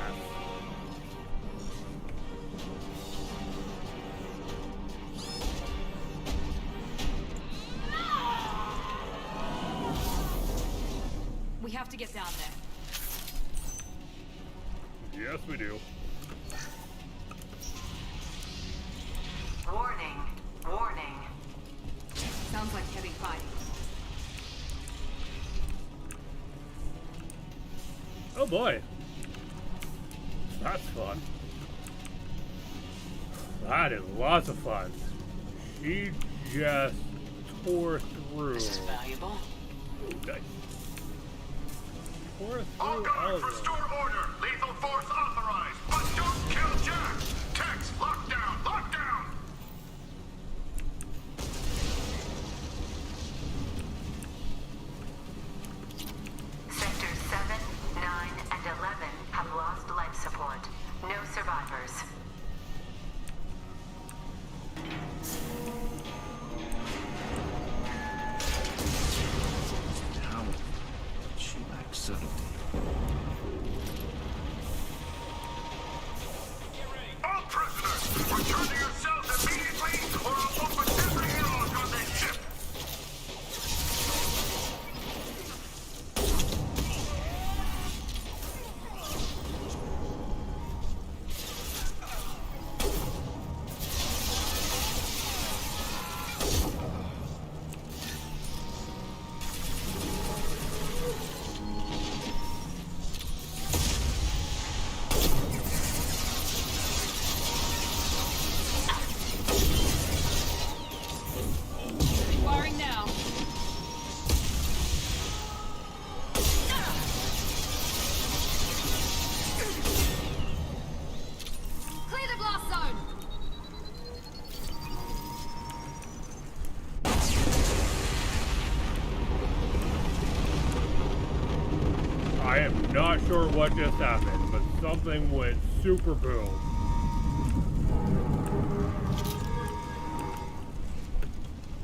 We have to get down there. Yes, we do. Warning. Warning. Sounds like heavy fighting. Oh boy. That's fun. That is lots of fun. She just tore through. This is valuable. Nice. Tore All through all guards, of them. restore order. Lethal force authorized. But don't kill Jack. Tex, lockdown, lockdown. Sectors 7, 9, and 11 have lost life support. No survivors. How Not sure what just happened, but something went super boom.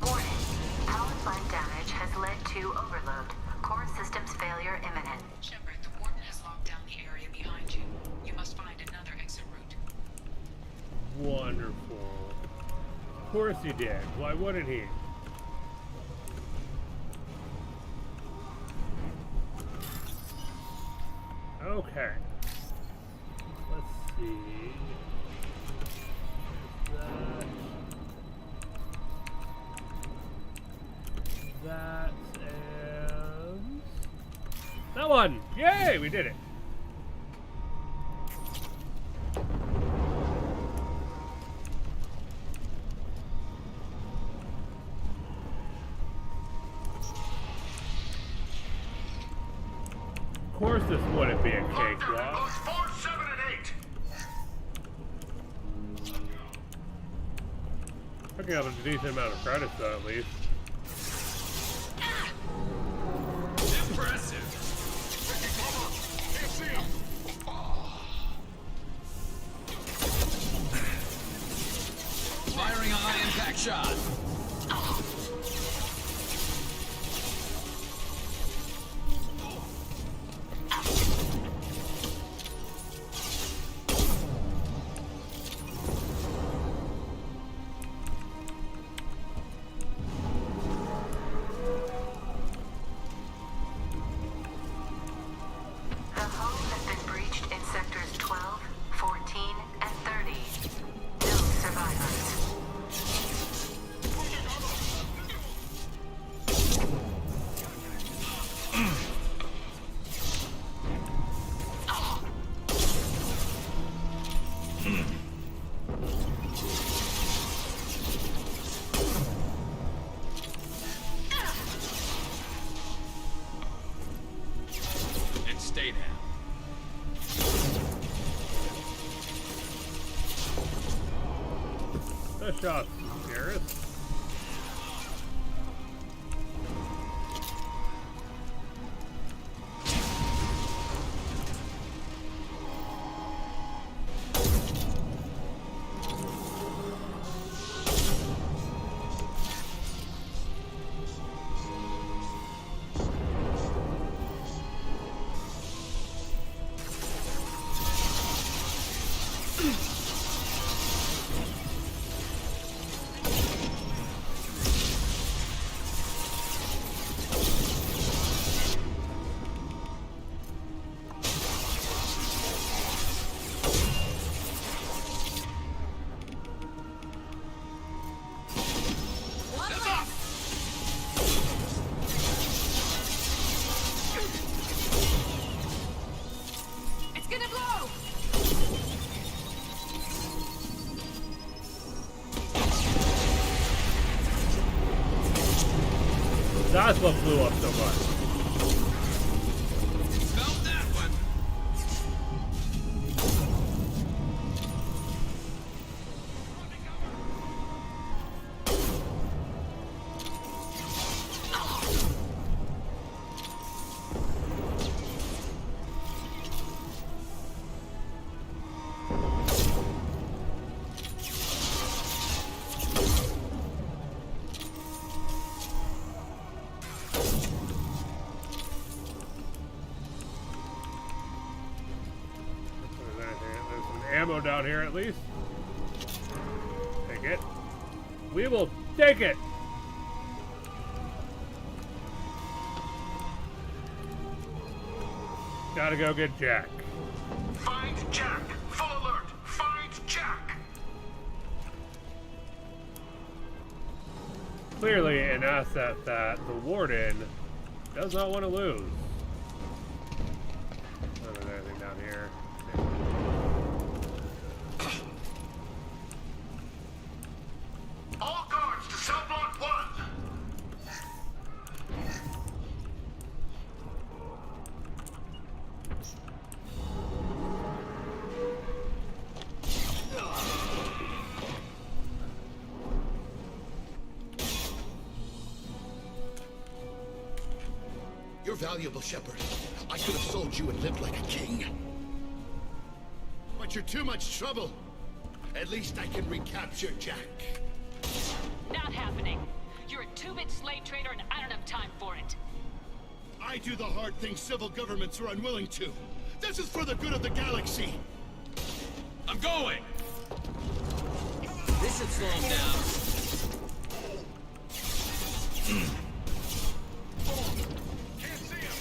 Warning. Power plant damage has led to overload. Core systems failure imminent. Sheppard, the warden has locked down the area behind you. You must find another exit route. Wonderful. Of course he did. Why wouldn't he? Okay. Let's see. That and that one. Yay, we did it. Of course this wouldn't be a cakewalk. 4, 7, and 8. Picking up a decent amount of credits though, at least. Impressive. Can't see him. Firing a high impact shot. The hull has been breached in sectors 12, 14, and 30. No survivors. And stay down. That shot's Garrett. It's gonna blow! That's what blew up so much. Felt that one. There's some ammo down here at least. Take it. We will take it. Gotta go get Jack. Find Jack. Full alert. Find Jack. Clearly an asset that the warden does not want to lose. Oh, there's anything down here. All guards to cell block 1. You're You're valuable, Sheppard. I could have sold you and lived like a king. But you're too much trouble. At least I can recapture Jack. Not happening. You're a two-bit slave trader and I don't have time for it. I do the hard things civil governments are unwilling to. This is for the good of the galaxy. I'm going! This should slow him down. Can't see him!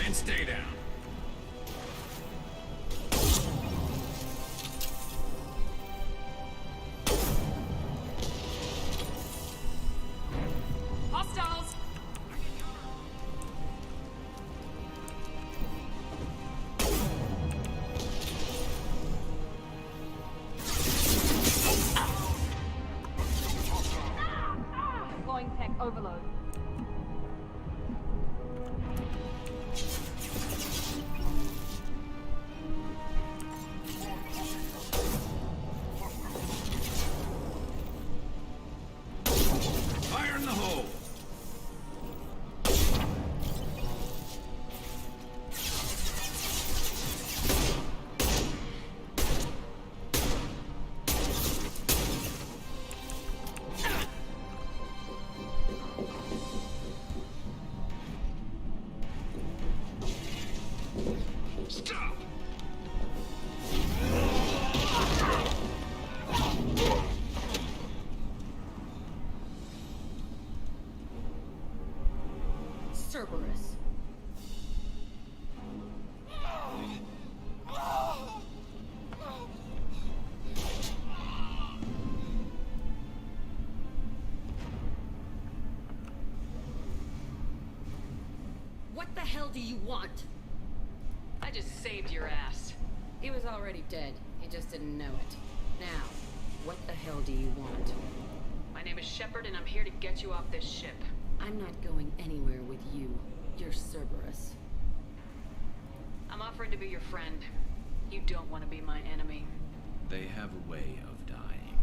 And stay down. Hostiles! Deploying tech overload. Fire in the hole! Stop! Cerberus. What the hell do you want? I just saved your ass. He was already dead. He just didn't know it. Now, what the hell do you want? My name is Sheppard and I'm here to get you off this ship. I'm not going anywhere with you. You're Cerberus. I'm offering to be your friend. You don't want to be my enemy. They have a way of dying.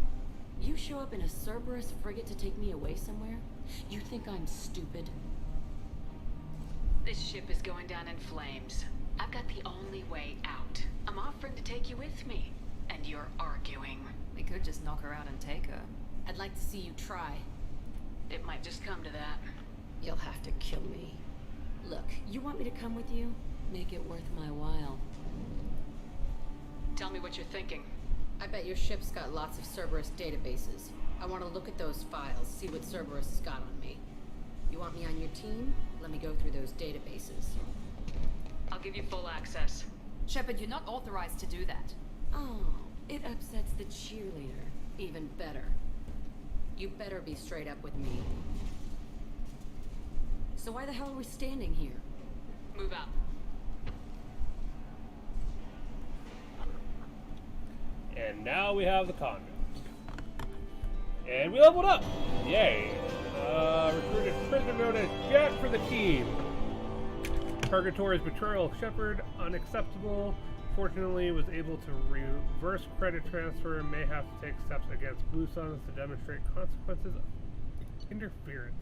You show up in a Cerberus frigate to take me away somewhere? You think I'm stupid? This ship is going down in flames. I've got the only way out. I'm offering to take you with me. And you're arguing. We could just knock her out and take her. I'd like to see you try. It might just come to that. You'll have to kill me. Look, you want me to come with you? Make it worth my while. Tell me what you're thinking. I bet your ship's got lots of Cerberus databases. I want to look at those files, see what Cerberus has got on me. You want me on your team? Let me go through those databases. I'll give you full access. Sheppard, you're not authorized to do that. Oh, it upsets the cheerleader. Even better. You better be straight up with me. So why the hell are we standing here? Move out. And now we have the convict. And we leveled up! Yay! Recruited prisoner known as Jack for the team. Purgatory's betrayal of Sheppard, unacceptable. Fortunately, was able to reverse credit transfer and may have to take steps against Blue Suns to demonstrate consequences of interference.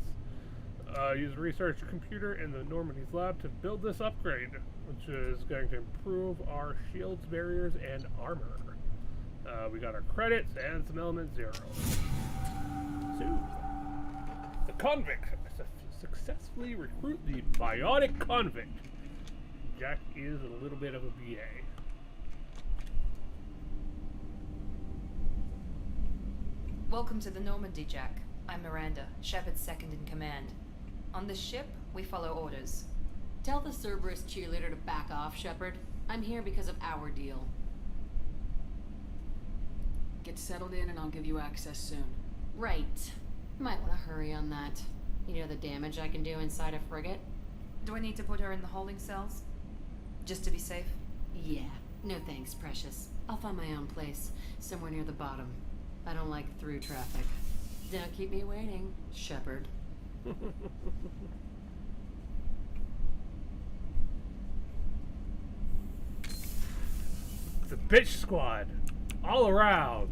Use a research computer in the Normandy's lab to build this upgrade, which is going to improve our shields, barriers, and armor. We got our credits and some element 0. So, the convict. Successfully recruit the biotic convict. Jack is a little bit of a BA. Welcome to the Normandy, Jack. I'm Miranda, Sheppard's second in command. On this ship, we follow orders. Tell the Cerberus cheerleader to back off, Sheppard. I'm here because of our deal. Get settled in and I'll give you access soon. Right. Might want to hurry on that. You know the damage I can do inside a frigate? Do I need to put her in the holding cells? Just to be safe? Yeah. No thanks, precious. I'll find my own place, somewhere near the bottom. I don't like through traffic. Don't keep me waiting, Sheppard. The bitch squad. All around.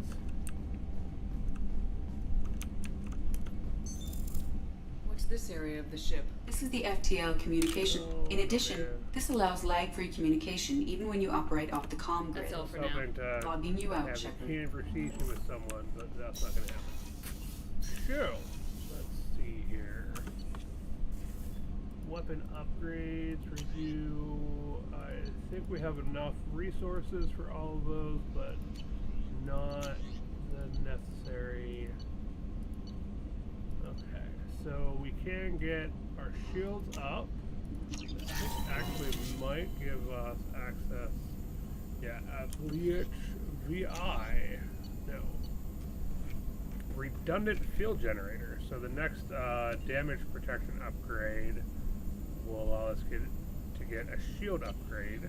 What's this area of the ship? This is the FTL communication. In addition, this allows lag-free communication even when you operate off the comm grid. That's all for now. Logging you out, have Sheppard. a conversation with someone, but that's not going to happen. Sure. Let's see here. Weapon upgrades, review. I think we have enough resources for all of those, but not the necessary. Okay, so we can get our shields up. This actually might give us access. Yeah, Bleach VI. No. Redundant field generator. So the next damage protection upgrade will allow us to get a shield upgrade.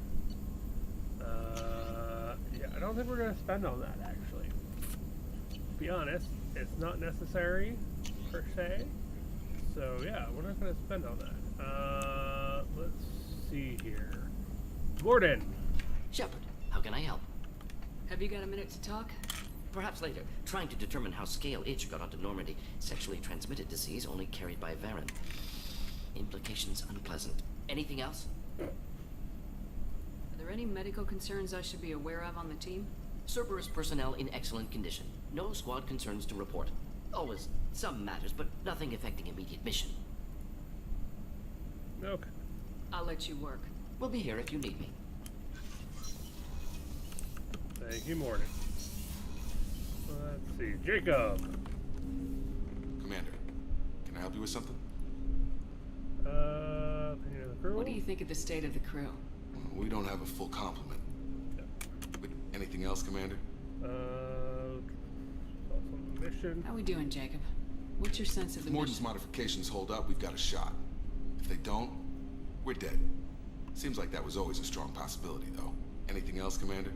Yeah, I don't think we're going to spend on that actually. To be honest, it's not necessary per se. So yeah, we're not going to spend on that. Let's see here. Gordon! Sheppard, how can I help? Have you got a minute to talk? Perhaps later. Trying to determine how Scale H got onto Normandy. Sexually transmitted disease only carried by Varen. Implications unpleasant. Anything else? Are there any medical concerns I should be aware of on the team? Cerberus personnel in excellent condition. No squad concerns to report. Always some matters, but nothing affecting immediate mission. Okay. I'll let you work. We'll be here if you need me. Thank you, Morgan. Let's see. Jacob! Commander, can I help you with something? Opinion of the crew? What do you think of the state of the crew? We don't have a full complement. Anything else, Commander? Mission. How we doing, Jacob? What's your sense of the If Morden's modifications hold up, we've got a shot. If they don't, we're dead. Seems like that was always a strong possibility, though. Anything else, Commander?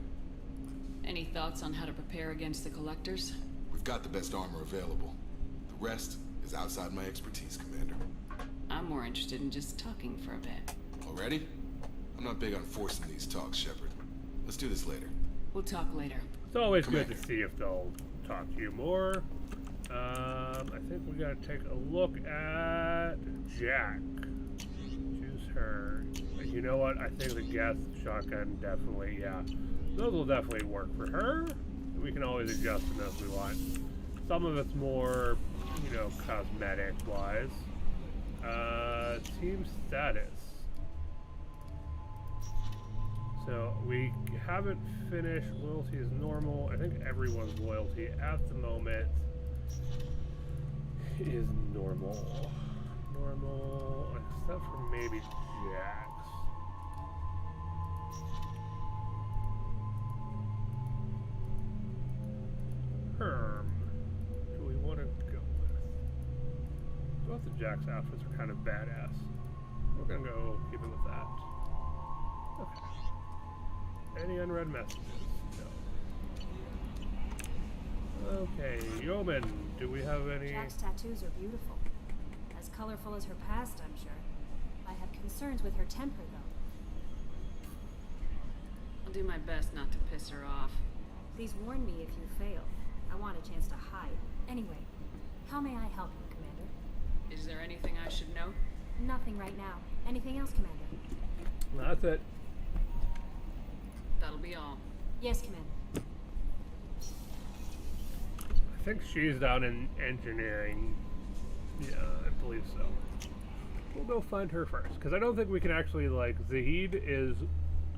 Any thoughts on how to prepare against the Collectors? We've got the best armor available. The rest is outside my expertise, Commander. I'm more interested in just talking for a bit. Already? I'm not big on forcing these talks, Sheppard. Let's do this later. We'll talk later. It's always good to see if they'll talk to you more. I think we gotta take a look at Jack. Choose her. You know what? I think the gas shotgun definitely, yeah. Those will definitely work for her. We can always adjust them as we want. Some of it's more, you know, cosmetic-wise. Team status. So we haven't finished. Loyalty is normal. I think everyone's loyalty at the moment is normal. Normal, except for maybe Jack's. Herm. Do we want to go with? Both of Jack's outfits are kind of badass. We're gonna go keep it with that. Okay. Any unread messages? No. Okay, Yeoman, do we have any? Jack's tattoos are beautiful. As colorful as her past, I'm sure. I have concerns with her temper, though. I'll do my best not to piss her off. Please warn me if you fail. I want a chance to hide. Anyway, how may I help you, Commander? Is there anything I should know? Nothing right now. Anything else, Commander? That's it. That'll be all. Yes, Commander. I think she's down in engineering. Yeah, I believe so. We'll go find her first, because I don't think we can actually, like, Zahid is...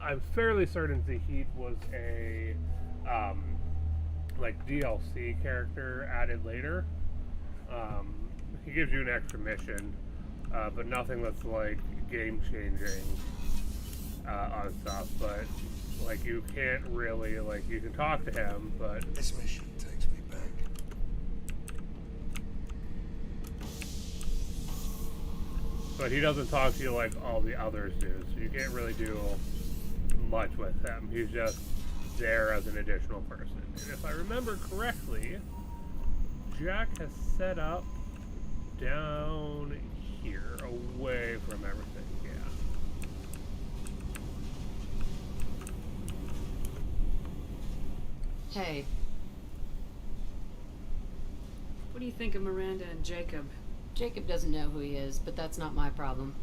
I'm fairly certain Zahid was a, like, DLC character added later. He gives you an extra mission, but nothing that's, like, game-changing on stuff, but, like, you can't really, like, you can talk to him, but... This mission takes me back. But he doesn't talk to you like all the others do, so you can't really do much with him. He's just there as an additional person. And if I remember correctly, Jack has set up down here, away from everything, yeah. Hey. What do you think of Miranda and Jacob? Jacob doesn't know who he is, but that's not my problem.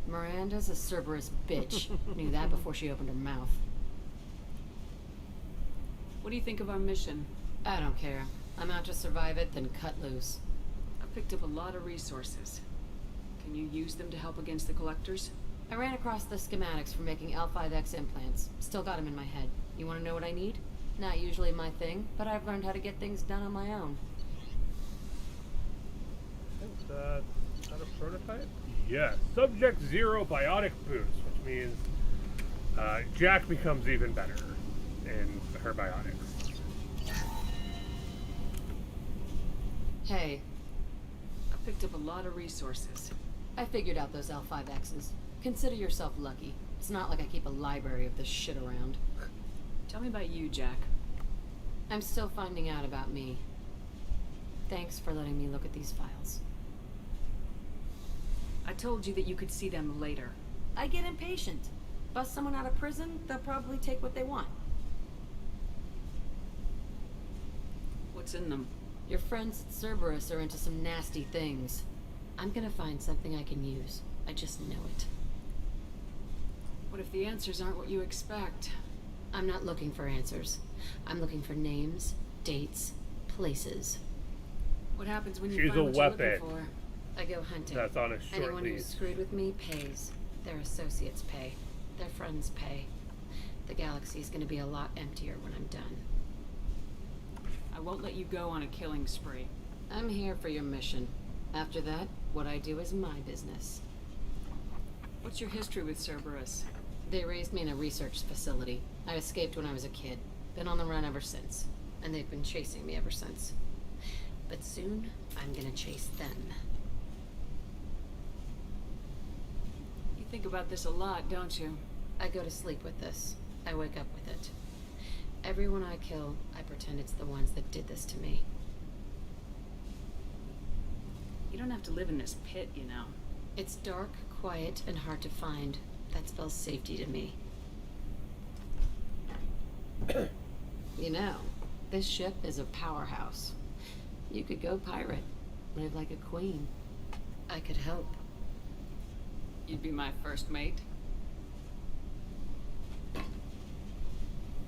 Miranda's a Cerberus bitch. Knew that before she opened her mouth. What do you think of our mission? I don't care. I'm out to survive it, then cut loose. I picked up a lot of resources. Can you use them to help against the collectors? I ran across the schematics for making L5X implants. Still got them in my head. You want to know what I need? Not usually my thing, but I've learned how to get things done on my own. Is that a prototype? Yes. Subject 0 biotic boost, which means Jack becomes even better in her biotics. Hey. I picked up a lot of resources. I figured out those L5Xs. Consider yourself lucky. It's not like I keep a library of this shit around. Tell me about you, Jack. I'm still finding out about me. Thanks for letting me look at these files. I told you that you could see them later. I get impatient. Bust someone out of prison, they'll probably take what they want. What's in them? Your friends at Cerberus are into some nasty things. I'm gonna find something I can use. I just know it. What if the answers aren't what you expect? I'm not looking for answers. I'm looking for names, dates, places. What happens when you She's find a what weapon. you're looking for? I go hunting. That's on a short Anyone leash. who's screwed with me pays. Their associates pay. Their friends pay. The galaxy's gonna be a lot emptier when I'm done. I won't let you go on a killing spree. I'm here for your mission. After that, what I do is my business. What's your history with Cerberus? They raised me in a research facility. I escaped when I was a kid. Been on the run ever since. And they've been chasing me ever since. But soon, I'm gonna chase them. You think about this a lot, don't you? I go to sleep with this. I wake up with it. Everyone I kill, I pretend it's the ones that did this to me. You don't have to live in this pit, you know. It's dark, quiet, and hard to find. That spells safety to me. You know, this ship is a powerhouse. You could go pirate. Live like a queen. I could help. You'd be my first mate?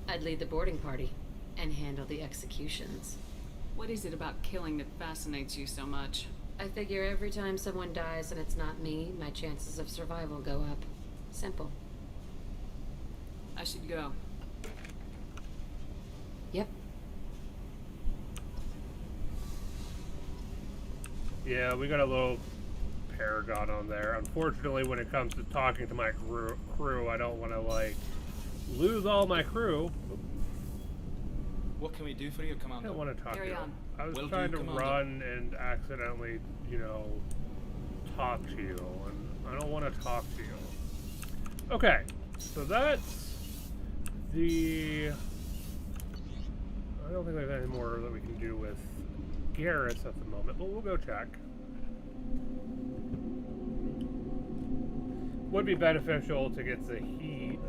I'd lead the boarding party and handle the executions. What is it about killing that fascinates you so much? I figure every time someone dies and it's not me, my chances of survival go up. Simple. I should go. Yep. Yeah, we got a little paragon on there. Unfortunately, when it comes to talking to my crew, I don't want to, like, lose all my crew. What can we do for you, Commander? I don't want to talk to Carry you. on. I was Will trying do, to Commander. run and accidentally, you know, talk to you, and I don't want to talk to you. Okay, so that's the... I don't think there's any more that we can do with Garrus at the moment, but we'll go check. Would be beneficial to get Zahid's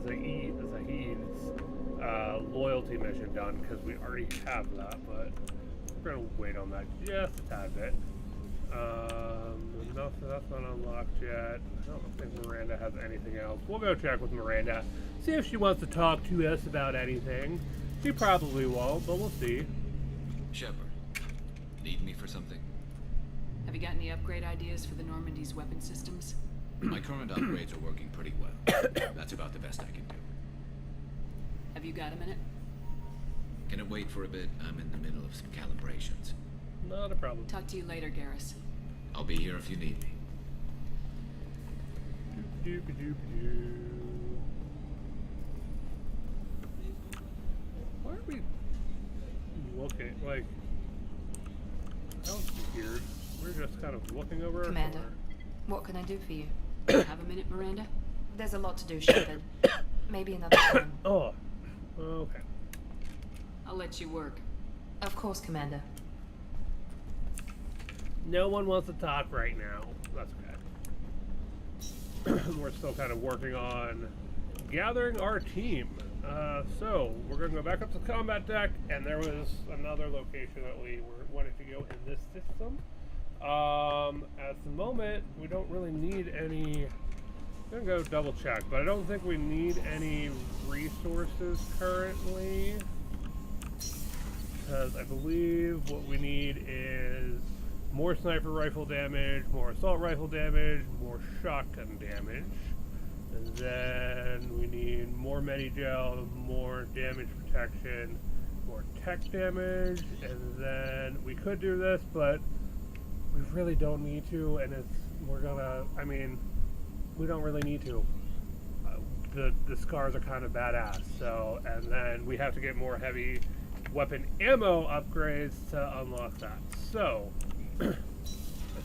loyalty mission done, because we already have that, but we're going to wait on that just a tad bit. Nothing, that's not unlocked yet. I don't think Miranda has anything else. We'll go check with Miranda, see if she wants to talk to us about anything. She probably won't, but we'll see. Sheppard, need me for something? Have you got any upgrade ideas for the Normandy's weapon systems? My current upgrades are working pretty well. That's about the best I can do. Have you got a minute? Can it wait for a bit? I'm in the middle of some calibrations. Not a problem. Talk to you later, Garrus. I'll be here if you need me. Why are we looking? Like, that was weird. We're just kind of looking over our Commander, shoulder. what can I do for you? Have a minute, Miranda? There's a lot to do, Sheppard. Maybe another time. Oh, okay. I'll let you work. Of course, Commander. No one wants to talk right now. That's okay. We're still kind of working on gathering our team. So we're going to go back up to the combat deck, and there was another location that we were wanting to go in this system. At the moment, we don't really need any. I'm going to go double check, but I don't think we need any resources currently, because I believe what we need is more sniper rifle damage, more assault rifle damage, more shotgun damage. And then we need more Medi-Gel, more damage protection, more tech damage, and then we could do this, but we really don't need to, and we don't really need to. The scars are kind of badass, so, and then we have to get more heavy weapon ammo upgrades to unlock that. So, I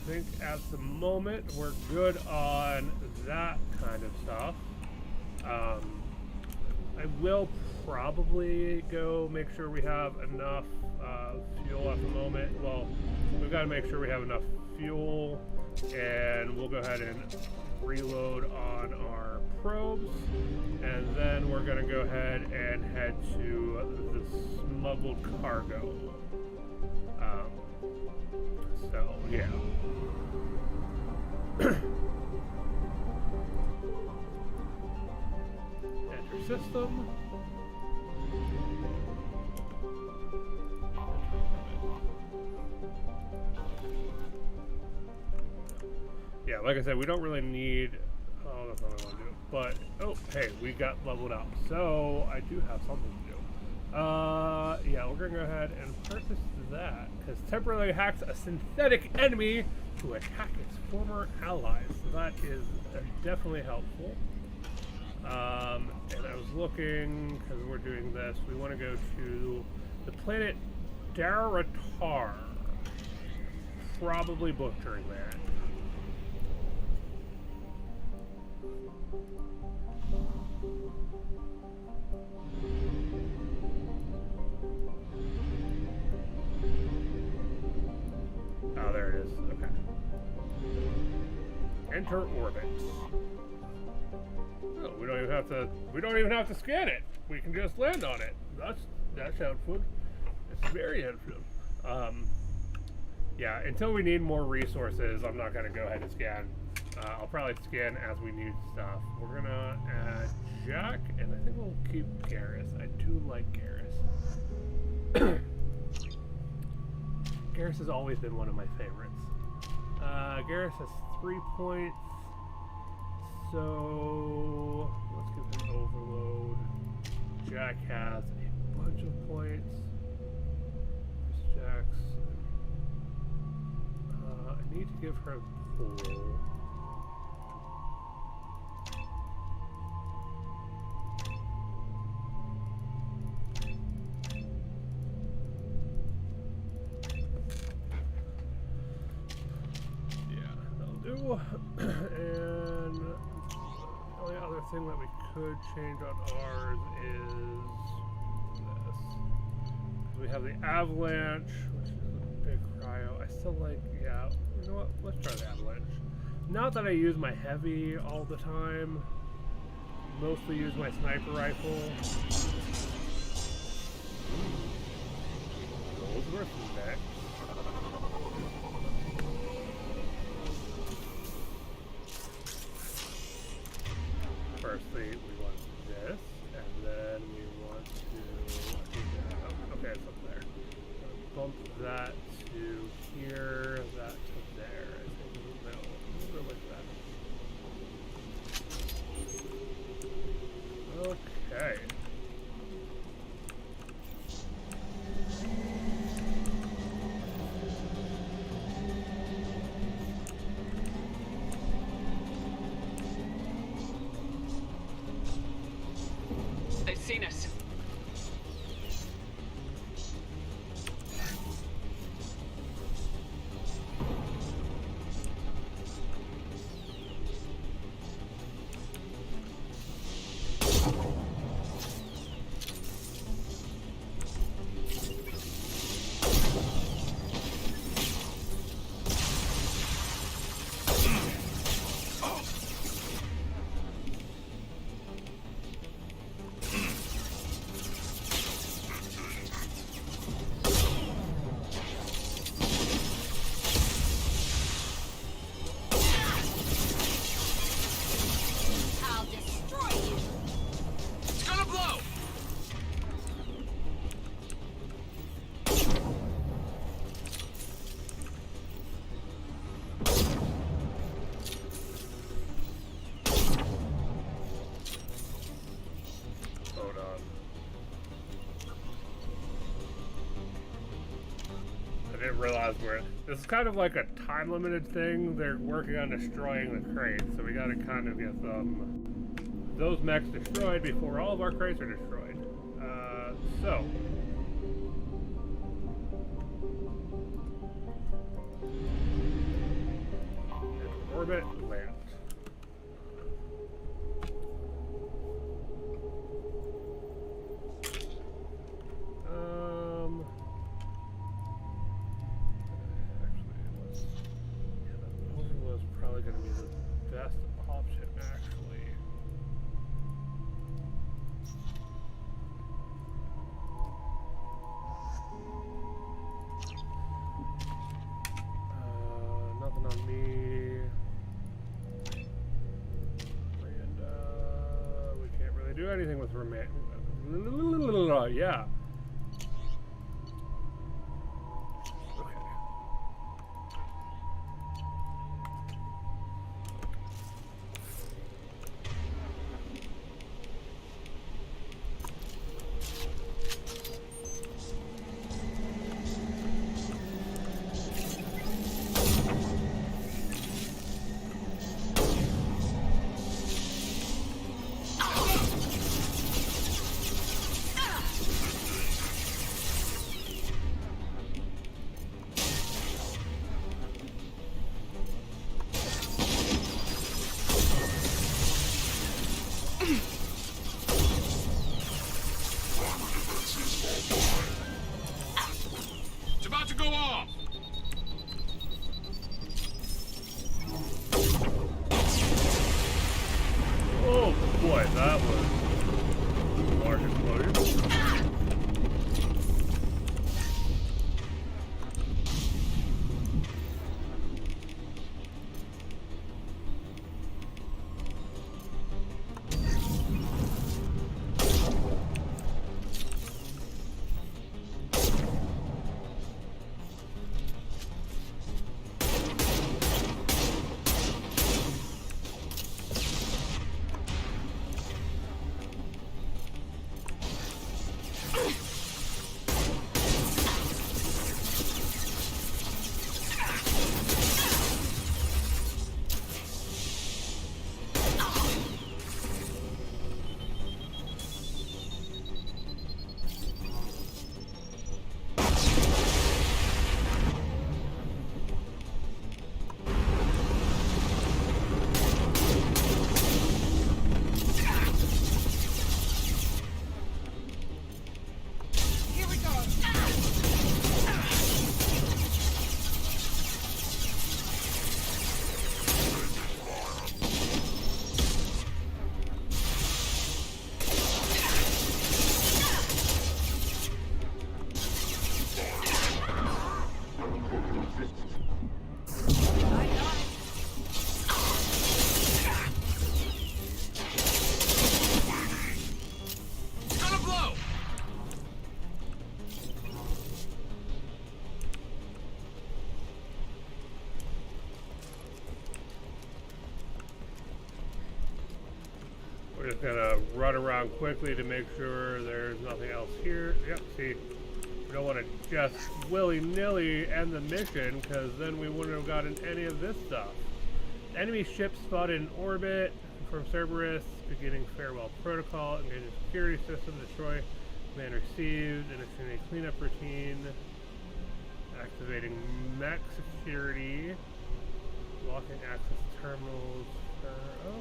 think at the moment we're good on that kind of stuff. I will probably go make sure we have enough fuel at the moment. Well, we've got to make sure we have enough fuel, and we'll go ahead and reload on our probes, and then we're going to go ahead and head to the smuggled cargo. So, yeah. Enter system. Yeah, like I said, we don't really need. Oh, that's not what I want to do. But oh, hey, we got leveled up, so I do have something to do. Yeah, we're gonna go ahead and purchase that, because temporarily hacks a synthetic enemy to attack its former allies. So that is definitely helpful. And I was looking, because we're doing this, we want to go to the planet Daratar. Probably butchering that. Oh, there it is. Okay. Enter orbit. Oh, we don't even have to scan it. We can just land on it. That's helpful. It's very helpful. Yeah, until we need more resources, I'm not gonna go ahead and scan. I'll probably scan as we need stuff. We're gonna add Jack, and I think we'll keep Garrus. I do like Garrus. Garrus has always been one of my favorites. Garrus has 3 points, so let's give him overload. Jack has a bunch of points. Jack's. I need to give her a pull. And the only other thing that we could change on ours is this. We have the avalanche, which is a big cryo. I still like, yeah, you know what? Let's try the avalanche. Not that I use my heavy all the time. Mostly use my sniper rifle. Goldsworth next. Firstly, we want this, and then we want to, okay, it's up there. Bump that to here, that to there. I think, no, we'll go like that. Okay. They've seen us. realize this is kind of like a time limited thing. They're working on destroying the crates, so we gotta kind of get those mechs destroyed before all of our crates are destroyed. So. Orbit land. Probably going to be the best option, actually. Nothing on me. And we can't really do anything with remand. Yeah. We're just gonna run around quickly to make sure there's nothing else here. Yep, see, we don't want to just willy-nilly end the mission, because then we wouldn't have gotten any of this stuff. Enemy ship spotted in orbit from Cerberus, beginning farewell protocol, engaging security system, destroy, command received, initiating a cleanup routine, activating mech security, locking access terminals.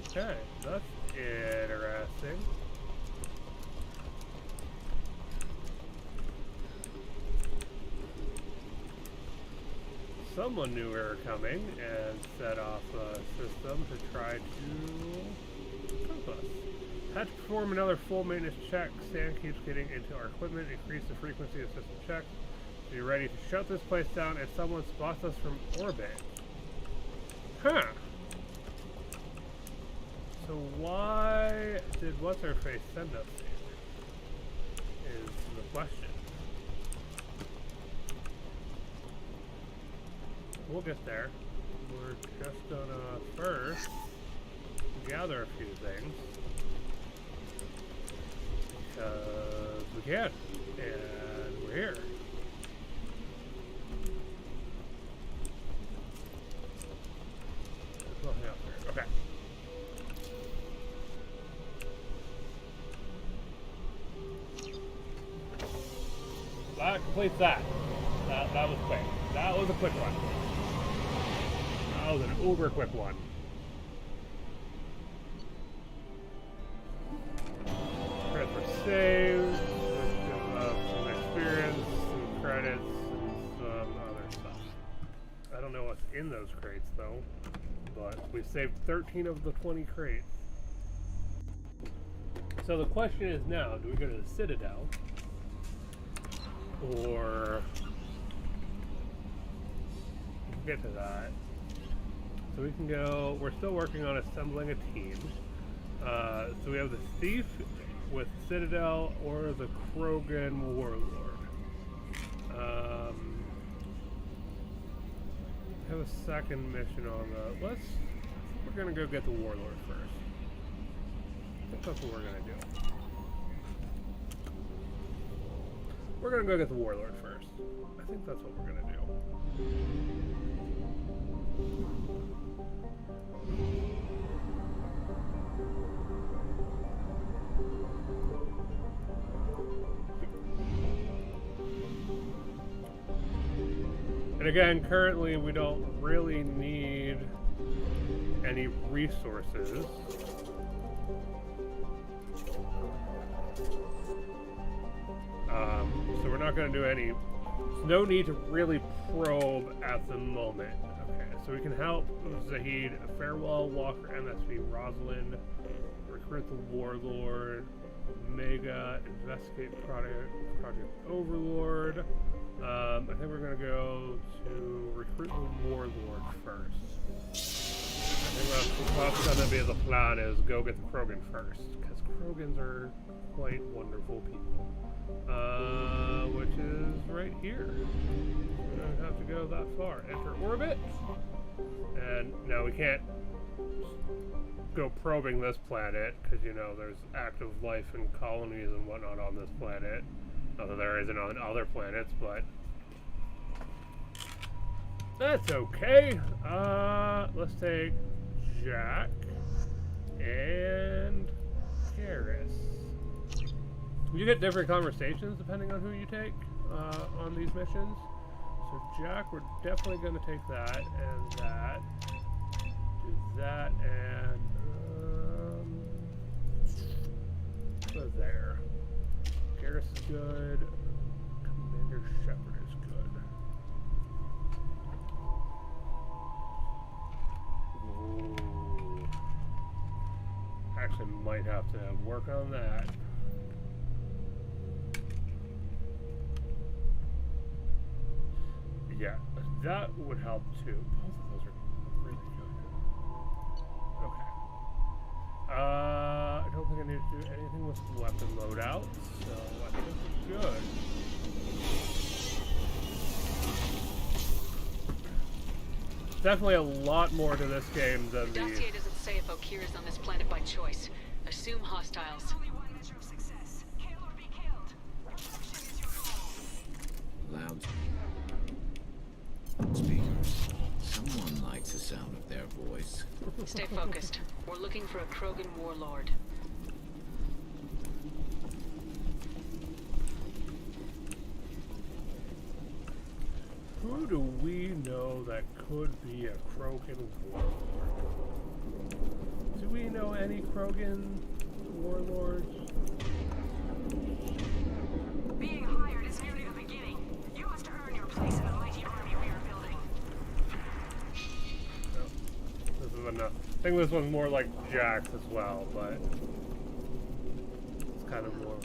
Okay, that's interesting. Someone knew we were coming and set off a system to try to help us. Had to perform another full maintenance check. Sand keeps getting into our equipment. Increase the frequency of system checks. Be ready to shut this place down if someone spots us from orbit. Huh. So why did what's-her-face send us here? Is the question. We'll get there. We're just gonna first gather a few things. Because we can. And we're here. complete that. That was quick. That was a quick one. That was an uber quick one. Credits were saved. Some experience, some credits, and some other stuff. I don't know what's in those crates though, but we saved 13 of the 20 crates. So the question is now, do we go to the Citadel? Or get to that. So we can go, we're still working on assembling a team. So we have the Thief with Citadel or the Krogan Warlord. I have a second mission on the, we're gonna go get the Warlord first. I think that's what we're gonna do. We're gonna go get the Warlord first. I think that's what we're gonna do. And again, currently we don't really need any resources. So we're not going to do any, there's no need to really probe at the moment. Okay, so we can help Zahid, Farewell, Walker, MSV, Rosalind, recruit the Warlord, Omega, investigate Project Overlord. I think we're going to go to recruit the Warlord first. I think what's going to be the plan is go get the Krogan first, because Krogans are quite wonderful people. Which is right here. We don't have to go that far. Enter orbit. And now we can't go probing this planet, because, you know, there's active life and colonies and whatnot on this planet. Although there isn't on other planets, but that's okay. Let's take Jack and Garrus. You get different conversations depending on who you take on these missions. So Jack, we're definitely going to take that and that. Do that and put there. Garrus is good. Commander Sheppard is good. Ooh. Actually might have to work on that. Yeah, that would help too. Both of those are really good. Okay. I don't think I need to do anything with weapon loadout, so I think we're good. Definitely a lot more to this game than the dossier doesn't say if Okir is on this planet by choice. Assume hostiles. Loud speakers. Someone likes the sound of their voice. Stay focused. We're looking for a Krogan warlord. Who do we know that could be a Krogan warlord? Do we know any Krogan warlords? Being hired is merely the beginning. You must earn your place in the mighty army we are building. No, this is enough. I think this one's more like Jack's as well, but it's kind of more.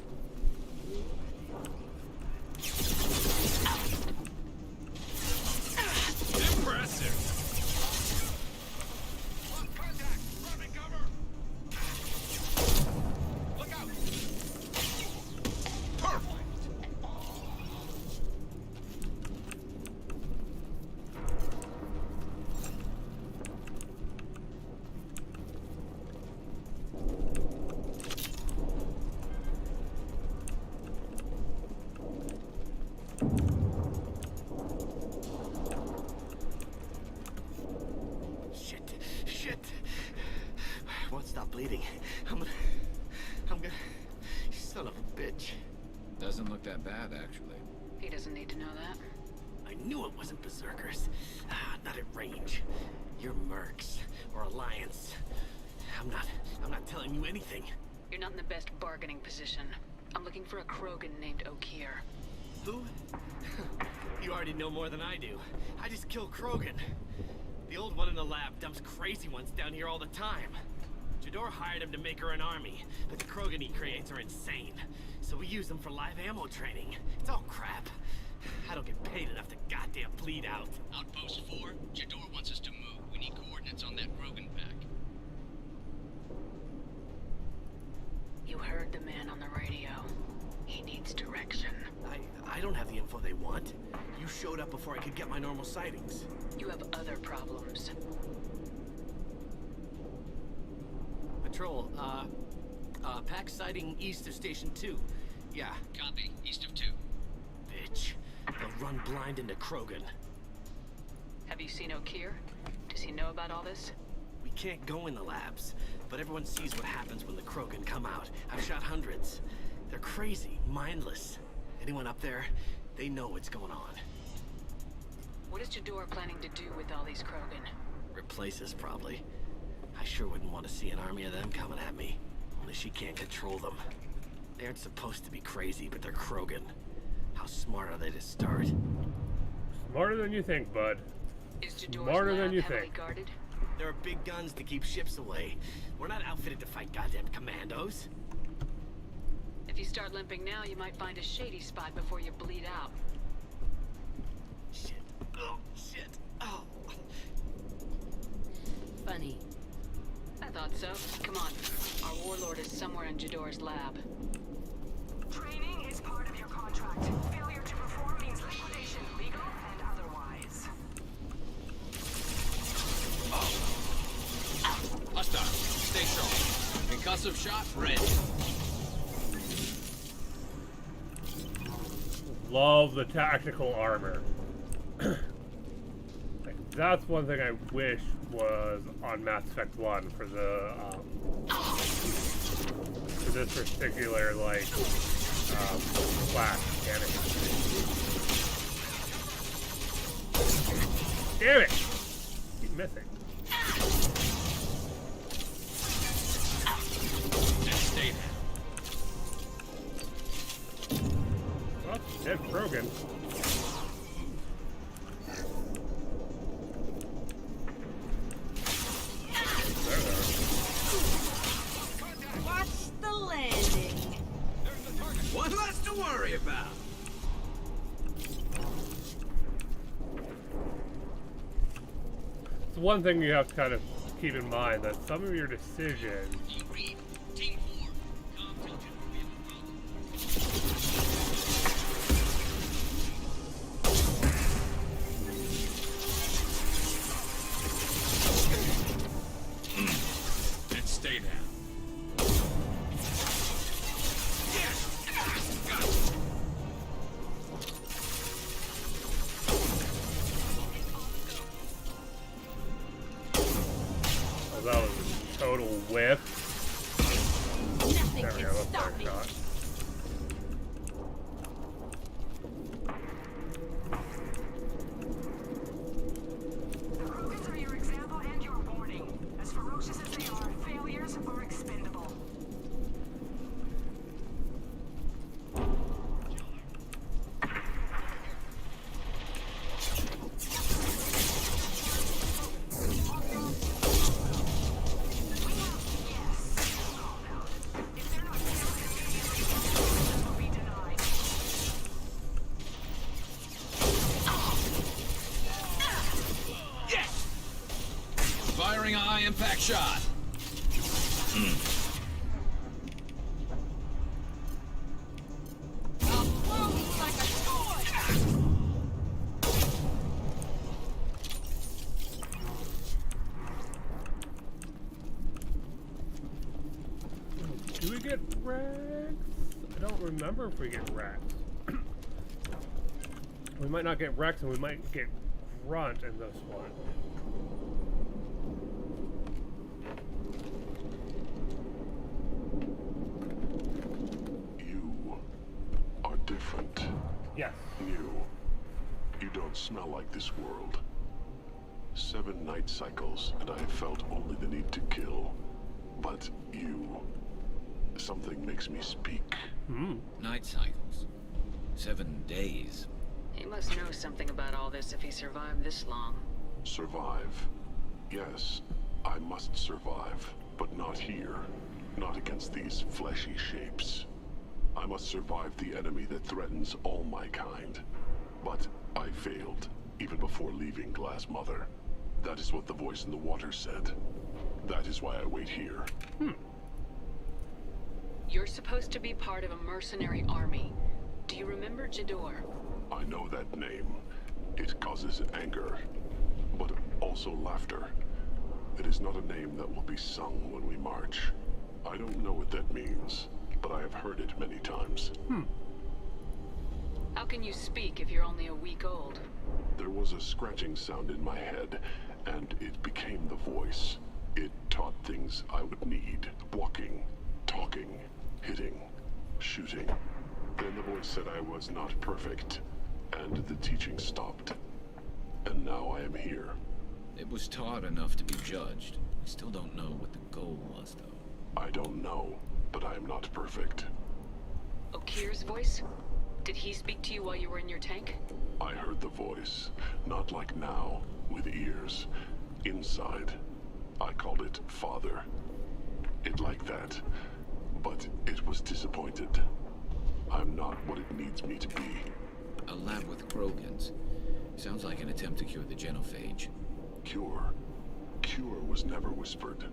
Impressive. Contact. Grabbing cover. Look out. Perfect. Shit. I won't stop bleeding. I'm gonna... You son of a bitch. Doesn't look that bad, actually. He doesn't need to know that. I knew it wasn't Berserkers. Not at range. You're Mercs or Alliance. I'm not telling you anything. You're not in the best bargaining position. I'm looking for a Krogan named Okier. Who? You already know more than I do. I just killed Krogan. The old one in the lab dumps crazy ones down here all the time. Jedor hired him to make her an army, but the Krogan he creates are insane. So we use them for live ammo training. It's all crap. I don't get paid enough to goddamn bleed out. Outpost 4, Jedor wants us to move. We need coordinates on that Krogan pack. You heard the man on the radio. He needs direction. I don't have the info they want. You showed up before I could get my normal sightings. You have other problems. Patrol, pack sighting east of Station 2. Yeah. Copy. East of 2. Bitch. They'll run blind into Krogan. Have you seen Okier? Does he know about all this? We can't go in the labs, but everyone sees what happens when the Krogan come out. I've shot hundreds. They're crazy, mindless. Anyone up there, they know what's going on. What is Jedor planning to do with all these Krogan? Replace us, probably. I sure wouldn't want to see an army of them coming at me. Only she can't control them. They aren't supposed to be crazy, but they're Krogan. How smart are they to start? Smarter than you think, bud. Is Jedor's Smarter lab than you heavily think. guarded? There are big guns to keep ships away. We're not outfitted to fight goddamn commandos. If you start limping now, you might find a shady spot before you bleed out. Shit. Oh, shit. Oh. Funny. I thought so. Come on. Our warlord is somewhere in Jedor's lab. Training is part of your contract. Failure to perform means liquidation, legal and otherwise. Hostile. Stay strong. Concussive shot ready. Love the tactical armor. Like, that's one thing I wish was on Mass Effect 1 for the for this particular class mechanic. Damn it! Keep missing. Stay there. Well, dead Krogan. Watch the landing. One less to worry about. It's one thing you have to kind of keep in mind, that some of your decisions Team 4. And stay down. Oh, that was a total whiff. Nothing There we can go, stop third me. shot. The Krogans are your example and your warning. As ferocious as they are, failures are expendable. Firing a high impact shot. Do we get Rex? I don't remember if we get Rex. We might not get Rex, and we might get Grunt in this one. You are different. Yes. New. You don't smell like this world. 7 night cycles, and I have felt only the need to kill. But you... Something makes me speak. Night cycles. 7 days. He must know something about all this if he survived this long. Survive. Yes, I must survive, but not here. Not against these fleshy shapes. I must survive the enemy that threatens all my kind. But I failed, even before leaving Glass Mother. That is what the voice in the water said. That is why I wait here. You're supposed to be part of a mercenary army. Do you remember Jador? I know that name. It causes anger, but also laughter. It is not a name that will be sung when we march. I don't know what that means, but I have heard it many times. How can you speak if you're only a week old? There was a scratching sound in my head, and it became the voice. It taught things I would need. Walking, talking, hitting, shooting. Then the voice said I was not perfect, and the teaching stopped. And now I am here. It was taught enough to be judged. I still don't know what the goal was, though. I don't know, but I am not perfect. Okir's voice? Did he speak to you while you were in your tank? I heard the voice, not like now, with ears. Inside. I called it Father. It liked that, but it was disappointed. I'm not what it needs me to be. A lab with Krogans. Sounds like an attempt to cure the genophage. Cure? Cure was never whispered.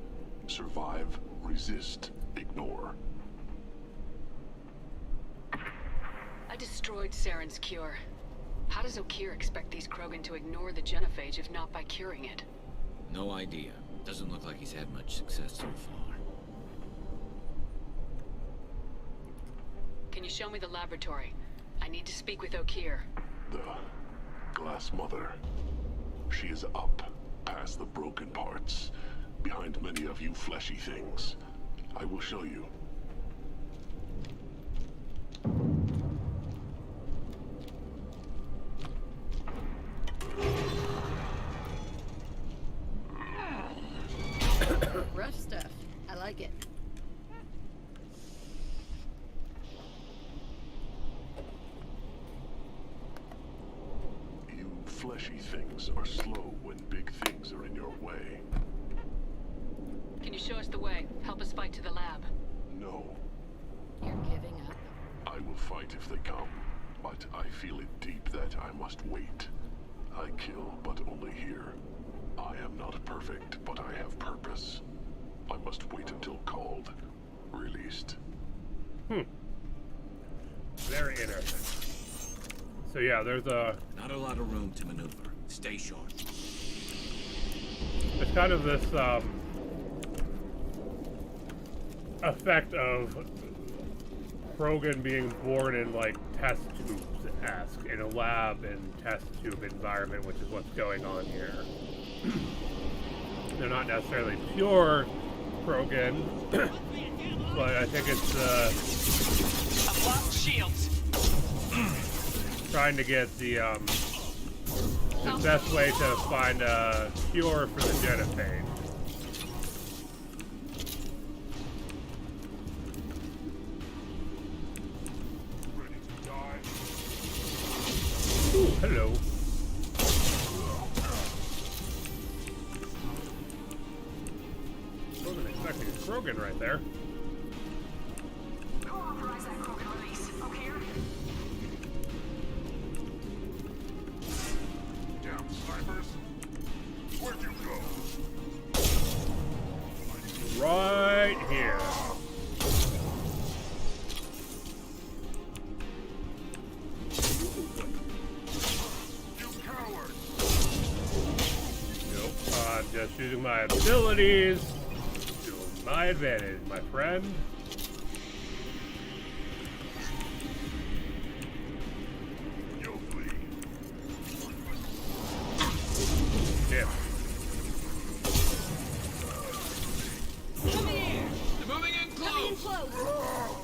Survive, resist, ignore. I destroyed Saren's cure. How does Okir expect these Krogan to ignore the genophage if not by curing it? No idea. Doesn't look like he's had much success so far. Can you show me the laboratory? I need to speak with Okir. The Glass Mother. She is up, past the broken parts, behind many of you fleshy things. I will show you. Rough stuff. I like it. You fleshy things are slow when big things are in your way. Can you show us the way? Help us fight to the lab. No. You're giving up? I will fight if they come, but I feel it deep that I must wait. I kill, but only here. I am not perfect, but I have purpose. I must wait until called, released. Very interesting. So yeah, there's not a lot of room to maneuver. Stay sharp. There's kind of this effect of Krogan being born in like test tubes-esque, in a lab and test tube environment, which is what's going on here. They're not necessarily pure Krogan, but I think it's I've lost shields. trying to get the best way to find a cure for the genophage. Ooh, hello. Wasn't expecting a Krogan right there. Who authorized that Krogan release? Okir? Damn snipers! Where'd you go? Right here. I'm just using my abilities to my advantage, my friend. Damn. Coming in! They're moving in close! Coming in close!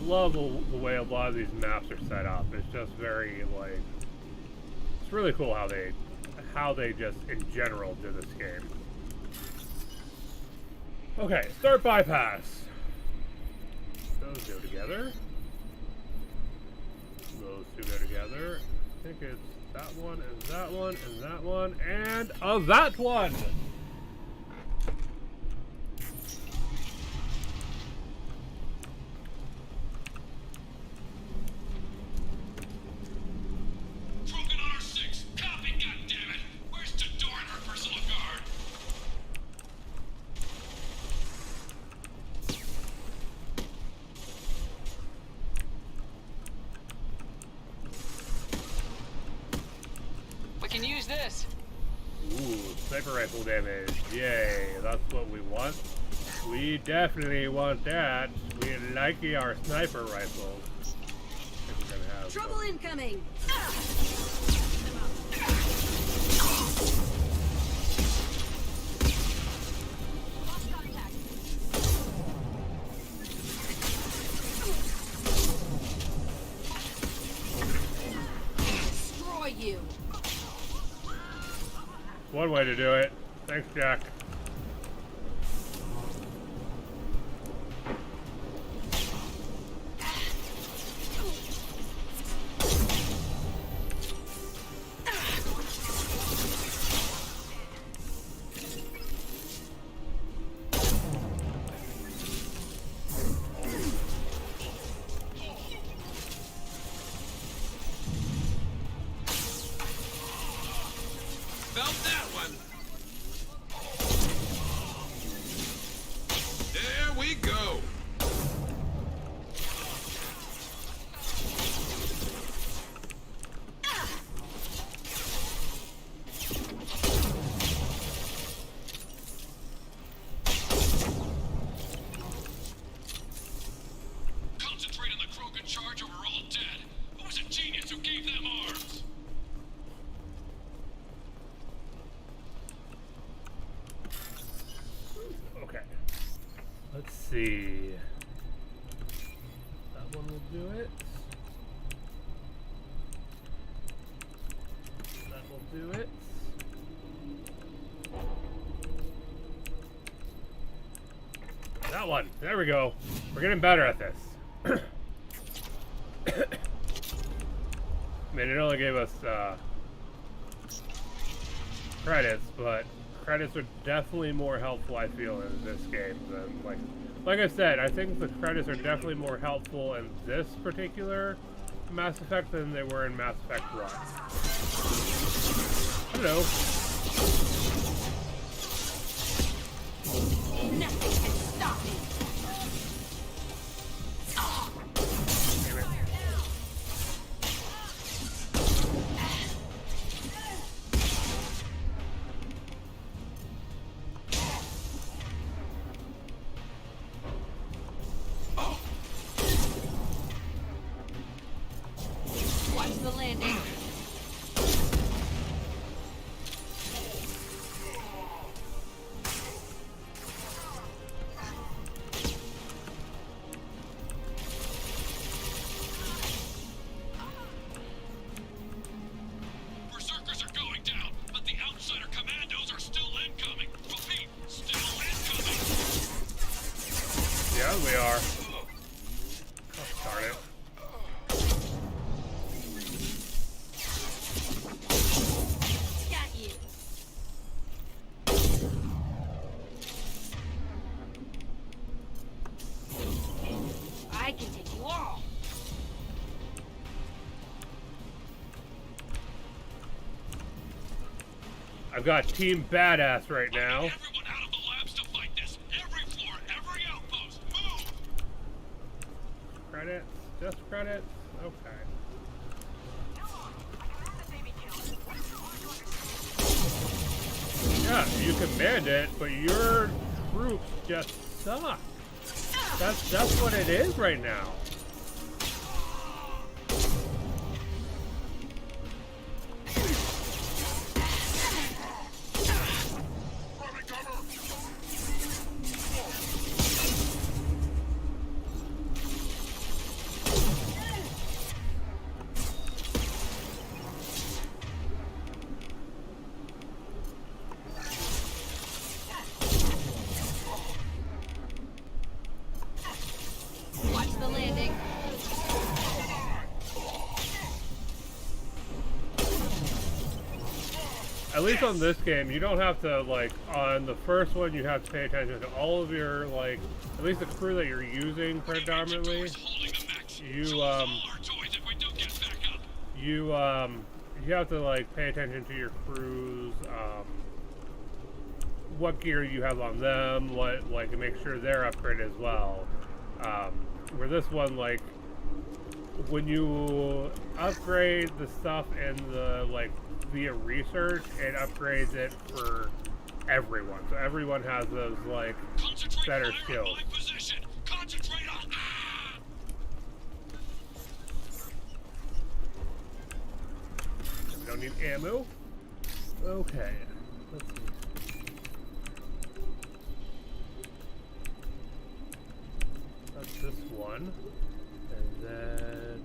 love the way a lot of these maps are set up. It's just very, like, it's really cool how they just in general do this game. Okay, start bypass. Those go together. Those two go together. I think it's that one and that one and that one and that one. Krogan on our 6. Copy, goddammit. Where's Jedor and her personal guard? We can use this. Ooh, sniper rifle damage. Yay, that's what we want. We definitely want that. We like our sniper rifles. I think we're gonna have Trouble incoming! Destroy you. one way to do it. Thanks, Jack. Felt that one. There we go. Concentrate on the Krogan charge or we're all dead. Who was a genius who gave them arms? Okay. Let's see. That one will do it. That will do it. That one. There we go. We're getting better at this. I mean, it only gave us credits, but credits are definitely more helpful, I feel, in this game than like I said, I think the credits are definitely more helpful in this particular Mass Effect than they were in Mass Effect 1. Hello. Nothing can stop me! Watch the landing. Berserkers are going down, but the outsider commandos are still incoming. Repeat, still incoming. Yeah, we are. Oh, darn it. Got you! I can take you all! I've got Team Badass right now. Everyone out of the labs to fight this. Every floor, every outpost, move! Credits? Just credits? Okay. Yeah, you command it, but your troops just suck. That's what it is right now. least on this game, you don't have to, like, on the first one, you have to pay attention to all of your, like, at least the crew that you're using predominantly. You have to, like, pay attention to your crews, what gear you have on them, what, like, to make sure they're upgraded as well. Where this one, like, when you upgrade the stuff in the, like, via research, it upgrades it for everyone. So everyone has those, like, better skills. We don't need ammo. Okay. Let's see. That's this one. And then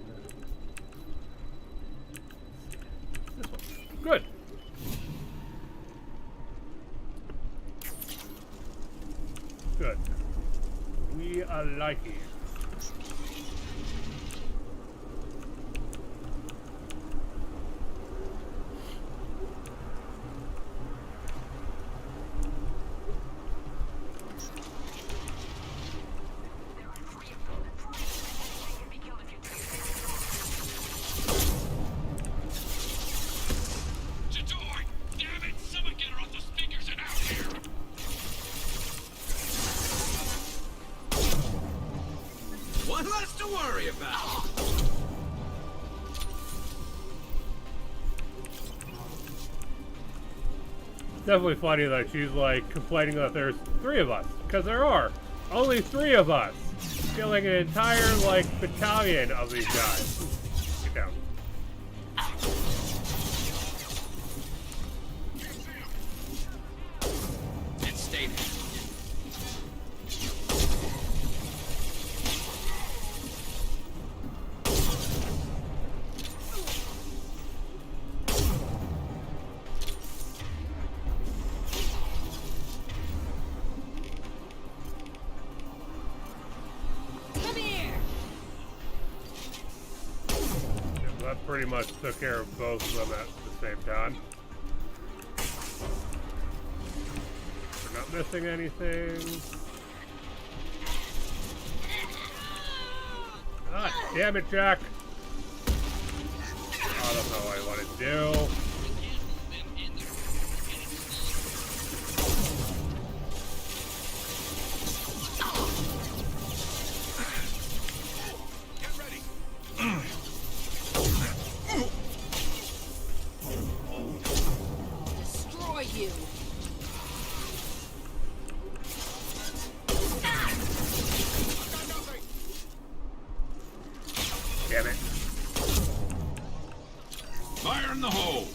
this one. Good. Good. We are liking it. Definitely funny that she's like complaining that there's 3 of us, because there are only 3 of us, killing an entire like battalion of these guys. Get down. And stay there. Pretty much took care of both of them at the same time. We're not missing anything. Ah, damn it, Jack! I don't know what I want to do. Damn it. Fire in the hole!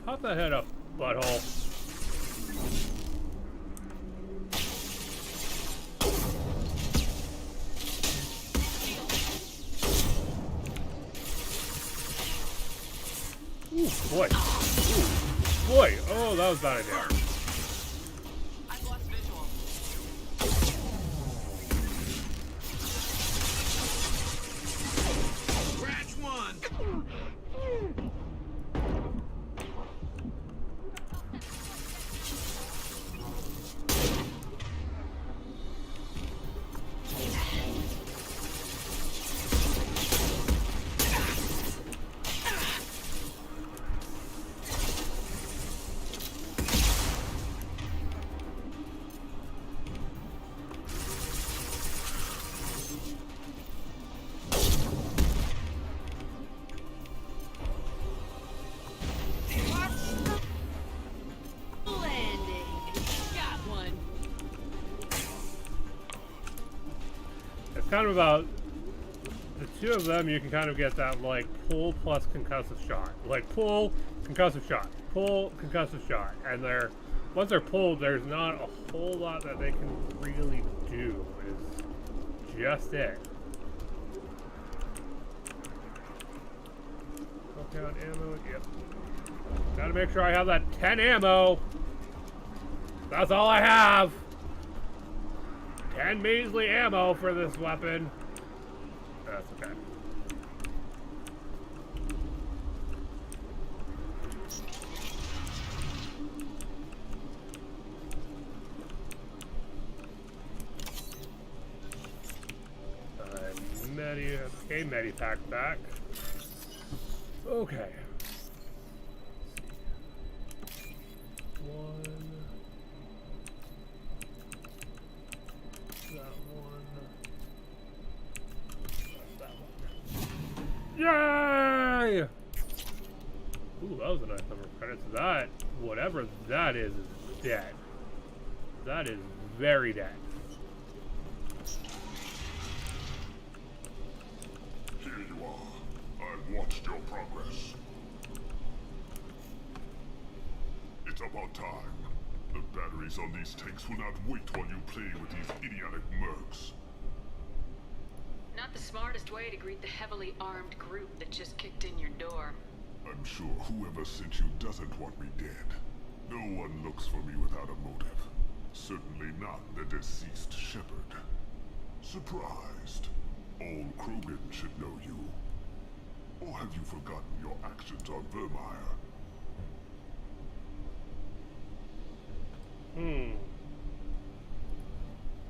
Pop that head up, butthole. Ooh, boy. Ooh, boy. Oh, that was bad idea. Scratch one! Kind of about the 2 of them, you can kind of get that like pull plus concussive shot, like pull concussive shot, pull concussive shot, and they're once they're pulled, there's not a whole lot that they can really do. Is just it. Okay, on ammo. Yep. Gotta make sure I have that 10 ammo. That's all I have. 10 measly ammo for this weapon. That's okay. Medipack back. Okay. One. That one. That one. Yay! Ooh, that was a nice number of credits. That, whatever that is dead. That is very dead. Watched your progress. It's about time. The batteries on these tanks will not wait while you play with these idiotic mercs. Not the smartest way to greet the heavily armed group that just kicked in your door. I'm sure whoever sent you doesn't want me dead. No one looks for me without a motive. Certainly not the deceased Sheppard. Surprised. All Krogan should know you. Or have you forgotten your actions on Vermeer?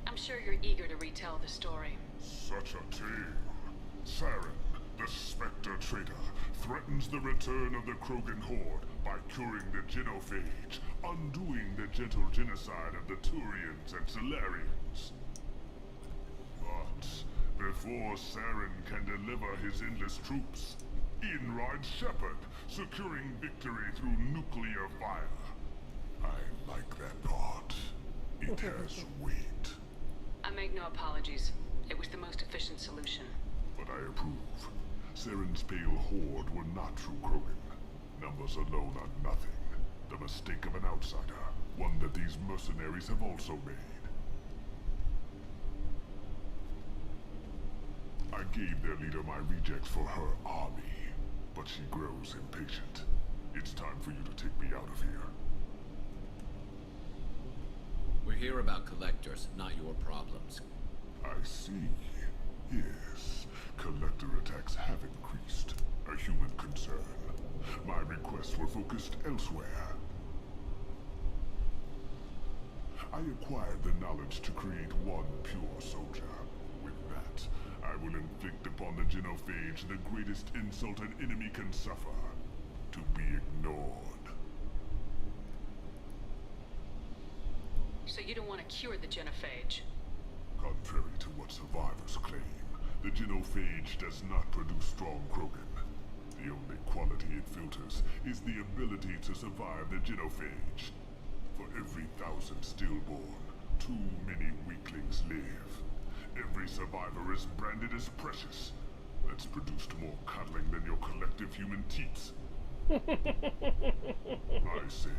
I'm sure you're eager to retell the story. Such a tale. Saren, the Spectre traitor, threatens the return of the Krogan horde by curing the genophage, undoing the gentle genocide of the Turians and Solarians. But before Saren can deliver his endless troops, in rides Sheppard, securing victory through nuclear fire. I like that part. It has weight. I make no apologies. It was the most efficient solution. But I approve. Saren's pale horde were not true Krogan. Numbers alone are nothing. The mistake of an outsider. One that these mercenaries have also made. I gave their leader my rejects for her army, but she grows impatient. It's time for you to take me out of here. We're here about collectors, not your problems. I see. Yes, collector attacks have increased. A human concern. My requests were focused elsewhere. I acquired the knowledge to create one pure soldier. With that, I will inflict upon the genophage the greatest insult an enemy can suffer. To be ignored. So you don't want to cure the genophage? Contrary to what survivors claim, the genophage does not produce strong Krogan. The only quality it filters is the ability to survive the genophage. For every 1,000 stillborn, too many weaklings live. Every survivor is branded as precious. That's produced more cuddling than your collective human teats. I say,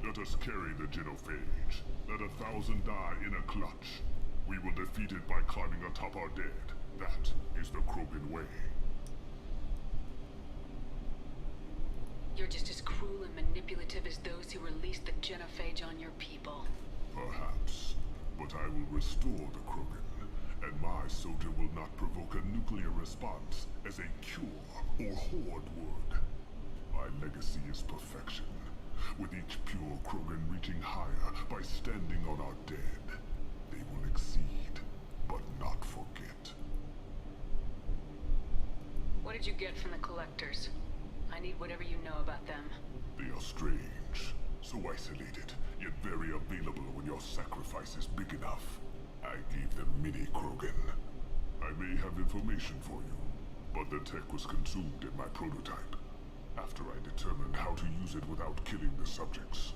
let us carry the genophage. Let 1,000 die in a clutch. We will defeat it by climbing atop our dead. That is the Krogan way. You're just as cruel and manipulative as those who released the genophage on your people. Perhaps, but I will restore the Krogan, and my soldier will not provoke a nuclear response as a cure or horde would. My legacy is perfection, with each pure Krogan reaching higher by standing on our dead. They will exceed, but not forget. What did you get from the collectors? I need whatever you know about them. They are strange, so isolated, yet very available when your sacrifice is big enough. I gave them mini Krogan. I may have information for you, but the tech was consumed in my prototype, after I determined how to use it without killing the subjects.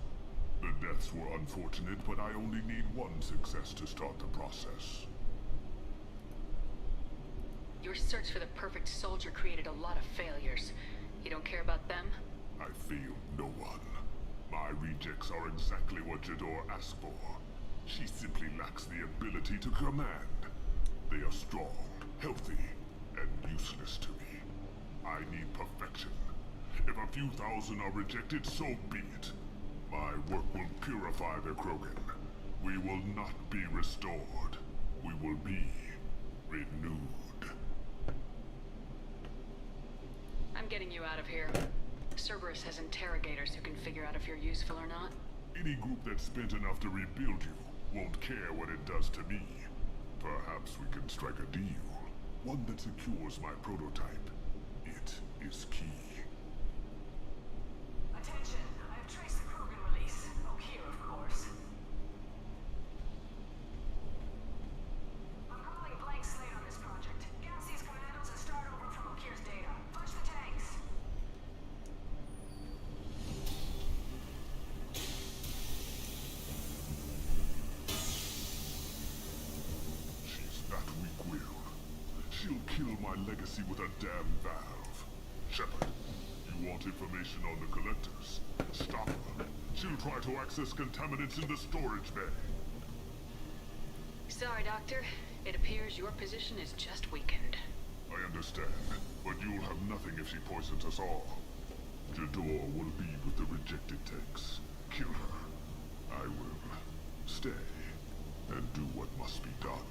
The deaths were unfortunate, but I only need one success to start the process. Your search for the perfect soldier created a lot of failures. You don't care about them? I failed no one. My rejects are exactly what Jador asked for. She simply lacks the ability to command. They are strong, healthy, and useless to me. I need perfection. If a few thousand are rejected, so be it. My work will purify the Krogan. We will not be restored. We will be renewed. I'm getting you out of here. Cerberus has interrogators who can figure out if you're useful or not. Any group that spent enough to rebuild you won't care what it does to me. Perhaps we can strike a deal. One that secures my prototype. It is key. Attention, I have traced the Krogan release. Oh, here, of course. I'm calling a blank slate on this project. Gas these commandos and start over from Okir's data. Punch the tanks. She's not weak-willed. She'll kill my legacy with a damn valve. Sheppard, you want information on the collectors? Stop her. She'll try to access contaminants in the storage bay. Sorry, Doctor. It appears your position is just weakened. I understand, but you'll have nothing if she poisons us all. Jador will be with the rejected tanks. Kill her. I will stay and do what must be done.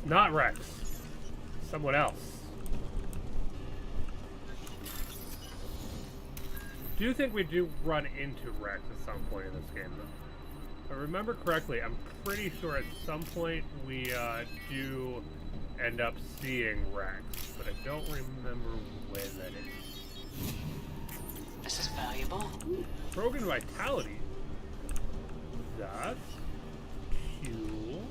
Not Rex. Someone else. Do you think we do run into Rex at some point in this game, though? If I remember correctly, I'm pretty sure at some point we do end up seeing Rex, but I don't remember when that is. This is valuable. Krogan Vitality. That's cool.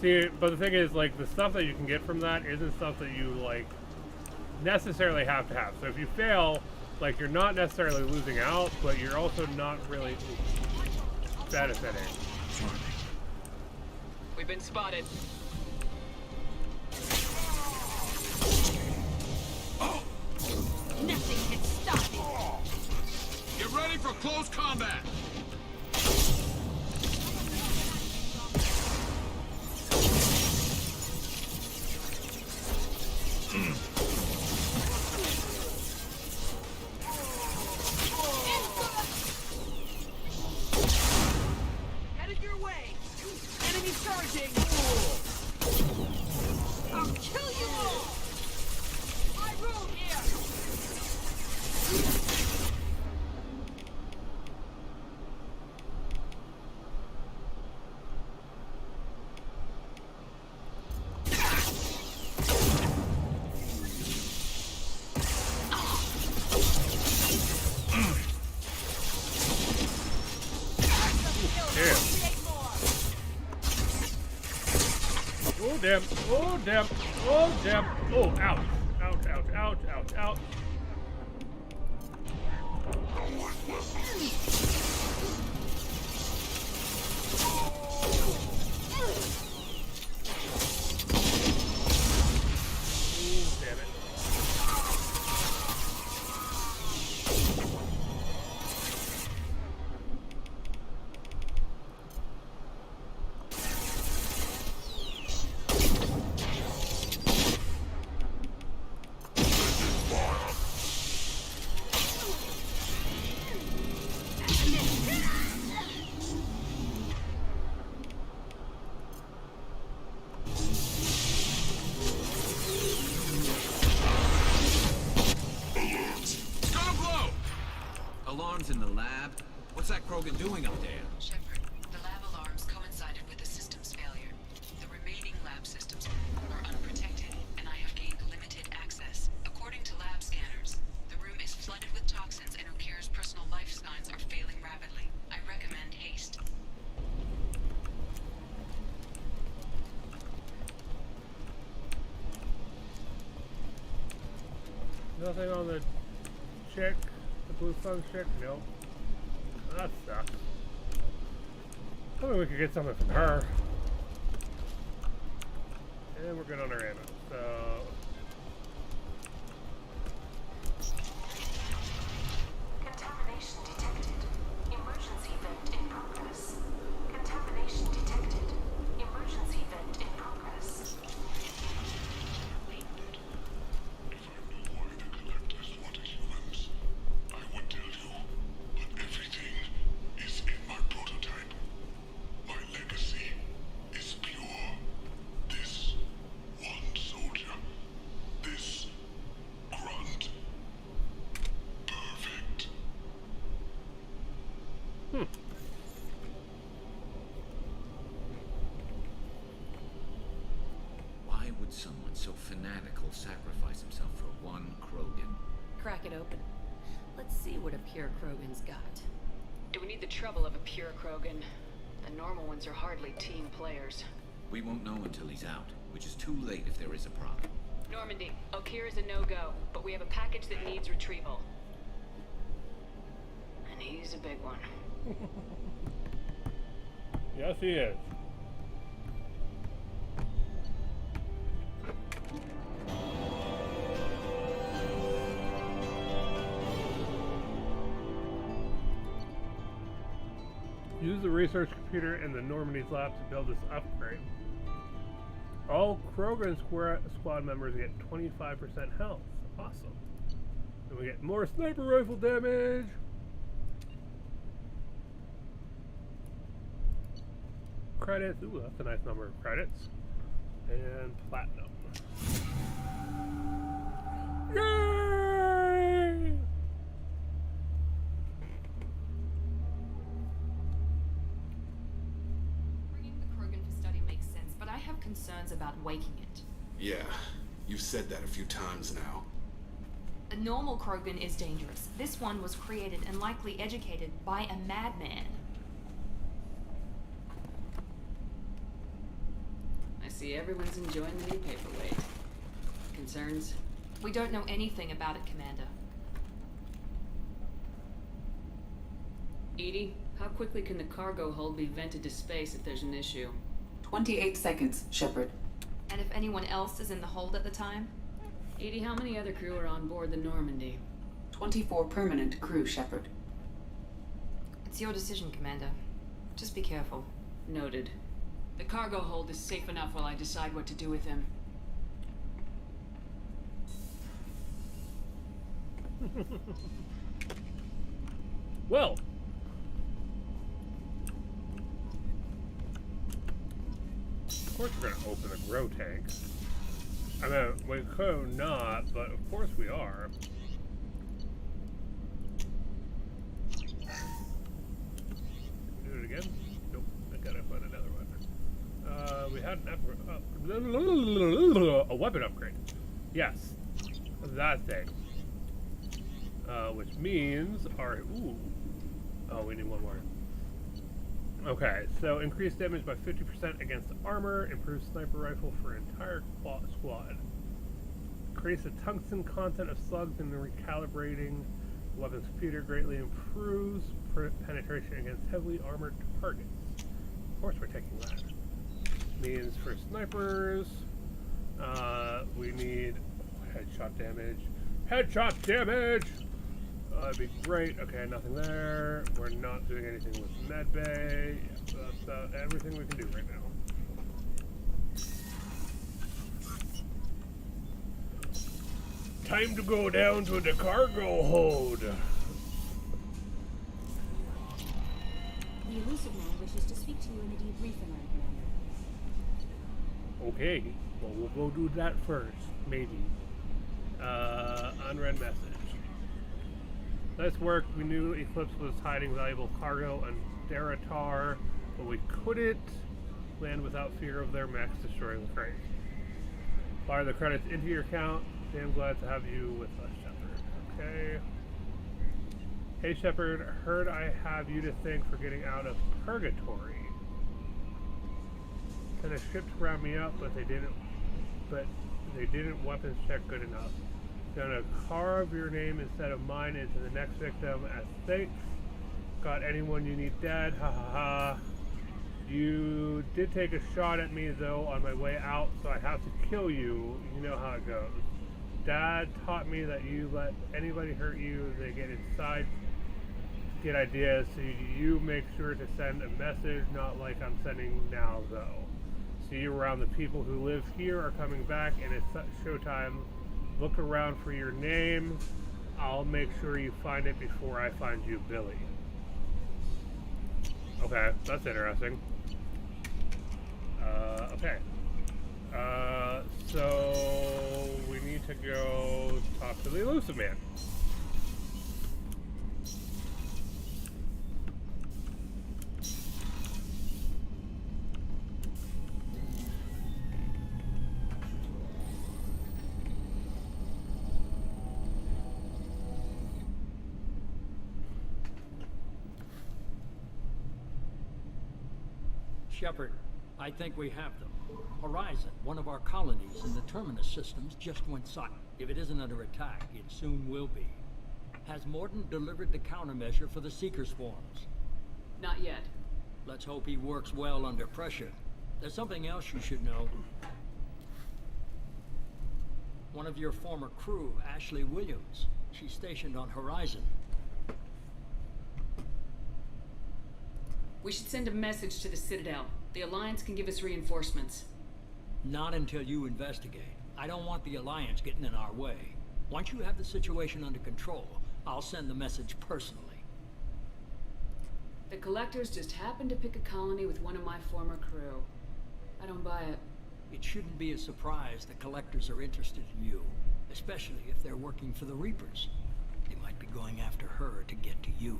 See, but the thing is, like, the stuff that you can get from that isn't stuff that you, like, necessarily have to have. So if you fail, like, you're not necessarily losing out, but you're also not really benefiting. We've been spotted. Nothing can stop me. Get ready for close combat. Headed your way. Enemy charging. I'll kill you all. I rule here. Oh damn! Oh damn! Oh damn! Oh ouch! Ouch! Ouch! Ouch! Ouch! Ouch! Damn it! Alarms in the lab? What's that Krogan doing up there? Sheppard, the lab alarms coincided with the system's failure. The remaining lab systems are unprotected, and I have gained limited access. According to lab scanners, the room is flooded with toxins and Okir's personal life signs are failing rapidly. I recommend haste. Nothing on the chick, the blue sun chick? Nope. That sucks. Hopefully we could get something from her. And we're good on our ammo, so... Contamination detected. Emergency vent in progress. Contamination detected. would someone so fanatical sacrifice himself for one Krogan? Crack it open. Let's see what a pure Krogan's got. Do we need the trouble of a pure Krogan? The normal ones are hardly team players. We won't know until he's out, which is too late if there is a problem. Normandy, Okir is a no-go, but we have a package that needs retrieval. And he's a big one. Yes, he is. Use the research computer in the Normandy's lab to build this upgrade. All Krogan squad members get 25% health. Awesome. And we get more sniper rifle damage. Credits. Ooh, that's a nice number of credits. And platinum. Yay! Bringing the Krogan for study makes sense, but I have concerns about waking it. Yeah, you've said that a few times now. A normal Krogan is dangerous. This one was created and likely educated by a madman. I see everyone's enjoying the new paperweight. Concerns? We don't know anything about it, Commander. Edie, how quickly can the cargo hold be vented to space if there's an issue? 28 seconds, Sheppard. And if anyone else is in the hold at the time? Edie, how many other crew are on board the Normandy? 24 permanent crew, Sheppard. It's your decision, Commander. Just be careful. Noted. The cargo hold is safe enough while I decide what to do with him. Well. Of course we're going to open the grow tank. I mean, we could not, but of course we are. Do it again? Nope. I gotta find another one. We had an a weapon upgrade. Yes. That thing. Which means our... Ooh. Oh, we need one more. Okay, so increased damage by 50% against armor, improves sniper rifle for entire squad. Increase the tungsten content of slugs and recalibrating the weapon's computer greatly improves penetration against heavily armored targets. Of course we're taking that. Means for snipers, we need headshot damage. Headshot damage! That'd be great. Okay, nothing there. We're not doing anything with medbay. Yeah, that's everything we can do right now. Time to go down to the cargo hold. The elusive man wishes to speak to you in the debriefing room, Commander. Okay, well we'll go do that first, maybe. Unread message. Nice work. We knew Eclipse was hiding valuable cargo on Deratar, but we couldn't land without fear of their mechs destroying the freight. Fire the credits into your account. Damn glad to have you with us, Sheppard. Okay. Hey Sheppard, heard I have you to thank for getting out of purgatory. Kind of ship to round me up, but they didn't weapons check good enough. Gonna carve your name instead of mine into the next victim as thanks. Got anyone you need dead, ha ha ha. You did take a shot at me though on my way out, so I have to kill you. You know how it goes. Dad taught me that you let anybody hurt you, they get inside, get ideas, so you make sure to send a message, not like I'm sending now though. See you around, the people who live here are coming back and it's showtime. Look around for your name. I'll make sure you find it before I find you, Billy. Okay, that's interesting. Okay. So we need to go talk to the elusive man. Sheppard, I think we have them. Horizon, one of our colonies in the Terminus systems, just went silent. If it isn't under attack, it soon will be. Has Morton delivered the countermeasure for the Seeker swarms? Not yet. Let's hope he works well under pressure. There's something else you should know. One of your former crew, Ashley Williams. She's stationed on Horizon. We should send a message to the Citadel. The Alliance can give us reinforcements. Not until you investigate. I don't want the Alliance getting in our way. Once you have the situation under control, I'll send the message personally. The Collectors just happened to pick a colony with one of my former crew. I don't buy it. It shouldn't be a surprise the Collectors are interested in you, especially if they're working for the Reapers. They might be going after her to get to you.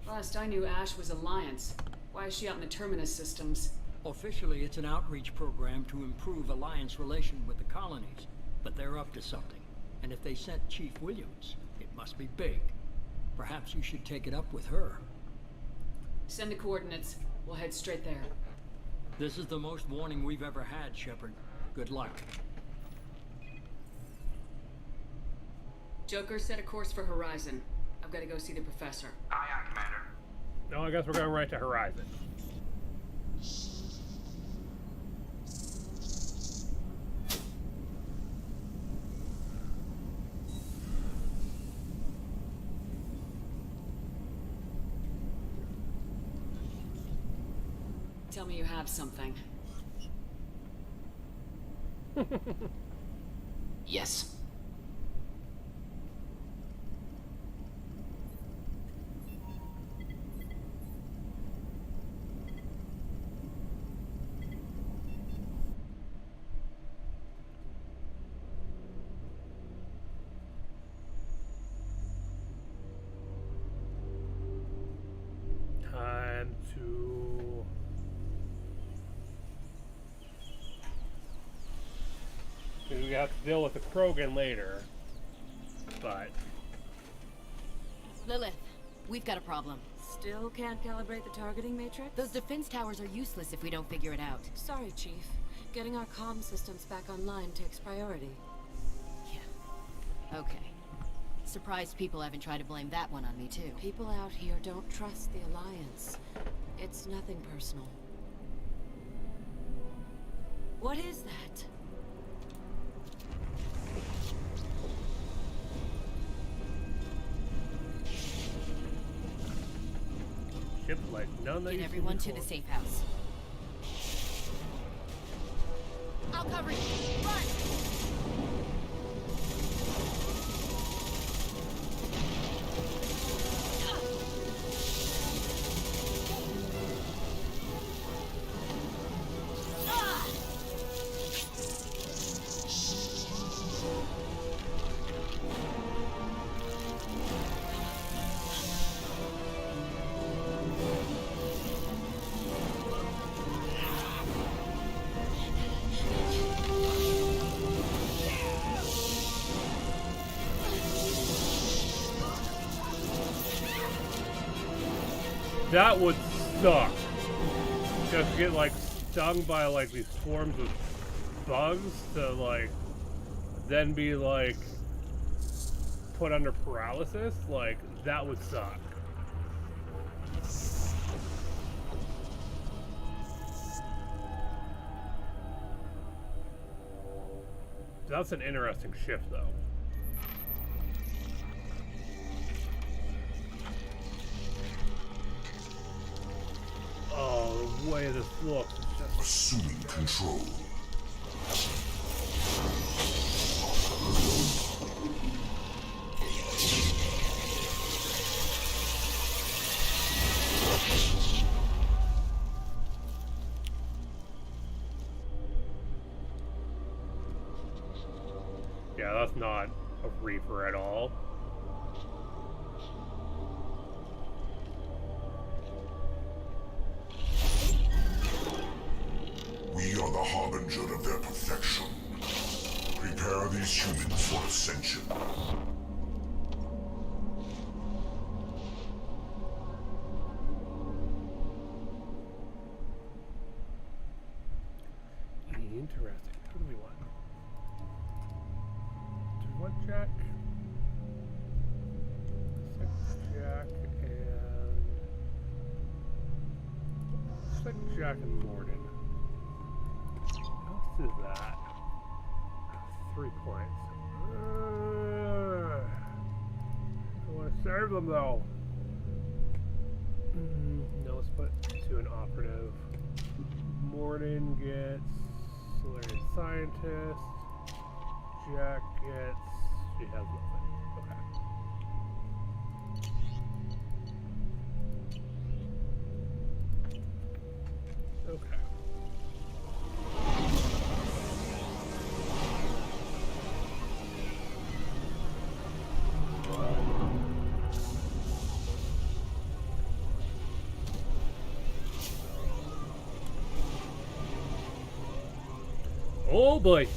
Last I knew, Ash was Alliance. Why is she out in the Terminus systems? Officially, it's an outreach program to improve Alliance relation with the colonies, but they're up to something. And if they sent Chief Williams, it must be big. Perhaps you should take it up with her. Send the coordinates. We'll head straight there. This is the most warning we've ever had, Sheppard. Good luck. Joker, set a course for Horizon. I've got to go see the Professor. Aye, aye, Commander. No, I guess we're going right to Horizon. Tell me you have something. Yes. Time to... We have to deal with the Krogan later, but... Lilith, we've got a problem. Still can't calibrate the targeting matrix? Those defense towers are useless if we don't figure it out. Sorry, Chief. Getting our comm systems back online takes priority. Yeah. Okay. Surprised people haven't tried to blame that one on me, too. People out here don't trust the Alliance. It's nothing personal. What is that? Ship like none that Get you everyone see to the before. safe house. I'll cover you. Run! That would suck. Just to get like stung by like these swarms of bugs to like then be like put under paralysis. Like that would suck. That's an interesting shift though. Oh, the way this looks is just... Assuming control. Yeah, that's not a Reaper at all. We are the harbinger of their perfection. Prepare these humans for ascension. Interesting. Who do we want? Do we want Jack? Jack and... Let's like Jack and Morden. Let's do that. 3 points. I want to serve them though. No, let's put 2 in operative. Morden gets Solarian Scientist. Jack gets... She has nothing. Okay. Okay. Oh boy.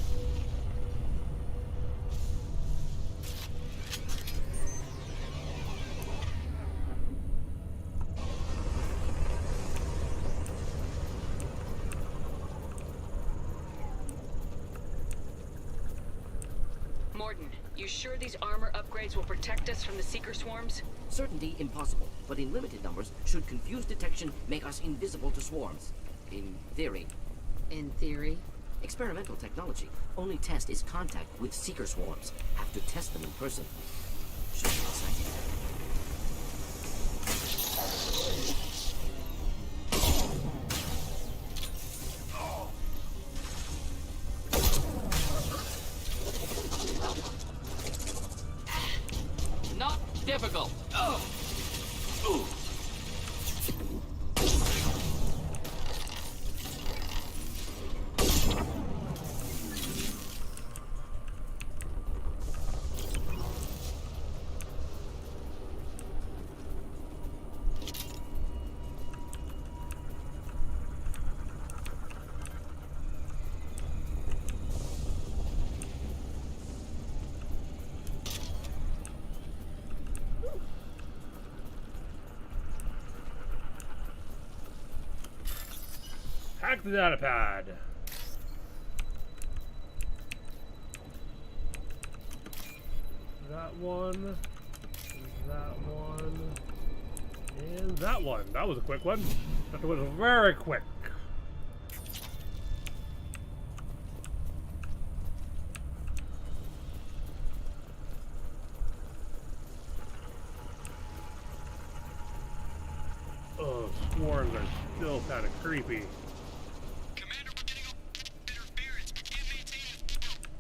Morden, you sure these armor upgrades will protect us from the Seeker swarms? Certainty impossible, but in limited numbers, should confused detection make us invisible to swarms. In theory. In theory? Experimental technology. Only test is contact with Seeker swarms. Have to test them in person. Should be exciting. Not difficult. Oh. Ooh. Hack the data pad. That one, and that one. That was a quick one. That was very quick. Oh, swarms are still kind of creepy.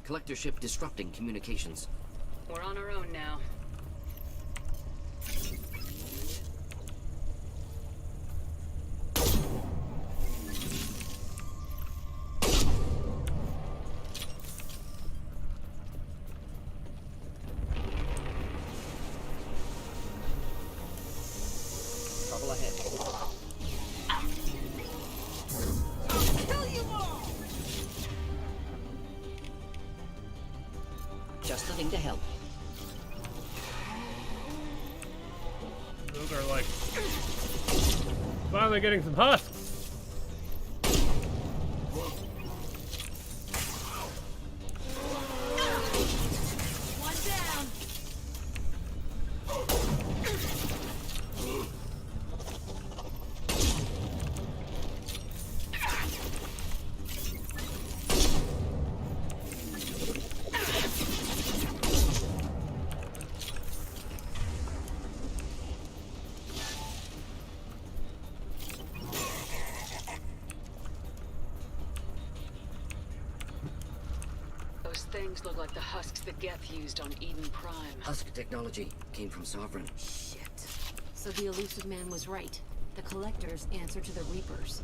Collector ship disrupting communications. We're on our own now. Trouble ahead. I'll kill you all! Just the thing to help. Those are like finally getting some husks. One down. Those things look like the husks that Geth used on Eden Prime. Husk technology came from Sovereign. Shit. So the elusive man was right. The Collectors answer to the Reapers.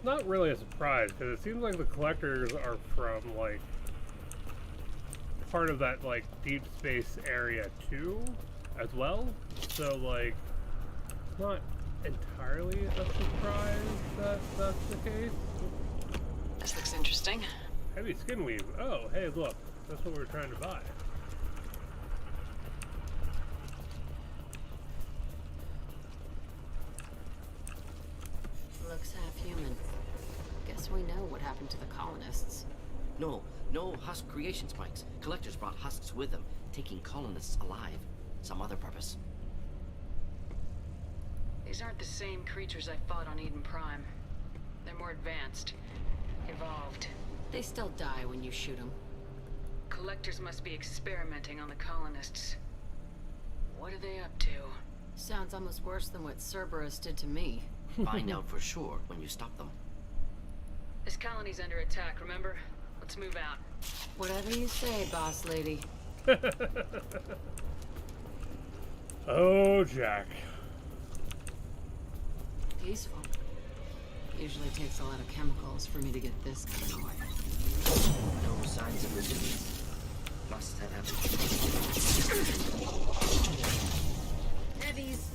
Not really a surprise, because it seems like the Collectors are from, like, part of that, like, deep space area, too, as well. So, like, it's not entirely a surprise that that's the case. This looks interesting. Heavy skin weave. Oh, hey, look. That's what we were trying to buy. looks half human. Guess we know what happened to the colonists. No husk creation spikes. Collectors brought husks with them, taking colonists alive. Some other purpose. These aren't the same creatures I fought on Eden Prime. They're more advanced. Evolved. They still die when you shoot them. Collectors must be experimenting on the colonists. What are they up to? Sounds almost worse than what Cerberus did to me. Find out for sure when you stop them. This colony's under attack, remember? Let's move out. Whatever you say, boss lady. Oh, Jack. Peaceful. Usually takes a lot of chemicals for me to get this paranoid. No signs of resistance. Must have happened. Heavies.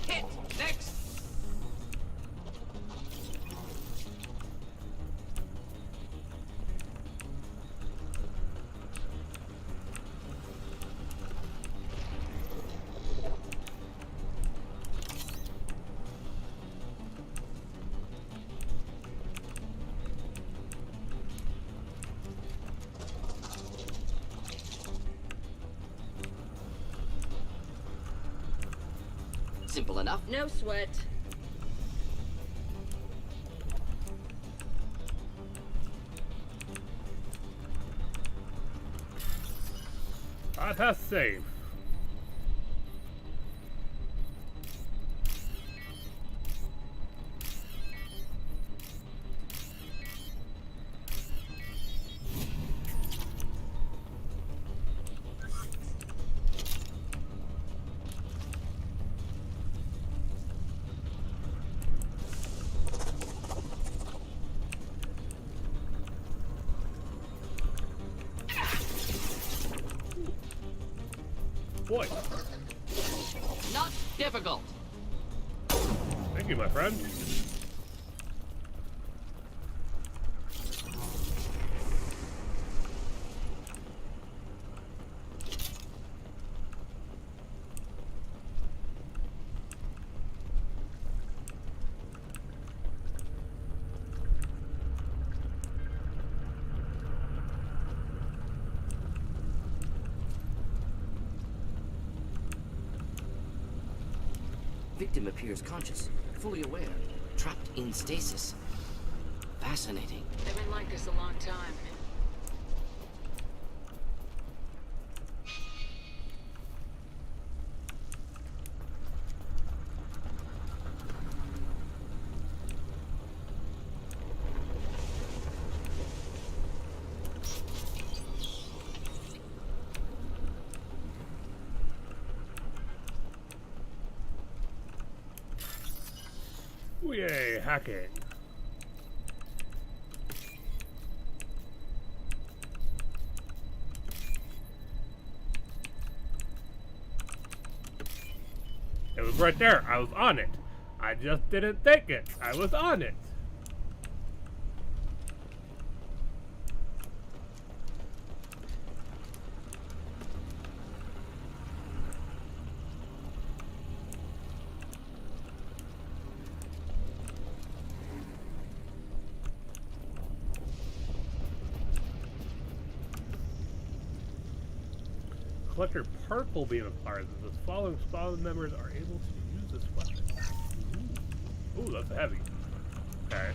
Hit! Next! Simple enough. No sweat. Bypass save. Boy. Not difficult. Thank you, my friend. Victim appears conscious, fully aware, trapped in stasis. Fascinating. They've been like this a long time. Yay, hacking. It was right there. I was on it. I just didn't think it. I was on it. Collector particle beam applies. The following spawn members are able to use this weapon. Ooh, that's heavy. Okay.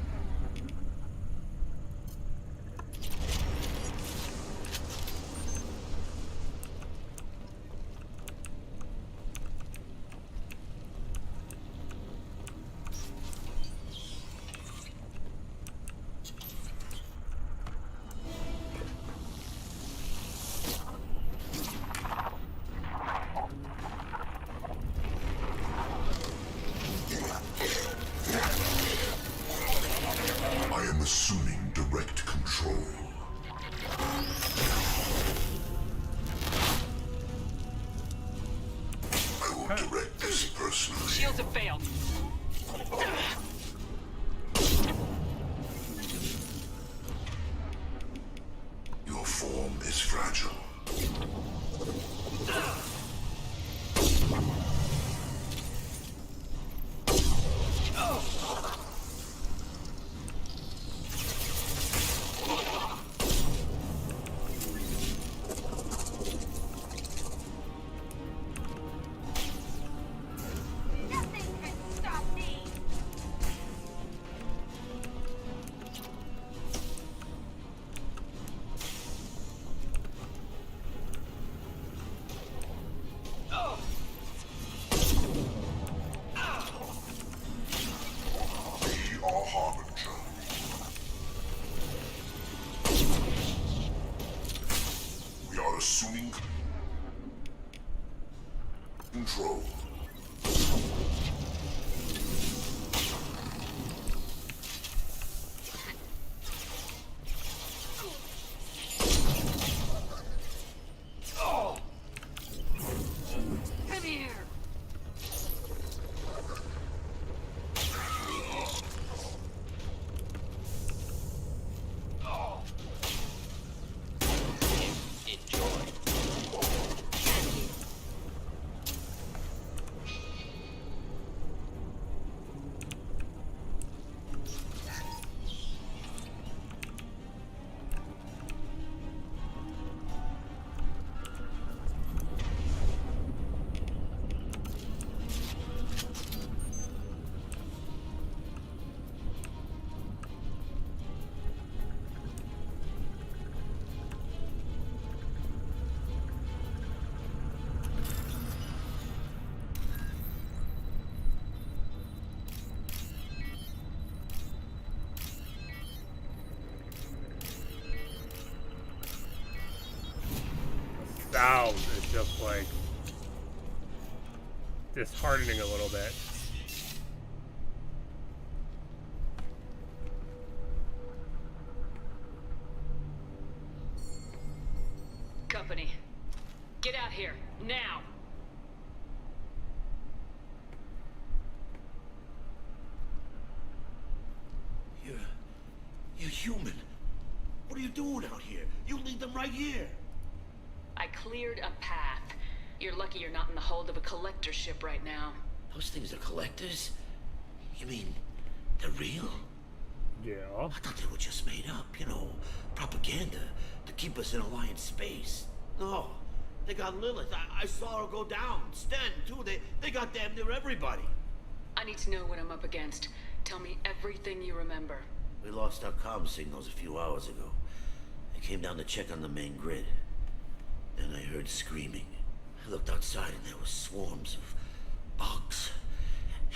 defenses have failed. Your form is fragile. We are assuming control. Come here. Sound is just like disheartening a little bit. Company, get out here, now! You're human. What are you doing out here? You lead them right here. I cleared a path. You're lucky you're not in the hold of a collector ship right now. Those things are collectors? You mean, they're real? Yeah. I thought they were just made up, you know, propaganda to keep us in Alliance space. No, they got Lilith. I saw her go down. Sten, too. They got damn near everybody. I need to know what I'm up against. Tell me everything you remember. We lost our comm signals a few hours ago. I came down to check on the main grid. Then I heard screaming. I looked outside and there were swarms of bugs.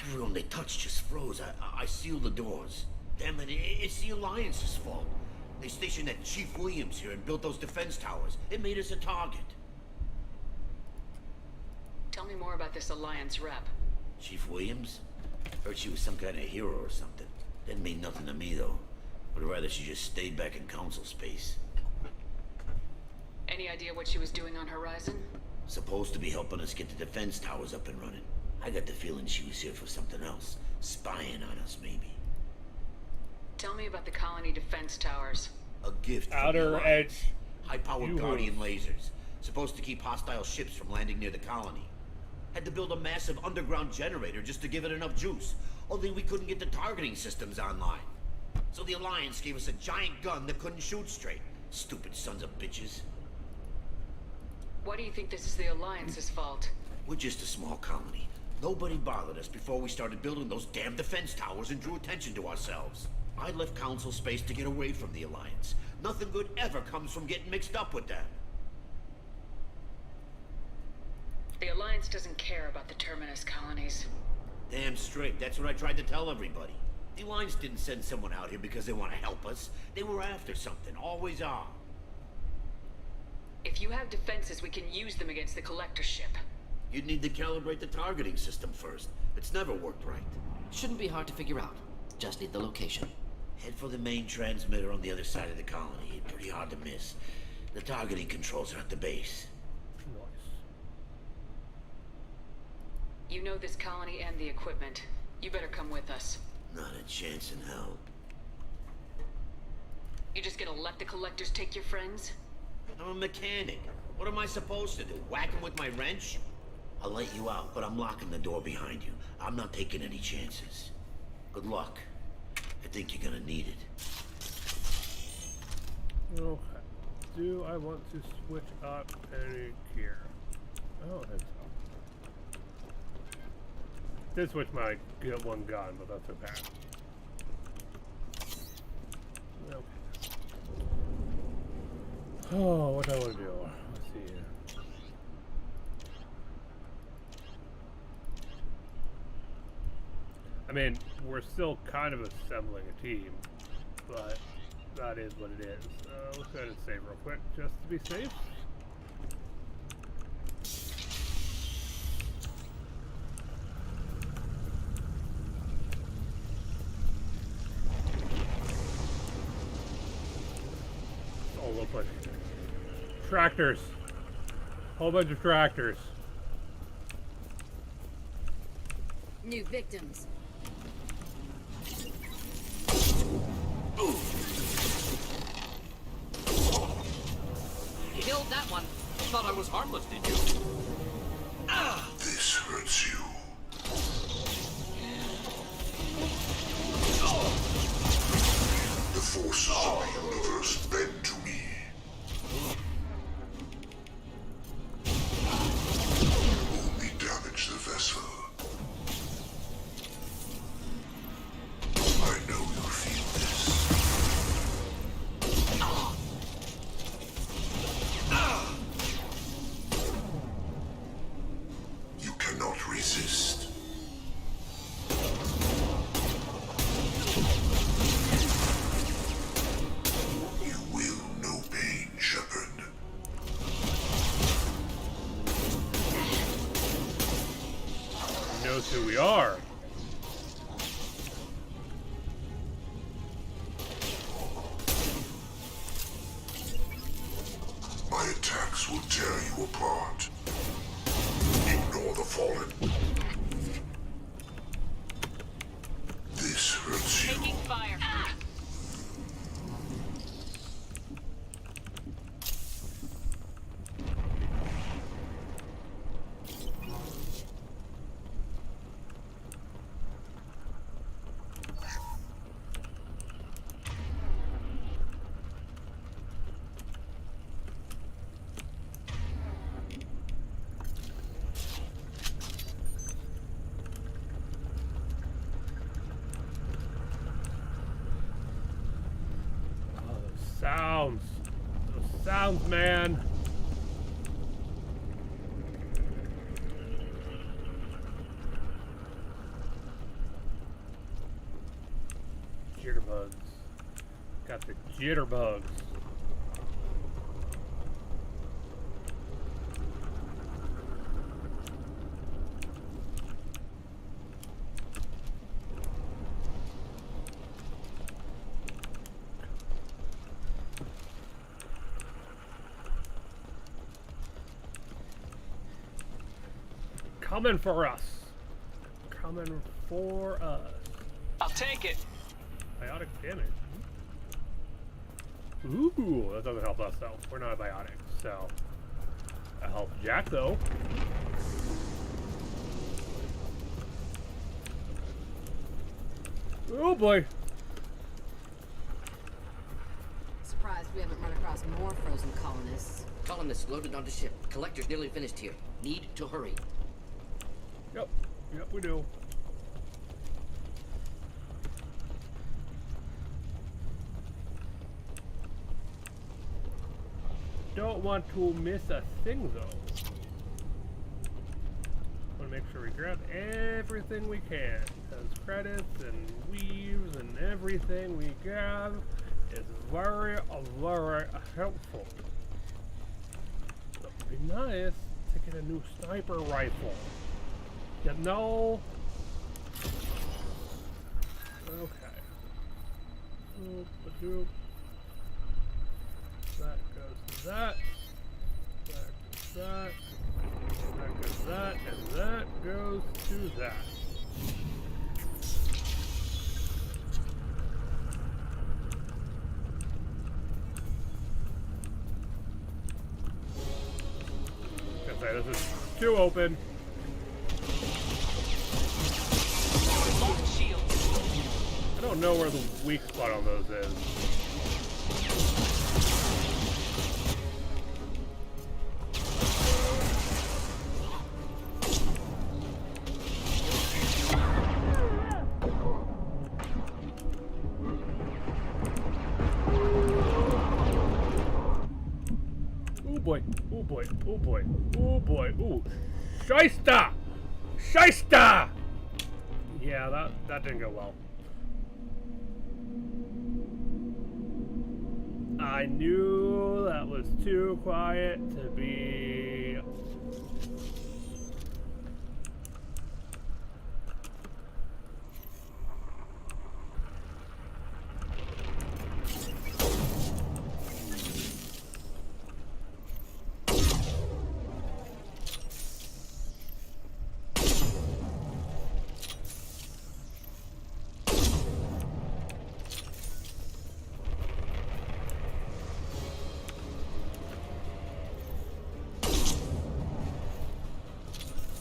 Everyone they touched just froze. I sealed the doors. Damn it, it's the Alliance's fault. They stationed that Chief Williams here and built those defense towers. It made us a target. Tell me more about this Alliance rep. Chief Williams? Heard she was some kind of hero or something. Didn't mean nothing to me, though. Would rather she just stayed back in Council space. Any idea what she was doing on Horizon? Supposed to be helping us get the defense towers up and running. I got the feeling she was here for something else. Spying on us, maybe. Tell me about the colony defense towers. A gift from Outer the Edge. High-powered Guardian lasers. Supposed to keep hostile ships from landing near the colony. Had to build a massive underground generator just to give it enough juice. Only we couldn't get the targeting systems online. So the Alliance gave us a giant gun that couldn't shoot straight. Stupid sons of bitches. Why do you think this is the Alliance's fault? We're just a small colony. Nobody bothered us before we started building those damn defense towers and drew attention to ourselves. I left Council space to get away from the Alliance. Nothing good ever comes from getting mixed up with them. The Alliance doesn't care about the Terminus colonies. Damn straight. That's what I tried to tell everybody. The Alliance didn't send someone out here because they want to help us. They were after something. Always are. If you have defenses, we can use them against the collector ship. You'd need to calibrate the targeting system first. It's never worked right. Shouldn't be hard to figure out. Just need the location. Head for the main transmitter on the other side of the colony. Pretty hard to miss. The targeting controls are at the base. You know this colony and the equipment. You better come with us. Not a chance in hell. You just gonna let the collectors take your friends? I'm a mechanic. What am I supposed to do? Whack him with my wrench? I'll let you out, but I'm locking the door behind you. I'm not taking any chances. Good luck. I think you're gonna need it. Okay. Do I want to switch up any gear? I don't think so. Did switch my one gun, but that's okay. Okay. Oh, what do I want to do? Let's see here. I mean, we're still kind of assembling a team, but that is what it is. So let's go ahead and save real quick, just to be safe. Oh, look like tractors. Whole bunch of tractors. New victims. Killed that one. Thought I was harmless, did you? Ah! This hurts you. The forces of the universe bend to me. Only damage the vessel. I know you feel this. You cannot resist. You will know pain, Sheppard. He knows who we are. My attacks will tear you apart. Ignore the fallen. This hurts you. Taking fire. Sounds. Those sounds, man. Jitterbugs. Got the jitterbugs. Coming for us. Coming for us. I'll take it. Biotic damage. Ooh, that doesn't help us though. We're not biotic, so that helps Jack though. Oh boy. Surprised we haven't run across more frozen colonists. Colonists loaded onto ship. Collector's nearly finished here. Need to hurry. Yep. Yep, we do. Don't want to miss a thing though. Want to make sure we grab everything we can, because credits and weaves and everything we grab is very, very helpful. So it'd be nice to get a new sniper rifle. You know? Okay. Oop-a-doop. That goes to that. That goes to that. That Because that and that goes to that. Okay, this is too open. I don't know where the weak spot on those is. Oh boy, oh boy, oh boy, oh boy, ooh. Shysta! Shysta! Yeah, that didn't go well. I knew that was too quiet to be...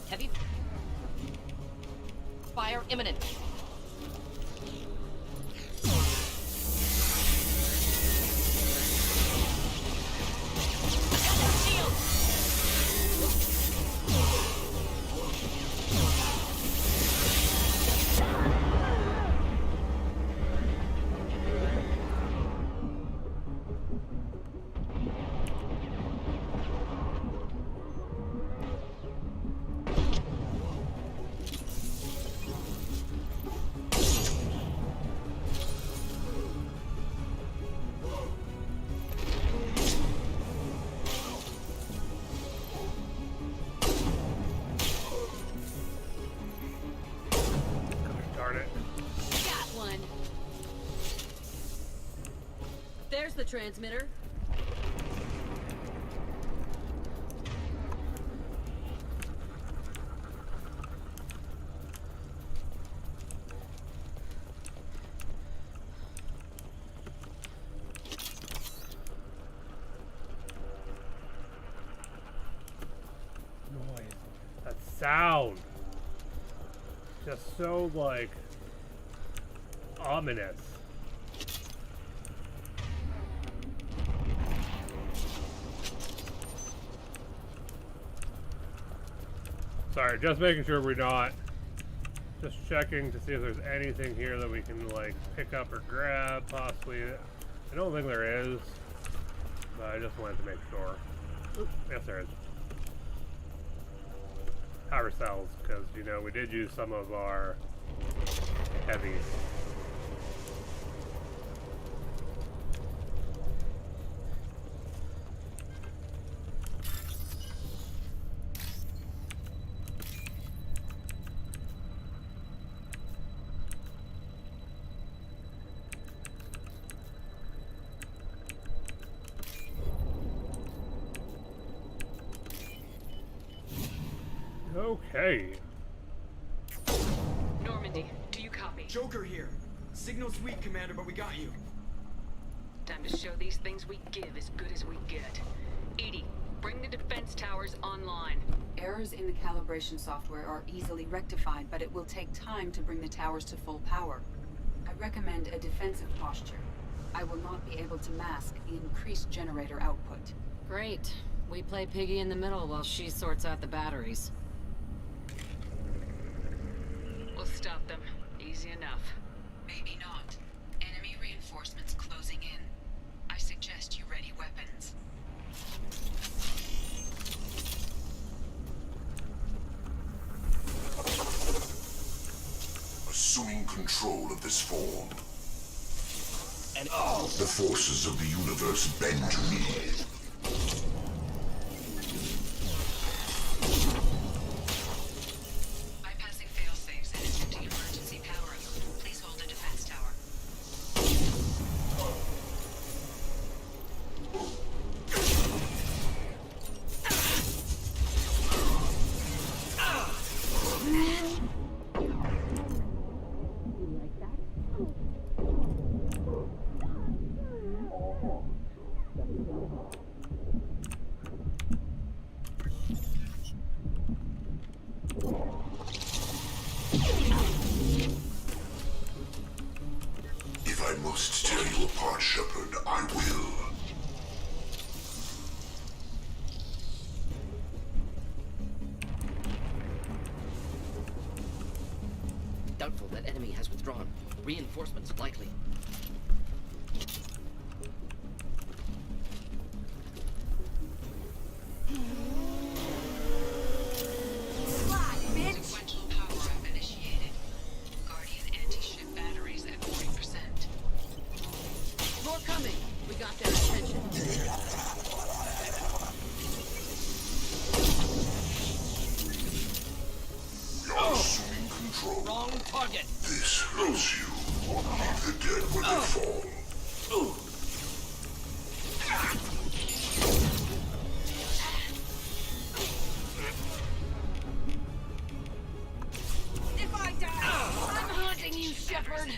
Heavy fire imminent. There's the transmitter. Noise. That sound. Just so, like, ominous. Sorry, just making sure we're not. Just checking to see if there's anything here that we can, like, pick up or grab, possibly. I don't think there is, but I just wanted to make sure. Oops, yes, there is. Power cells, because, you know, we did use some of our heavies. Okay. Normandy, do you copy? Joker here. Signal's weak, Commander, but we got you. Time to show these things we give as good as we get. Edie, bring the defense towers online. Errors in the calibration software are easily rectified, but it will take time to bring the towers to full power. I recommend a defensive posture. I will not be able to mask the increased generator output. Great. We play piggy in the middle while she sorts out the batteries. We'll stop them. Easy enough. Maybe not. Enemy reinforcements closing in. I suggest you ready weapons. Assuming control of this form. The forces of the universe bend to me. Bypassing failsafes and attempting emergency powering. Please hold the defense tower. Doubtful that enemy has withdrawn. Reinforcements likely. Sequential power-up initiated. Guardian anti-ship batteries at 40%. More coming. We got their attention. You're assuming control. Wrong target. This hurts you. Leave the dead when they fall. If I die, I'm haunting you, Sheppard. 60%.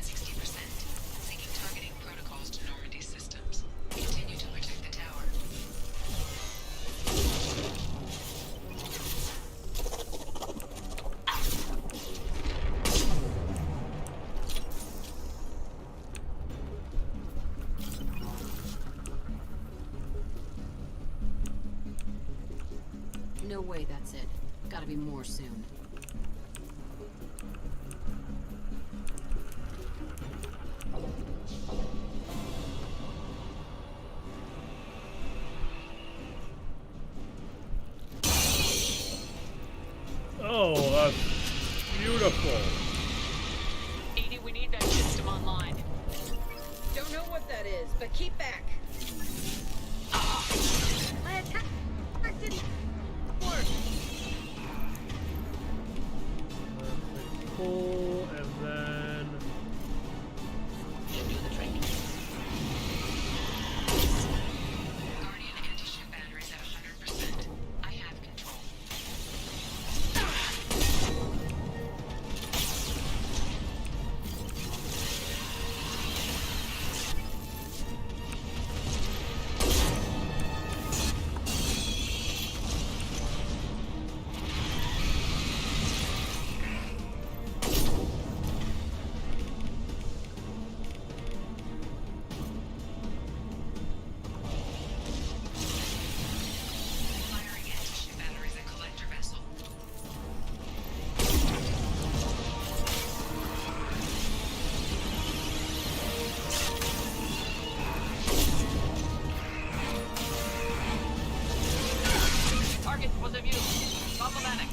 Syncing targeting protocols to Normandy systems. Continue to protect the tower. No way that's it. Gotta be more soon. Oh, that's beautiful. Edie, we need that system online. Don't know what that is, but keep back. My attack didn't work. Pull, and then... Should do the training. Guardian anti-ship batteries at 100%. I have control. Firing anti-ship batteries at collector vessel. Target was of use. Problematic.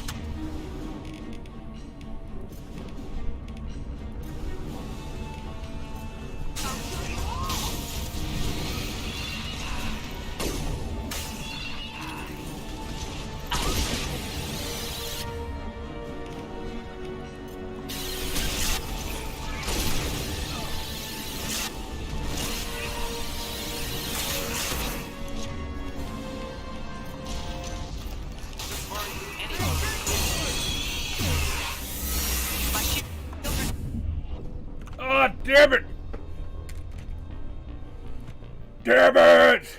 Ah, damn it! Damn it!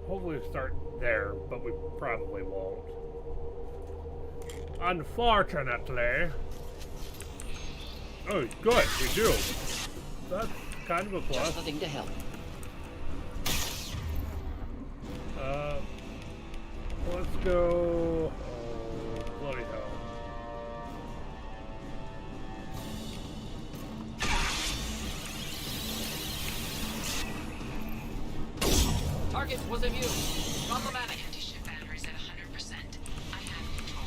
Hopefully we start there, but we probably won't. Unfortunately. Oh, good, we do. That's kind of a plus. Just the thing to help. Let's go. Oh, bloody hell. Target was of use. Problematic. Anti-ship batteries at 100%. I have control.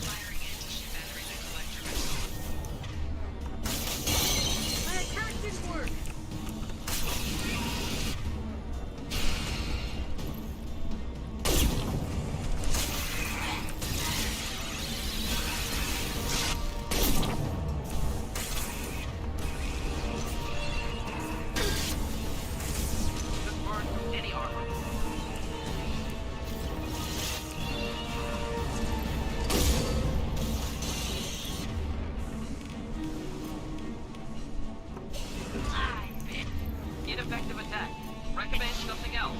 Firing anti-ship batteries at collector vessel. My attack didn't work. Disburn any armor. Ineffective attack. Recommend something else.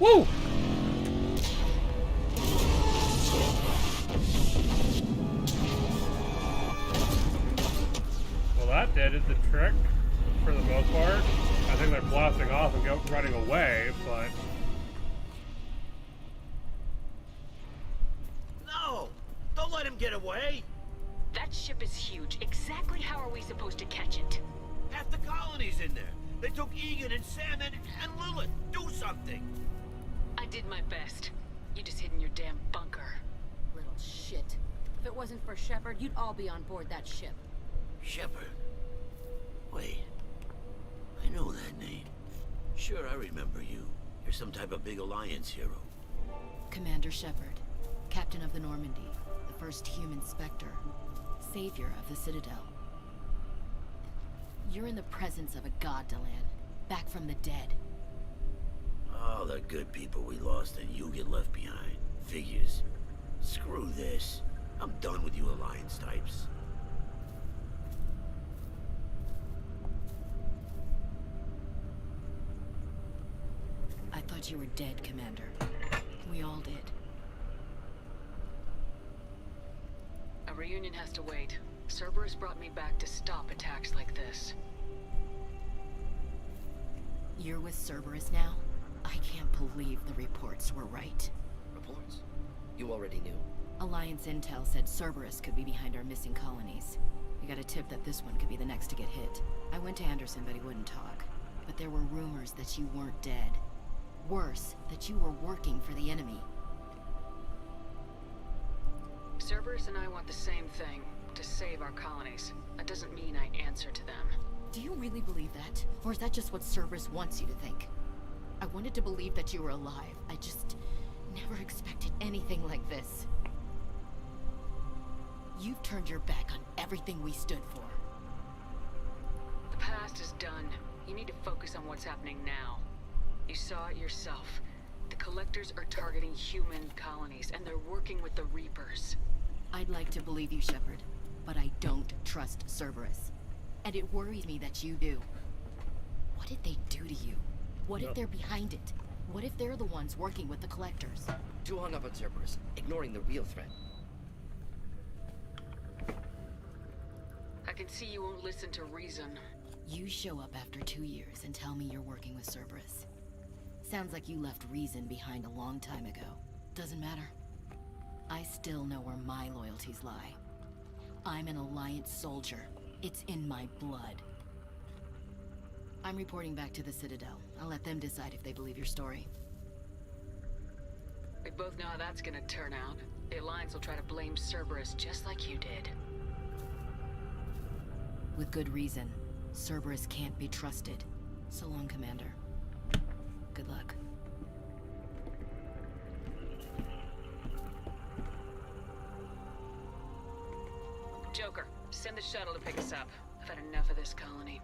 Woo! Well, that did the trick for the most part. I think they're blasting off and running away, but... No! Don't let him get away! That ship is huge. Exactly how are we supposed to catch it? Half the colony's in there. They took Egan and Sam and Lilith. Do something! I did my best. You just hid in your damn bunker. Little shit. If it wasn't for Sheppard, you'd all be on board that ship. Sheppard? Wait. I know that name. Sure, I remember you. You're some type of big Alliance hero. Commander Sheppard, Captain of the Normandy, the first human Spectre, savior of the Citadel. You're in the presence of a god, Delan, back from the dead. All the good people we lost and you get left behind. Figures. Screw this. I'm done with you Alliance types. I thought you were dead, Commander. We all did. A reunion has to wait. Cerberus brought me back to stop attacks like this. You're with Cerberus now? I can't believe the reports were right. Reports? You already knew. Alliance intel said Cerberus could be behind our missing colonies. We got a tip that this one could be the next to get hit. I went to Anderson, but he wouldn't talk. But there were rumors that you weren't dead. Worse, that you were working for the enemy. Cerberus and I want the same thing, to save our colonies. That doesn't mean I answer to them. Do you really believe that? Or is that just what Cerberus wants you to think? I wanted to believe that you were alive. I just never expected anything like this. You've turned your back on everything we stood for. The past is done. You need to focus on what's happening now. You saw it yourself. The Collectors are targeting human colonies, and they're working with the Reapers. I'd like to believe you, Sheppard, but I don't trust Cerberus. And it worries me that you do. What did they do to you? What if they're behind it? What if they're the ones working with the Collectors? Too hung up on Cerberus, ignoring the real threat. I can see you won't listen to reason. You show up after 2 years and tell me you're working with Cerberus. Sounds like you left reason behind a long time ago. Doesn't matter. I still know where my loyalties lie. I'm an Alliance soldier. It's in my blood. I'm reporting back to the Citadel. I'll let them decide if they believe your story. We both know how that's gonna turn out. The Alliance will try to blame Cerberus just like you did. With good reason. Cerberus can't be trusted. So long, Commander. Good luck. Joker, send the shuttle to pick us up. I've had enough of this colony.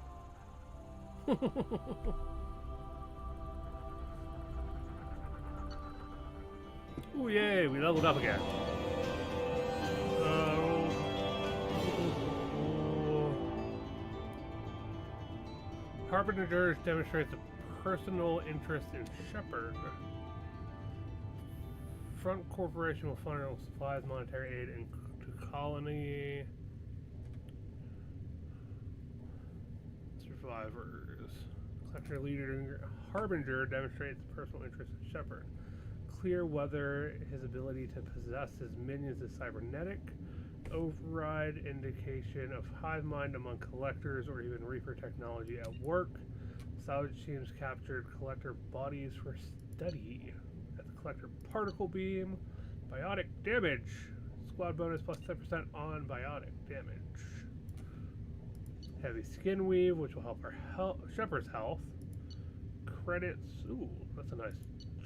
Ooh, yay, we leveled up again. Harbinger demonstrates a personal interest in Sheppard. Front Corporation will fund supplies, monetary aid, and to colony survivors. Collector leader Harbinger demonstrates personal interest in Sheppard. Clear whether his ability to possess his minions is cybernetic, override indication of hive mind among collectors, or even Reaper technology at work. Salvage teams captured collector bodies for study. At the collector particle beam, biotic damage. Squad bonus plus 10% on biotic damage. Heavy skin weave, which will help our Shepherd's health. Credits. Ooh, that's a nice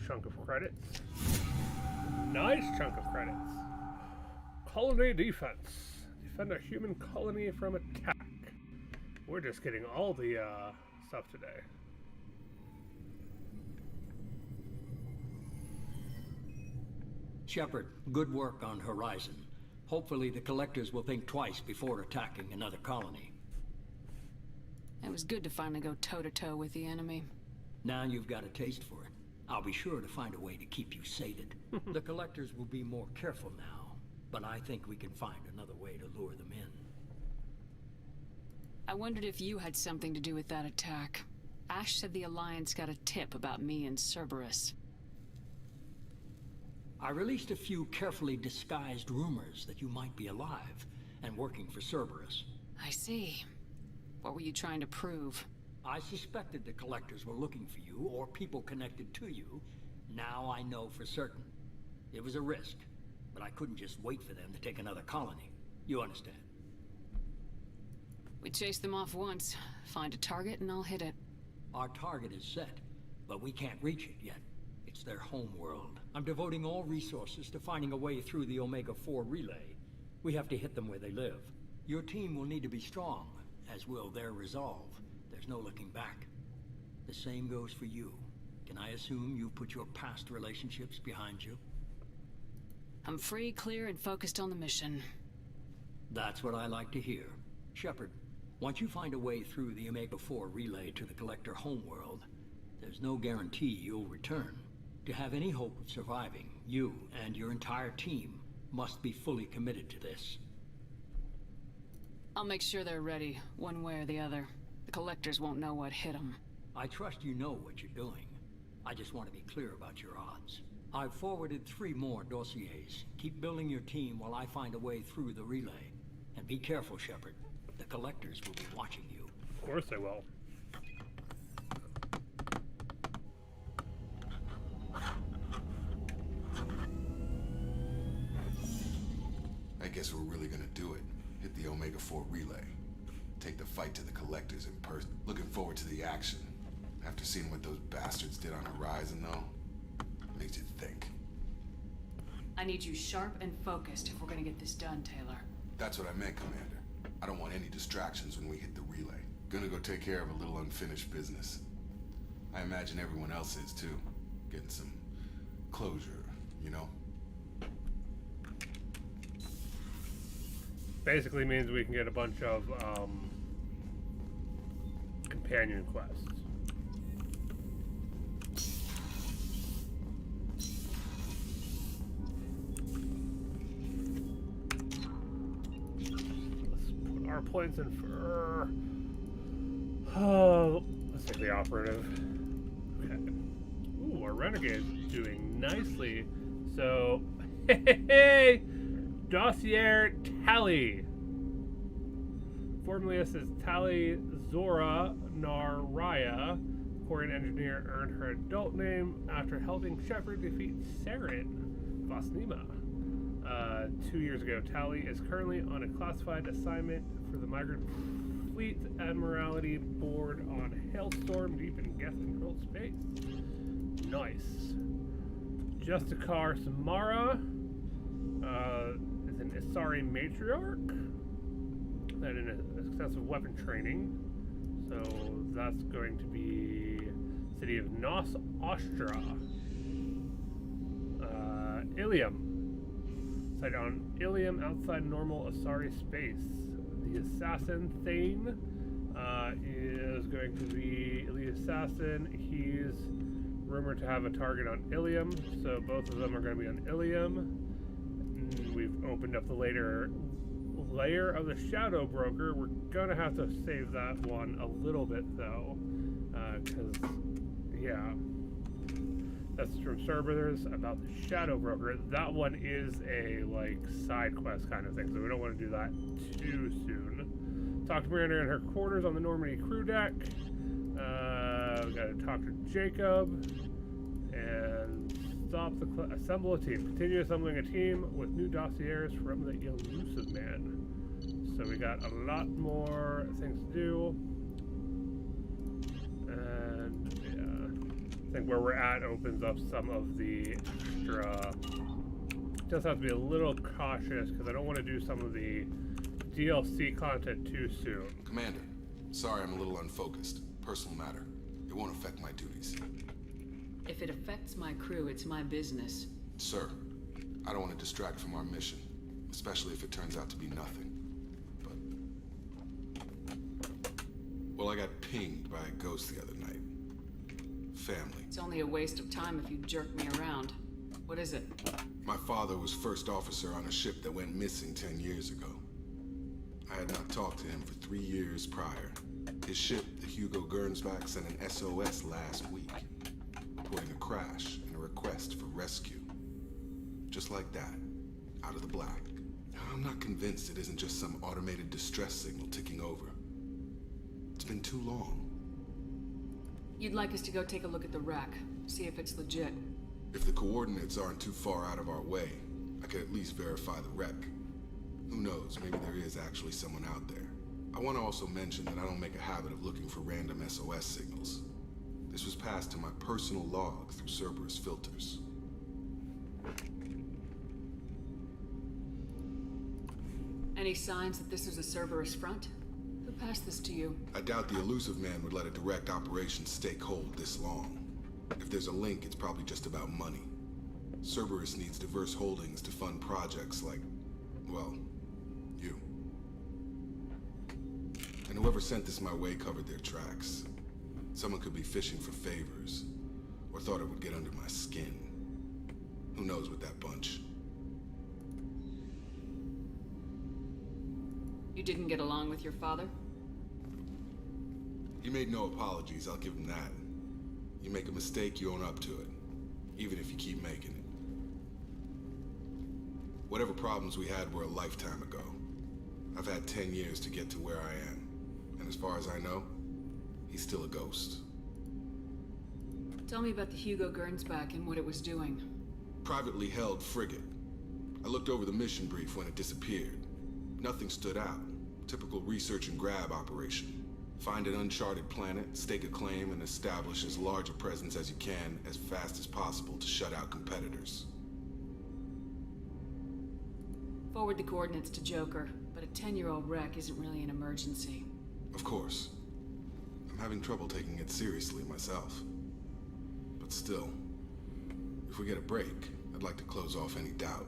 chunk of credits. Nice chunk of credits. Colony defense. Defend a human colony from attack. We're just getting all the stuff today. Sheppard, good work on Horizon. Hopefully the Collectors will think twice before attacking another colony. It was good to finally go toe-to-toe with the enemy. Now you've got a taste for it. I'll be sure to find a way to keep you sated. The collectors will be more careful now, but I think we can find another way to lure them in. I wondered if you had something to do with that attack. Ash said the Alliance got a tip about me and Cerberus. I released a few carefully disguised rumors that you might be alive and working for Cerberus. I see. What were you trying to prove? I suspected the collectors were looking for you or people connected to you. Now I know for certain. It was a risk, but I couldn't just wait for them to take another colony. You understand? We chase them off once. Find a target and I'll hit it. Our target is set, but we can't reach it yet. It's their home world. I'm devoting all resources to finding a way through the Omega-4 relay. We have to hit them where they live. Your team will need to be strong, as will their resolve. There's no looking back. The same goes for you. Can I assume you've put your past relationships behind you? I'm free, clear, and focused on the mission. That's what I like to hear. Sheppard, once you find a way through the Omega-4 relay to the Collector homeworld, there's no guarantee you'll return. To have any hope of surviving, you and your entire team must be fully committed to this. I'll make sure they're ready, one way or the other. The Collectors won't know what hit them. I trust you know what you're doing. I just want to be clear about your odds. I've forwarded 3 more dossiers. Keep building your team while I find a way through the relay. And be careful, Sheppard. The Collectors will be watching you. Of course they will. I guess we're really gonna do it. Hit the Omega-4 relay. Take the fight to the Collectors in person. Looking forward to the action. After seeing what those bastards did on Horizon, though, makes you think. I need you sharp and focused if we're gonna get this done, Taylor. That's what I meant, Commander. I don't want any distractions when we hit the relay. Gonna go take care of a little unfinished business. I imagine everyone else is, too. Getting some closure, you know? Basically means we can get a bunch of companion quests. Let's put our points in for... Oh, let's take the operative. Okay. Ooh, our renegade's doing nicely. So, hey! Dossier Tally. Formerly this is Tally Zora Naraya. Quarian engineer earned her adult name after helping Sheppard defeat Saren Vasnima. 2 years ago, Tally is currently on a classified assignment for the Migrant Fleet Admiralty Board on Hailstorm deep in gas-controlled space. Nice. Justikar Samara is an Isari matriarch and in extensive weapon training. So that's going to be city of Nos Ostra. Ilium. Site on Ilium outside normal Asari space. The assassin Thane is going to be the assassin. He's rumored to have a target on Ilium, so both of them are going to be on Ilium. We've opened up the layer of the Shadow Broker. We're going to have to save that one a little bit, though, because, yeah, that's from Cerberus about the Shadow Broker. That one is a, like, side quest kind of thing, so we don't want to do that too soon. Talk to Miranda in her quarters on the Normandy crew deck. We got to talk to Jacob and assemble a team. Continue assembling a team with new dossiers from the Elusive Man. So we got a lot more things to do. And yeah, I think where we're at opens up some of the extra. Just have to be a little cautious because I don't want to do some of the DLC content too soon. Commander, sorry I'm a little unfocused. Personal matter. It won't affect my duties. If it affects my crew, it's my business. Sir, I don't want to distract from our mission, especially if it turns out to be nothing. But... well, I got pinged by a ghost the other night. family. It's only a waste of time if you jerk me around. What is it? My father was first officer on a ship that went missing 10 years ago. I had not talked to him for 3 years prior. His ship, the Hugo Gernsback, sent an SOS last week, reporting a crash and a request for rescue. Just like that, out of the black. I'm not convinced it isn't just some automated distress signal ticking over. It's been too long. You'd like us to go take a look at the wreck, see if it's legit. If the coordinates aren't too far out of our way, I could at least verify the wreck. Who knows, maybe there is actually someone out there. I want to also mention that I don't make a habit of looking for random SOS signals. This was passed to my personal log through Cerberus filters. Any signs that this is a Cerberus front? Who passed this to you? I doubt the elusive man would let a direct operation stake hold this long. If there's a link, it's probably just about money. Cerberus needs diverse holdings to fund projects like, well, you. And whoever sent this my way covered their tracks. Someone could be fishing for favors, or thought it would get under my skin. Who knows with that bunch? You didn't get along with your father? He made no apologies, I'll give him that. You make a mistake, you own up to it. Even if you keep making it. Whatever problems we had were a lifetime ago. I've had 10 years to get to where I am. And as far as I know, he's still a ghost. Tell me about the Hugo Gernsback and what it was doing. Privately held frigate. I looked over the mission brief when it disappeared. Nothing stood out. Typical research and grab operation. Find an uncharted planet, stake a claim, and establish as large a presence as you can as fast as possible to shut out competitors. Forward the coordinates to Joker, but a 10-year-old wreck isn't really an emergency. Of course. I'm having trouble taking it seriously myself. But still, if we get a break, I'd like to close off any doubt.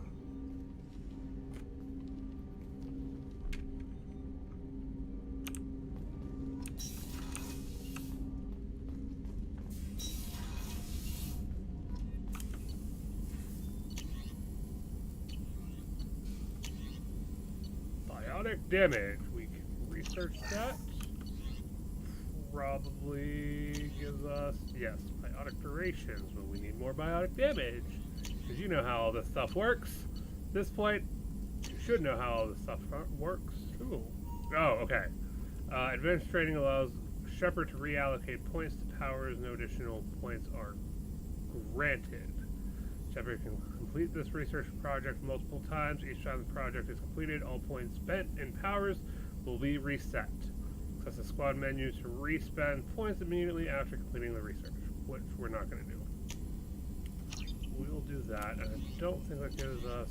Damage. We can research that. Probably gives us, yes, biotic durations, but we need more biotic damage. Because you know how all this stuff works. At this point, you should know how all this stuff works too. Oh, okay. Advanced training allows Sheppard to reallocate points to powers. No additional points are granted. Sheppard can complete this research project multiple times. Each time the project is completed, all points spent in powers will be reset. Access the squad menu to respend points immediately after completing the research, which we're not going to do. We'll do that, and I don't think that gives us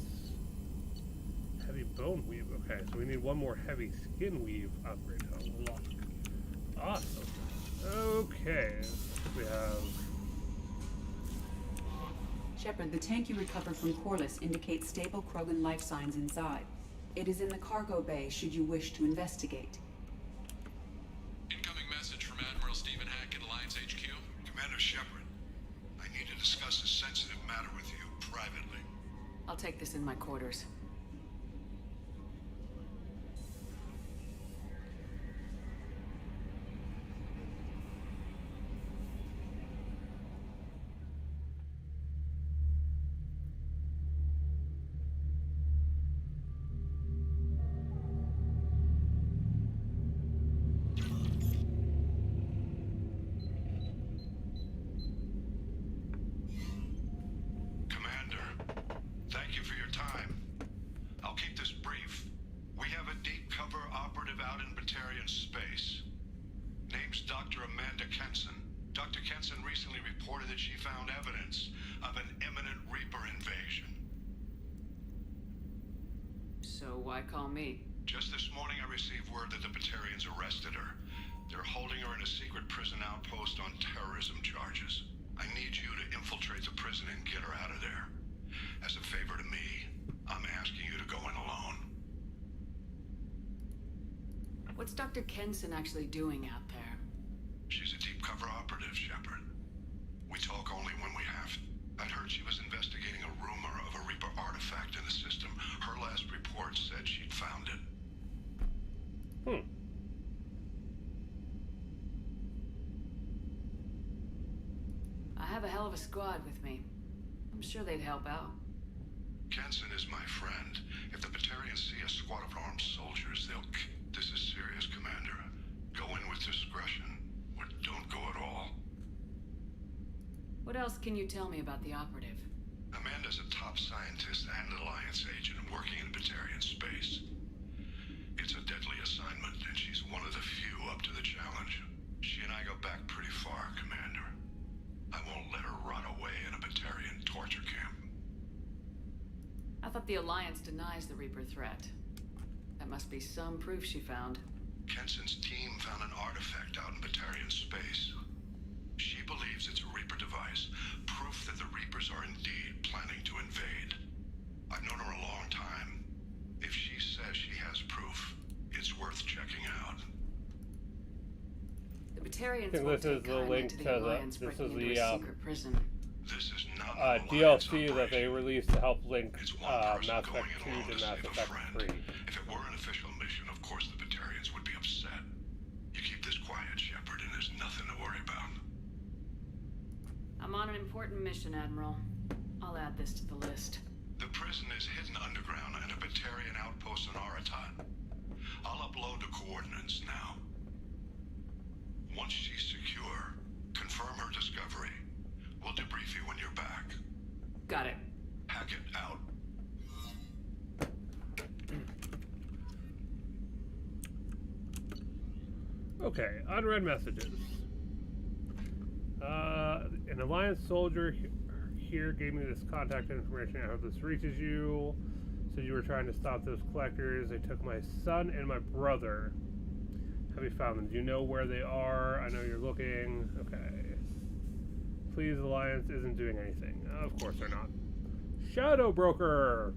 heavy bone weave. Okay, so we need one more heavy skin weave upgrade to unlock. Awesome. Okay, we have... Sheppard, the tank you recovered from Corliss indicates stable Krogan life signs inside. It is in the cargo bay should you wish to investigate. Incoming message from Admiral Stephen Hackett, Alliance HQ. Commander Sheppard, I need to discuss a sensitive matter with you privately. I'll take this in my quarters. Why call me? Just this morning I received word that the Batarians arrested her. They're holding her in a secret prison outpost on terrorism charges. I need you to infiltrate the prison and get her out of there. As a favor to me, I'm asking you to go in alone. What's Dr. Kenson actually doing out there? She's a deep cover operative, Sheppard. We talk only when we have to. I'd heard she was investigating a rumor of a Reaper artifact in the system. Her last report said she'd found it. I have a hell of a squad with me. I'm sure they'd help out. Kenson is my friend. If the Batarians see a squad of armed soldiers, they'll... This is serious, Commander. Go in with discretion, or don't go at all. What else can you tell me about the operative? Amanda's a top scientist and Alliance agent working in Batarian space. It's a deadly assignment, and she's one of the few up to the challenge. She and I go back pretty far, Commander. I won't let her rot away in a Batarian torture camp. I thought the Alliance denies the Reaper threat. That must be some proof she found. Kenson's team found an artifact out in Batarian space. She believes it's a Reaper device, proof that the Reapers are indeed planning to invade. I've known her a long time. If she says she has proof, it's worth checking out. The Batarians I think won't this is take the kindly link to to the Alliance this breaking is into the a secret prison. This is not DLC that they released to help link Mass Effect 2 to Mass Effect 3. If it were an official mission, of course the Batarians would be upset. You keep this quiet, Sheppard, and there's nothing to worry about. I'm on an important mission, Admiral. I'll add this to the list. The prison is hidden underground in a Batarian outpost in Aratat. I'll upload the coordinates now. Once she's secure, confirm her discovery. We'll debrief you when you're back. Got it. Hackett out. Okay, unread messages. An Alliance soldier here gave me this contact information. I hope this reaches you. Said you were trying to stop those collectors. They took my son and my brother. Have you found them? Do you know where they are? I know you're looking. Okay. Please, Alliance isn't doing anything. Of course they're not. Shadow Broker!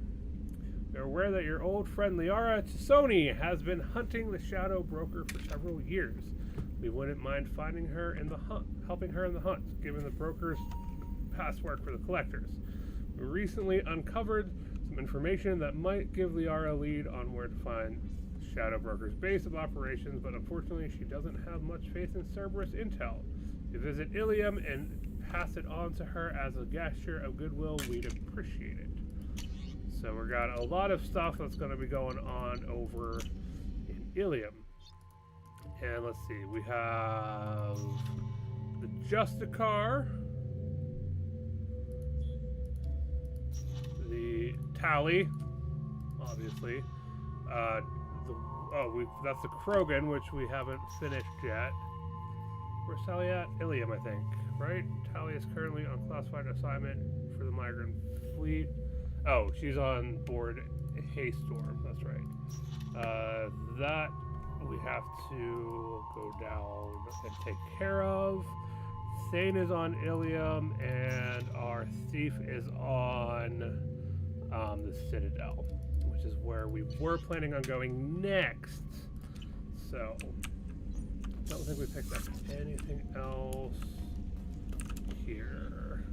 They're aware that your old friend Liara Chisoni has been hunting the Shadow Broker for several years. We wouldn't mind finding her in the hunt, helping her in the hunt, given the broker's past work for the collectors. We recently uncovered some information that might give Liara a lead on where to find Shadow Broker's base of operations, but unfortunately she doesn't have much faith in Cerberus intel. If you visit Ilium and pass it on to her as a gesture of goodwill, we'd appreciate it. So we got a lot of stuff that's going to be going on over in Ilium. And let's see, we have the Justicar, the Tally, obviously. That's the Krogan, which we haven't finished yet. Where's Tally at? Ilium, I think, right? Tally is currently on classified assignment for the migrant fleet. Oh, she's on board Haystorm, that's right. That we have to go down and take care of. Thane is on Ilium, and our thief is on the Citadel, which is where we were planning on going next. So, I don't think we picked up anything else here.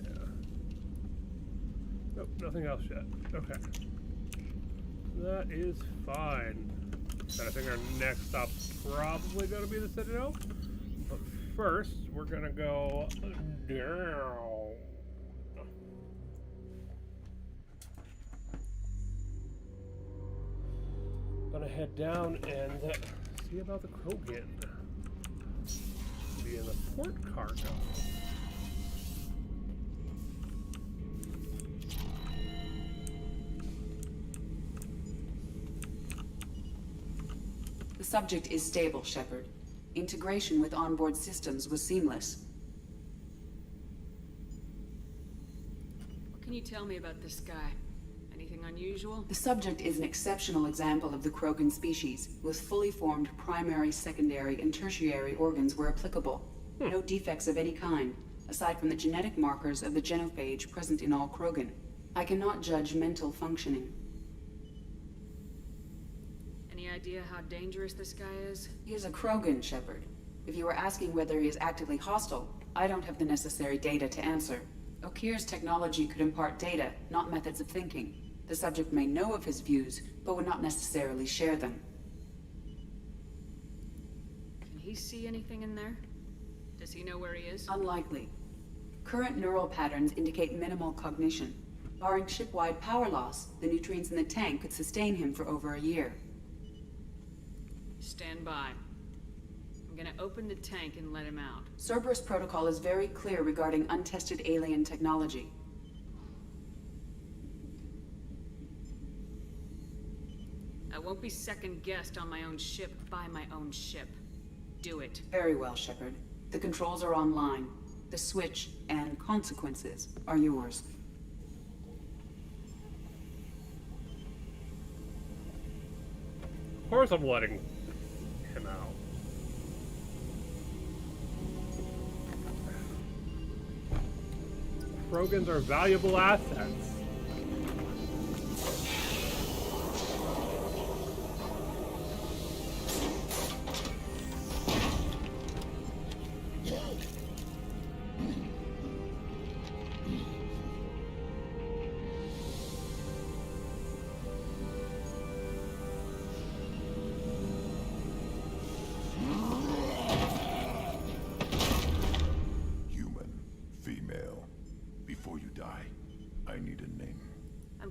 Yeah. Nope, nothing else yet. Okay. That is fine. And I think our next stop's probably going to be the Citadel. But first, we're going to go down. Gonna head down and see about the Krogan. Be in the port cargo. The subject is stable, Sheppard. Integration with onboard systems was seamless. What can you tell me about this guy? Anything unusual? The subject is an exceptional example of the Krogan species, with fully formed primary, secondary, and tertiary organs where applicable. No defects of any kind, aside from the genetic markers of the genophage present in all Krogan. I cannot judge mental functioning. Any idea how dangerous this guy is? He is a Krogan, Sheppard. If you were asking whether he is actively hostile, I don't have the necessary data to answer. Okeer's technology could impart data, not methods of thinking. The subject may know of his views, but would not necessarily share them. Can he see anything in there? Does he know where he is? Unlikely. Current neural patterns indicate minimal cognition. Barring ship-wide power loss, the nutrients in the tank could sustain him for over a year. Stand by. I'm gonna open the tank and let him out. Cerberus protocol is very clear regarding untested alien technology. I won't be second-guessed on my own ship by my own ship. Do it. Very well, Sheppard. The controls are online. The switch and consequences are yours. Of course I'm letting him out. Krogans are valuable assets.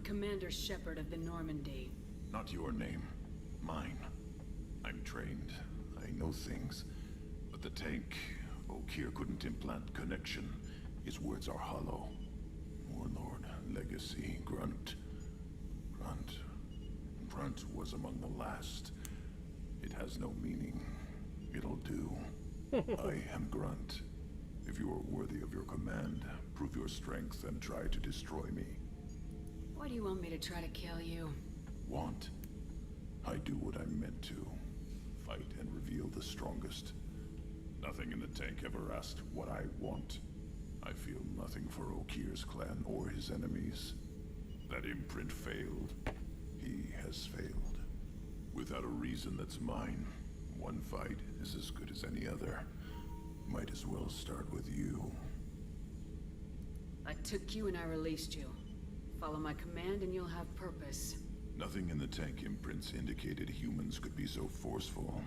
Commander Sheppard of the Normandy. Not your name. Mine. I'm trained. I know things. But the tank, Okeer couldn't implant connection. His words are hollow. Warlord, legacy, Grunt. Grunt was among the last. It has no meaning. It'll do. I am Grunt. If you are worthy of your command, prove your strength and try to destroy me. Why do you want me to try to kill you? Want? I do what I'm meant to. Fight and reveal the strongest. Nothing in the tank ever asked what I want. I feel nothing for Okeer's clan or his enemies. That imprint failed. He has failed. Without a reason that's mine. One fight is as good as any other. Might as well start with you. I took you and I released you. Follow my command and you'll have purpose. Nothing in the tank imprints indicated humans could be so forceful.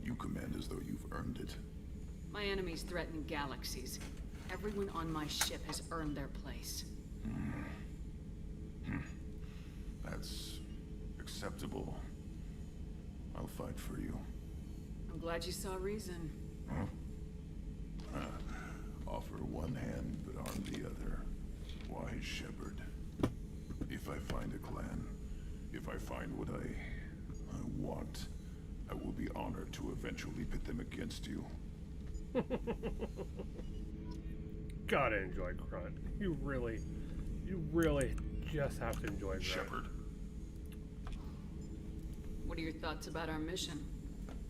You command as though you've earned it. My enemies threaten galaxies. Everyone on my ship has earned their place. That's acceptable. I'll fight for you. I'm glad you saw reason. Offer one hand, but arm the other. Wise Sheppard. If I find a clan, if I find what I want, I will be honored to eventually pit them against you. Gotta enjoy Grunt. You really just have to enjoy Grunt. Sheppard. What are your thoughts about our mission?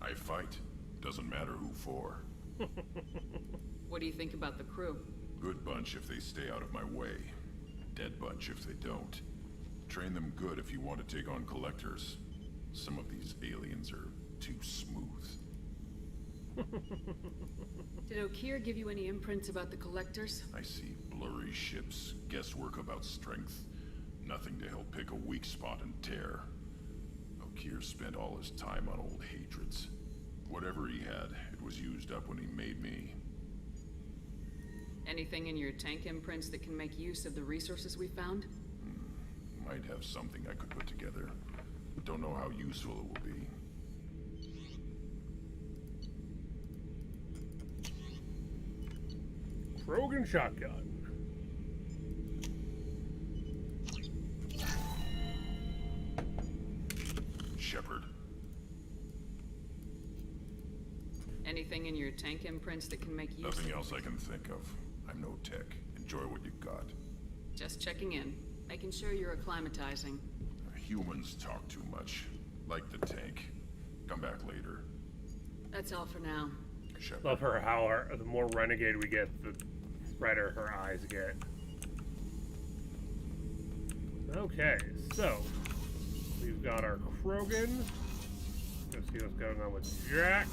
I fight. Doesn't matter who for. What do you think about the crew? Good bunch if they stay out of my way. Dead bunch if they don't. Train them good if you want to take on collectors. Some of these aliens are too smooth. Did Okeer give you any imprints about the collectors? I see blurry ships, guesswork about strength. Nothing to help pick a weak spot and tear. Okeer spent all his time on old hatreds. Whatever he had, it was used up when he made me. Anything in your tank imprints that can make use of the resources we found? Might have something I could put together. Don't know how useful it will be. Krogan shotgun. Sheppard. Anything in your tank imprints that can make use Nothing else I can think of. I'm no tech. Enjoy what you got. Just checking in. Making sure you're acclimatizing. Humans talk too much. Like the tank. Come back later. That's all for now. Sheppard. Love her how the more renegade we get, the redder her eyes get. Okay, so We've got our Krogan. Let's see what's going on with Jack.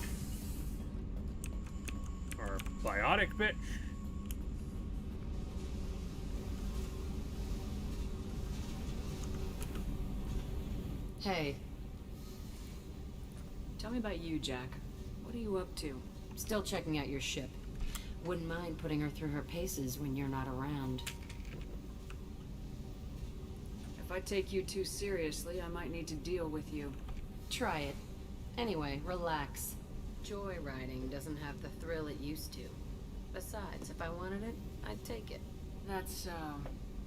Our biotic bitch. Hey. Tell me about you, Jack. What are you up to? Still checking out your ship. Wouldn't mind putting her through her paces when you're not around. If I take you too seriously, I might need to deal with you. Try it. Anyway, relax. Joyriding doesn't have the thrill it used to. Besides, if I wanted it, I'd take it. That's,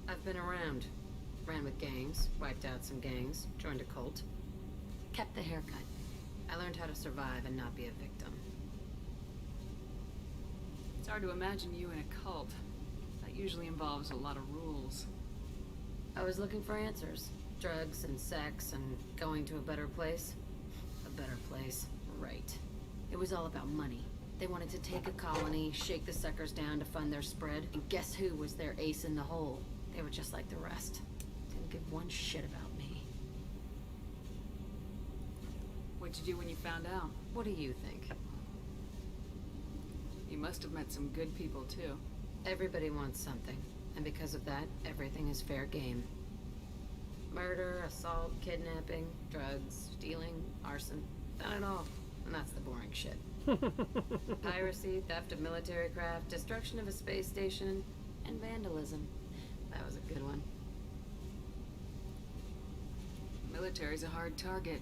I've been around. Ran with gangs, wiped out some gangs, joined a cult. Kept the haircut. I learned how to survive and not be a victim. It's hard to imagine you in a cult. That usually involves a lot of rules. I was looking for answers. Drugs and sex and going to a better place. A better place, right. It was all about money. They wanted to take a colony, shake the suckers down to fund their spread, and guess who was their ace in the hole? They were just like the rest. Didn't give one shit about me. What'd you do when you found out? What do you think? You must have met some good people, too. Everybody wants something, and because of that, everything is fair game. Murder, assault, kidnapping, drugs, stealing, arson, done it all. And that's the boring shit. Piracy, theft of military craft, destruction of a space station, and vandalism. That was a good one. Military's a hard target.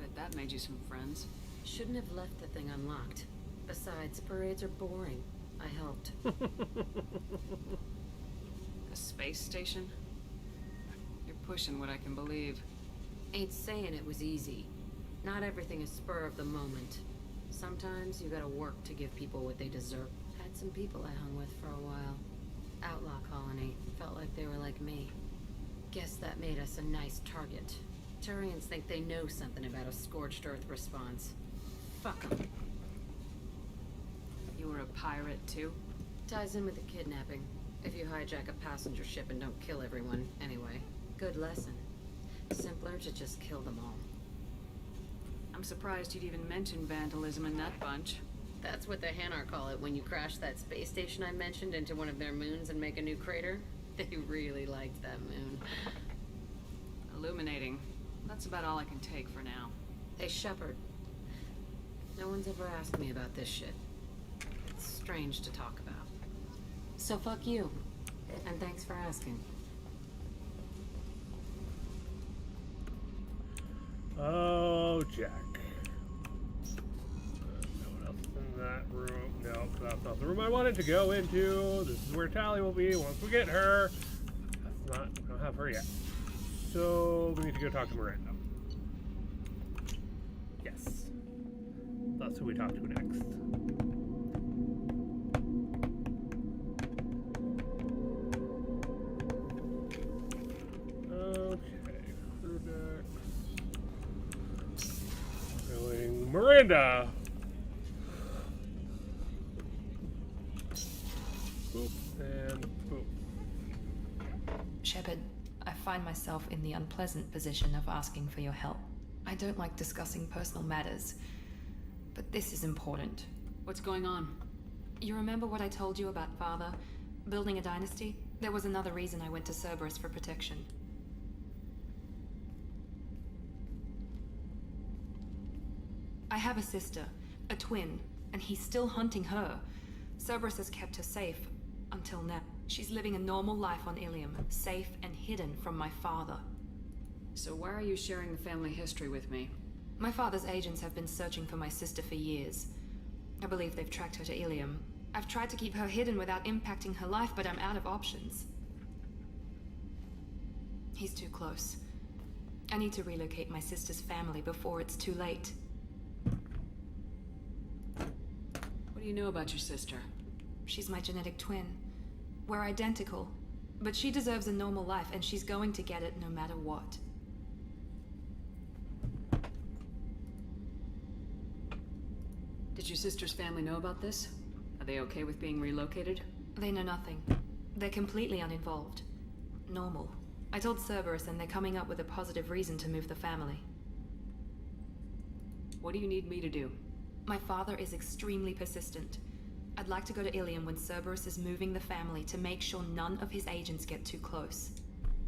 Bet that made you some friends. Shouldn't have left the thing unlocked. Besides, parades are boring. I helped. A space station? You're pushing what I can believe. Ain't saying it was easy. Not everything is spur of the moment. Sometimes you gotta work to give people what they deserve. Had some people I hung with for a while. Outlaw colony. Felt like they were like me. Guess that made us a nice target. Turians think they know something about a scorched earth response. Fuck 'em. You were a pirate, too? Ties in with the kidnapping. If you hijack a passenger ship and don't kill everyone, anyway. Good lesson. Simpler to just kill them all. I'm surprised you'd even mention vandalism in that bunch. That's what the Hanar call it when you crash that space station I mentioned into one of their moons and make a new crater. They really liked that moon. Illuminating. That's about all I can take for now. Hey, Sheppard. No one's ever asked me about this shit. It's strange to talk about. So fuck you. And thanks for asking. Oh, Jack. No one else in that room. No, that's not the room I wanted to go into. This is where Tally will be once we get her. That's not, we don't have her yet. So, we need to go talk to Miranda. Yes. That's who we talk to next. Okay, crew decks. Going Miranda! Boop, and boop. Sheppard, I find myself in the unpleasant position of asking for your help. I don't like discussing personal matters, but this is important. What's going on? You remember what I told you about Father? Building a dynasty? There was another reason I went to Cerberus for protection. I have a sister, a twin, and he's still hunting her. Cerberus has kept her safe, until now. She's living a normal life on Ilium, safe and hidden from my father. So why are you sharing the family history with me? My father's agents have been searching for my sister for years. I believe they've tracked her to Ilium. I've tried to keep her hidden without impacting her life, but I'm out of options. He's too close. I need to relocate my sister's family before it's too late. What do you know about your sister? She's my genetic twin. We're identical, but she deserves a normal life, and she's going to get it no matter what. Did your sister's family know about this? Are they okay with being relocated? They know nothing. They're completely uninvolved. Normal. I told Cerberus and they're coming up with a positive reason to move the family. What do you need me to do? My father is extremely persistent. I'd like to go to Ilium when Cerberus is moving the family to make sure none of his agents get too close.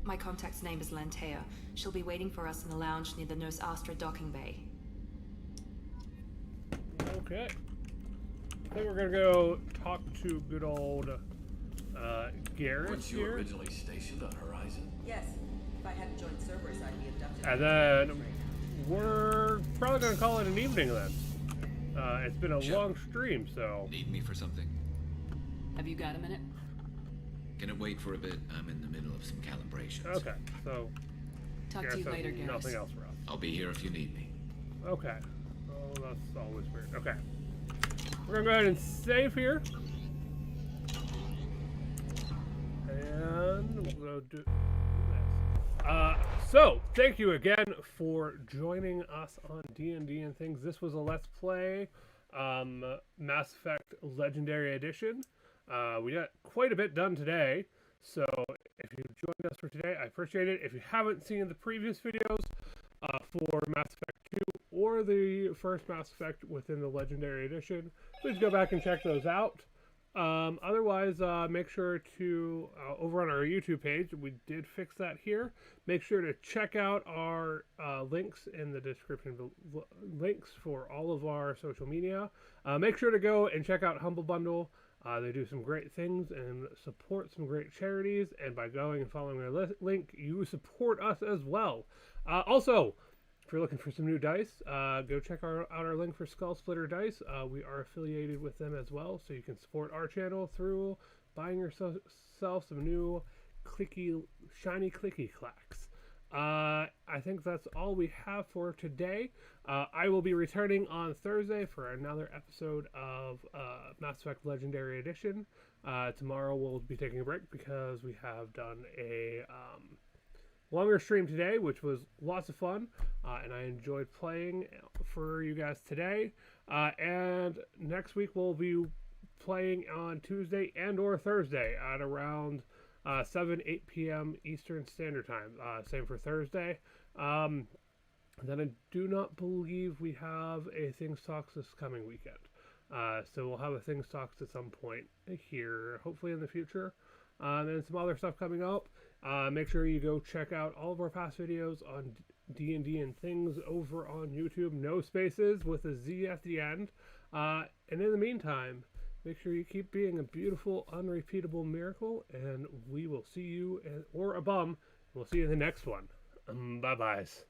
My contact's name is Lantea. She'll be waiting for us in the lounge near the Nurse Astra docking bay. Okay. I think we're gonna go talk to good old Garrett Weren't you here. originally stationed on Horizon? Yes. If I hadn't joined Cerberus, I'd be abducted. And then we're probably gonna call it an evening then. It's been a long stream, so. Need me for something? Have you got a minute? Gonna wait for a bit. I'm in the middle of some calibrations. Okay, so. Talk to you later, Garrett. Garrus. Nothing else for us. I'll be here if you need me. Okay. Oh, that's always weird. Okay. We're gonna go ahead and save here. And we'll go do this. So, thank you again for joining us on D&D and Things. This was a Let's Play Mass Effect Legendary Edition. We got quite a bit done today, so if you joined us for today, I appreciate it. If you haven't seen the previous videos for Mass Effect 2 or the first Mass Effect within the Legendary Edition, please go back and check those out. Otherwise, make sure to, over on our YouTube page, we did fix that here. Make sure to check out our links in the description, links for all of our social media. Make sure to go and check out Humble Bundle. They do some great things and support some great charities. And by going and following their link, you support us as well. Also, if you're looking for some new dice, go check out our link for Skull Splitter Dice. We are affiliated with them as well, so you can support our channel through buying yourself some new shiny clicky clacks. I think that's all we have for today. I will be returning on Thursday for another episode of Mass Effect Legendary Edition. Tomorrow we'll be taking a break because we have done a longer stream today, which was lots of fun, and I enjoyed playing for you guys today. And next week we'll be playing on Tuesday and or Thursday at around 8 p.m. Eastern Standard Time. Same for Thursday. Then I do not believe we have a Things Talks this coming weekend. So we'll have a Things Talks at some point here, hopefully in the future. And some other stuff coming up. Make sure you go check out all of our past videos on D&D and Things over on YouTube. No spaces with a Z at the end. And in the meantime, make sure you keep being a beautiful, unrepeatable miracle. And we will see you, or a bum. We'll see you in the next one. Bye-byes.